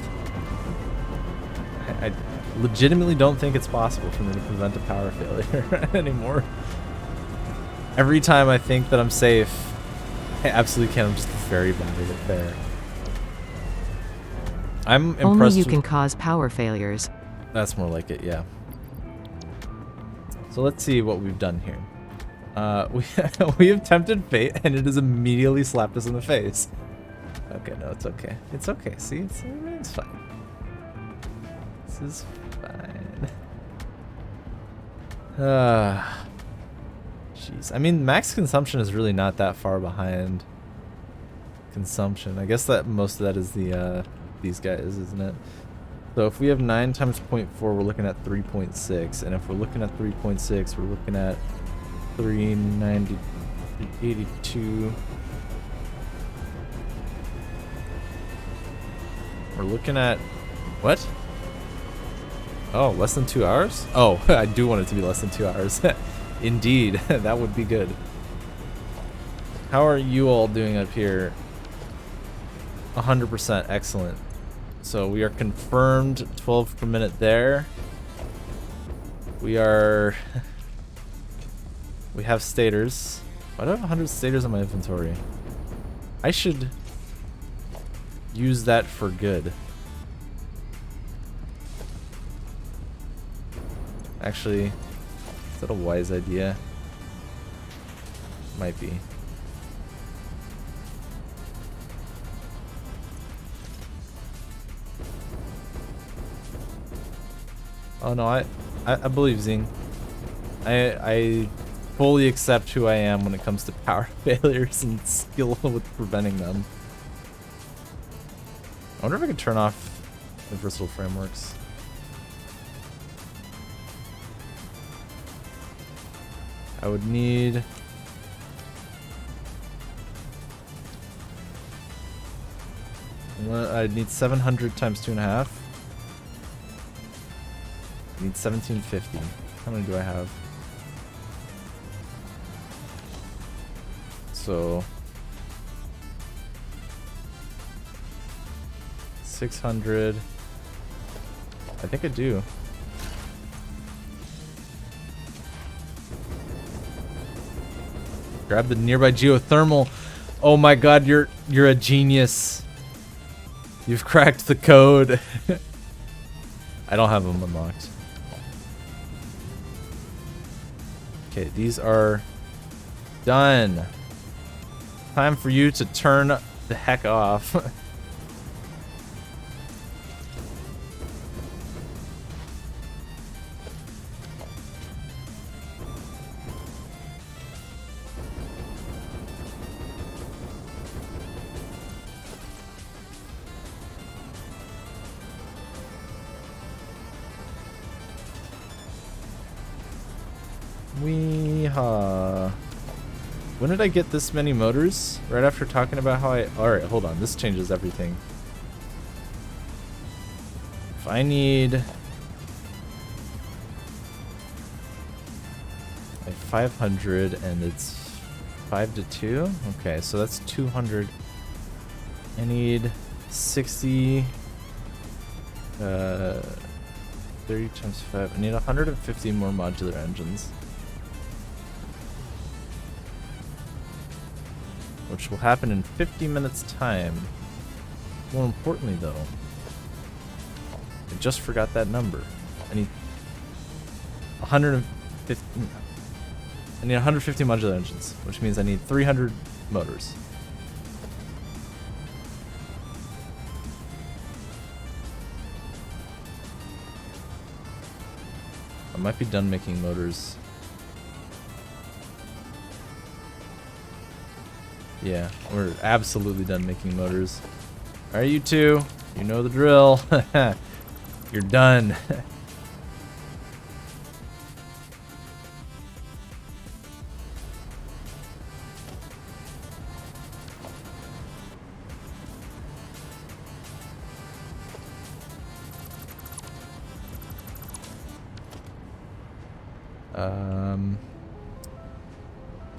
Speaker 1: I legitimately don't think it's possible for me to prevent a power failure anymore. Every time I think that I'm safe, I absolutely can. I'm just very bad at it there. I'm impressed.
Speaker 2: Only you can cause power failures.
Speaker 1: That's more like it, yeah. So let's see what we've done here. We have tempted fate, and it has immediately slapped us in the face. Okay, no, it's okay. It's okay. See, it's fine. This is fine. Jeez. I mean, max consumption is really not that far behind consumption. I guess that most of that is the these guys, isn't it? So if we have 9 times 0.4, we're looking at 3.6, and if we're looking at 3.6, we're looking at 390, 82. We're looking at what? Oh, less than 2 hours? Oh, I do want it to be less than 2 hours. Indeed, that would be good. How are you all doing up here? 100% excellent. So we are confirmed 12 per minute there. We are... We have stators. Why do I have 100 stators in my inventory? I should use that for good. Actually, is that a wise idea? Might be. Oh no, I believe Zing. I fully accept who I am when it comes to power failures and skill with preventing them. I wonder if I could turn off the versatile frameworks. I would need... I'd need 700 times 2.5. I need 1750. How many do I have? So 600. I think I do. Grab the nearby geothermal. Oh my god, you're a genius. You've cracked the code. I don't have them unlocked. Okay, these are done. Time for you to turn the heck off. Weehaw. When did I get this many motors? Right after talking about how I... Alright, hold on. This changes everything. If I need... like 500 and it's 5 to 2? Okay, so that's 200. I need 60... 30 times 5. I need 150 more modular engines. Which will happen in 50 minutes time. More importantly though, I just forgot that number. I need 150 modular engines, which means I need 300 motors. I might be done making motors. Yeah, we're absolutely done making motors. Alright, you two. You know the drill. You're done.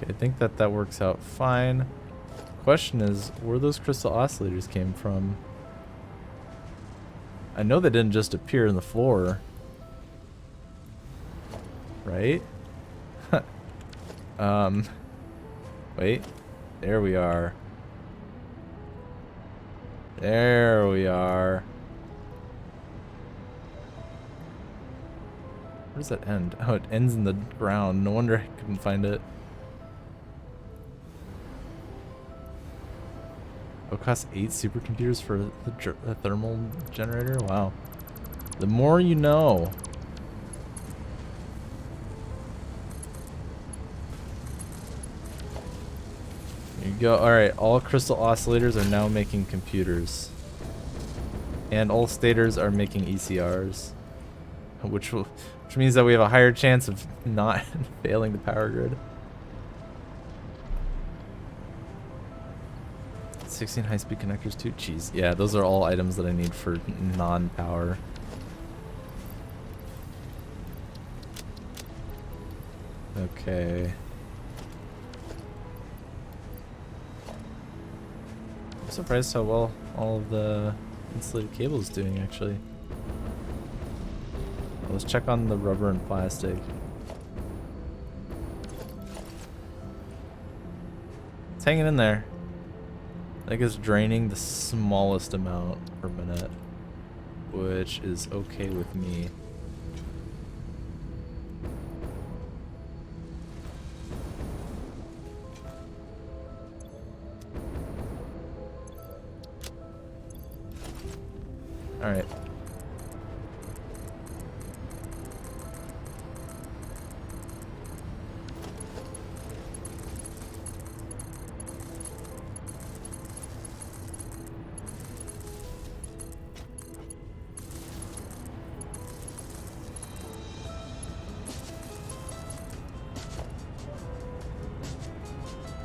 Speaker 1: Okay, I think that works out fine. Question is where those crystal oscillators came from. I know they didn't just appear in the floor, right? Wait, there we are. There we are. Where does that end? Oh, it ends in the ground. No wonder I couldn't find it. It costs 8 supercomputers for the thermal generator? Wow. The more you know. There you go. Alright, all crystal oscillators are now making computers. And all stators are making ECRs. Which means that we have a higher chance of not failing the power grid. 16 high-speed connectors too. Jeez, yeah, those are all items that I need for non-power. Okay. I'm surprised how well all of the insulated cable is doing, actually. Let's check on the rubber and plastic. It's hanging in there. I think it's draining the smallest amount per minute, which is okay with me. All right.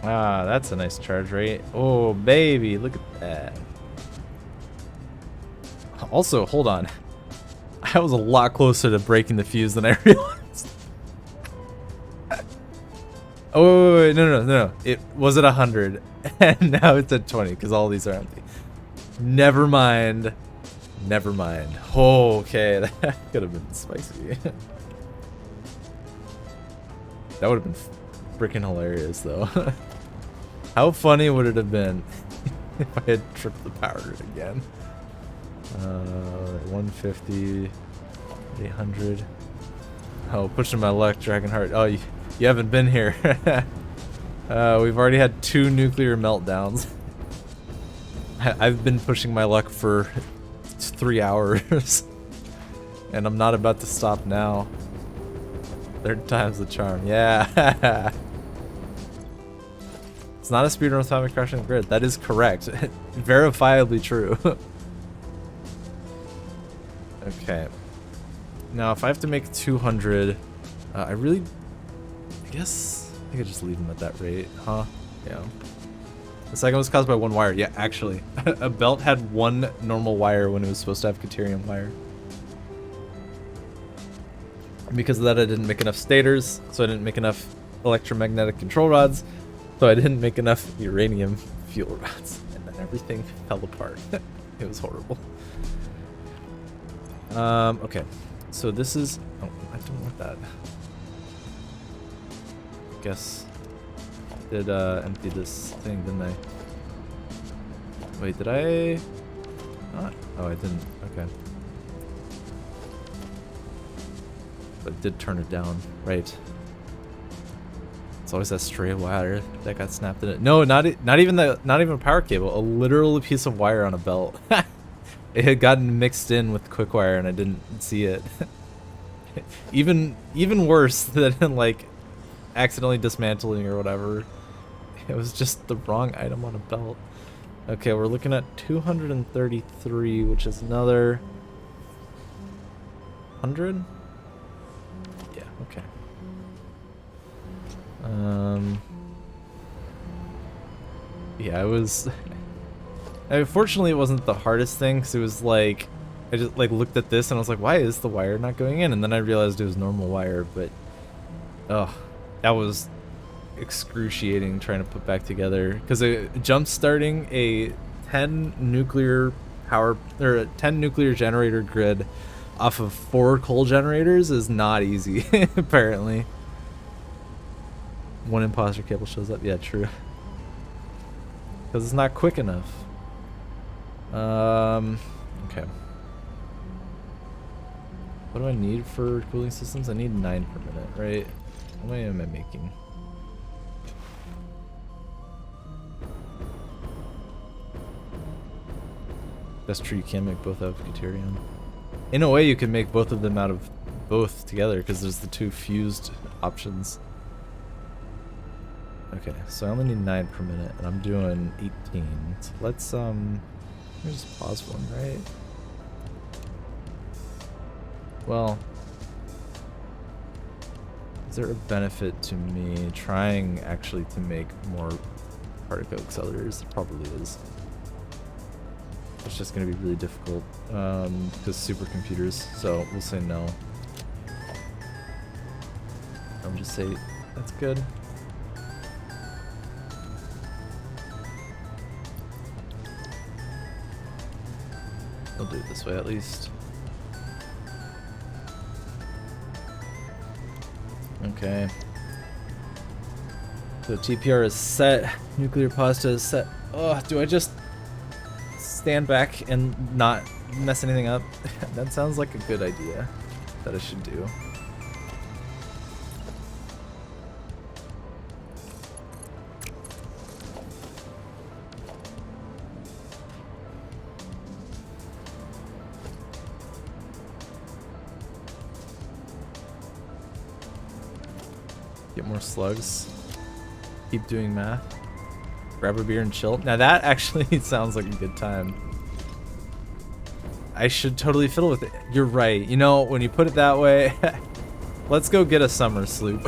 Speaker 1: Ah, that's a nice charge rate. Oh, baby, look at that. Also, hold on. I was a lot closer to breaking the fuse than I realized. Oh, wait, no. It was at 100, and now it's at 20, because all these are empty. Never mind. Never mind. Oh, okay, that could have been spicy. That would have been freaking hilarious, though. How funny would it have been if I had tripped the power grid again? 150, 800. Oh, pushing my luck, Dragonheart. Oh, you haven't been here. We've already had 2 nuclear meltdowns. I've been pushing my luck for 3 hours. And I'm not about to stop now. 3rd time's the charm. Yeah. It's not a speedrun without me crashing the grid. That is correct. Verifiably true. Okay. Now, if I have to make 200, I guess I could just leave them at that rate, huh? Yeah. The second was caused by 1 wire. Yeah, actually. A belt had 1 normal wire when it was supposed to have Caterium wire. Because of that, I didn't make enough stators, so I didn't make enough electromagnetic control rods, so I didn't make enough uranium fuel rods, and then everything fell apart. It was horrible. Okay, so this is... Oh, I don't want that. Guess I did empty this thing, didn't I? Wait, did I not? Oh, I didn't. Okay. But it did turn it down, right? It's always that stray wire that got snapped in it. No, not even a power cable. A literal piece of wire on a belt. It had gotten mixed in with quick wire and I didn't see it. even worse than like accidentally dismantling or whatever. It was just the wrong item on a belt. Okay, we're looking at 233, which is another 100. Yeah, okay. Yeah, it was... Fortunately, it wasn't the hardest thing, because it was like... I just like looked at this and I was like, why is the wire not going in? And then I realized it was normal wire, but... Oh, that was excruciating trying to put back together. Because jump starting a 10 nuclear power... or a 10 nuclear generator grid off of 4 coal generators is not easy, apparently. 1 imposter cable shows up. Yeah, true. Because it's not quick enough. Okay. What do I need for cooling systems? I need 9 per minute, right? How many am I making? That's true, you can make both out of Caterium. In a way, you can make both of them out of both together, because there's the 2 fused options. Okay, so I only need 9 per minute, and I'm doing 18. So let's let me just pause one, right? Well, is there a benefit to me trying actually to make more particle accelerators? There probably is. It's just going to be really difficult because supercomputers, so we'll say no. I'll just say that's good. I'll do it this way at least. Okay. So TPR is set. Nuclear pasta is set. Oh, do I just stand back and not mess anything up? That sounds like a good idea that I should do. Get more slugs. Keep doing math. Grab a beer and chill. Now that actually sounds like a good time. I should totally fiddle with it. You're right. You know, when you put it that way, let's go get a summer sloop.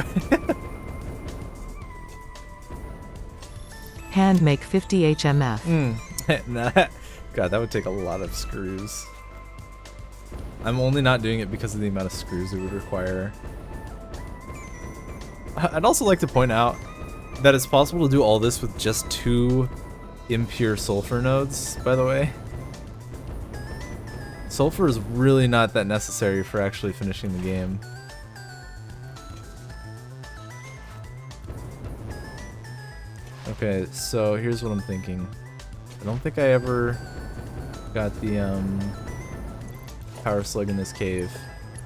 Speaker 2: Hand make 50 HMF.
Speaker 1: God, that would take a lot of screws. I'm only not doing it because of the amount of screws it would require. I'd also like to point out that it's possible to do all this with just 2 impure sulfur nodes, by the way. Sulfur is really not that necessary for actually finishing the game. Okay, so here's what I'm thinking. I don't think I ever got the power slug in this cave.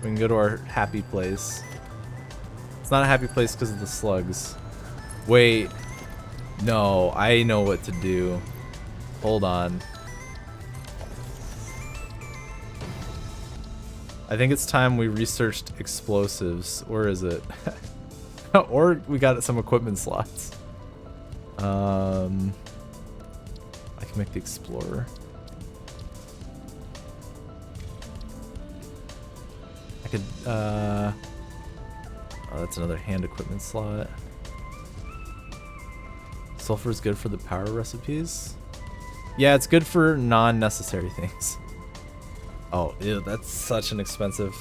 Speaker 1: We can go to our happy place. It's not a happy place because of the slugs. Wait, No, I know what to do. Hold on. I think it's time we researched explosives. Or is it? Or we got some equipment slots. I can make the Explorer. I could, oh, that's another hand equipment slot. Sulfur is good for the power recipes. Yeah, it's good for non-necessary things. Oh, ew, that's such an expensive.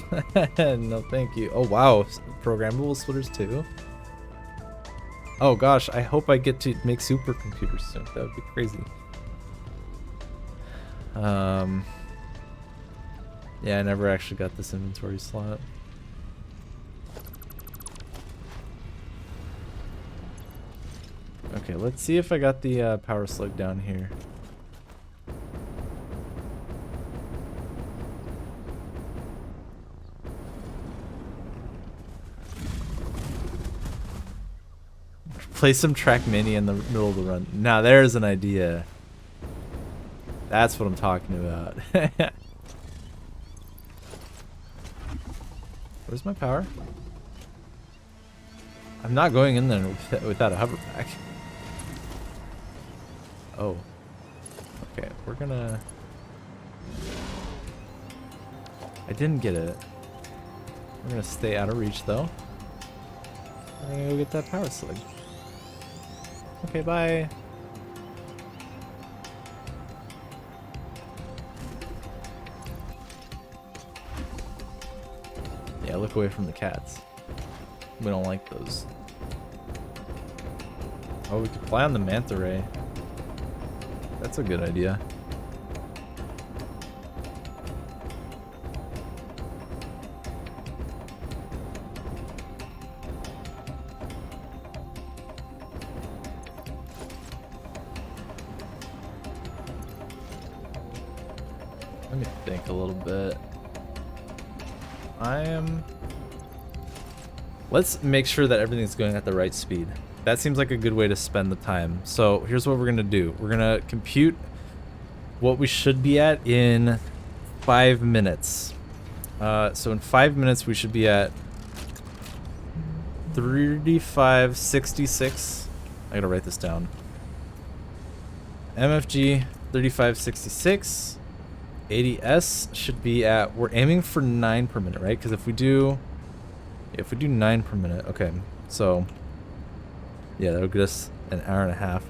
Speaker 1: No, thank you. Oh, wow. Programmable splitters too. Oh gosh, I hope I get to make supercomputers soon. That would be crazy. Yeah, I never actually got this inventory slot. Okay, let's see if I got the power slug down here. Play some Track Mini in the middle of the run. Now there's an idea. That's what I'm talking about. Where's my power? I'm not going in there without a hover pack. Oh. Okay, we're gonna... I didn't get it. We're gonna stay out of reach though. We're gonna go get that power slug. Okay, bye. Yeah, look away from the cats. We don't like those. Oh, we could fly on the manta ray. That's a good idea. Let me think a little bit. Let's make sure that everything's going at the right speed. That seems like a good way to spend the time. So here's what we're gonna do. We're gonna compute what we should be at in 5 minutes. So in 5 minutes we should be at 3566. I gotta write this down. MFG 3566. ADS should be at, we're aiming for 9 per minute, right? Because if we do 9 per minute, okay, so yeah, that'll get us an hour and a half.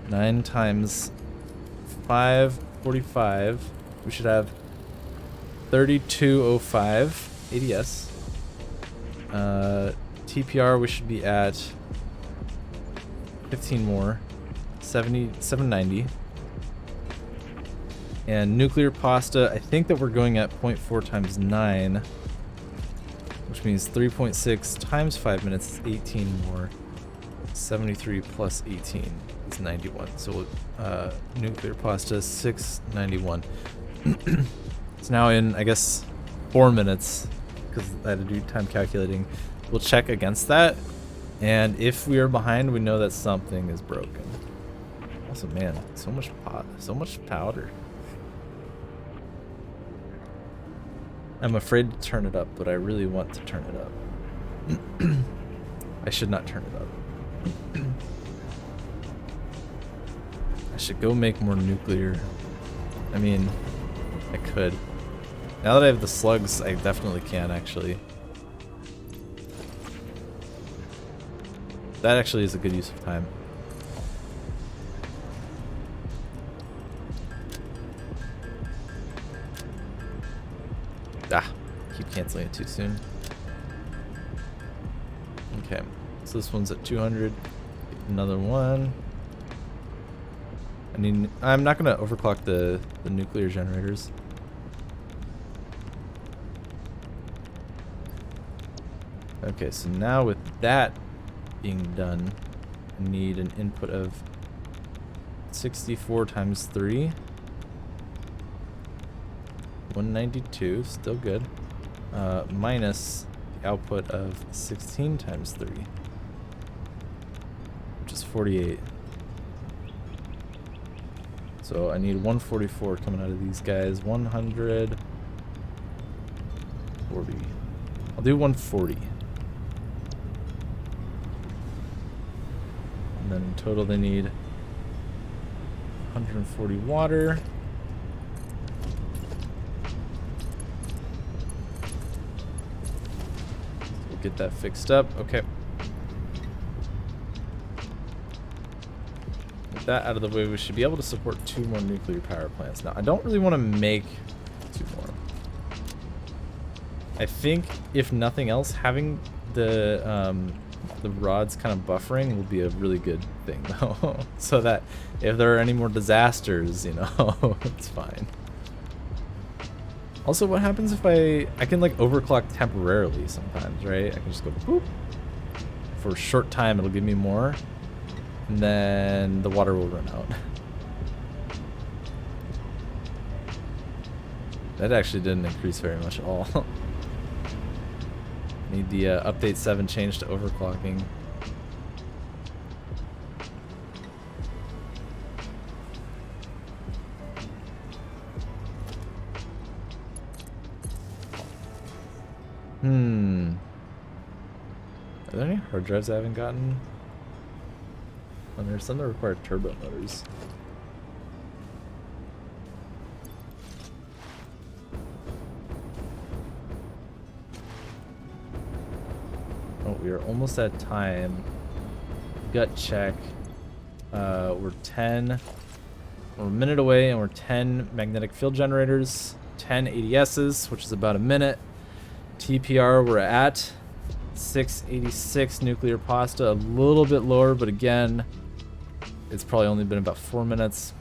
Speaker 1: 9 times 5:45, we should have 3205 ADS. TPR we should be at 15 more, 790. And nuclear pasta, I think that we're going at 0.4 times 9, which means 3.6 times 5 minutes is 18 more. 73 plus 18 is 91. So nuclear pasta 691. It's now in, I guess, 4 minutes because I had to do time calculating. We'll check against that, and if we are behind, we know that something is broken. Also, man, so much powder. I'm afraid to turn it up, but I really want to turn it up. I should not turn it up. I should go make more nuclear. I mean, I could. Now that I have the slugs, I definitely can, actually. That actually is a good use of time. Ah, keep canceling it too soon. Okay, so this one's at 200. Another one. I'm not gonna overclock the nuclear generators. Okay, so now with that being done, I need an input of 64 times 3. 192, still good. Minus the output of 16 times 3. 48. So I need 144 coming out of these guys. 140. I'll do 140. And then in total they need 140 water. We'll get that fixed up. Okay. With that out of the way, we should be able to support 2 more nuclear power plants. Now, I don't really want to make 2 more. I think, if nothing else, having the rods kind of buffering will be a really good thing, though. So that if there are any more disasters, you know, it's fine. Also, what happens if I can like overclock temporarily sometimes, right? I can just go boop. For a short time, it'll give me more. And then the water will run out. That actually didn't increase very much at all. Need the update 7 change to overclocking. Are there any hard drives I haven't gotten? And there's some that require turbo motors. Oh, we are almost at time. Gut check. We're 10. We're a minute away, and we're 10 magnetic field generators, 10 ADSs, which is about a minute. TPR, we're at 686 nuclear pasta, a little bit lower, but again, it's probably only been about 4 minutes.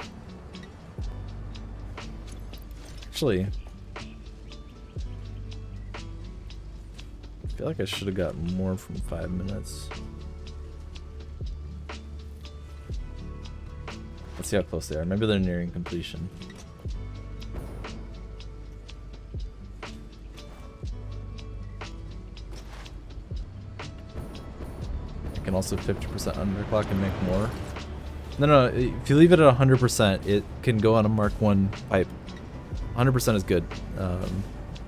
Speaker 1: Actually, I feel like I should have got more from 5 minutes. Let's see how close they are. Maybe they're nearing completion. I can also 50% underclock and make more. No, if you leave it at 100%, it can go on a Mark 1 pipe. 100% is good.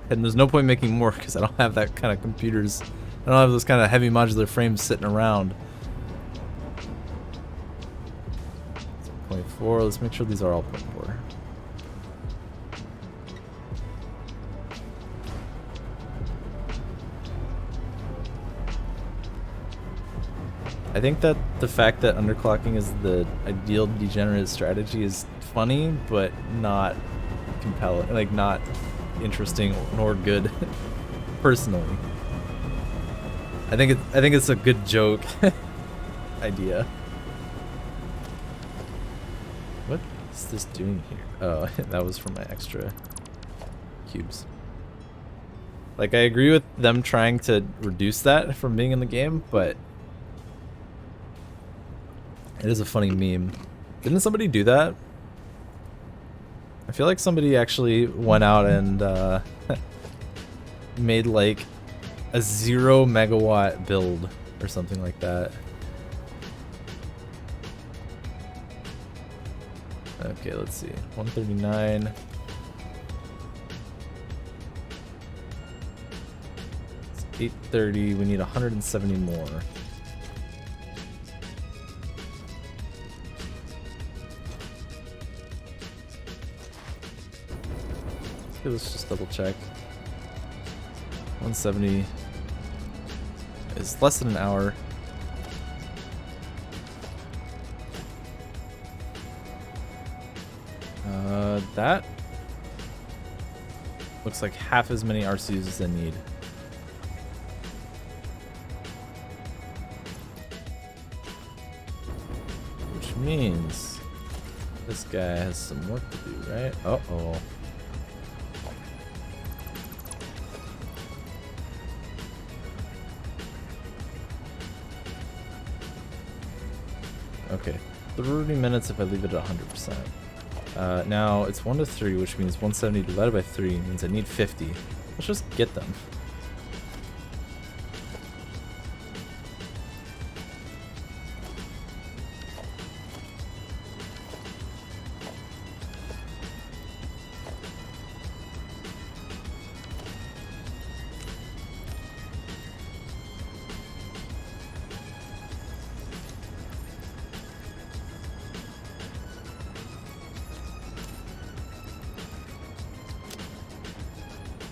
Speaker 1: And there's no point making more because I don't have that kind of computers. I don't have those kind of heavy modular frames sitting around. 0.4, let's make sure these are all 0.4. I think that the fact that underclocking is the ideal degenerate strategy is funny, but not compelling, like not interesting nor good, personally. I think it's a good joke idea. What is this doing here? Oh, that was for my extra cubes. Like, I agree with them trying to reduce that from being in the game, but it is a funny meme. Didn't somebody do that? I feel like somebody actually went out and made like a 0 megawatt build or something like that. Okay, let's see. 139. It's 830. We need 170 more. Okay, let's just double check. 170 is less than an hour. That looks like half as many RCUs as I need. Which means this guy has some work to do, right? Uh-oh. Okay, 30 minutes if I leave it at 100%. Now it's 1 to 3, which means 170 divided by 3 means I need 50. Let's just get them.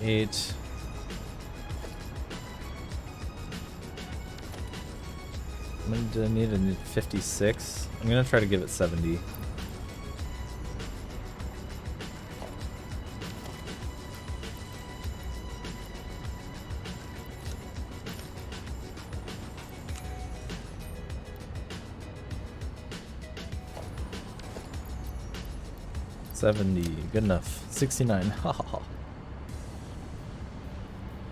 Speaker 1: 8. I'm gonna need a 56. I'm gonna try to give it 70. Good enough. 69.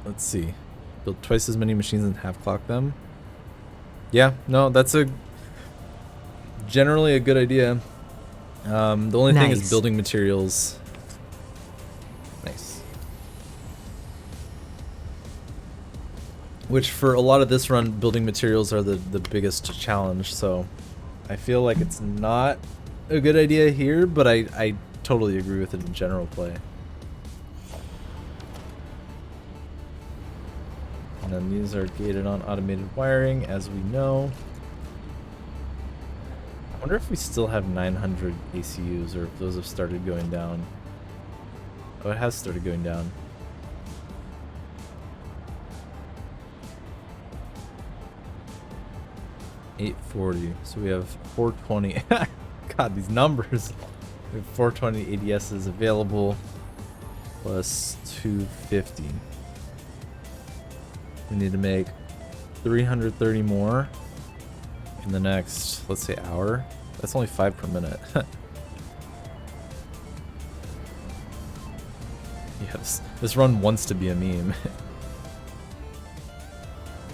Speaker 1: Let's see. Build twice as many machines and half clock them. Yeah, no, that's generally a good idea. The only thing is building materials. Nice. Which for a lot of this run, building materials are the biggest challenge, so I feel like it's not a good idea here, but I totally agree with it in general play. And then these are gated on automated wiring, as we know. I wonder if we still have 900 ACUs, or if those have started going down. Oh, it has started going down. $840. So we have 420. God, these numbers. We have 420 ADSs available, plus 250. We need to make 330 more in the next, let's say, hour. That's only 5 per minute. Yes, this run wants to be a meme.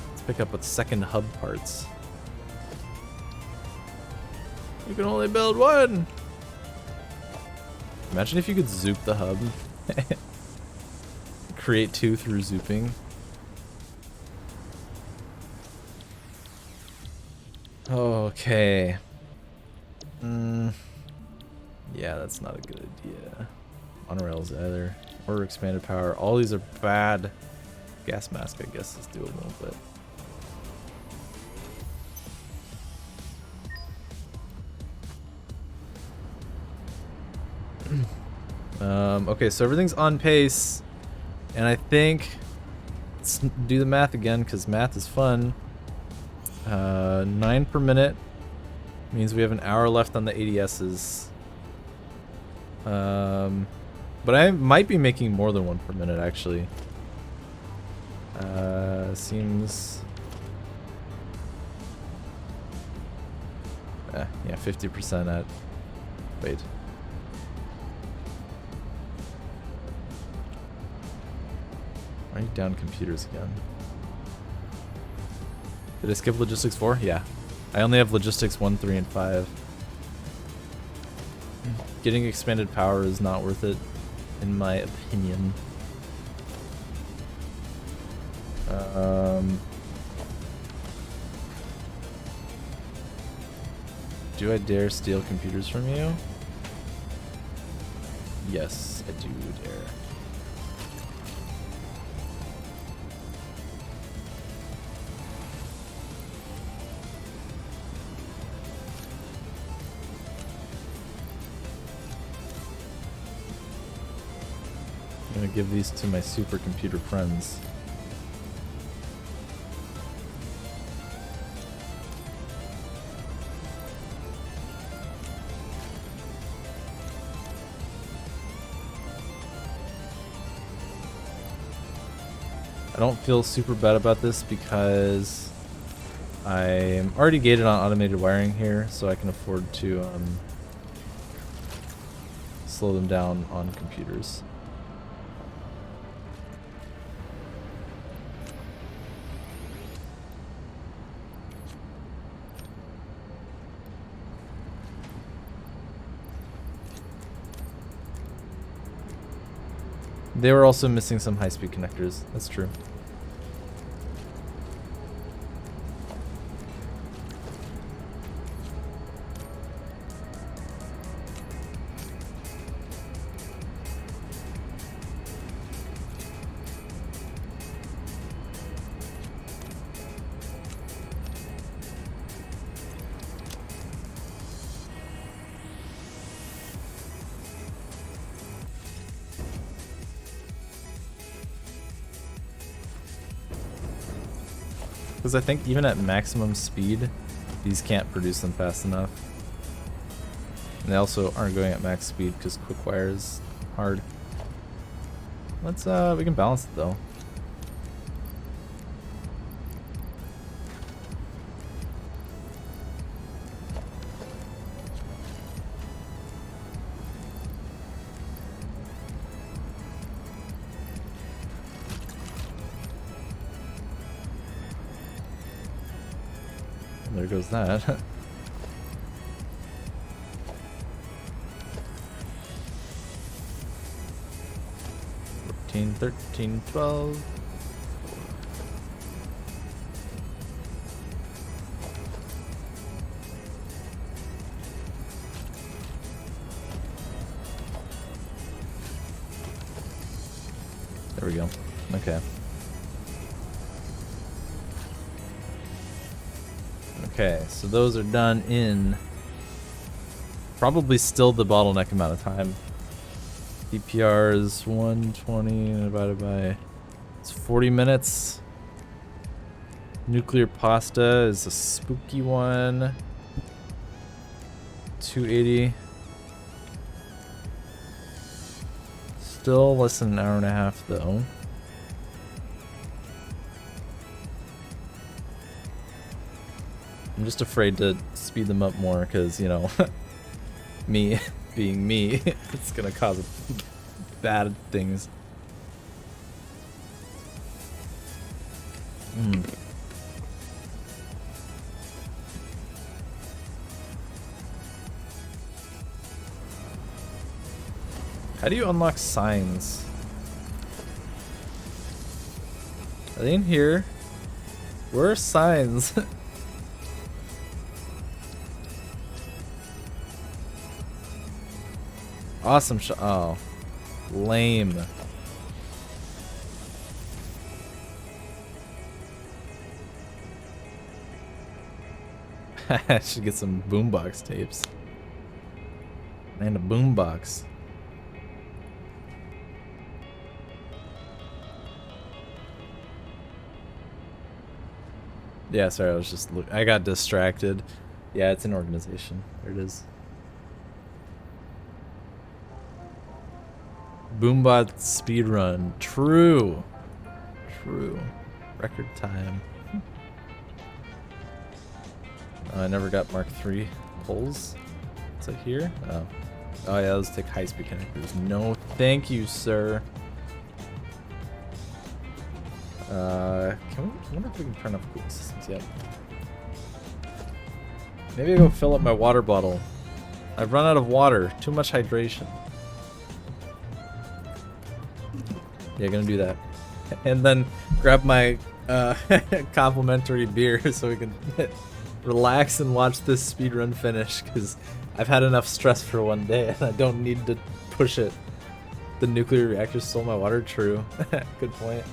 Speaker 1: Let's pick up with second hub parts. You can only build one! Imagine if you could zoop the hub. Create 2 through zooping. Okay. Yeah, that's not a good idea. Monorails either. Or expanded power. All these are bad. Gas mask, I guess, is doable, but... Okay, so everything's on pace, and I think let's do the math again because math is fun. 9 per minute means we have an hour left on the ADSs. But I might be making more than 1 per minute actually. Seems. Yeah, 50% at. Wait. Why are you down computers again? Did I skip logistics 4? Yeah. I only have logistics 1, 3, and 5. Getting expanded power is not worth it, in my opinion. Do I dare steal computers from you? Yes, I do dare. I'm gonna give these to my supercomputer friends. I don't feel super bad about this because I'm already gated on automated wiring here, so I can afford to slow them down on computers. They were also missing some high-speed connectors. That's true. Because I think even at maximum speed, these can't produce them fast enough. And they also aren't going at max speed because quick wire is hard. Let's we can balance it though. There goes that. 13, 12. There we go. Okay. Okay, so those are done in probably still the bottleneck amount of time. DPR is 120 divided by, it's 40 minutes. Nuclear pasta is a spooky one. 280. Still less than an hour and a half though. I'm just afraid to speed them up more because, you know, me being me, it's gonna cause bad things. How do you unlock signs? Are they in here? Where are signs? Awesome shot. Oh. Lame. I should get some boombox tapes. And a boombox. Yeah, sorry, I was just I got distracted. Yeah, it's an organization. There it is. Boombot speedrun. True. True. Record time. I never got Mark III pulls. Is it here? Oh. Oh yeah, let's take high speed connectors. No, thank you, sir. I wonder if we can turn off cooling systems yet. Maybe I go fill up my water bottle. I've run out of water. Too much hydration. Yeah, gonna do that. And then grab my complimentary beer so we can relax and watch this speedrun finish, because I've had enough stress for one day and I don't need to push it. The nuclear reactor stole my water? True. Good point.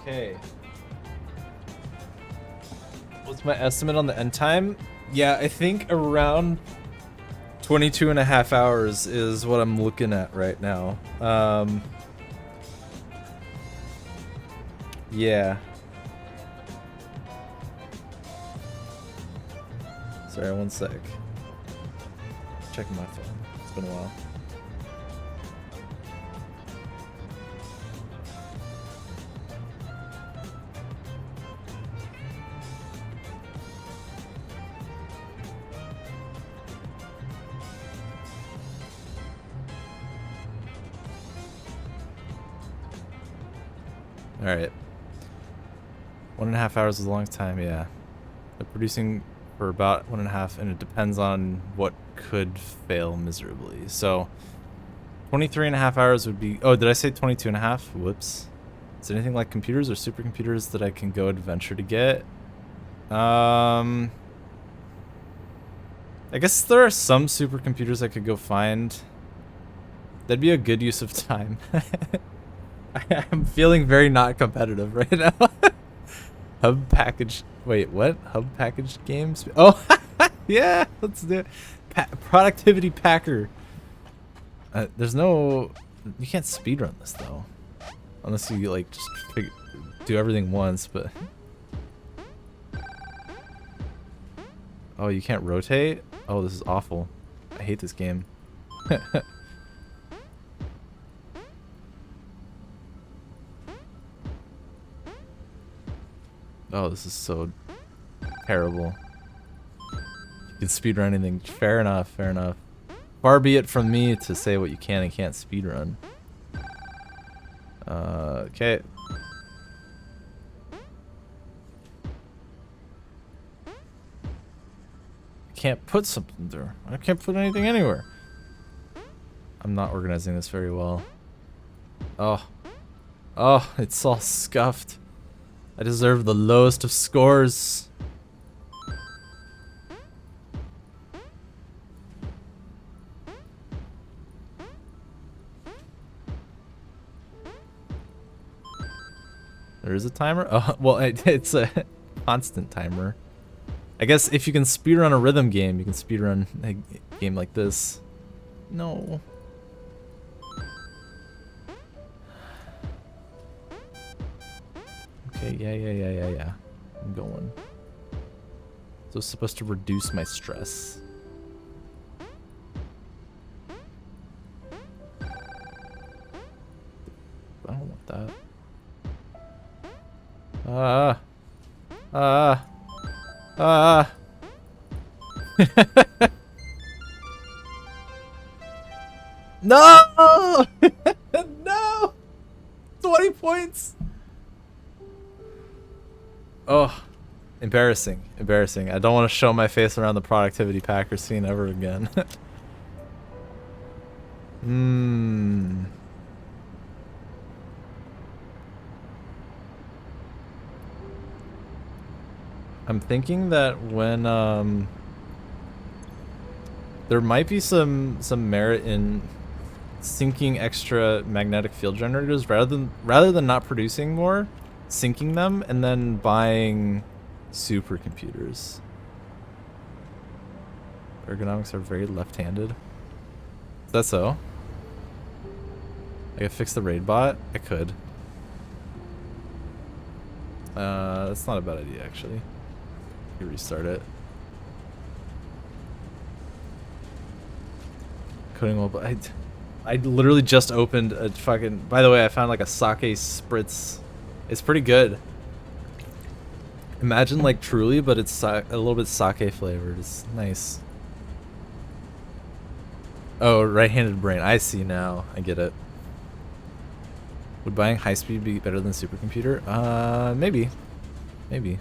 Speaker 1: Okay. What's my estimate on the end time? Yeah, I think around 22 and a half hours is what I'm looking at right now. Yeah. Sorry, one sec. Checking my phone. It's been a while. Alright. 1.5 hours is a long time, yeah. They're producing for about 1.5, and it depends on what could fail miserably. So 23.5 hours would be... Oh, did I say 22.5? Whoops. Is there anything like computers or supercomputers that I can go adventure to get? I guess there are some supercomputers I could go find. That'd be a good use of time. I'm feeling very not competitive right now. Hub package. Wait, what? Hub package games? Oh, yeah, let's do it. Productivity packer. There's no... You can't speedrun this, though. Unless you, like, just do everything once, but... Oh, you can't rotate? Oh, this is awful. I hate this game. Oh, this is so terrible. You can speedrun anything. Fair enough, fair enough. Far be it from me to say what you can and can't speedrun. Okay. I can't put something there. I can't put anything anywhere. I'm not organizing this very well. Oh. Oh, it's all scuffed. I deserve the lowest of scores. There is a timer? Oh, well, it's a constant timer. I guess if you can speedrun a rhythm game, you can speedrun a game like this. No. Okay, yeah. I'm going. So it's supposed to reduce my stress. I don't want that. No! No! 20 points! Oh, embarrassing, embarrassing. I don't want to show my face around the productivity packer scene ever again. I'm thinking that when there might be some merit in sinking extra magnetic field generators rather than not producing more, sinking them and then buying supercomputers. Ergonomics are very left-handed. Is that so? I could fix the raid bot? I could. That's not a bad idea actually. You restart it. Coding well, but I literally just opened a fucking... By the way, I found like a sake spritz. It's pretty good. Imagine like Truly, but it's a little bit sake flavored. It's nice. Oh, right-handed brain. I see now. I get it. Would buying high speed be better than supercomputer? Maybe. Maybe.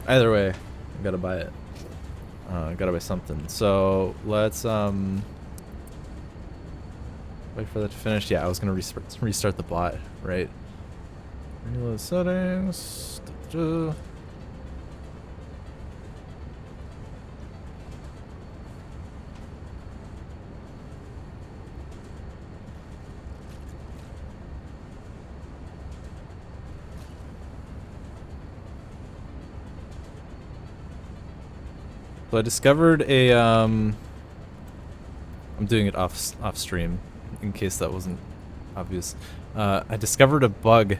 Speaker 1: Either way, I gotta buy it. I gotta buy something. So let's wait for that to finish. Yeah, I was gonna restart the bot, right? Reload settings. So I discovered a I'm doing it off stream in case that wasn't obvious. I discovered a bug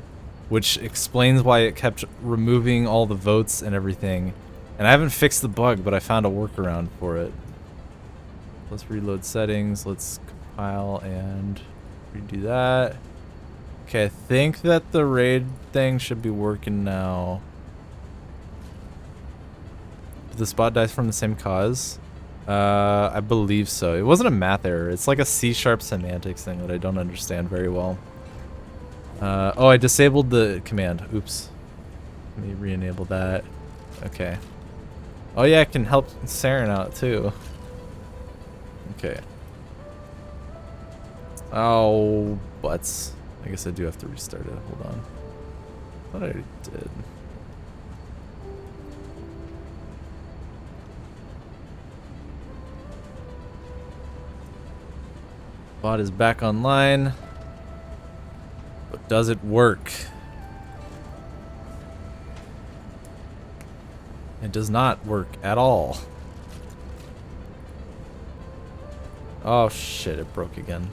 Speaker 1: which explains why it kept removing all the votes and everything. And I haven't fixed the bug, but I found a workaround for it. Let's reload settings, let's compile and redo that. Okay, I think that the raid thing should be working now. Did this bot die from the same cause? I believe so. It wasn't a math error. It's like a C# semantics thing that I don't understand very well. Oh, I disabled the command. Oops. Let me re-enable that. Okay. Oh yeah, I can help Saren out too. Okay. Oh, butts. I guess I do have to restart it. Hold on. I thought I already did. Bot is back online. But does it work? It does not work at all. Oh shit, it broke again.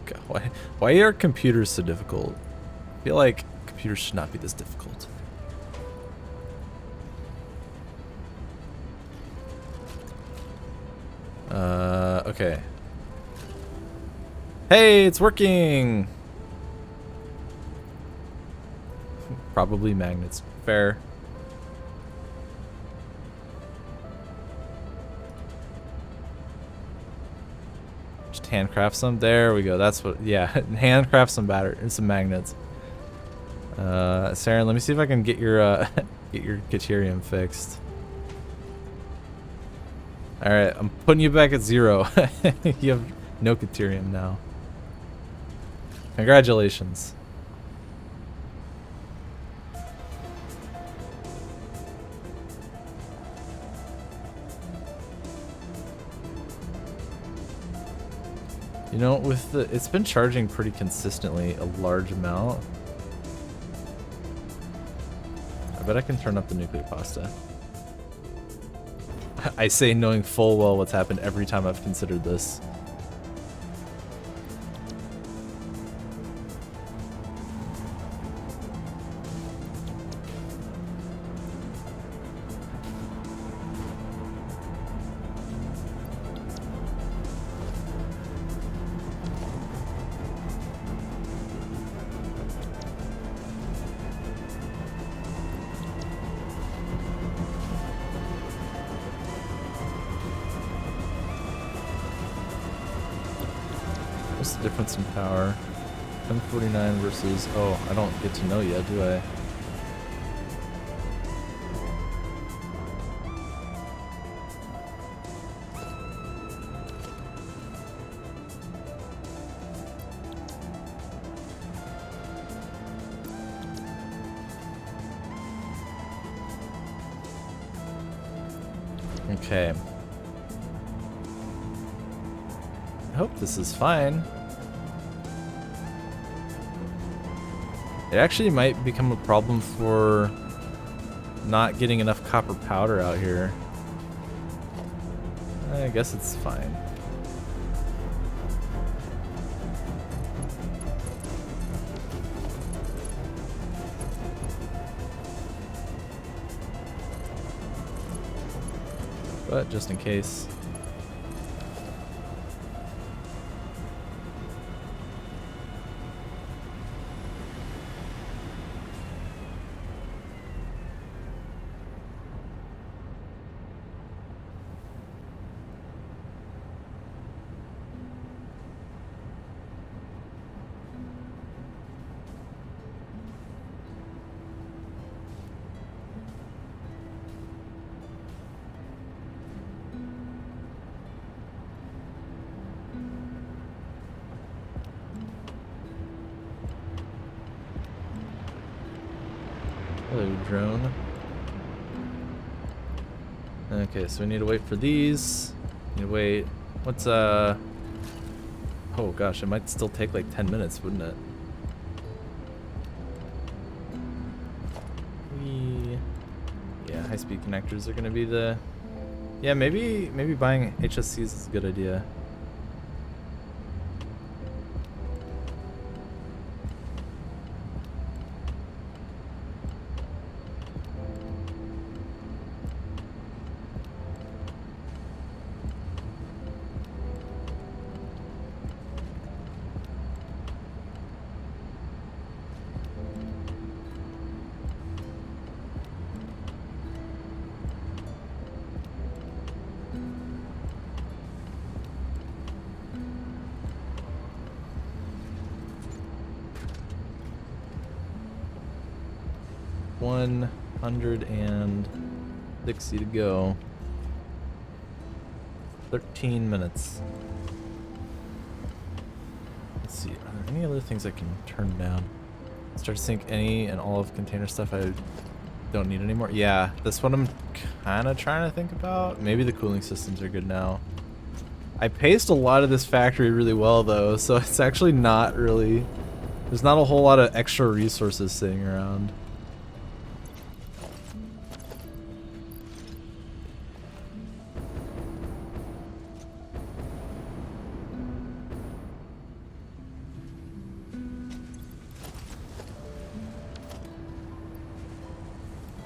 Speaker 1: God, why are computers so difficult? I feel like computers should not be this difficult. Okay. Hey, it's working! Probably magnets. Fair. Just handcraft some. There we go. That's what. Yeah, handcraft some some magnets. Saren, let me see if I can get your get your Caterium fixed. All right, I'm putting you back at 0. You have no Caterium now. Congratulations. You know, with the it's been charging pretty consistently a large amount. I bet I can turn up the nuclear pasta. I say knowing full well what's happened every time I've considered this. What's the difference in power? 1049 versus... Oh, I don't get to know yet, do I? Okay. I hope this is fine. It actually might become a problem for not getting enough copper powder out here. I guess it's fine. But just in case. Hello, drone. Okay, so we need to wait for these. Need to wait. What's Oh gosh, it might still take like 10 minutes, wouldn't it? Yeah, high-speed connectors are gonna be the... Yeah, maybe buying HSCs is a good idea. 160 to go. 13 minutes. Let's see, are there any other things I can turn down? Start to sync any and all of container stuff I don't need anymore. Yeah, that's what I'm kind of trying to think about. Maybe the cooling systems are good now. I paced a lot of this factory really well though, so it's actually not really... There's not a whole lot of extra resources sitting around.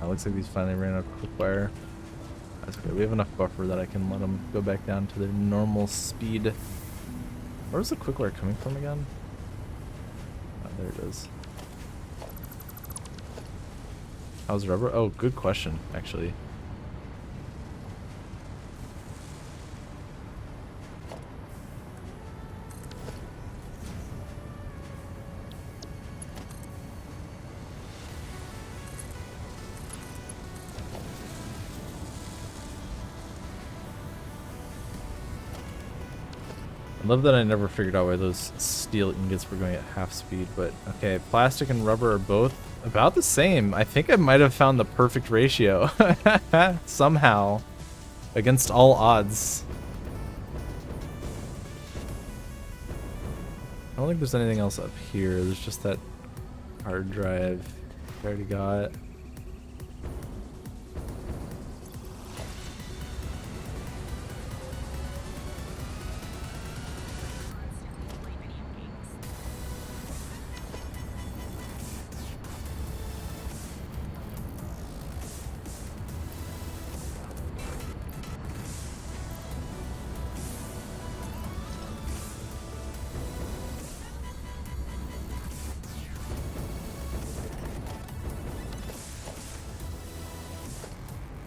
Speaker 1: Looks like these finally ran out of quick wire. That's okay. We have enough buffer that I can let them go back down to their normal speed. Where's the quick wire coming from again? Oh, there it is. How's rubber? Oh, good question, actually. I love that I never figured out why those steel ingots were going at half speed, but okay, plastic and rubber are both about the same. I think I might have found the perfect ratio somehow against all odds. I don't think there's anything else up here. There's just that hard drive I already got.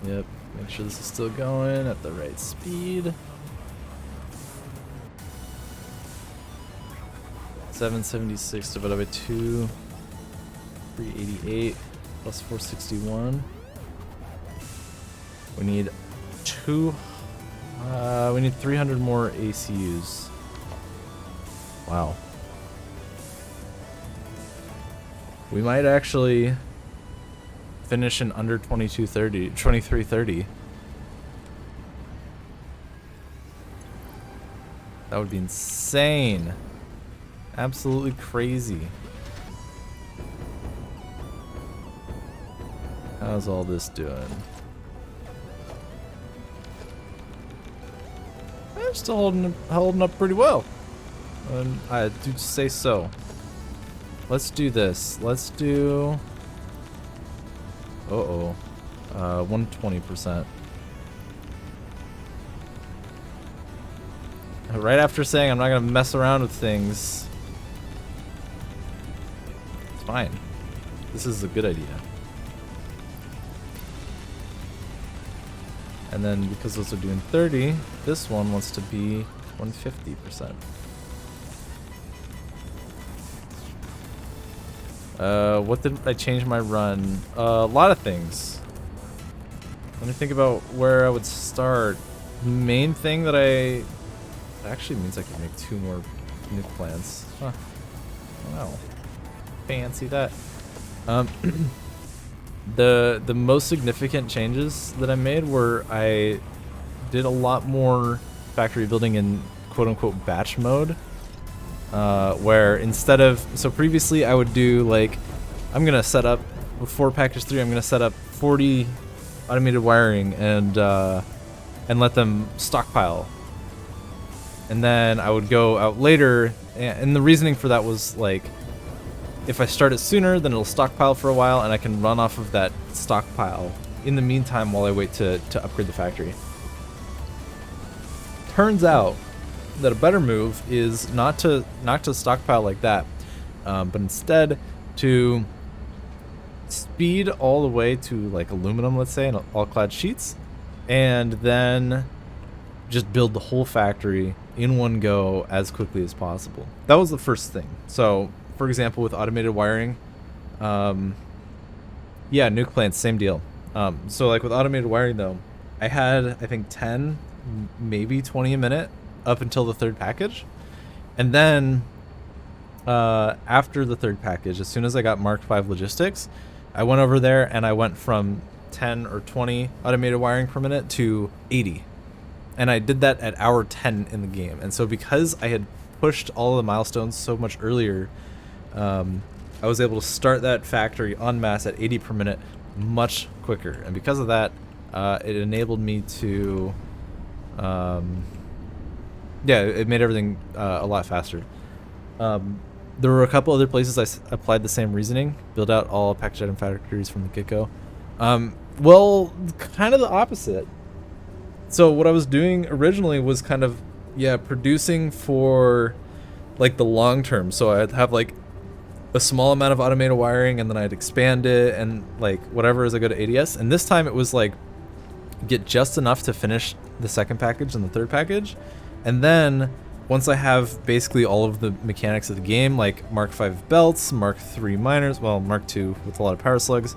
Speaker 1: Yep, make sure this is still going at the right speed. 776 divided by 2, 388 plus 461. We need we need 300 more ACUs. Wow. We might actually finish in under 2330. That would be insane. Absolutely crazy. How's all this doing? I'm still holding up pretty well. And I do say so. Let's do this. Let's do 120%. Right after saying I'm not gonna mess around with things. It's fine. This is a good idea. And then because those are doing 30, this one wants to be 150%. What did I change my run? A lot of things. Let me think about where I would start. The main thing that that actually means I can make 2 more nuke plants. Huh. Wow. Fancy that. The most significant changes that I made were I did a lot more factory building in quote-unquote batch mode. Where instead of, so previously I would do like, I'm gonna set up with 4Package 3, I'm gonna set up 40 automated wiring and let them stockpile. And then I would go out later, and the reasoning for that was like, if I start it sooner, then it'll stockpile for a while and I can run off of that stockpile in the meantime while I wait to upgrade the factory. Turns out that a better move is not to stockpile like that, but instead to speed all the way to like aluminum, let's say, and all clad sheets, and then just build the whole factory in one go as quickly as possible. That was the first thing. So, for example, with automated wiring, Yeah, nuke plants, same deal. So like with automated wiring though, I had I think 10, maybe 20 a minute up until the third package, and then after the third package, as soon as I got Mark 5 logistics, I went over there and I went from 10 or 20 automated wiring per minute to 80. And I did that at hour 10 in the game. And so because I had pushed all the milestones so much earlier, I was able to start that factory en masse at 80 per minute much quicker. And because of that, it enabled me to, yeah, it made everything a lot faster. There were a couple other places I applied the same reasoning, build out all package item factories from the get-go. Well, kind of the opposite. So what I was doing originally was kind of, yeah, producing for like the long term. So I'd have like a small amount of automated wiring and then I'd expand it and like whatever as I go to ADS. And this time it was like get just enough to finish the second package and the third package. And then once I have basically all of the mechanics of the game, like Mark 5 belts, Mark 3 miners, well, Mark 2 with a lot of power slugs,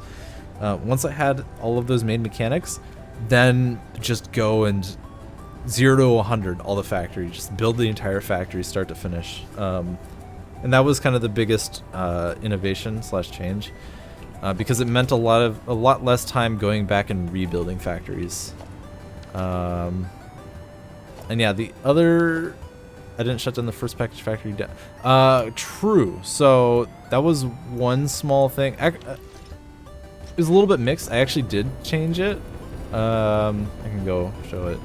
Speaker 1: once I had all of those main mechanics, then just go and 0 to 100 all the factory, just build the entire factory start to finish. And that was kind of the biggest innovation / change, because it meant a lot less time going back and rebuilding factories. And yeah, the other, I didn't shut down the first package factory down. True. So that was one small thing. It was a little bit mixed. I actually did change it. I can go show it.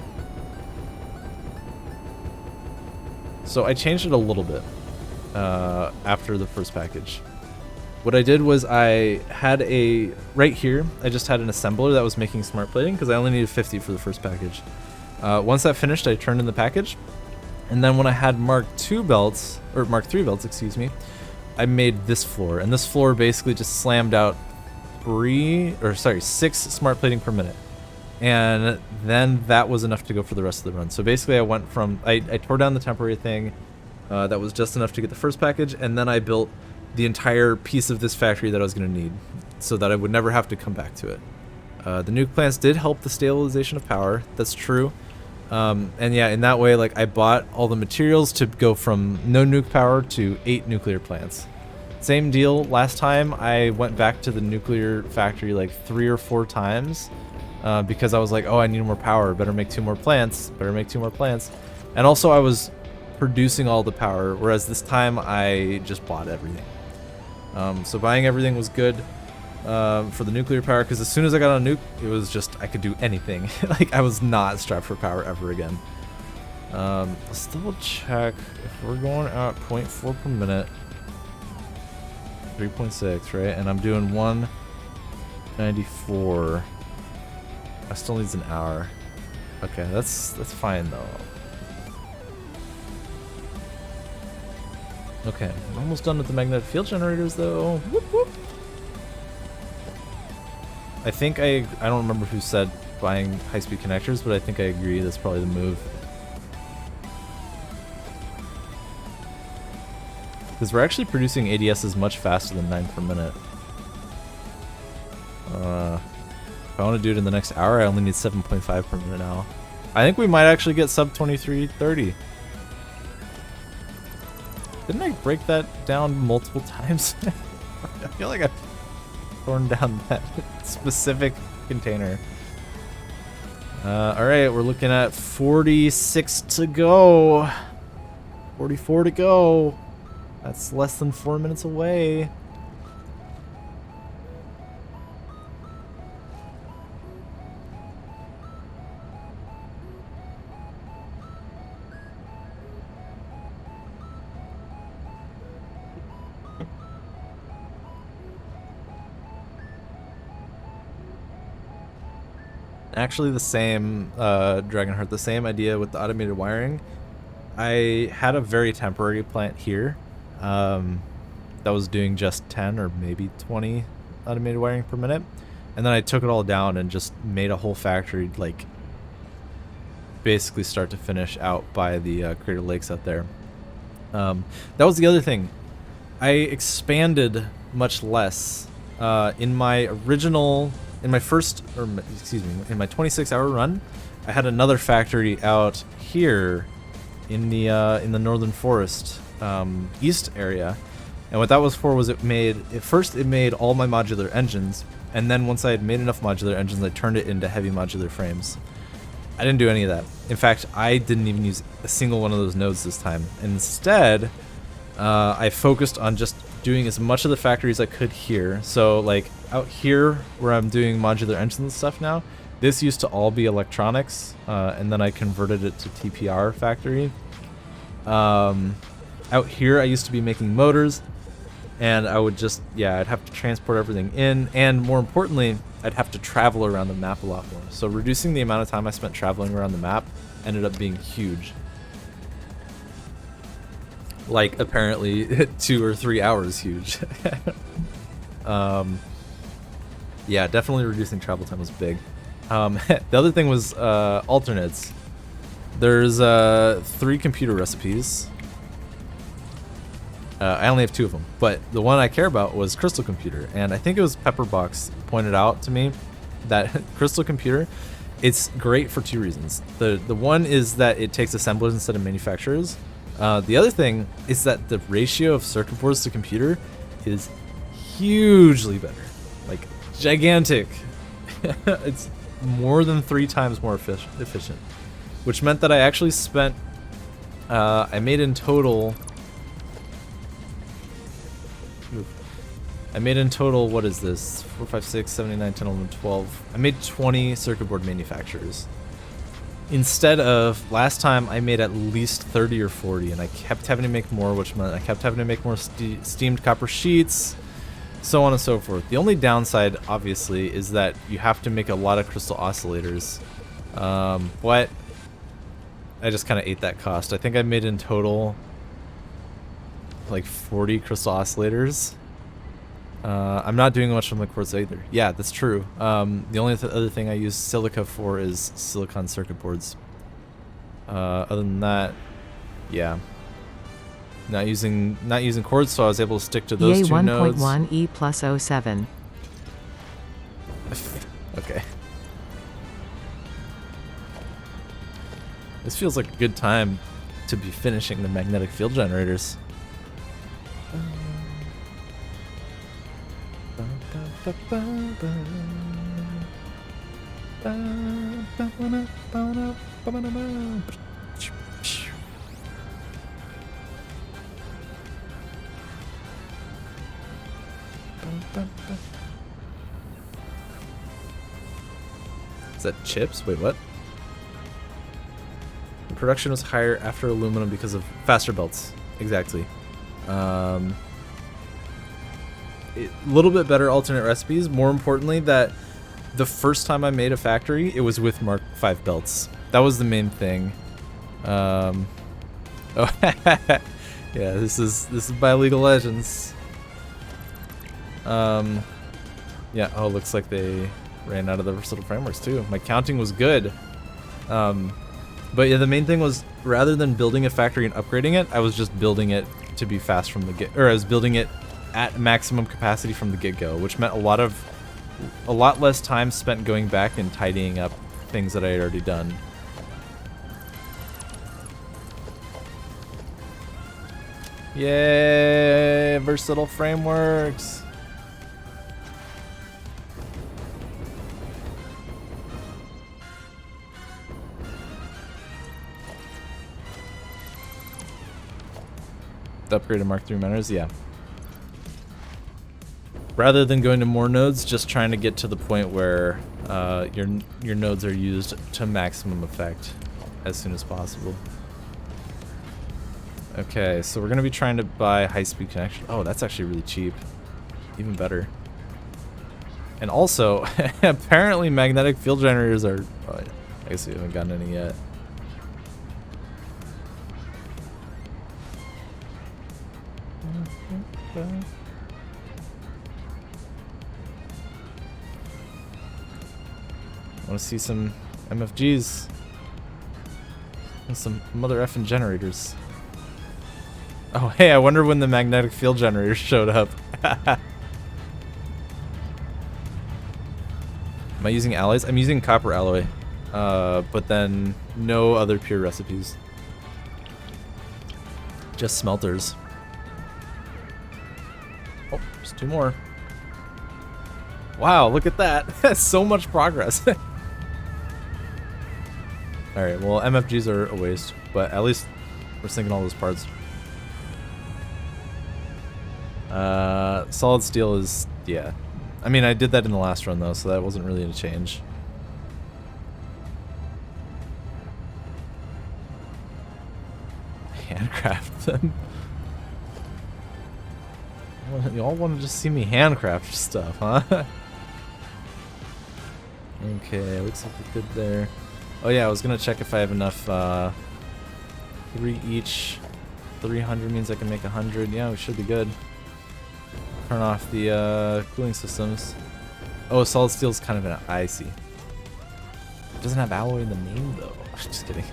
Speaker 1: So I changed it a little bit after the first package. What I did was I had right here, I just had an assembler that was making smart plating because I only needed 50 for the first package. Once that finished, I turned in the package. And then when I had Mark 2 belts, or Mark 3 belts, excuse me, I made this floor. And this floor basically just slammed out 6 smart plating per minute. And then that was enough to go for the rest of the run. So basically I went from, I tore down the temporary thing, that was just enough to get the first package, and then I built the entire piece of this factory that I was going to need, so that I would never have to come back to it. The nuke plants did help the stabilization of power, that's true. And yeah, in that way, like I bought all the materials to go from no nuke power to 8 nuclear plants. Same deal, last time I went back to the nuclear factory like 3 or 4 times, because I was like, oh, I need more power, better make 2 more plants, And also I was producing all the power, whereas this time I just bought everything. So buying everything was good for the nuclear power, because as soon as I got on a nuke, it was just, I could do anything. Like I was not strapped for power ever again. Let's double check if we're going at 0.4 per minute. 3.6, right? And I'm doing 194. I still needs an hour. Okay, that's fine though. Okay, I'm almost done with the magnetic field generators though. Whoop, whoop. I think I don't remember who said buying high-speed connectors, but I think I agree that's probably the move. Because we're actually producing ADSs much faster than 9 per minute. If I want to do it in the next hour, I only need 7.5 per minute now. I think we might actually get sub 2330. Didn't I break that down multiple times? I feel like I've torn down that specific container. Alright, we're looking at 46 to go. 44 to go. That's less than 4 minutes away. Actually the same, Dragonheart, the same idea with the automated wiring. I had a very temporary plant here that was doing just 10 or maybe 20 automated wiring per minute, and then I took it all down and just made a whole factory, like basically start to finish out by the Crater Lakes out there. That was the other thing. I expanded much less in my first, or excuse me, in my 26-hour run, I had another factory out here in the northern forest east area, and what that was for was it made all my modular engines, and then once I had made enough modular engines, I turned it into heavy modular frames. I didn't do any of that. In fact, I didn't even use a single one of those nodes this time. Instead, I focused on just doing as much of the factories I could here. So like out here where I'm doing modular engines and stuff now, this used to all be electronics, and then I converted it to TPR factory. Out here I used to be making motors, and I would just, I'd have to transport everything in, and more importantly, I'd have to travel around the map a lot more. So reducing the amount of time I spent traveling around the map ended up being huge. Like apparently 2 or 3 hours huge. Yeah, definitely reducing travel time was big. The other thing was alternates. There's 3 computer recipes. I only have 2 of them, but the one I care about was Crystal Computer, and I think it was Pepperbox pointed out to me that Crystal Computer, it's great for 2 reasons. The one is that it takes assemblers instead of manufacturers. The other thing is that the ratio of circuit boards to computer is hugely better, like gigantic. It's more than 3 times more efficient, which meant that I actually spent, I made in total, what is this? 4, 5, 6, 7, 8, 9, 10, 11, 12. I made 20 circuit board manufacturers. Instead of, last time I made at least 30 or 40, and I kept having to make more, which meant I kept having to make more steamed copper sheets, so on and so forth. The only downside, obviously, is that you have to make a lot of crystal oscillators. But I just kind of ate that cost. I think I made in total like 40 crystal oscillators. I'm not doing much from the quartz either. Yeah, that's true. The only other thing I use silica for is silicon circuit boards. Other than that, yeah. Not using quartz, so I was able to stick to those
Speaker 2: EA
Speaker 1: 2 nodes.
Speaker 2: 1.1 E plus 07.
Speaker 1: Okay. This feels like a good time to be finishing the magnetic field generators. Is that chips? Wait, what? The production was higher after aluminum because of faster belts. Exactly. A little bit better alternate recipes. More importantly, that the first time I made a factory, it was with Mark V belts. That was the main thing. Oh, yeah. This is by League of Legends. Yeah. Oh, looks like they ran out of the versatile frameworks too. My counting was good. But yeah, the main thing was, rather than building a factory and upgrading it, I was just building it to be fast from the get, or I was building it at maximum capacity from the get-go, which meant a lot less time spent going back and tidying up things that I had already done. Yay, versatile frameworks. The upgraded Mark III miners, yeah. Rather than going to more nodes, just trying to get to the point where your nodes are used to maximum effect as soon as possible. Okay, so we're going to be trying to buy high-speed connection. Oh, that's actually really cheap. Even better. And also, apparently magnetic field generators are... Oh, I guess we haven't gotten any yet. I want to see some MFGs and some mother effing generators. Oh, hey, I wonder when the magnetic field generators showed up. Am I using alloys? I'm using copper alloy, but then no other pure recipes. Just smelters. Oh, there's 2 more. Wow, look at that. So much progress. Alright, well, MFGs are a waste, but at least we're sinking all those parts. Solid steel is, yeah. I mean, I did that in the last run, though, so that wasn't really a change. Handcraft them. You all want to just see me handcraft stuff, huh? Okay, looks like we're good there. Oh yeah, I was gonna check if I have enough, 3 each. 300 means I can make 100. Yeah, we should be good. Turn off the, cooling systems. Oh, solid steel's kind of an icy. It doesn't have alloy in the name, though. Just kidding.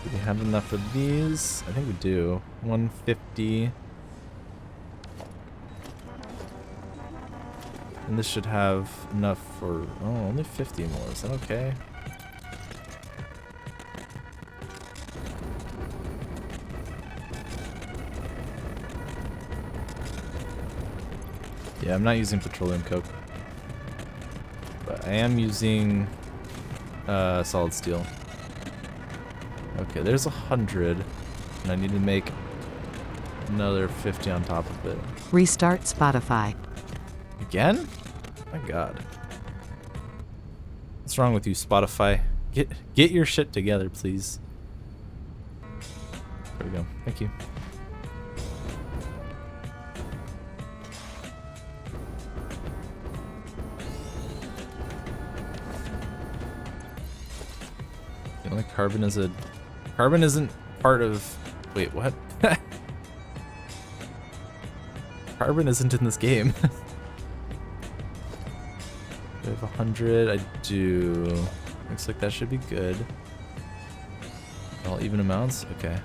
Speaker 1: Do we have enough of these? I think we do. 150. And this should have enough for... Oh, only 50 more. Is that okay? Yeah, I'm not using petroleum coke. But I am using solid steel. Okay, there's 100. And I need to make another 50 on top of it.
Speaker 2: Restart Spotify.
Speaker 1: Again? My god. What's wrong with you, Spotify? Get your shit together, please. There we go. Thank you. You know, like carbon is a... Carbon isn't part of... Wait, what? Carbon isn't in this game. I have 100. I do. Looks like that should be good. All even amounts? Okay.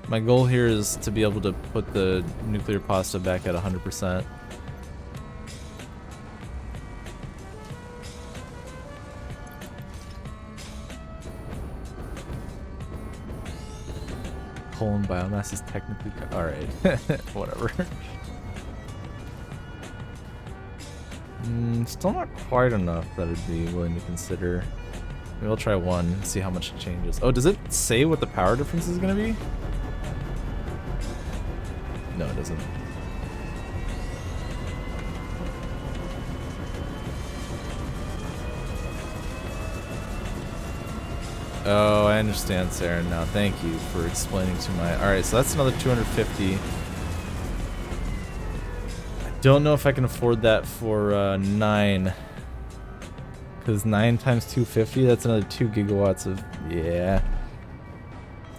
Speaker 1: My goal here is to be able to put the nuclear pasta back at 100%. Coal and biomass is technically... Alright. Whatever. Still not quite enough that I'd be willing to consider. Maybe I'll try 1 and see how much it changes. Oh, does it say what the power difference is going to be? No, it doesn't. Oh, I understand, Sarah. Now, thank you for explaining to my... Alright, so that's another 250. Don't know if I can afford that for 9. Because 9 times 250, that's another 2 gigawatts of... Yeah.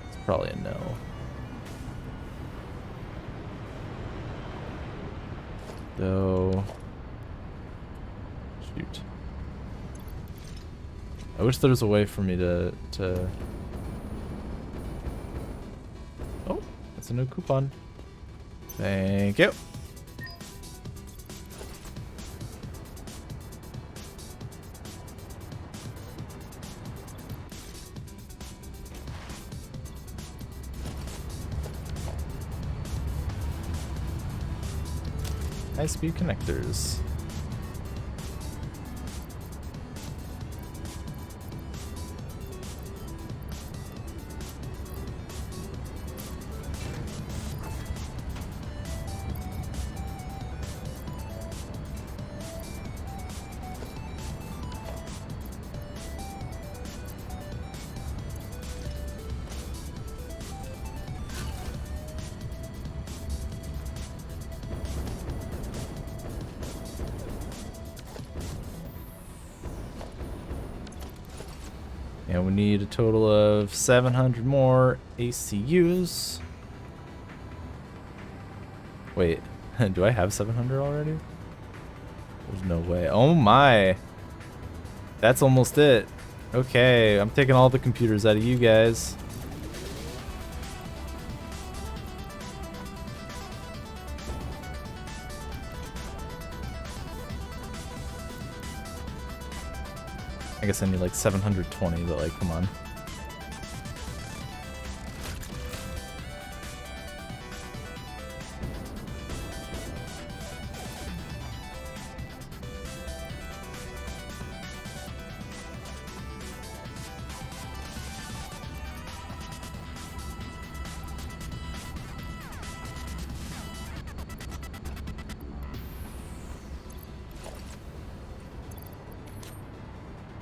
Speaker 1: It's probably a no. Though... Shoot. I wish there was a way for me to... Oh, that's a new coupon. Thank you. High-speed connectors. And we need a total of 700 more ACUs. Wait, do I have 700 already? There's no way. Oh my. That's almost it. Okay, I'm taking all the computers out of you guys. I guess I need like 720, but like, come on.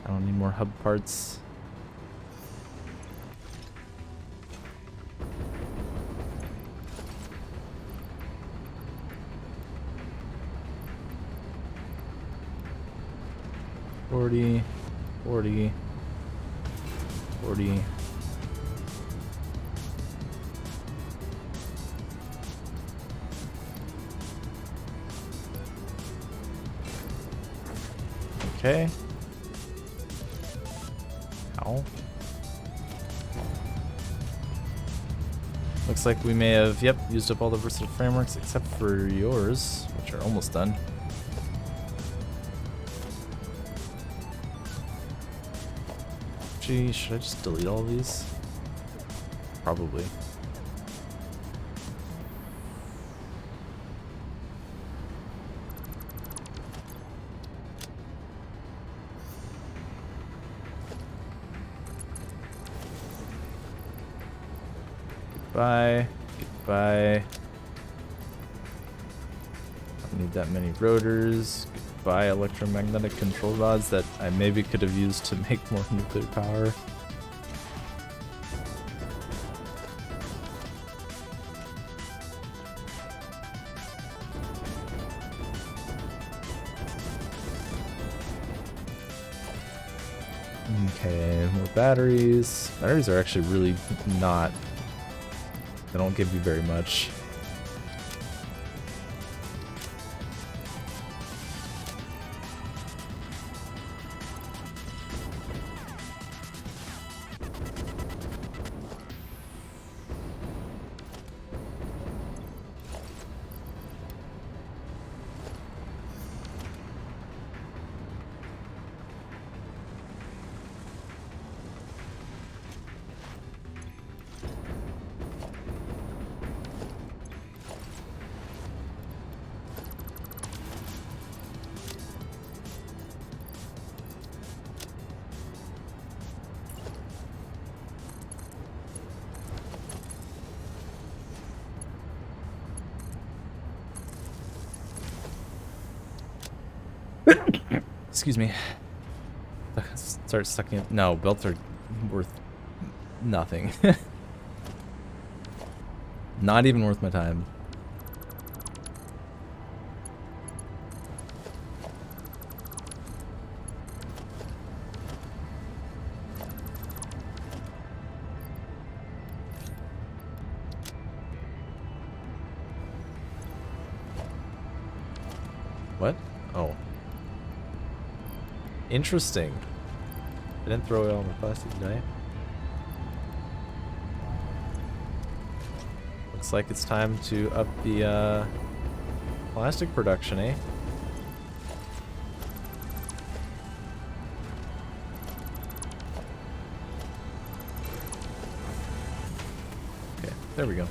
Speaker 1: I don't need more hub parts. $40, $40, $40. Okay. Ow. Looks like we may have, yep, used up all the versatile frameworks except for yours, which are almost done. Gee, should I just delete all of these? Probably. Goodbye. Goodbye. Don't need that many rotors. Goodbye, electromagnetic control rods that I maybe could have used to make more nuclear power. Okay, more batteries. Batteries are actually really not... They don't give you very much. Excuse me. Start sucking it. No, belts are worth nothing. Not even worth my time. What? Oh. Interesting. I didn't throw away all my plastic, did I? Looks like it's time to up the plastic production, eh? Okay, there we go.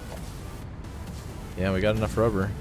Speaker 1: Yeah, we got enough rubber.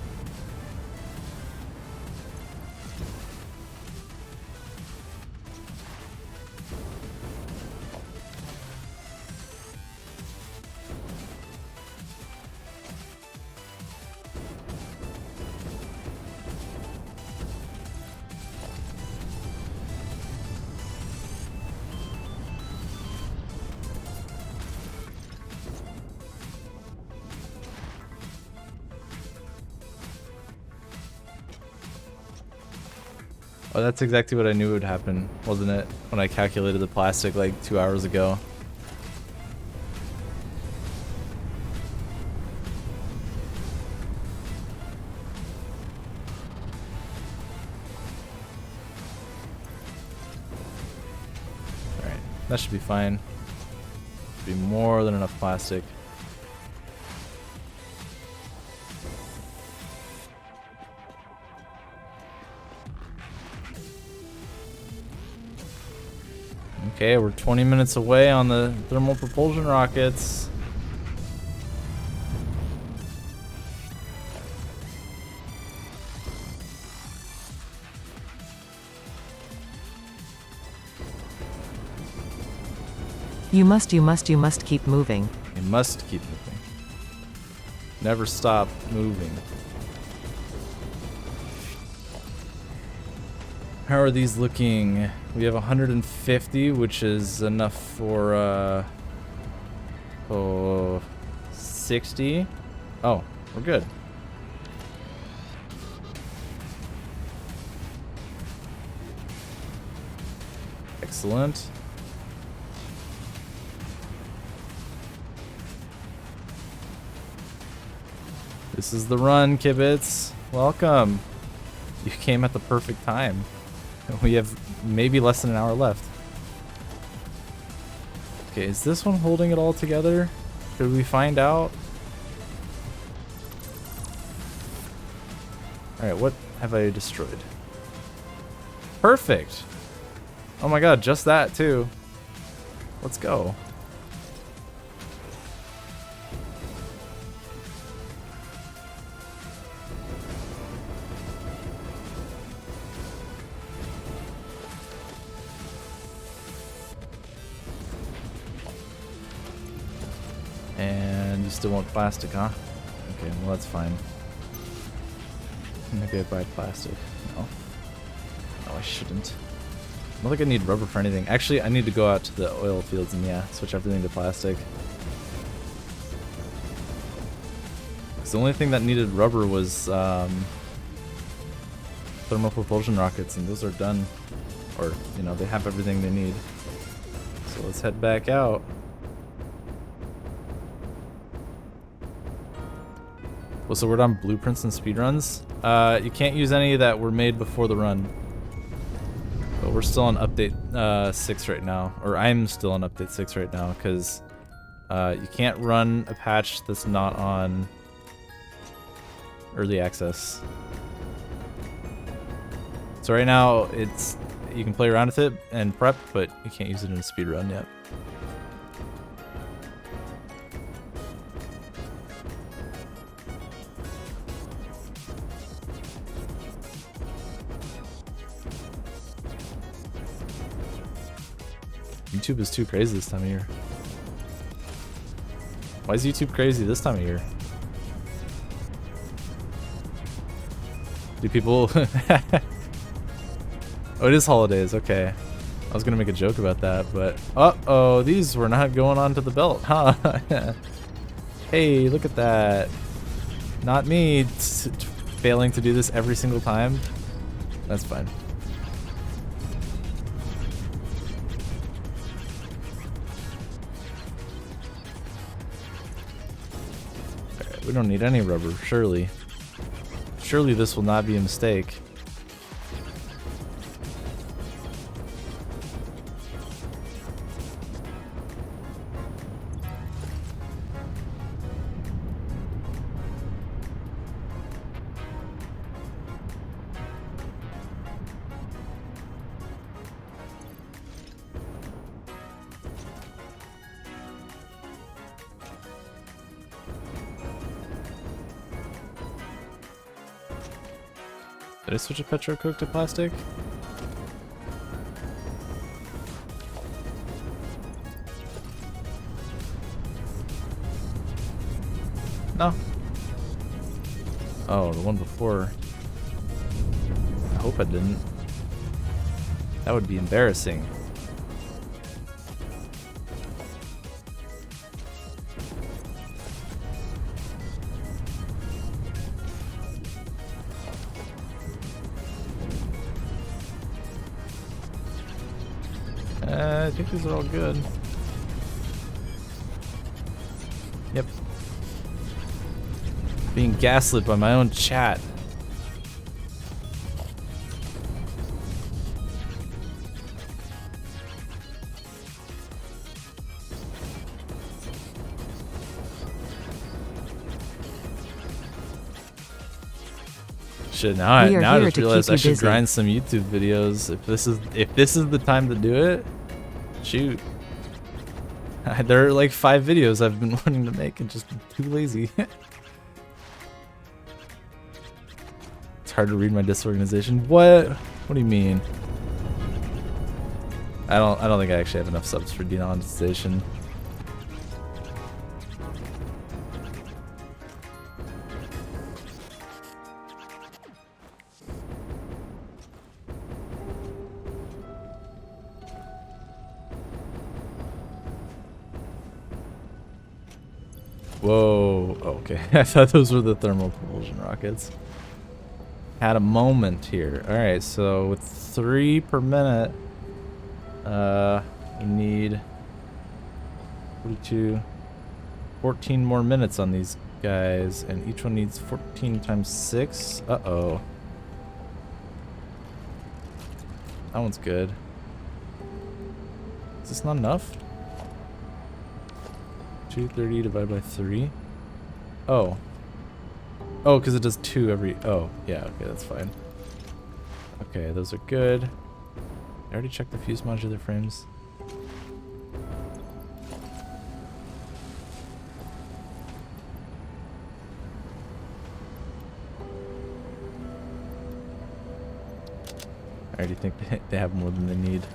Speaker 1: Oh, that's exactly what I knew would happen, wasn't it? When I calculated the plastic like 2 hours ago. That should be fine. Be more than enough plastic. Okay, we're 20 minutes away on the thermal propulsion rockets.
Speaker 2: You must keep moving.
Speaker 1: We must keep moving. Never stop moving. How are these looking? We have 150, which is enough for 60. Oh, we're good. Excellent. This is the run, Kibitz. Welcome. You came at the perfect time. We have maybe less than an hour left. Okay, is this one holding it all together? Could we find out? Alright, what have I destroyed? Perfect! Oh my god, just that too. Let's go. And you still want plastic, huh? Okay, well that's fine. Maybe I buy plastic. No. No, I shouldn't. I don't think I need rubber for anything. Actually, I need to go out to the oil fields and yeah, switch everything to plastic. Because the only thing that needed rubber was thermal propulsion rockets, and those are done. Or, you know, they have everything they need. So let's head back out. Well, so we're done blueprints and speedruns. You can't use any that were made before the run. But we're still on update 6 right now. Or I'm still on update 6 right now, because you can't run a patch that's not on early access. So right now, it's you can play around with it and prep, but you can't use it in a speedrun yet. YouTube is too crazy this time of year. Why is YouTube crazy this time of year? Do people... Oh, it is holidays, okay. I was gonna make a joke about that, but... Uh-oh, these were not going onto the belt, huh? Hey, look at that. Not me failing to do this every single time. That's fine. We don't need any rubber, surely. Surely this will not be a mistake. Did I switch a petro coke to plastic? No. Oh, the one before. I hope I didn't. That would be embarrassing. I think these are all good. Yep. Being gaslit by my own chat. Shit, now I
Speaker 2: We are
Speaker 1: now I
Speaker 2: here
Speaker 1: just
Speaker 2: to keep
Speaker 1: realized I
Speaker 2: you
Speaker 1: should
Speaker 2: busy.
Speaker 1: grind some YouTube videos. If this is the time to do it, shoot. There are like 5 videos I've been wanting to make and just been too lazy. It's hard to read my disorganization. What? What do you mean? I don't think I actually have enough subs for demonetization. Whoa, okay. I thought those were the thermal propulsion rockets. Had a moment here. Alright, so with 3 per minute, we need 14 more minutes on these guys, and each one needs 14 times 6. Uh-oh. That one's good. Is this not enough? 230 divided by 3. Oh. Oh, because it does 2 every... Oh, yeah, okay, that's fine. Okay, those are good. I already checked the fuse modular frames. I already think they have more than they need.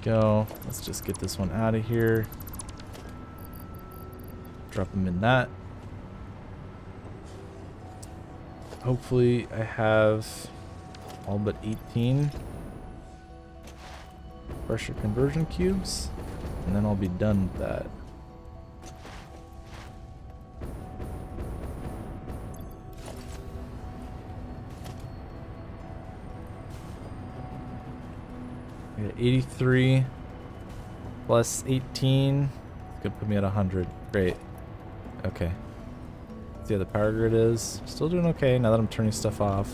Speaker 1: Go. Let's just get this one out of here. Drop them in that. Hopefully I have all but 18 pressure conversion cubes, and then I'll be done with that. I got 83 plus 18. It's gonna put me at 100. Great. Okay. See how the power grid is. Still doing okay now that I'm turning stuff off.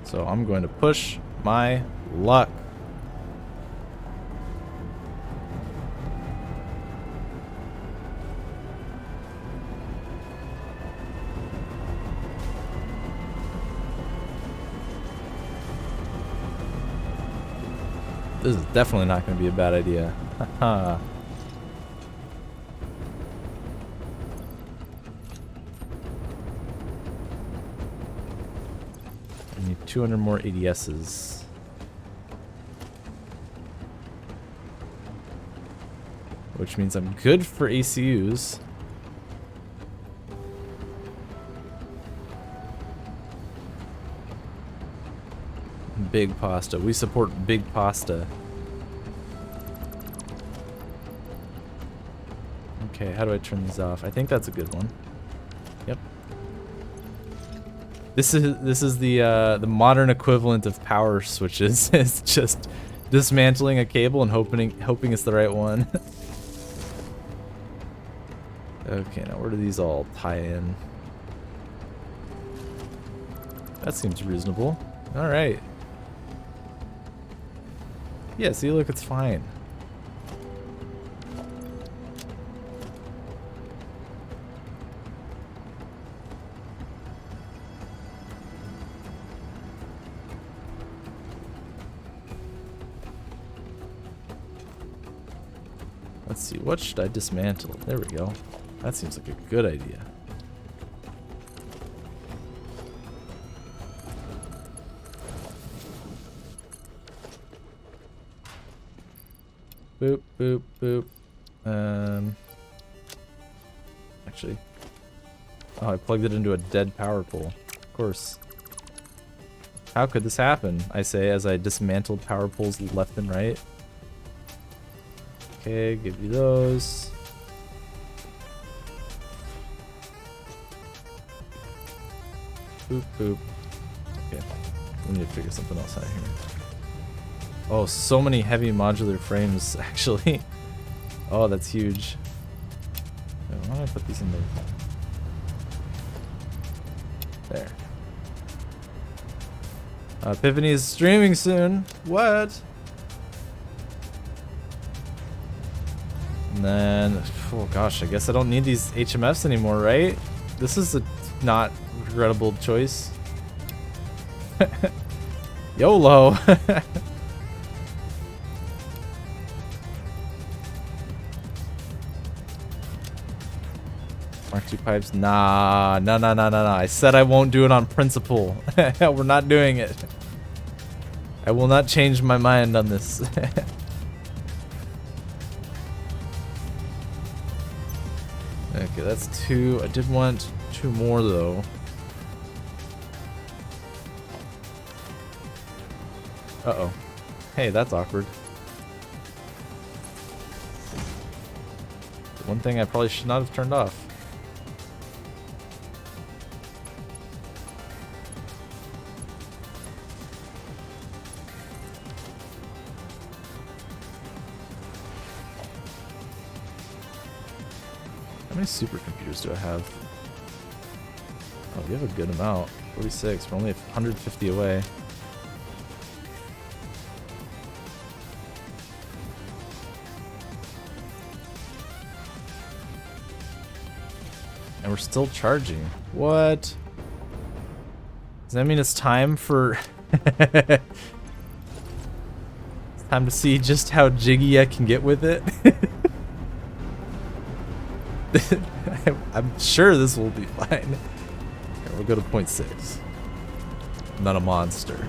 Speaker 1: So I'm going to push my luck. This is definitely not going to be a bad idea. Haha. I need 200 more ADSs. Which means I'm good for ACUs. Big pasta. We support big pasta. Okay, how do I turn these off? I think that's a good one. Yep. This is the modern equivalent of power switches. It's just dismantling a cable and hoping it's the right one. Okay, now where do these all tie in? That seems reasonable. All right. Yeah, see, look, it's fine. Let's see, what should I dismantle? There we go. That seems like a good idea. Boop, boop, boop. Actually. Oh, I plugged it into a dead power pole. Of course. How could this happen? I say as I dismantled power poles left and right. Okay, give you those. Boop, boop. Okay. We need to figure something else out here. Oh, so many heavy modular frames, actually. Oh, that's huge. Wait, why don't I put these in the... There. Epiphany is streaming soon. What? And then, oh gosh, I guess I don't need these HMFs anymore, right? This is a not regrettable choice. YOLO. Mark II pipes? Nah, no. I said I won't do it on principle. We're not doing it. I will not change my mind on this. Okay, that's 2. I did want 2 more though. Uh-oh. Hey, that's awkward. One thing I probably should not have turned off. How many supercomputers do I have? Oh, we have a good amount. 46. We're only 150 away. And we're still charging. What? Does that mean it's time for... It's time to see just how jiggy I can get with it? I'm sure this will be fine. Here, we'll go to 0.6. I'm not a monster.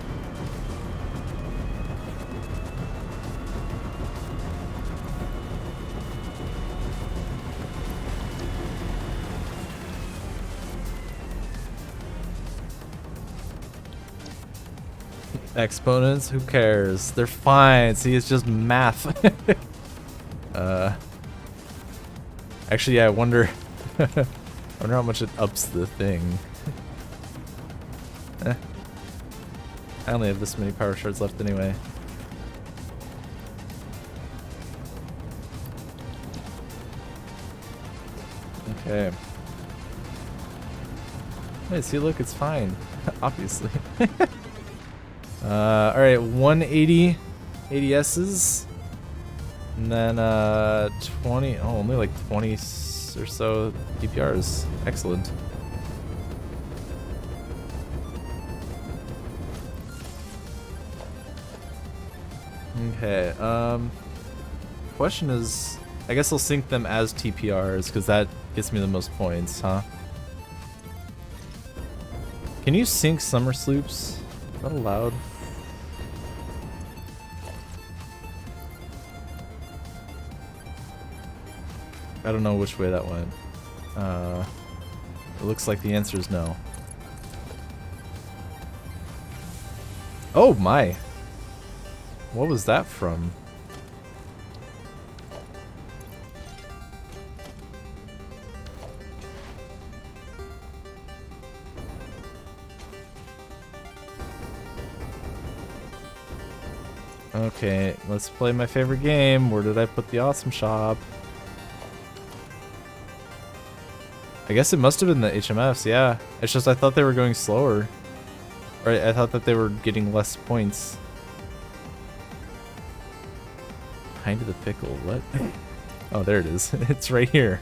Speaker 1: Exponents? Who cares? They're fine. See, it's just math. Actually, yeah, I wonder... I wonder how much it ups the thing. I only have this many power shards left anyway. Okay. Hey, see, look, it's fine. Obviously. Alright, 180 ADSs. And then, 20, oh, only like 20 or so DPRs. Excellent. Okay, question is, I guess I'll sync them as TPRs, because that gets me the most points, huh? Can you sync summer sloops? Is that allowed? I don't know which way that went. It looks like the answer is no. Oh my! What was that from? Okay, let's play my favorite game. Where did I put the awesome shop? I guess it must have been the HMFs, yeah. It's just I thought they were going slower. Or I thought that they were getting less points. Behind the pickle, what? Oh, there it is. It's right here.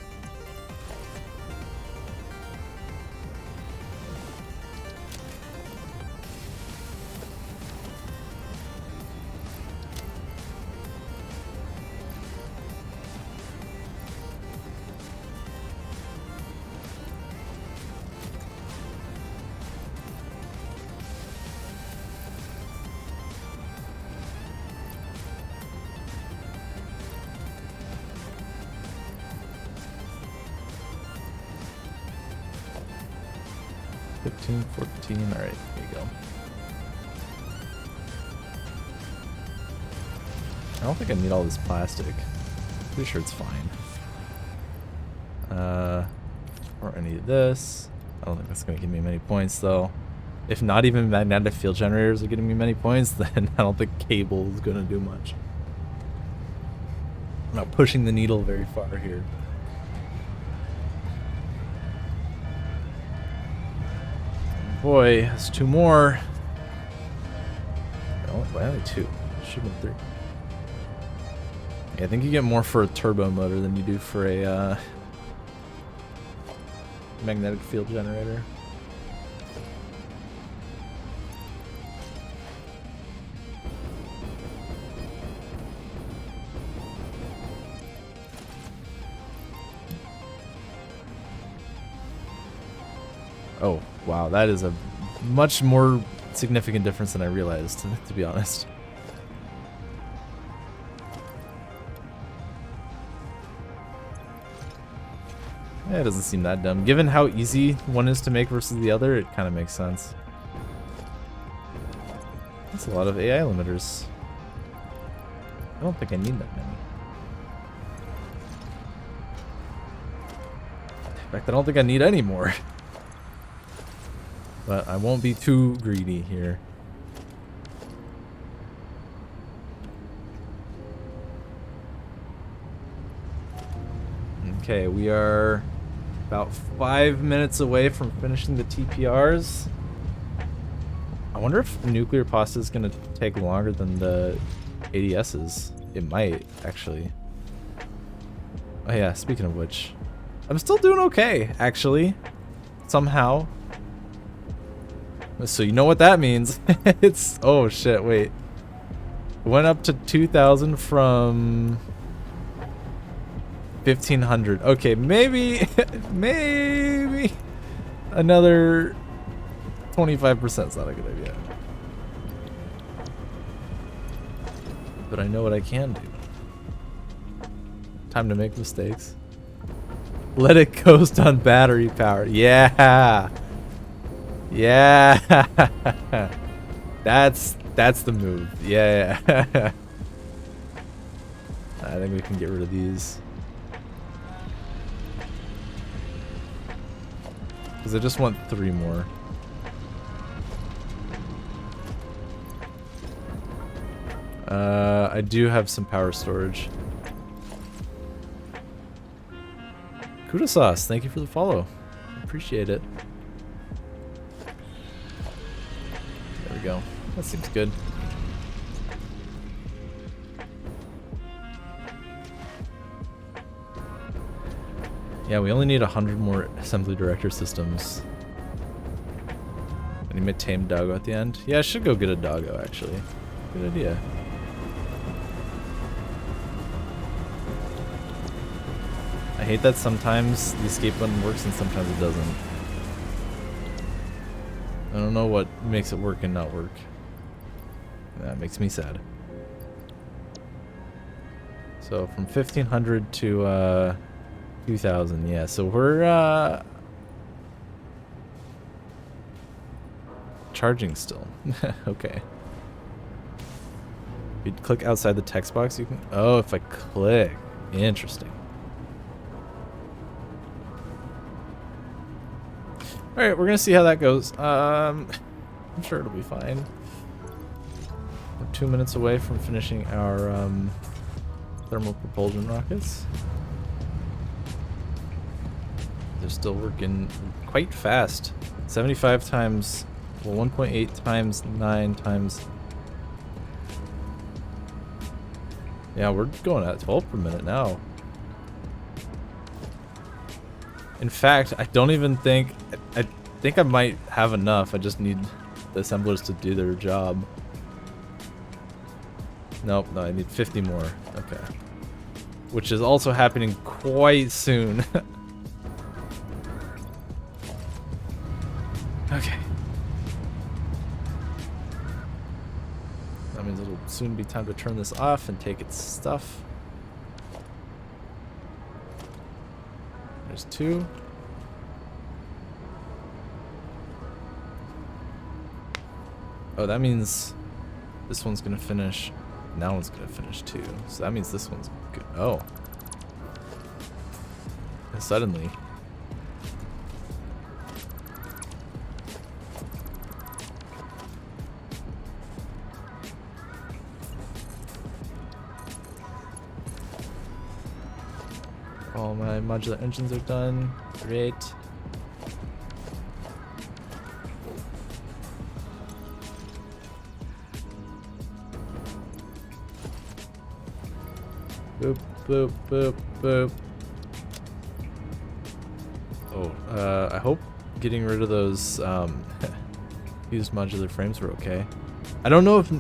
Speaker 1: Alright, here you go. I don't think I need all this plastic. Pretty sure it's fine. Or any of this. I don't think that's gonna give me many points though. if not even magnetic field generators are getting me many points, then I don't think cable is going to do much. I'm not pushing the needle very far here. Boy, that's 2 more. Oh, why only 2? Should have been 3. Yeah, I think you get more for a turbo motor than you do for a magnetic field generator. Oh, wow, that is a much more significant difference than I realized, to be honest. Yeah, it doesn't seem that dumb. Given how easy one is to make versus the other, it kind of makes sense. That's a lot of AI limiters. I don't think I need that many. In fact, I don't think I need any more. But I won't be too greedy here. Okay, we are about 5 minutes away from finishing the TPRs. I wonder if nuclear pasta is going to take longer than the ADSs. It might, actually. Oh yeah, speaking of which, I'm still doing okay, actually. Somehow. So you know what that means. It's, oh shit, wait. It went up to 2,000 from 1,500. Okay, maybe, maybe another 25% is not a good idea. But I know what I can do. Time to make mistakes. Let it coast on battery power. Yeah. Yeah. That's the move. Yeah. I think we can get rid of these. Because I just want 3 more. I do have some power storage. Kuda Sauce, thank you for the follow. Appreciate it. There we go. That seems good. Yeah, we only need 100 more assembly director systems. And you may tame doggo at the end. Yeah, I should go get a doggo, actually. Good idea. I hate that sometimes the escape button works and sometimes it doesn't. I don't know what makes it work and not work. That makes me sad. So from 1,500 to 2,000, yeah. So we're charging still. Okay. If you click outside the text box, you can. Oh, if I click, interesting. All right, we're gonna see how that goes. I'm sure it'll be fine. We're 2 minutes away from finishing our thermal propulsion rockets. They're still working quite fast. 75 times, well, 1.8 times 9 times. Yeah, we're going at 12 per minute now. In fact, I don't even think, I think I might have enough. I just need the assemblers to do their job. Nope, no, I need 50 more. Okay. Which is also happening quite soon. Okay. That means it'll soon be time to turn this off and take its stuff. There's 2. Oh, that means this one's gonna finish. That one's gonna finish too. So that means this one's good. Oh. And suddenly. My modular engines are done. Great. Boop, boop, boop, boop. Oh, I hope getting rid of those used modular frames were okay. I don't know if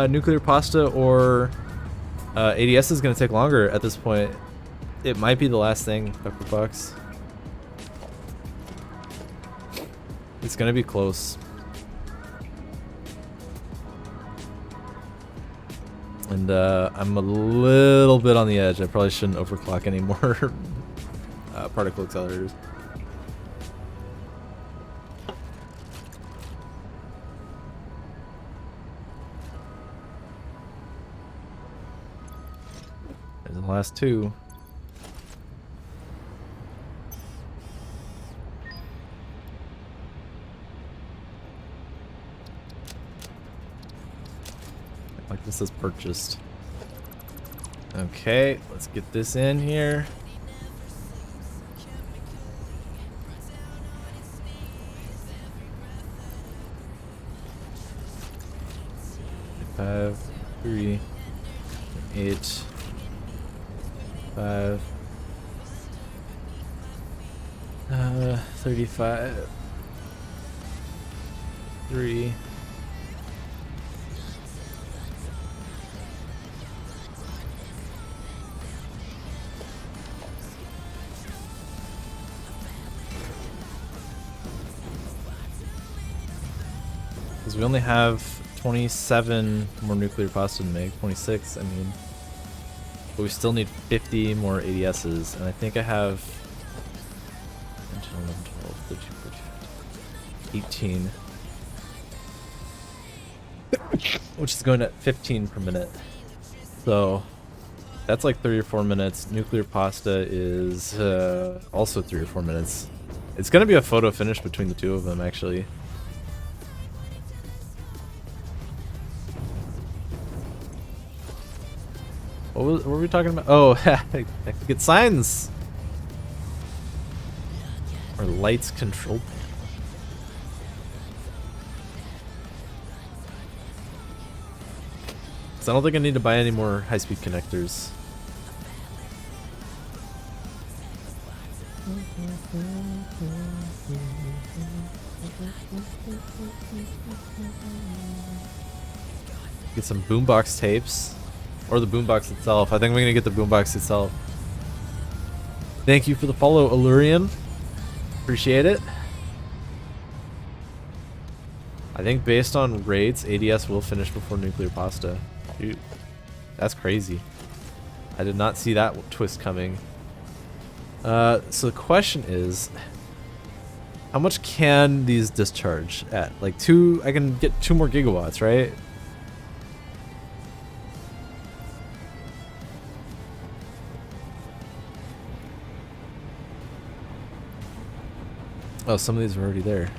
Speaker 1: nuclear pasta or ADS is going to take longer at this point. It might be the last thing, Pepperbox. It's going to be close. And I'm a little bit on the edge. I probably shouldn't overclock any more particle accelerators. There's the last two. Like this is purchased. Okay, let's get this in here. Five, 3, 8, 5, 35, 3. Because we only have 27 more nuclear pasta to make, 26, I mean. But we still need 50 more ADSs, and I think I have 10, 11, 12, 13, 14, 18. Which is going at 15 per minute. So that's like 3 or 4 minutes. Nuclear pasta is also 3 or 4 minutes. It's going to be a photo finish between the two of them, actually. What were we talking about? Oh, I could get signs. Or lights control. So I don't think I need to buy any more high-speed connectors. Get some boombox tapes. Or the boombox itself. I think we're gonna get the boombox itself. Thank you for the follow, Allurian. Appreciate it. I think based on rates, ADS will finish before nuclear pasta. Dude, that's crazy. I did not see that twist coming. So the question is, how much can these discharge at? Like I can get 2 more gigawatts, right? Oh, some of these are already there.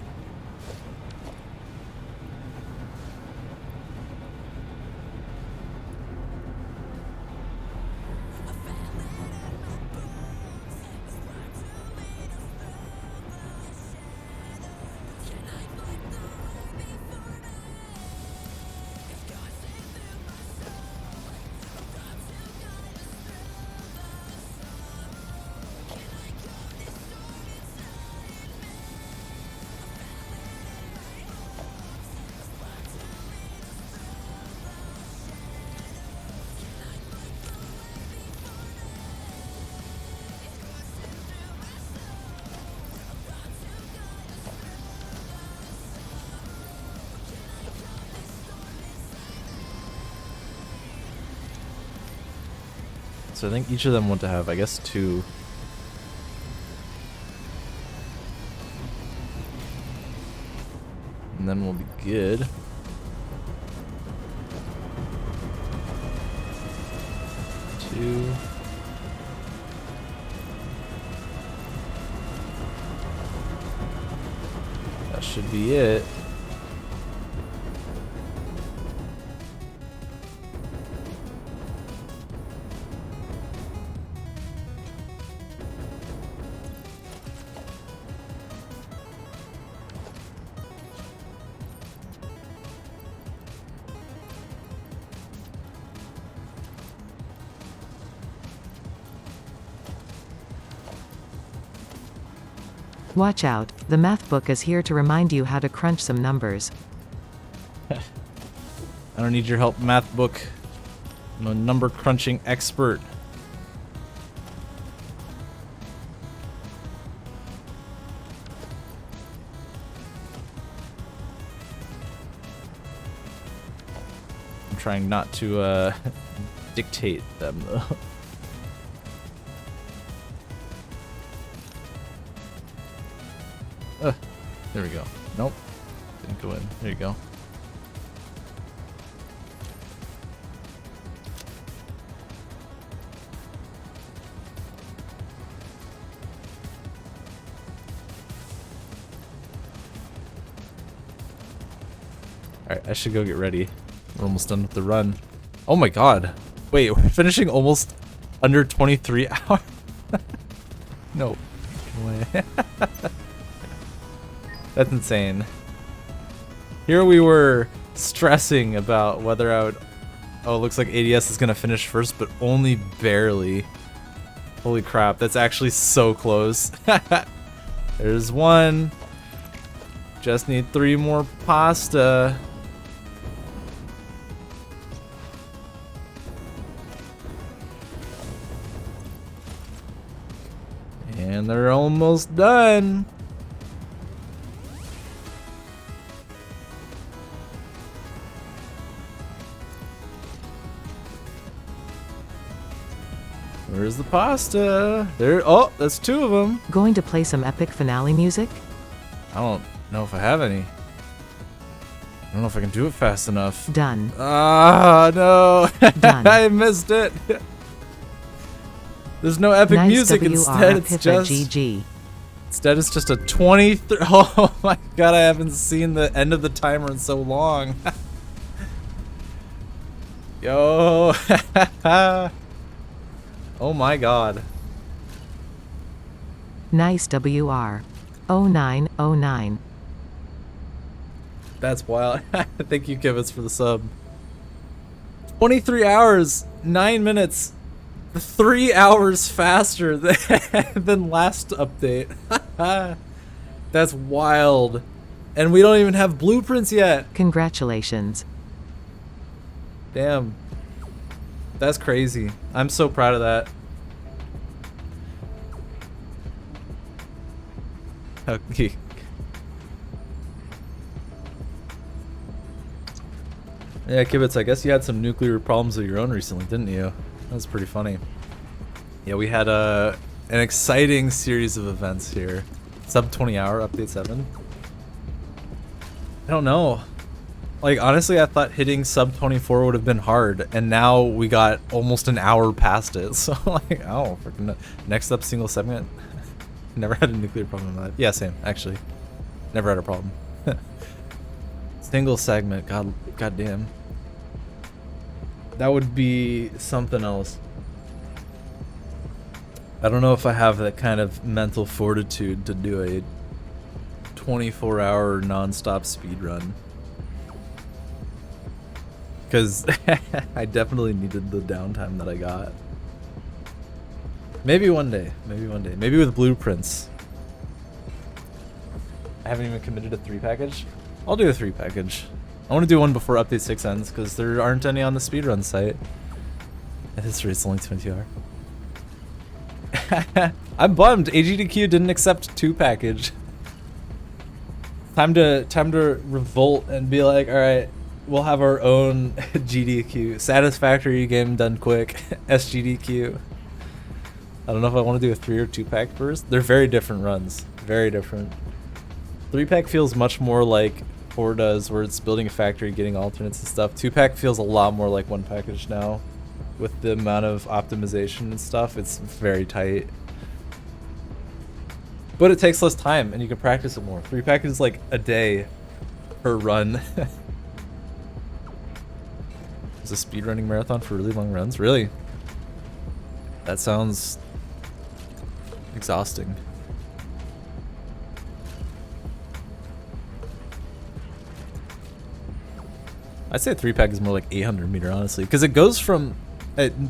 Speaker 1: So I think each of them want to have, I guess, 2. And then we'll be good. Two. That should be it.
Speaker 2: Watch out, the math book is here to remind you how to crunch some numbers.
Speaker 1: I don't need your help, math book. I'm a number crunching expert. I'm trying not to dictate them though. There we go. Nope. Didn't go in. There you go. Alright, I should go get ready. We're almost done with the run. Oh my god. Wait, we're finishing almost under 23 hours? No way. That's insane. Here we were stressing about whether I would... Oh, it looks like ADS is gonna finish first, but only barely. Holy crap, that's actually so close. There's one. Just need 3 more pasta. And they're almost done. Where's the pasta? There. Oh, that's 2 of them.
Speaker 2: Going to play some epic finale music?
Speaker 1: I don't know if I have any. I don't know if I can do it fast enough.
Speaker 2: Done.
Speaker 1: Ah, no.
Speaker 2: Done.
Speaker 1: I missed it. There's no epic
Speaker 2: Nice
Speaker 1: music.
Speaker 2: WR
Speaker 1: Instead, it's
Speaker 2: Pippa
Speaker 1: just...
Speaker 2: GG.
Speaker 1: Instead, it's just a 23... Oh my god, I haven't seen the end of the timer in so long. Yo. Oh my god.
Speaker 2: Nice WR. 0909.
Speaker 1: That's wild. Thank you, Kivitz, for the sub. 23 hours, 9 minutes, 3 hours faster than last update. That's wild. And we don't even have blueprints yet.
Speaker 2: Congratulations.
Speaker 1: Damn. That's crazy. I'm so proud of that. Okay. Yeah, Kibitz, I guess you had some nuclear problems of your own recently, didn't you? That was pretty funny. Yeah, we had an exciting series of events here. Sub 20 hour, update 7. I don't know. Like, honestly, I thought hitting sub 24 would have been hard, and now we got almost an hour past it. So, like, oh, freaking next up, single segment. Never had a nuclear problem in my life. Yeah, same, actually. Never had a problem. Single segment, god damn. That would be something else. I don't know if I have that kind of mental fortitude to do a 24-hour non-stop speedrun. Because I definitely needed the downtime that I got. Maybe one day. Maybe one day. Maybe with blueprints. I haven't even committed a 3-package. I'll do a 3-package. I want to do one before update 6 ends because there aren't any on the speedrun site. At this rate, it's only 22 hours. I'm bummed. AGDQ didn't accept 2-package. Time to revolt and be like, all right, we'll have our own GDQ. Satisfactory game done quick. SGDQ. I don't know if I want to do a 3 or 2-pack first. They're very different runs. Very different. 3-pack feels much more like 4 does, where it's building a factory, getting alternates and stuff. 2-pack feels a lot more like 1-package now. With the amount of optimization and stuff, it's very tight. But it takes less time, and you can practice it more. 3-pack is like a day per run. It's a speedrunning marathon for really long runs? Really? That sounds exhausting. I'd say 3-pack is more like 800 meter, honestly, because it goes from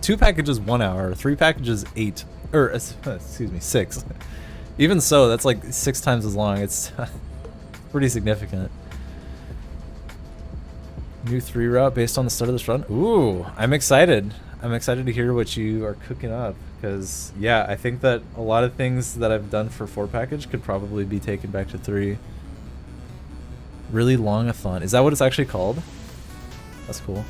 Speaker 1: 2 packages 1 hour, 3 packages 8, or excuse me, 6. Even so, that's like 6 times as long. It's pretty significant. New 3 route based on the start of this run. Ooh, I'm excited. I'm excited to hear what you are cooking up. Because, yeah, I think that a lot of things that I've done for 4Package could probably be taken back to 3. Really long-a-thon. Is that what it's actually called? That's cool.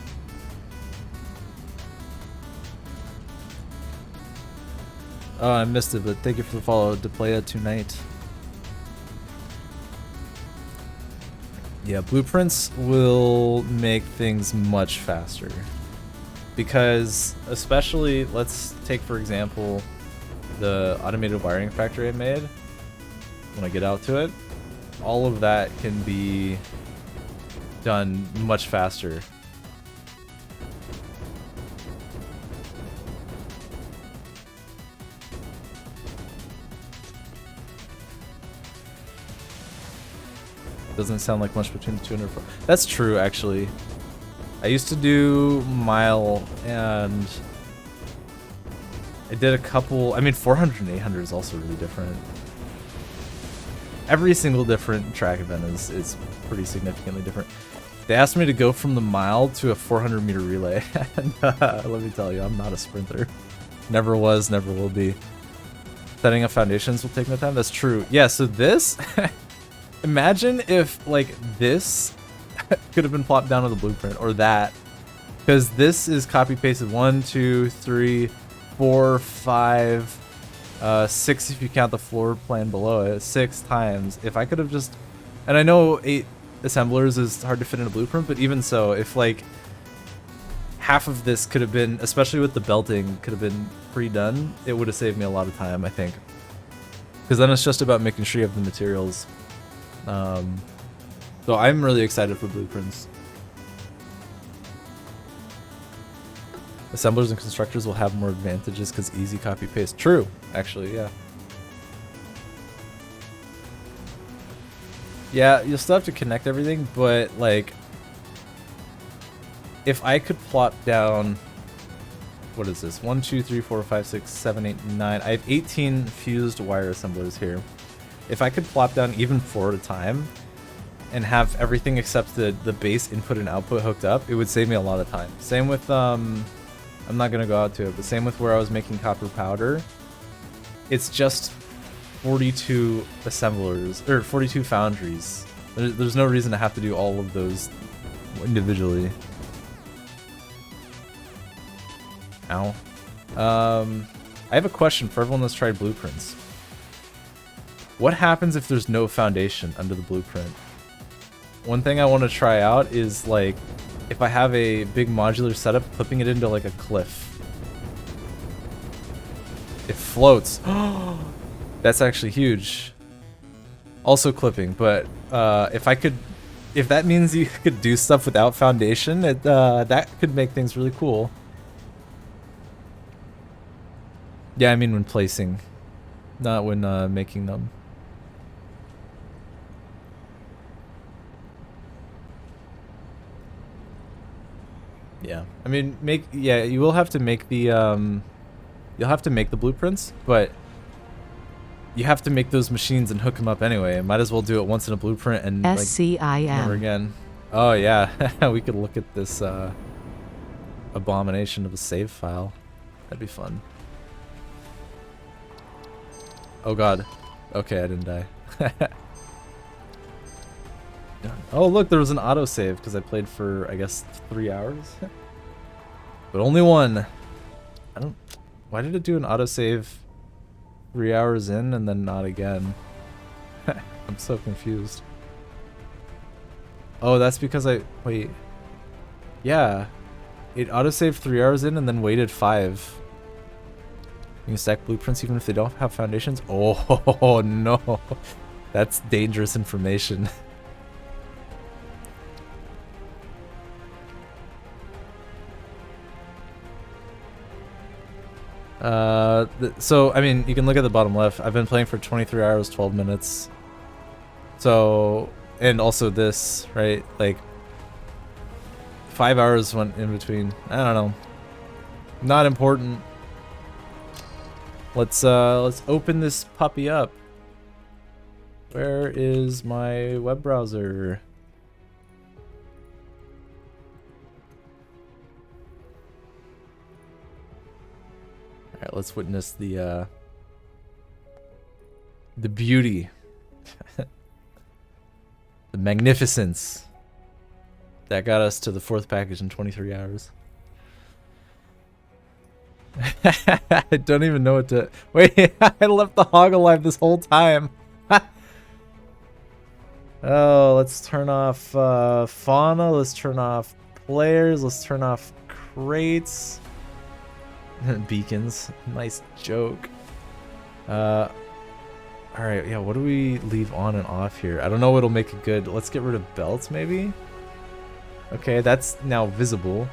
Speaker 1: Oh, I missed it, but thank you for the follow. To play it tonight. Yeah, blueprints will make things much faster. Because, especially, let's take for example the automated wiring factory I made. When I get out to it, all of that can be done much faster. Doesn't sound like much between the 2 and 4. That's true, actually. I used to do mile, and I did a couple. I mean, 400 and 800 is also really different. Every single different track event is pretty significantly different. They asked me to go from the mile to a 400 meter relay, and let me tell you, I'm not a sprinter. Never was, never will be. Setting up foundations will take no time. That's true. Yeah. So this. Imagine if, like, this could have been plopped down to the blueprint, or that. Because this is copy-pasted 1, 2, 3, 4, 5, 6 if you count the floor plan below it, 6 times. If I could have just... And I know 8 assemblers is hard to fit in a blueprint, but even so, if, like, half of this could have been, especially with the belting, could have been pre-done, it would have saved me a lot of time, I think. Because then it's just about making sure you have the materials. So I'm really excited for blueprints. Assemblers and constructors will have more advantages because easy copy paste. True, actually, yeah. Yeah, you'll still have to connect everything, but like, if I could plop down, what is this? 1, 2, 3, 4, 5, 6, 7, 8, 9. I have 18 fused wire assemblers here. If I could plop down even 4 at a time and have everything except the base input and output hooked up, it would save me a lot of time. Same with, I'm not going to go out to it, but same with where I was making copper powder. It's just 42 assemblers, or 42 foundries. There's no reason to have to do all of those individually. Ow. I have a question for everyone that's tried blueprints. What happens if there's no foundation under the blueprint? One thing I want to try out is, like, if I have a big modular setup, clipping it into, like, a cliff. It floats. That's actually huge. Also clipping, but if that means you could do stuff without foundation, that could make things really cool. Yeah, I mean when placing, not when making them. Yeah, I mean, you will have to make the, you'll have to make the blueprints, but you have to make those machines and hook them up anyway. Might as well do it once in a blueprint and like, never again. Oh yeah, we could look at this abomination of a save file. That'd be fun. Oh god. Okay, I didn't die. Oh look, there was an autosave because I played for, I guess, 3 hours. But only one. Why did it do an autosave 3 hours in and then not again? I'm so confused. Oh, that's because wait. Yeah. It autosaved 3 hours in and then waited 5. You can stack blueprints even if they don't have foundations? Oh no. That's dangerous information. So, I mean, you can look at the bottom left. I've been playing for 23 hours, 12 minutes. So, and also this, right? Like, 5 hours went in between. I don't know. Not important. Let's open this puppy up. Where is my web browser? Alright, let's witness the beauty. The magnificence that got us to the 4th package in 23 hours. I don't even know what to... Wait, I left the hog alive this whole time. Oh, let's turn off fauna. Let's turn off players. Let's turn off crates. Beacons. Nice joke. Alright, yeah, what do we leave on and off here? I don't know what'll make it good. Let's get rid of belts, maybe? Okay, that's now visible.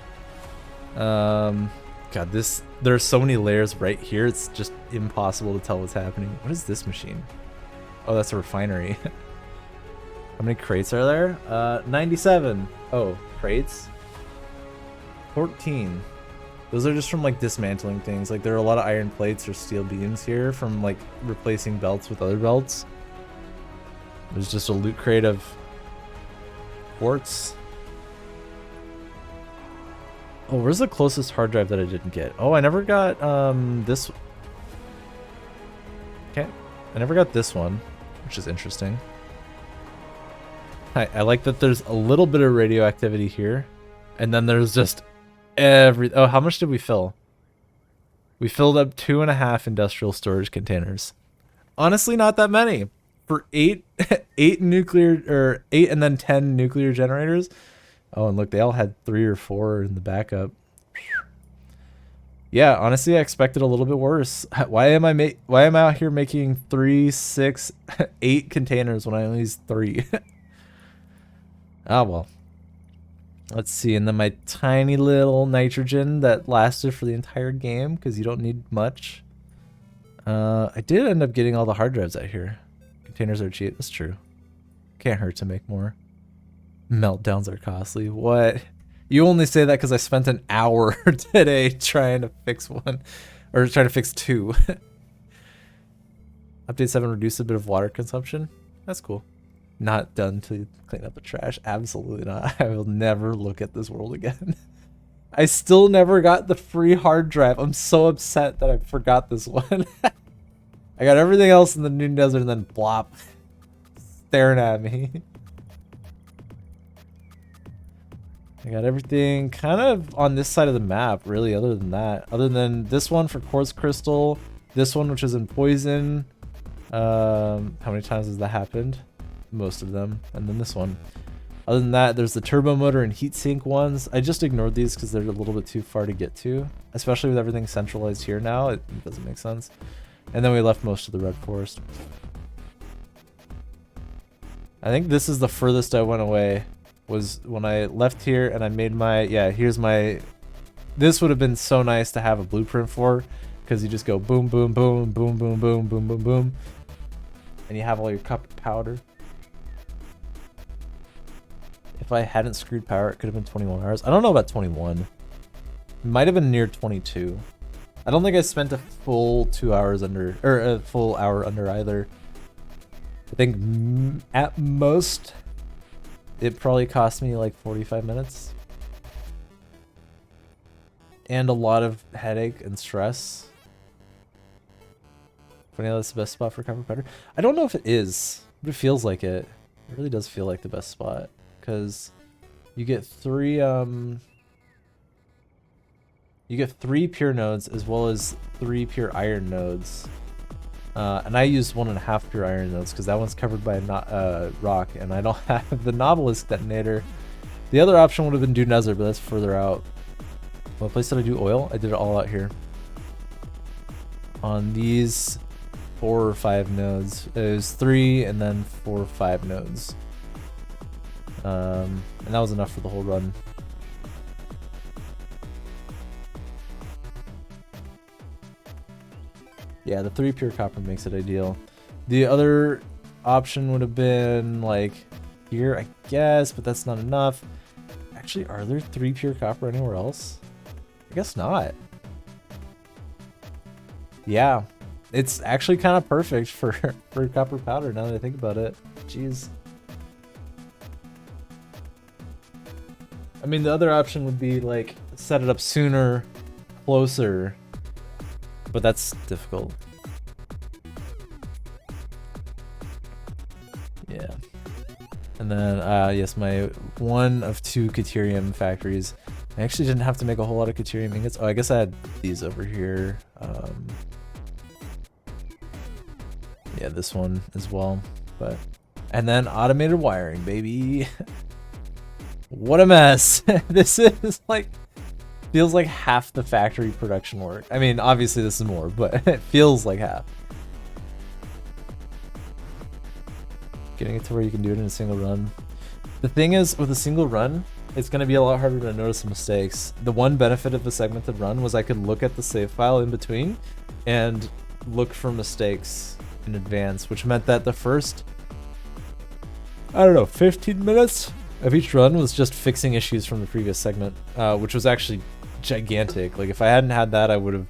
Speaker 1: God, there are so many layers right here, it's just impossible to tell what's happening. What is this machine? Oh, that's a refinery. How many crates are there? 97. Oh, crates? 14. Those are just from like dismantling things. Like there are a lot of iron plates or steel beams here from like replacing belts with other belts. There's just a loot crate of quartz. Oh, where's the closest hard drive that I didn't get? Oh, I never got this. Okay, I never got this one, which is interesting. I like that there's a little bit of radioactivity here, and then there's just oh, how much did we fill? We filled up 2.5 industrial storage containers. Honestly, not that many for 8 nuclear, or 8 and then 10 nuclear generators. Oh, and look, they all had 3 or 4 in the backup. Yeah, honestly, I expected a little bit worse. Why am I out here making 3, 6, 8 containers when I only use 3? Ah, well. Let's see, and then my tiny little nitrogen that lasted for the entire game, because you don't need much. I did end up getting all the hard drives out here. Containers are cheap, that's true. Can't hurt to make more. Meltdowns are costly. What? You only say that because I spent an hour today trying to fix one. Or trying to fix 2. Update 7 reduced a bit of water consumption. That's cool. Not done to clean up the trash. Absolutely not. I will never look at this world again. I still never got the free hard drive. I'm so upset that I forgot this one. I got everything else in the New Desert and then blop. Staring at me. I got everything kind of on this side of the map, really, other than that. Other than this one for quartz crystal. This one, which is in poison. How many times has that happened? Most of them. And then this one. Other than that, there's the turbo motor and heatsink ones. I just ignored these because they're a little bit too far to get to. Especially with everything centralized here now. It doesn't make sense. And then we left most of the red forest. I think this is the furthest I went away. Was when I left here and I made my... Yeah, here's my... This would have been so nice to have a blueprint for. Because you just go boom, boom, boom, boom, boom, boom, boom, boom, boom. And you have all your cup powder. If I hadn't screwed power, it could have been 21 hours. I don't know about 21. It might have been near 22. I don't think I spent a full 2 hours under, or a full hour under either. I think at most, it probably cost me like 45 minutes. And a lot of headache and stress. Funny how that's the best spot for copper powder. I don't know if it is, but it feels like it. It really does feel like the best spot. Because you get 3 pure nodes as well as 3 pure iron nodes. And I used 1.5 pure iron nodes because that one's covered by a rock and I don't have the Nautilus detonator. The other option would have been do Nether, but that's further out. What place did I do oil? I did it all out here. On these 4 or 5 nodes. It was 3 and then 4 or 5 nodes. And that was enough for the whole run. Yeah, the 3 pure copper makes it ideal. The other option would have been like here, I guess, but that's not enough. Actually, are there 3 pure copper anywhere else? I guess not. Yeah, It's actually kind of perfect for copper powder now that I think about it. Jeez. I mean, the other option would be like set it up sooner, closer, but that's difficult. Yeah. And then, yes, my one of 2 Caterium factories. I actually didn't have to make a whole lot of Caterium ingots. Oh, I guess I had these over here. Yeah, this one as well. But and then automated wiring, baby. What a mess. This is like, feels like half the factory production work. I mean, obviously this is more, but it feels like half. Getting it to where you can do it in a single run. The thing is, with a single run, it's going to be a lot harder to notice mistakes. The one benefit of a segmented run was I could look at the save file in between and look for mistakes in advance, which meant that the first, I don't know, 15 minutes of each run was just fixing issues from the previous segment, which was actually gigantic. Like, if I hadn't had that, I would have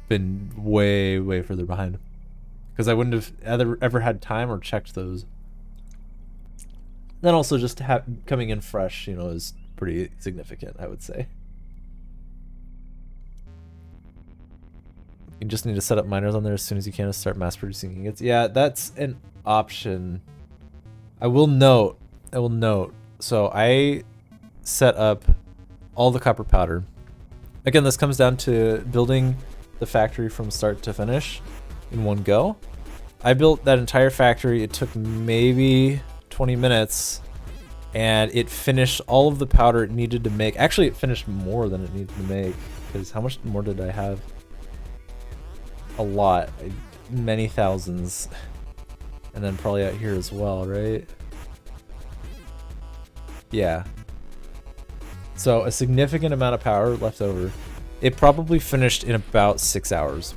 Speaker 1: been way, way further behind, because I wouldn't have ever had time or checked those. Then also just coming in fresh, you know, is pretty significant, I would say. You just need to set up miners on there as soon as you can to start mass producing ingots. Yeah, that's an option. I will note, so I set up all the copper powder. Again, this comes down to building the factory from start to finish in one go. I built that entire factory. It took maybe 20 minutes, and it finished all of the powder it needed to make. Actually, it finished more than it needed to make, because how much more did I have? A lot. Many thousands. And then probably out here as well, right? Yeah. So a significant amount of power left over. It probably finished in about 6 hours.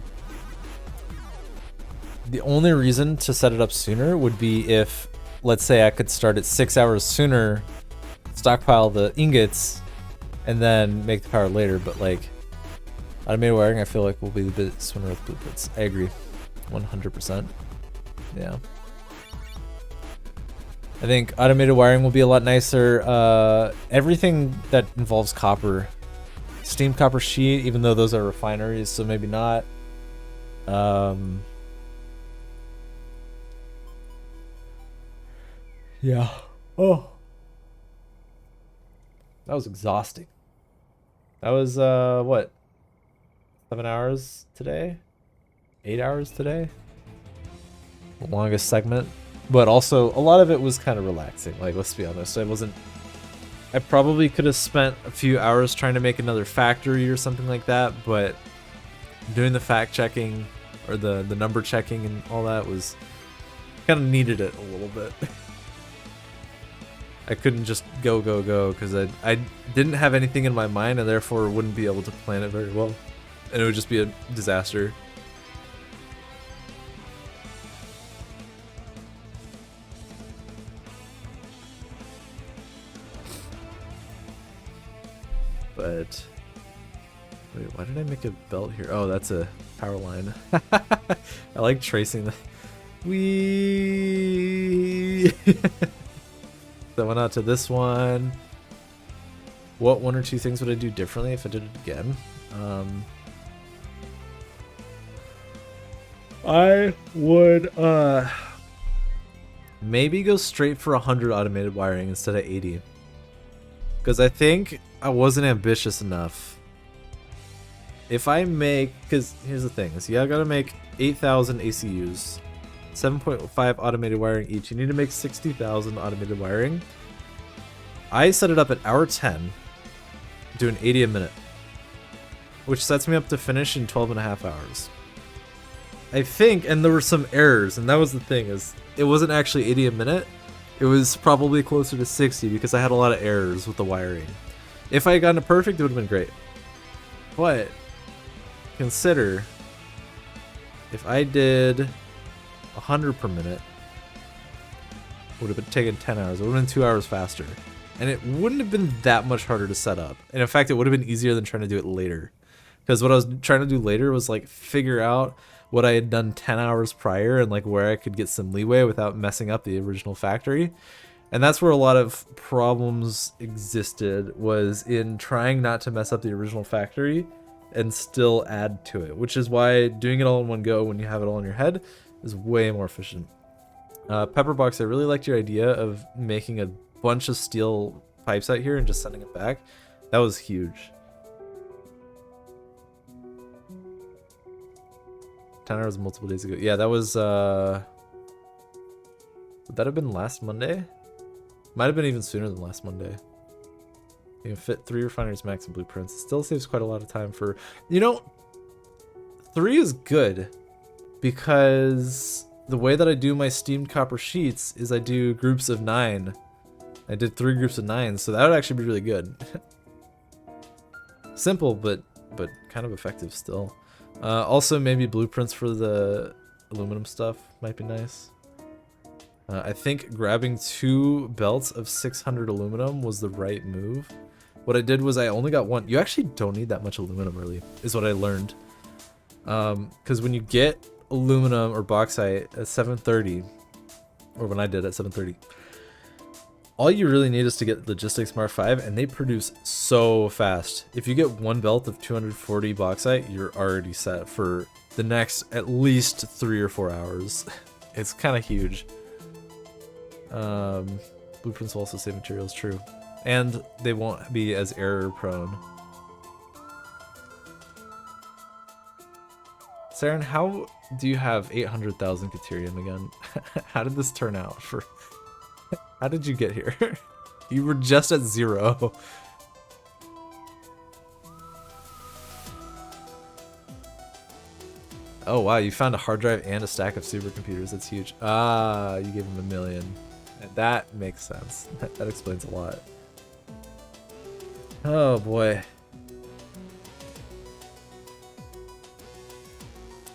Speaker 1: The only reason to set it up sooner would be if, let's say I could start it 6 hours sooner, stockpile the ingots, and then make the power later. But like, automated wiring, I feel like will be a bit sooner with blueprints. I agree, 100%. Yeah. I think automated wiring will be a lot nicer. Everything that involves copper, steamed copper sheet, even though those are refineries, so maybe not. Yeah. Oh. That was exhausting. That was, what? 7 hours today? 8 hours today? The longest segment. But also, a lot of it was kind of relaxing. Like, let's be honest. I probably could have spent a few hours trying to make another factory or something like that, but doing the fact checking or the number checking and all that was kind of needed it a little bit. I couldn't just go because I didn't have anything in my mind, and therefore wouldn't be able to plan it very well, and it would just be a disaster. But wait, why did I make a belt here? Oh, that's a power line. I like tracing the wee. That went out to this one. What 1 or 2 things would I do differently if I did it again? I would maybe go straight for 100 automated wiring instead of 80. Because I think I wasn't ambitious enough. If I make, because here's the thing, is I gotta make 8,000 ACUs, 7.5 automated wiring each. You need to make 60,000 automated wiring. I set it up at hour 10, doing 80 a minute, which sets me up to finish in 12.5 hours. I think, and there were some errors, and that was the thing, is it wasn't actually 80 a minute. It was probably closer to 60 because I had a lot of errors with the wiring. If I had gotten it perfect, it would have been great. But consider if I did 100 per minute, it would have been taken 10 hours. It would have been 2 hours faster. And it wouldn't have been that much harder to set up. And in fact, it would have been easier than trying to do it later. Because what I was trying to do later was like figure out what I had done 10 hours prior and like where I could get some leeway without messing up the original factory. And that's where a lot of problems existed, was in trying not to mess up the original factory and still add to it, which is why doing it all in one go when you have it all in your head is way more efficient. Pepperbox, I really liked your idea of making a bunch of steel pipes out here and just sending it back. That was huge. 10 hours multiple days ago. Yeah, that was, would that have been last Monday? Might have been even sooner than last Monday. You can fit 3 refineries max in blueprints. It still saves quite a lot of time for, you know, 3 is good because the way that I do my steamed copper sheets is I do groups of 9. I did 3 groups of 9, so that would actually be really good. Simple, but kind of effective still. Also, maybe blueprints for the aluminum stuff might be nice. I think grabbing 2 belts of 600 aluminum was the right move. What I did was I only got 1. You actually don't need that much aluminum, really, is what I learned. Because when you get aluminum or bauxite at 730, or when I did at 730, all you really need is to get Logistics Mark 5, and they produce so fast. If you get 1 belt of 240 bauxite, you're already set for the next at least 3 or 4 hours. It's kind of huge. Blueprints will also save materials, true. And they won't be as error prone. Saren, how do you have 800,000 Caterium again? How did this turn out? How did you get here? You were just at 0. Oh wow, you found a hard drive and a stack of supercomputers. That's huge. Ah, you gave him $1 million. That makes sense. That explains a lot. Oh boy.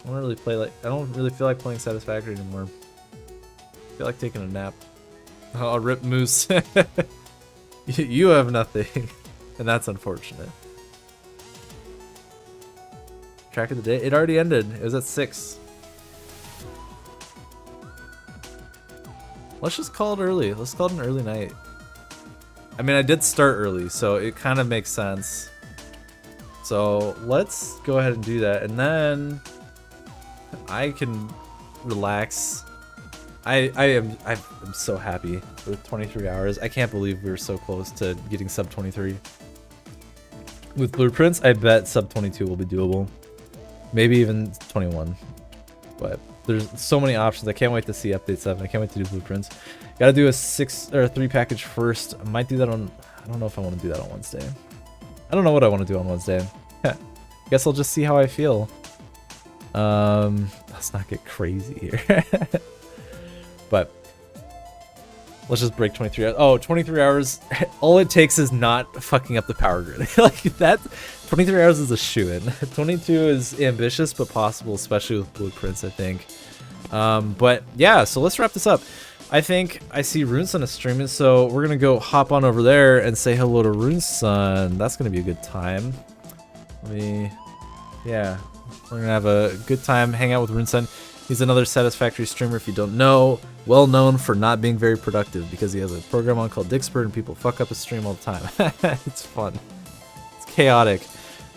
Speaker 1: I don't really feel like playing Satisfactory anymore. I feel like taking a nap. Oh, rip Moose. You have nothing. And that's unfortunate. Track of the day. It already ended. It was at 6. Let's just call it early. Let's call it an early night. I mean, I did start early, so it kind of makes sense. So let's go ahead and do that. And then I can relax. I'm so happy with 23 hours. I can't believe we were so close to getting sub 23. With blueprints, I bet sub 22 will be doable. Maybe even 21. But there's so many options. I can't wait to see update 7. I can't wait to do blueprints. Gotta do a 3 package first. I might do that on, I don't know if I want to do that on Wednesday. I don't know what I want to do on Wednesday. Guess I'll just see how I feel. Let's not get crazy here. But let's just break 23 hours. Oh, 23 hours. All it takes is not fucking up the power grid. Like that, 23 hours is a shoo-in. 22 is ambitious, but possible, especially with blueprints, I think. But yeah, so let's wrap this up. I think I see Runeson is streaming, so we're going to go hop on over there and say hello to Runeson. That's going to be a good time. Yeah, we're going to have a good time, hang out with Runeson. He's another Satisfactory streamer, if you don't know. Well known for not being very productive because he has a program on called Dixpert and people fuck up his stream all the time. It's fun. It's chaotic.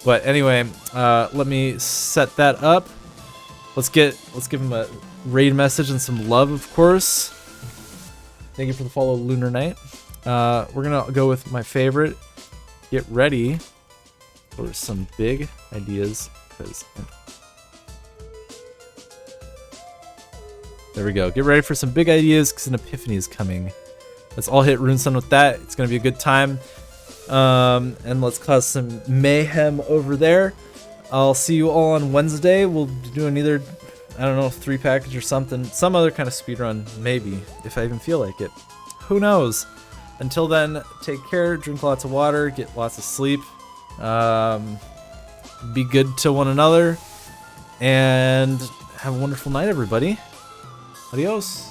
Speaker 1: But anyway, let me set that up. Let's give him a raid message and some love, of course. Thank you for the follow, Lunar Knight. We're gonna go with my favorite. Get ready for some big ideas, because there we go. Get ready for some big ideas because an epiphany is coming. Let's all hit Runeson with that. It's gonna be a good time. And let's cause some mayhem over there. I'll see you all on Wednesday. We'll be doing either, I don't know, 3 package or something. Some other kind of speedrun, maybe, if I even feel like it. Who knows? Until then, take care, drink lots of water, get lots of sleep. Be good to one another. And have a wonderful night, everybody. Adios.